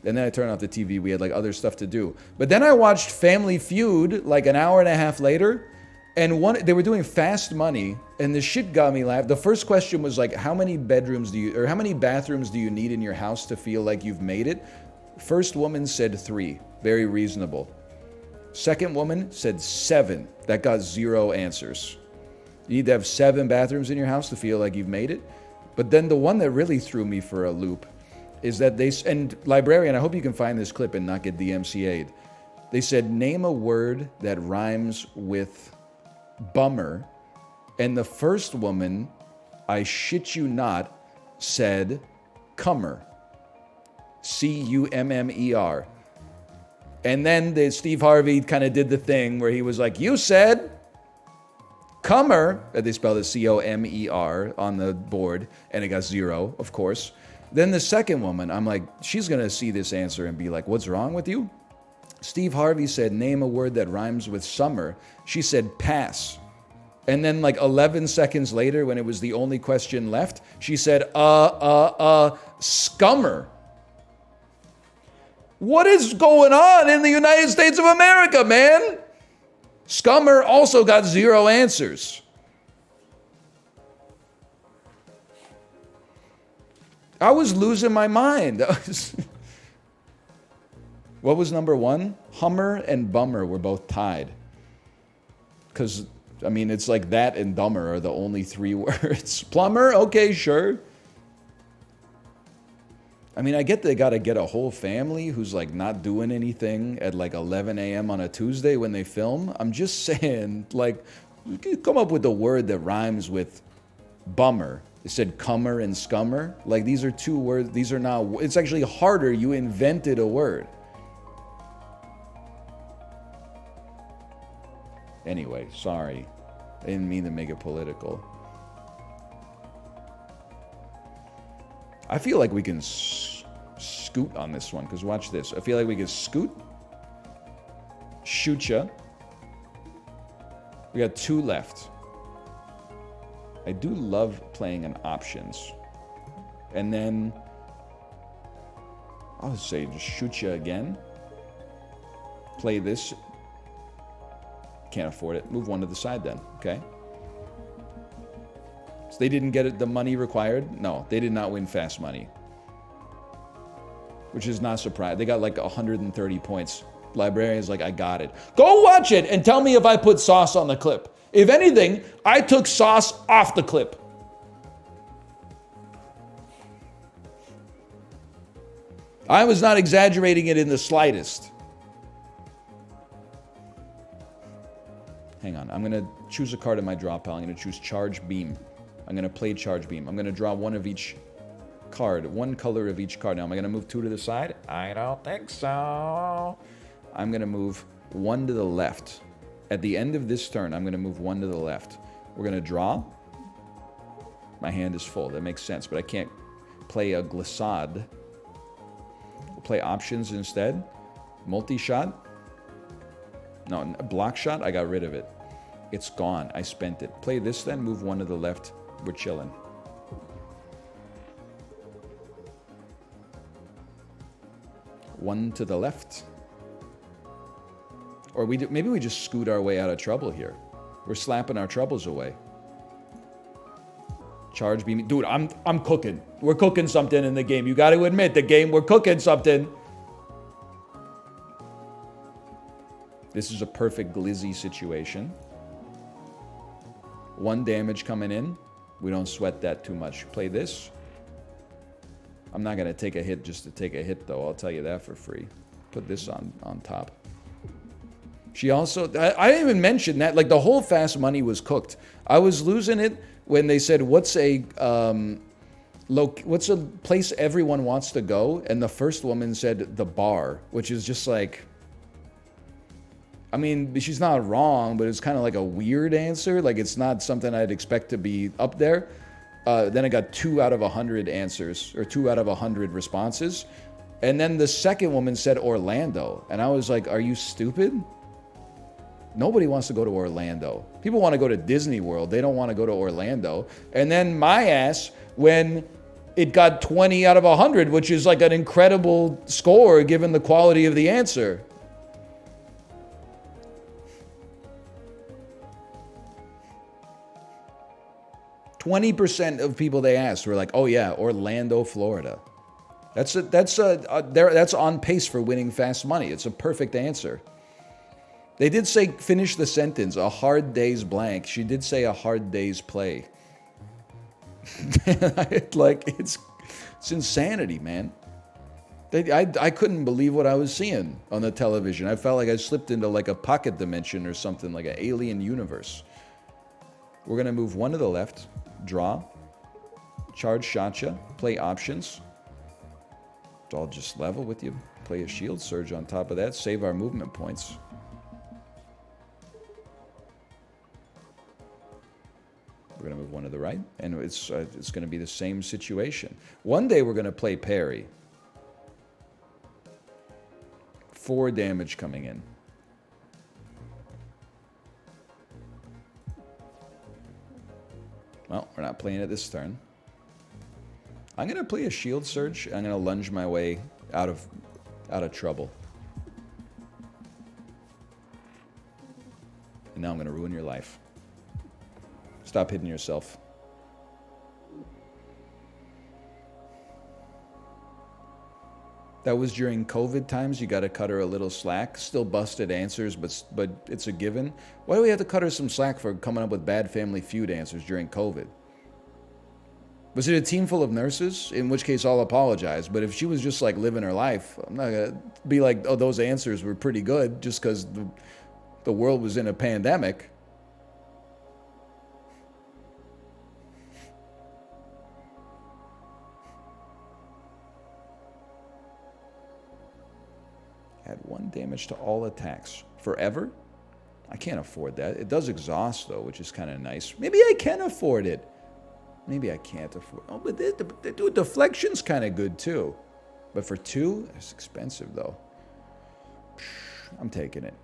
And then I turned off the TV. We had like other stuff to do. But then I watched Family Feud like an hour and a half later. And they were doing Fast Money. And the shit got me laughing. The first question was like, how many bathrooms do you need in your house to feel like you've made it? First woman said 3. Very reasonable. Second woman said 7. That got 0 answers. You need to have 7 bathrooms in your house to feel like you've made it. But then the one that really threw me for a loop is that and Librarian, I hope you can find this clip and not get DMCA'd. They said, name a word that rhymes with bummer. And the first woman, I shit you not, said cummer. C-U-M-M-E-R. And then Steve Harvey kind of did the thing where he was like, you said cummer. They spelled it C-O-M-E-R on the board, and it got 0, of course. Then the second woman, I'm like, she's going to see this answer and be like, what's wrong with you? Steve Harvey said, name a word that rhymes with summer. She said, pass. And then like 11 seconds later, when it was the only question left, she said, scummer. What is going on in the United States of America, man? Scummer also got 0 answers. I was losing my mind. What was number 1? Hummer and bummer were both tied. Because, I mean, it's like that and dumber are the only 3 words. Plumber? Okay, sure. I mean, I get they got to get a whole family who's like not doing anything at like 11 a.m. on a Tuesday when they film. I'm just saying, like, you could come up with a word that rhymes with bummer. They said cummer and scummer. Like, these are 2 words. These are not, it's actually harder. You invented a word. Anyway, sorry. I didn't mean to make it political. I feel like we can scoot on this one, because watch this. I feel like we can scoot, shoot ya. We got 2 left. I do love playing in options. And then I'll say just shoot ya again. Play this. Can't afford it. Move 1 to the side then, okay? So they didn't get it, the money required? No, they did not win Fast Money. which is not surprising. They got like 130 points. Librarian's like, I got it. Go watch it and tell me if I put sauce on the clip. If anything, I took sauce off the clip. I was not exaggerating it in the slightest. Hang on, I'm gonna choose a card in my draw pile. I'm gonna choose Charge Beam. I'm gonna play Charge Beam. I'm gonna draw one of each card, one color of each card. Now, am I gonna move 2 to the side? I don't think so. I'm gonna move 1 to the left. At the end of this turn, I'm gonna move 1 to the left. We're gonna draw. My hand is full, that makes sense, but I can't play a glissade. We'll play options instead. Multi-shot. No, a block shot, I got rid of it. It's gone, I spent it. Play this then, move 1 to the left. We're chilling. One to the left. Or maybe we just scoot our way out of trouble here. We're slapping our troubles away. Charge beam. Dude, I'm cooking. We're cooking something in the game. You got to admit, the game, we're cooking something. This is a perfect glizzy situation. 1 damage coming in. We don't sweat that too much. Play this. I'm not going to take a hit just to take a hit, though. I'll tell you that for free. Put this on top. She also... I didn't even mention that. Like, the whole fast money was cooked. I was losing it when they said, what's a place everyone wants to go? And the first woman said the bar, which is just like... I mean, she's not wrong, but it's kind of like a weird answer. Like, it's not something I'd expect to be up there. Then I got 2 out of 100 answers, or 2 out of 100 responses. And then the second woman said Orlando. And I was like, are you stupid? Nobody wants to go to Orlando. People want to go to Disney World. They don't want to go to Orlando. And then my ass, when it got 20 out of 100, which is like an incredible score given the quality of the answer. %, of people they asked were like, "Oh yeah, Orlando, Florida." That's on pace for winning fast money. It's a perfect answer. They did say finish the sentence. A hard day's blank. She did say a hard day's play. Like it's insanity, man. I couldn't believe what I was seeing on the television. I felt like I slipped into like a pocket dimension or something, like an alien universe. We're gonna move 1 to the left. Draw, charge Shacha, play options. I'll just level with you. Play a shield surge on top of that. Save our movement points. We're going to move 1 to the right. And it's going to be the same situation. One day we're going to play parry. 4 damage coming in. Well, we're not playing it this turn. I'm going to play a shield surge. I'm going to lunge my way out of trouble. And now I'm going to ruin your life. Stop hitting yourself. That was during COVID times. You got to cut her a little slack. Still busted answers, but it's a given. Why do we have to cut her some slack for coming up with bad Family Feud answers during COVID? Was it a team full of nurses? In which case, I'll apologize. But if she was just like living her life, I'm not gonna be like, oh, those answers were pretty good just because the world was in a pandemic. Add 1 damage to all attacks. Forever? I can't afford that. It does exhaust, though, which is kind of nice. Maybe I can afford it. Maybe I can't afford it. Oh, but the deflection's kind of good, too. But for 2, it's expensive, though. I'm taking it.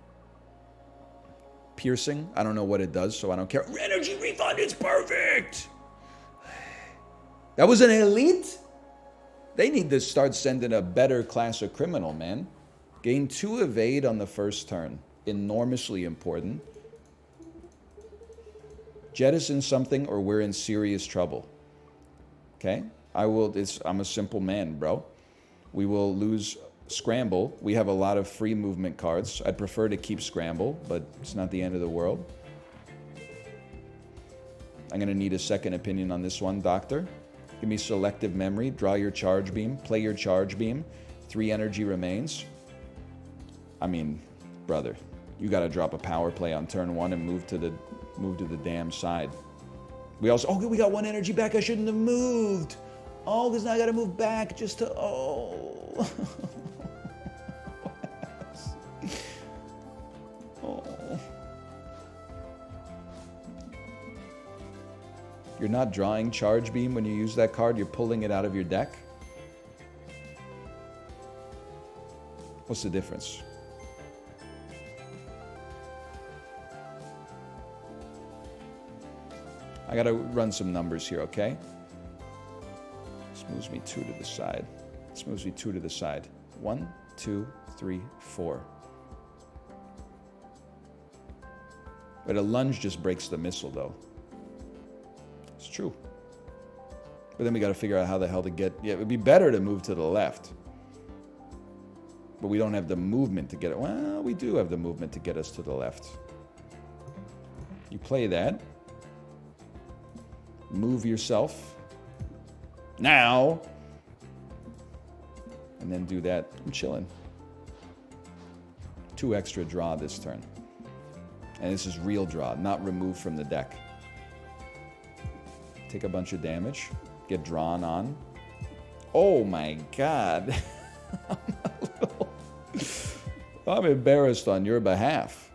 Piercing, I don't know what it does, so I don't care. Energy refund is perfect! That was an elite? They need to start sending a better class of criminal, man. Gain 2 evade on the first turn. Enormously important. Jettison something or we're in serious trouble. Okay? I'm a simple man, bro. We will lose Scramble. We have a lot of free movement cards. I'd prefer to keep Scramble, but it's not the end of the world. I'm going to need a second opinion on this one, Doctor. Give me selective memory. Draw your charge beam. Play your charge beam. 3 energy remains. I mean, brother, you got to drop a power play on turn 1 and move to the damn side. We also, oh, we got 1 energy back. I shouldn't have moved. Oh, because now I got to move back just to, oh. Oh. You're not drawing charge beam when you use that card. You're pulling it out of your deck. What's the difference? I gotta run some numbers here, okay? This moves me 2 to the side. This moves me 2 to the side. 1, 2, 3, 4. But a lunge just breaks the missile, though. It's true. But then we gotta figure out how the hell to get... Yeah, it would be better to move to the left. But we don't have the movement to get it. Well, we do have the movement to get us to the left. You play that. Move yourself. Now. And then do that. I'm chilling. 2 extra draw this turn. And this is real draw, not removed from the deck. Take a bunch of damage. Get drawn on. Oh my god. I'm embarrassed on your behalf.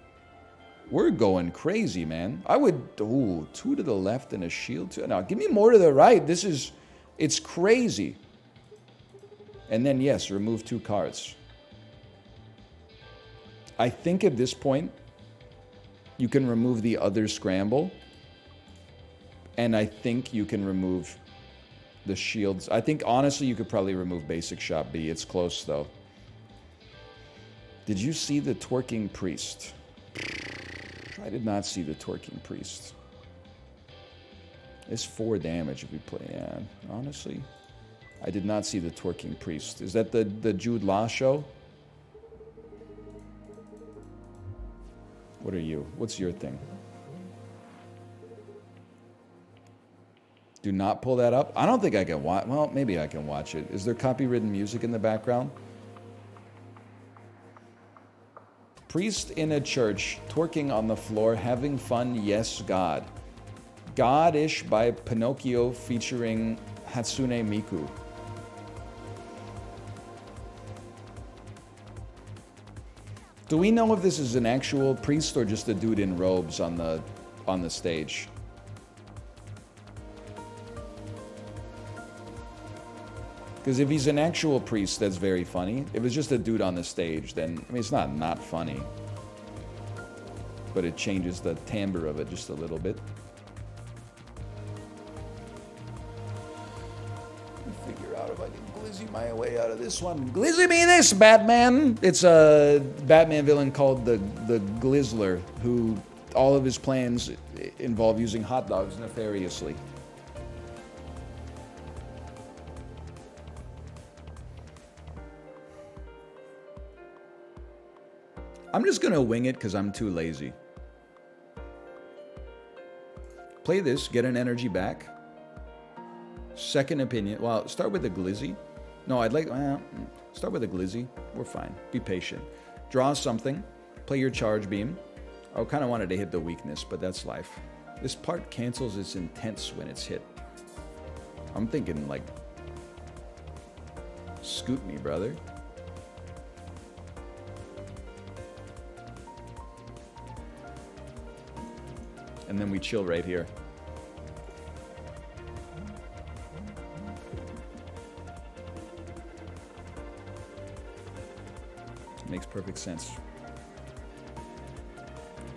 We're going crazy, man. I would... Ooh, 2 to the left and a shield. 2. Now, give me more to the right. This is... It's crazy. And then, yes, remove 2 cards. I think at this point, you can remove the other Scramble. And I think you can remove the shields. I think, honestly, you could probably remove Basic Shot B. It's close, though. Did you see the Twerking Priest? I did not see the Twerking Priest. It's 4 damage if we play. Yeah, honestly, I did not see the Twerking Priest. Is that the Jude Law show? What are you? What's your thing? Do not pull that up. I don't think I can watch. Well, maybe I can watch it. Is there copywritten music in the background? Priest in a church, twerking on the floor, having fun, yes, God. God-ish by Pinocchio featuring Hatsune Miku. Do we know if this is an actual priest or just a dude in robes on the stage? Because if he's an actual priest, that's very funny. If it's just a dude on the stage, then, I mean, it's not funny. But it changes the timbre of it just a little bit. Let me figure out if I can glizzy my way out of this one. Glizzy me this, Batman! It's a Batman villain called the Glizzler, who all of his plans involve using hot dogs nefariously. I'm just gonna wing it because I'm too lazy. Play this, get an energy back. Second opinion. Well, start with a glizzy. No, I'd like... Well, start with a glizzy. We're fine. Be patient. Draw something. Play your charge beam. I kind of wanted to hit the weakness, but that's life. This part cancels its intense when it's hit. I'm thinking, like... Scoot me, brother. And then we chill right here. Makes perfect sense.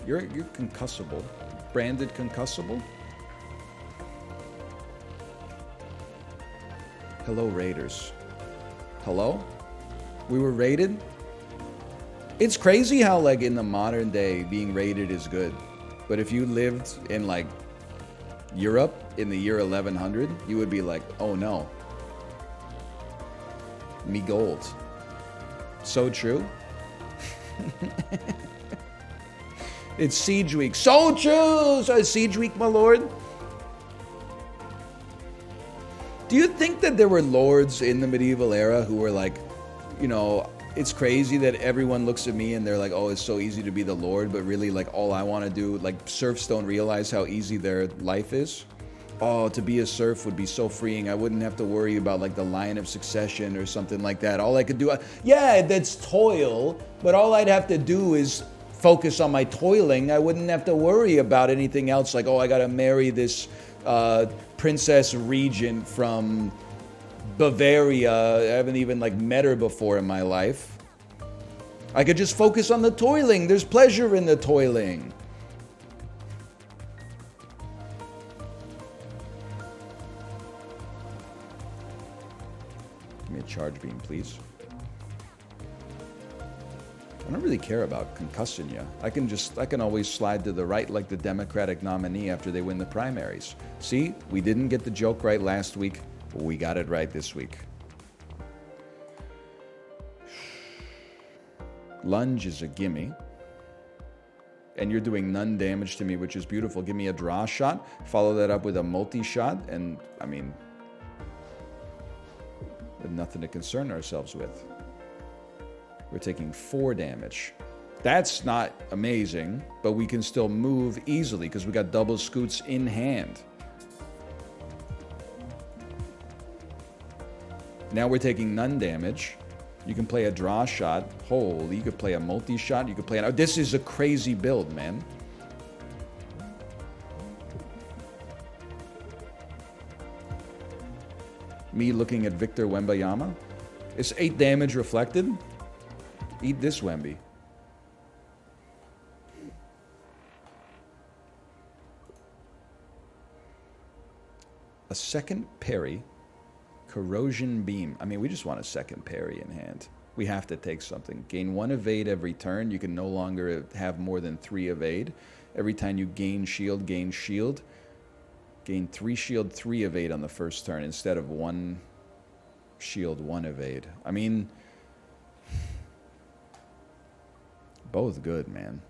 You're concussable. Branded concussable? Hello, Raiders. Hello? We were raided? It's crazy how, like, in the modern day, being raided is good. But if you lived in, like, Europe in the year 1100, you would be like, oh no. Me gold. So true. It's Siege Week. So true! So Siege Week, my lord. Do you think that there were lords in the medieval era who were like, you know, it's crazy that everyone looks at me and they're like, oh, it's so easy to be the lord, but really, like, all I want to do, like, serfs don't realize how easy their life is? Oh, to be a serf would be so freeing. I wouldn't have to worry about, like, the line of succession or something like that. All I could do, yeah, that's toil, but all I'd have to do is focus on my toiling. I wouldn't have to worry about anything else, like, oh, I gotta marry this princess regent from Bavaria. I haven't even, like, met her before in my life. I could just focus on the toiling. There's pleasure in the toiling. Give me a charge beam, please. I don't really care about concussing you. I can always slide to the right like the Democratic nominee after they win the primaries. See, we didn't get the joke right last week, but we got it right this week. Lunge is a gimme. And you're doing none damage to me, which is beautiful. Give me a draw shot. Follow that up with a multi-shot. And, I mean, there's nothing to concern ourselves with. We're taking 4 damage. That's not amazing, but we can still move easily because we got double scoots in hand. Now we're taking none damage. You can play a draw shot. Holy, you could play a multi-shot. You could play an... Oh, this is a crazy build, man. Me looking at Victor Wembayama. It's 8 damage reflected. Eat this, Wemby. A second parry. Corrosion beam. I mean, we just want a second parry in hand. We have to take something. Gain 1 evade every turn. You can no longer have more than 3 evade. Every time you gain shield, gain shield. Gain 3 shield, 3 evade on the first turn instead of 1 shield, 1 evade. I mean, both good, man.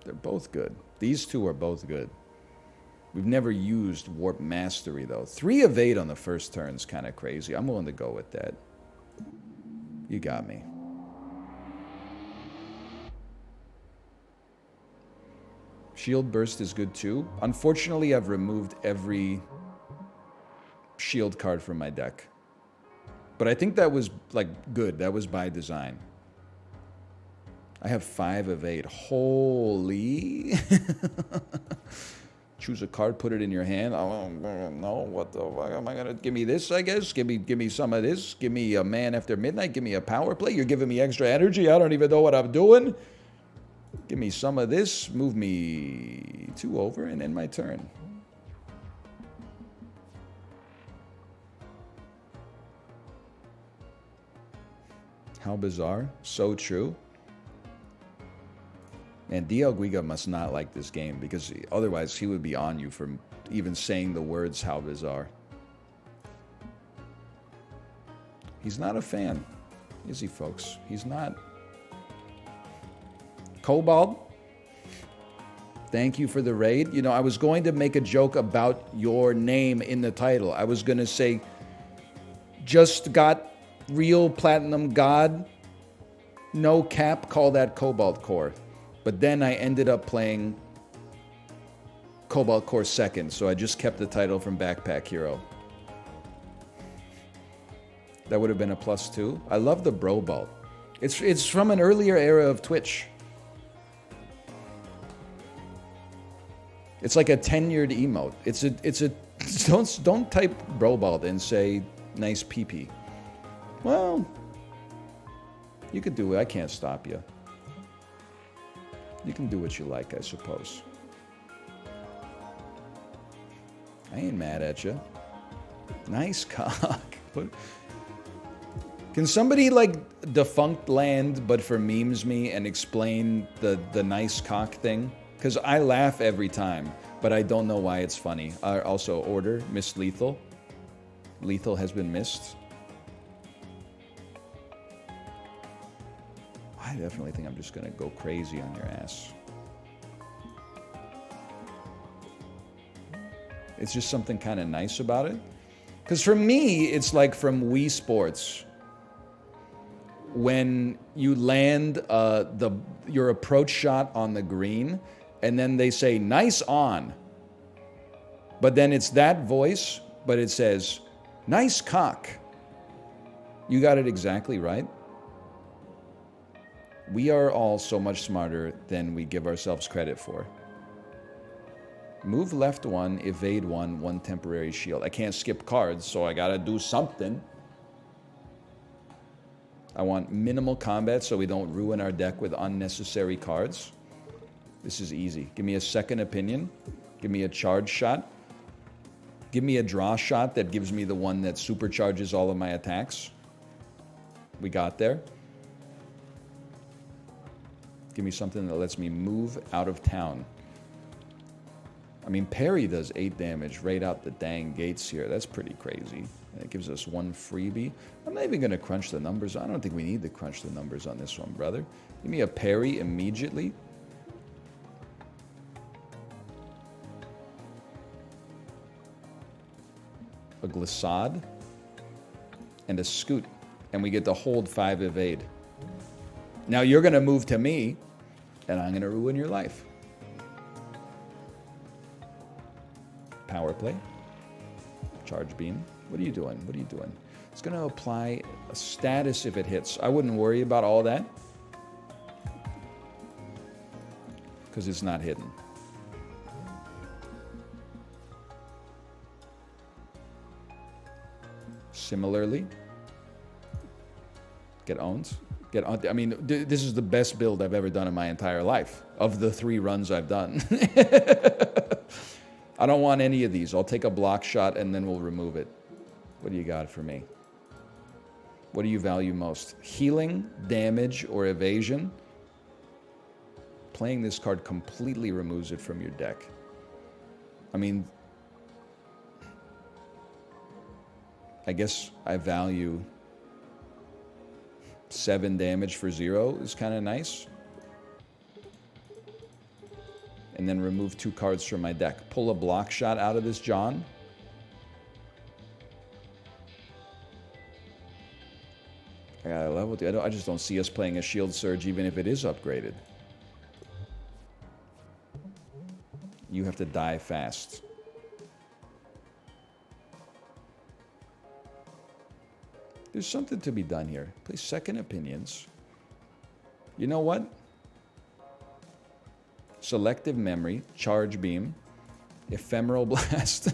They're both good. These two are both good. We've never used Warp Mastery, though. 3 evade on the first turn is kind of crazy. I'm willing to go with that. You got me. Shield Burst is good, too. Unfortunately, I've removed every shield card from my deck. But I think that was, like, good. That was by design. I have 5 evade. Holy... Choose a card, put it in your hand. Oh, no, what the fuck am I gonna... Give me this, I guess? Give me some of this. Give me a Man After Midnight. Give me a power play. You're giving me extra energy. I don't even know what I'm doing. Give me some of this. Move me 2 over and end my turn. How bizarre. So true. And DL Guiga must not like this game because otherwise he would be on you for even saying the words how bizarre. He's not a fan, is he, folks? He's not. Cobalt, thank you for the raid. You know, I was going to make a joke about your name in the title. I was going to say, just got real platinum god, no cap, call that Cobalt Core. But then I ended up playing Cobalt Core 2nd, so I just kept the title from Backpack Hero. That would have been a +2. I love the Bro Balt. It's from an earlier era of Twitch. It's like a tenured emote. It's a don't type Bro Balt and say nice pee-pee. Well, you could do it. I can't stop you. You can do what you like, I suppose. I ain't mad at you. Nice cock. Can somebody, like, defunct land, but for memes me and explain the nice cock thing? Because I laugh every time, but I don't know why it's funny. Also, order, Miss Lethal. Lethal has been missed. I definitely think I'm just going to go crazy on your ass. It's just something kind of nice about it. Because for me, it's like from Wii Sports. When you land your approach shot on the green, and then they say, nice on. But then it's that voice, but it says, nice cock. You got it exactly right. We are all so much smarter than we give ourselves credit for. Move left 1, evade 1, 1 temporary shield. I can't skip cards, so I gotta do something. I want minimal combat so we don't ruin our deck with unnecessary cards. This is easy. Give me a second opinion. Give me a charge shot. Give me a draw shot that gives me the one that supercharges all of my attacks. We got there. Give me something that lets me move out of town. I mean, parry does 8 damage right out the dang gates here. That's pretty crazy. And it gives us 1 freebie. I'm not even going to crunch the numbers. I don't think we need to crunch the numbers on this one, brother. Give me a parry immediately. A glissade. And a scoot. And we get to hold 5 evade. Now you're going to move to me, and I'm going to ruin your life. Power play. Charge beam. What are you doing? What are you doing? It's going to apply a status if it hits. I wouldn't worry about all that. Because it's not hidden. Similarly, get owned. Get on. I mean, this is the best build I've ever done in my entire life. Of the 3 runs I've done. I don't want any of these. I'll take a block shot and then we'll remove it. What do you got for me? What do you value most? Healing, damage, or evasion? Playing this card completely removes it from your deck. I mean, I guess I value 7 damage for 0 is kind of nice. And then remove 2 cards from my deck. Pull a block shot out of this John. I got a level 2. I just don't see us playing a Shield Surge even if it is upgraded. You have to die fast. There's something to be done here. Play second opinions. You know what? Selective memory, charge beam, ephemeral blast.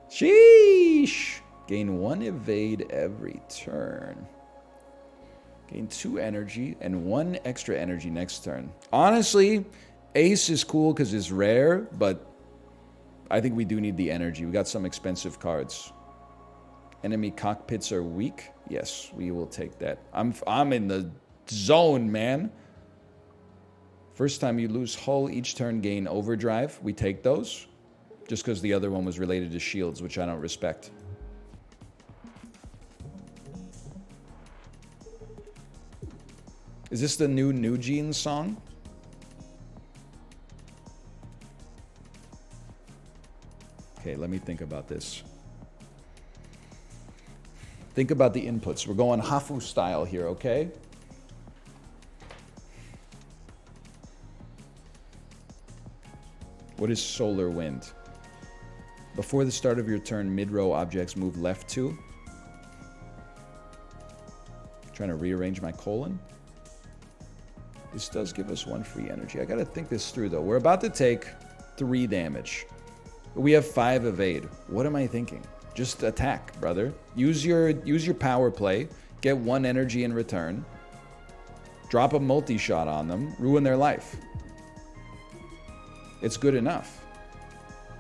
Sheesh! Gain 1 evade every turn. Gain 2 energy and 1 extra energy next turn. Honestly, Ace is cool because it's rare, but I think we do need the energy. We got some expensive cards. Enemy cockpits are weak. Yes, we will take that. I'm in the zone, man. First time you lose hull, each turn gain overdrive. We take those. Just because the other one was related to shields, which I don't respect. Is this the new Jeans song? Okay, let me think about this. Think about the inputs. We're going Hafu style here, okay? What is solar wind? Before the start of your turn, mid-row objects move left 2. Trying to rearrange my colon. This does give us 1 free energy. I gotta think this through though. We're about to take 3 damage. We have 5 evade. What am I thinking? Just attack, brother. Use your power play. Get 1 energy in return. Drop a multi-shot on them. Ruin their life. It's good enough.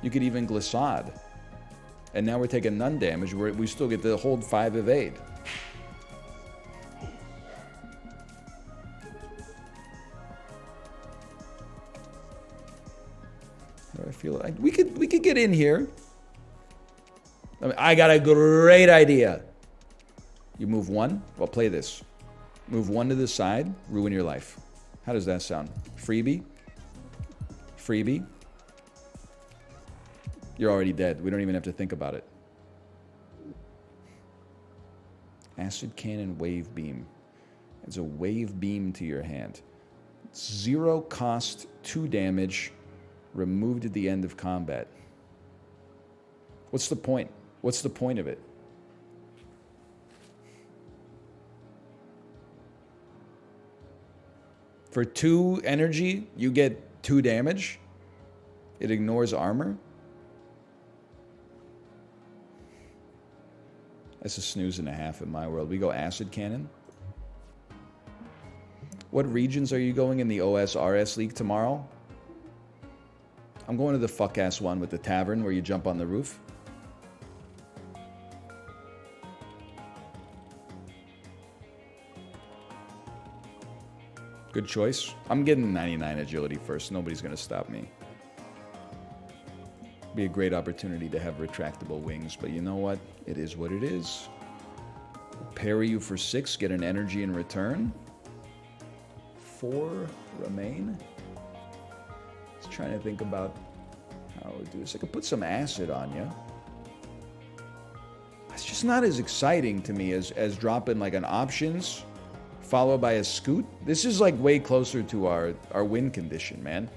You could even glissade. And now we're taking none damage. We still get to hold 5 evade. I feel like we could get in here. I got a great idea. You move one? Well, play this. Move one to the side, ruin your life. How does that sound? Freebie? Freebie? You're already dead. We don't even have to think about it. Acid Cannon Wave Beam. It's a wave beam to your hand. 0 cost, 2 damage, removed at the end of combat. What's the point? What's the point of it? For 2 energy, you get 2 damage? It ignores armor? That's a snooze and a half in my world. We go Acid Cannon. What regions are you going in the OSRS League tomorrow? I'm going to the fuck-ass one with the tavern where you jump on the roof. Good choice. I'm getting 99 agility first. Nobody's going to stop me. Be a great opportunity to have retractable wings, but you know what? It is what it is. Parry you for 6, get an energy in return. 4 remain. Just trying to think about how I would do this. I could put some acid on you. It's just not as exciting to me as dropping like an options followed by a scoot. This is like way closer to our win condition, man.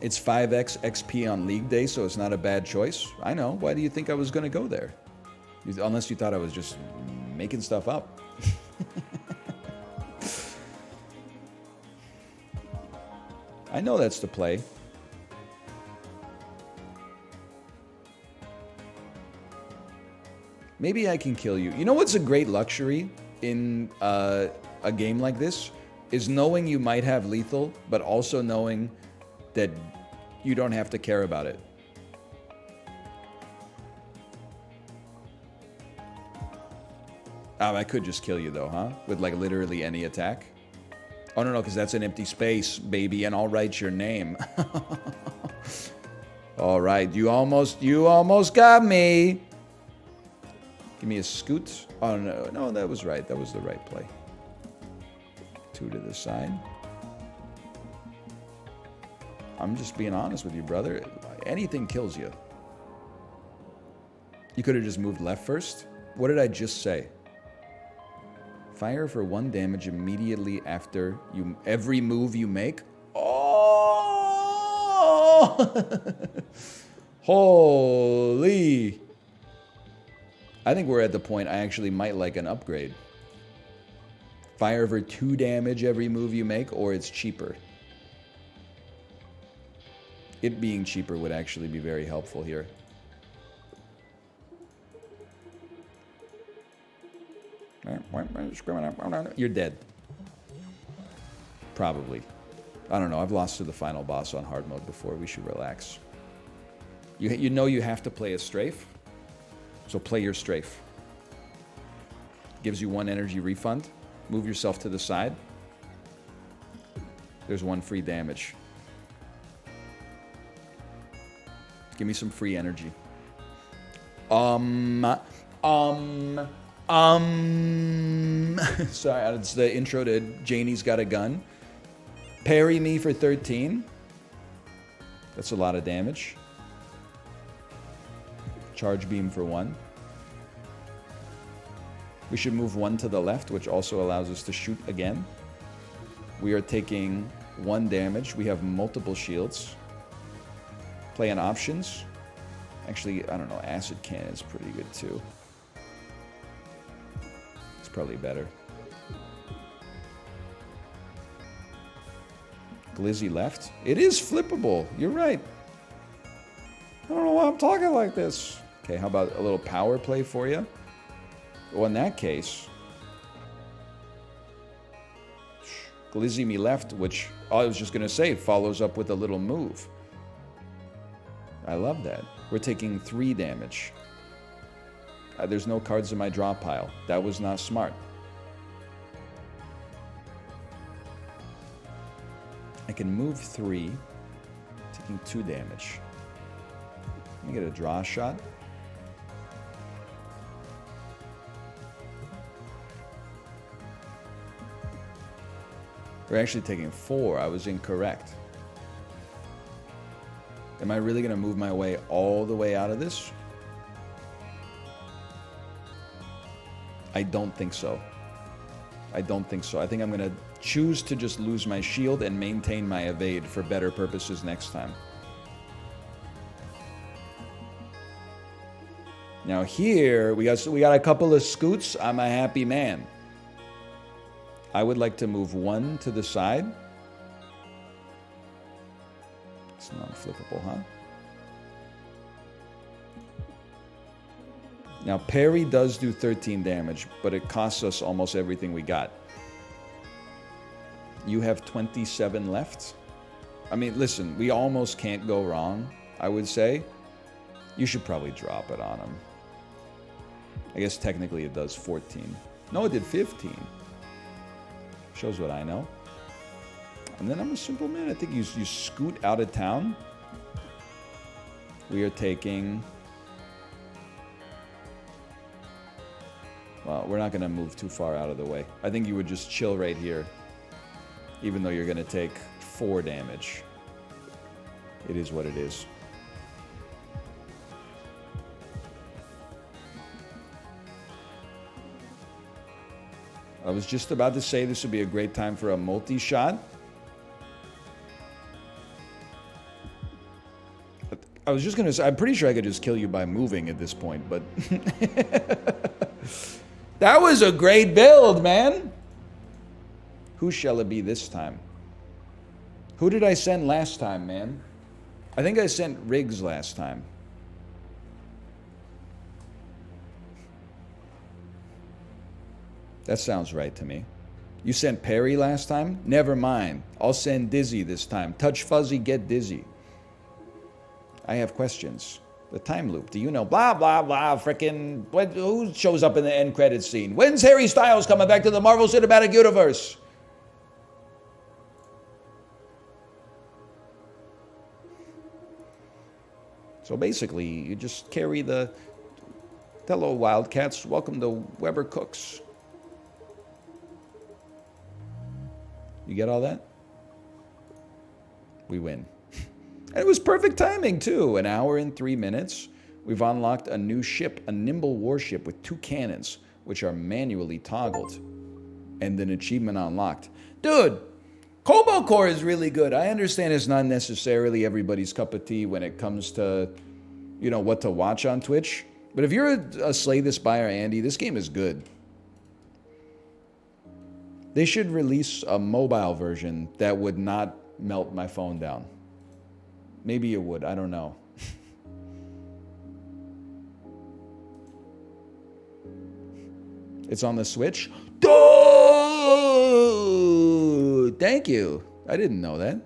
It's 5x XP on league day, so it's not a bad choice. I know. Why do you think I was going to go there? Unless you thought I was just making stuff up. I know that's the play. Maybe I can kill you. You know what's a great luxury in a game like this? Is knowing you might have lethal, but also knowing that you don't have to care about it. Oh, I could just kill you though, huh? With like literally any attack. Oh no, because that's an empty space, baby, and I'll write your name. All right, you almost got me. Give me a scoot. Oh no, that was right. That was the right play. 2 to the side. I'm just being honest with you, brother. Anything kills you. You could have just moved left first. What did I just say? Fire for 1 damage immediately after every move you make. Oh! Holy! I think we're at the point I actually might like an upgrade. Fire for 2 damage every move you make, or it's cheaper. It being cheaper would actually be very helpful here. You're dead. Probably. I don't know. I've lost to the final boss on hard mode before. We should relax. You know you have to play a strafe, so play your strafe. Gives you 1 energy refund. Move yourself to the side. There's 1 free damage. Give me some free energy. Sorry, it's the intro to Janie's Got a Gun. Parry me for 13. That's a lot of damage. Charge beam for 1. We should move 1 to the left, which also allows us to shoot again. We are taking 1 damage. We have multiple shields. Play in options. Actually, I don't know. Acid Cannon is pretty good too. It's probably better. Glizzy left. It is flippable. You're right. I don't know why I'm talking like this. Okay, how about a little power play for you? Well, in that case, Glizzy me left, which I was just going to say follows up with a little move. I love that. We're taking 3 damage. There's no cards in my draw pile. That was not smart. I can move 3, taking 2 damage. Let me get a draw shot. We're actually taking 4. I was incorrect. Am I really going to move my way all the way out of this? I don't think so. I don't think so. I think I'm going to choose to just lose my shield and maintain my evade for better purposes next time. Now here, we got a couple of scoots. I'm a happy man. I would like to move 1 to the side. It's non-flippable, huh? Now, parry does do 13 damage, but it costs us almost everything we got. You have 27 left. I mean, listen, we almost can't go wrong, I would say. You should probably drop it on him. I guess technically it does 14. No, it did 15. Shows what I know. And then I'm a simple man. I think you scoot out of town. We are taking... Well, we're not going to move too far out of the way. I think you would just chill right here. Even though you're going to take 4 damage. It is what it is. I was just about to say this would be a great time for a multi-shot. I was just going to say, I'm pretty sure I could just kill you by moving at this point, but... That was a great build, man! Who shall it be this time? Who did I send last time, man? I think I sent Riggs last time. That sounds right to me. You sent Perry last time? Never mind. I'll send Dizzy this time. Touch Fuzzy, get Dizzy. I have questions. The time loop. Do you know? Blah, blah, blah. Frickin'. Who shows up in the end credits scene? When's Harry Styles coming back to the Marvel Cinematic Universe? So basically, you just carry the... Hello, Wildcats. Welcome to Weber Cooks. You get all that? We win. And it was perfect timing, too. 1 hour and 3 minutes. We've unlocked a new ship, a nimble warship with 2 cannons, which are manually toggled. And an achievement unlocked. Dude, Cobalt Core is really good. I understand it's not necessarily everybody's cup of tea when it comes to, you know, what to watch on Twitch. But if you're a Slay the Spire Andy, this game is good. They should release a mobile version that would not melt my phone down. Maybe it would. I don't know. It's on the Switch. Oh, thank you. I didn't know that.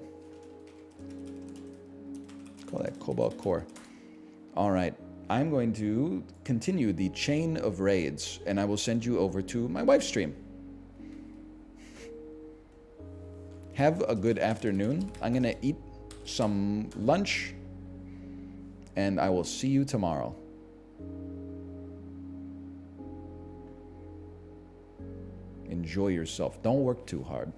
Call that Cobalt Core. All right. I'm going to continue the chain of raids, and I will send you over to my wife's stream. Have a good afternoon. I'm going to eat some lunch, and I will see you tomorrow. Enjoy yourself. Don't work too hard.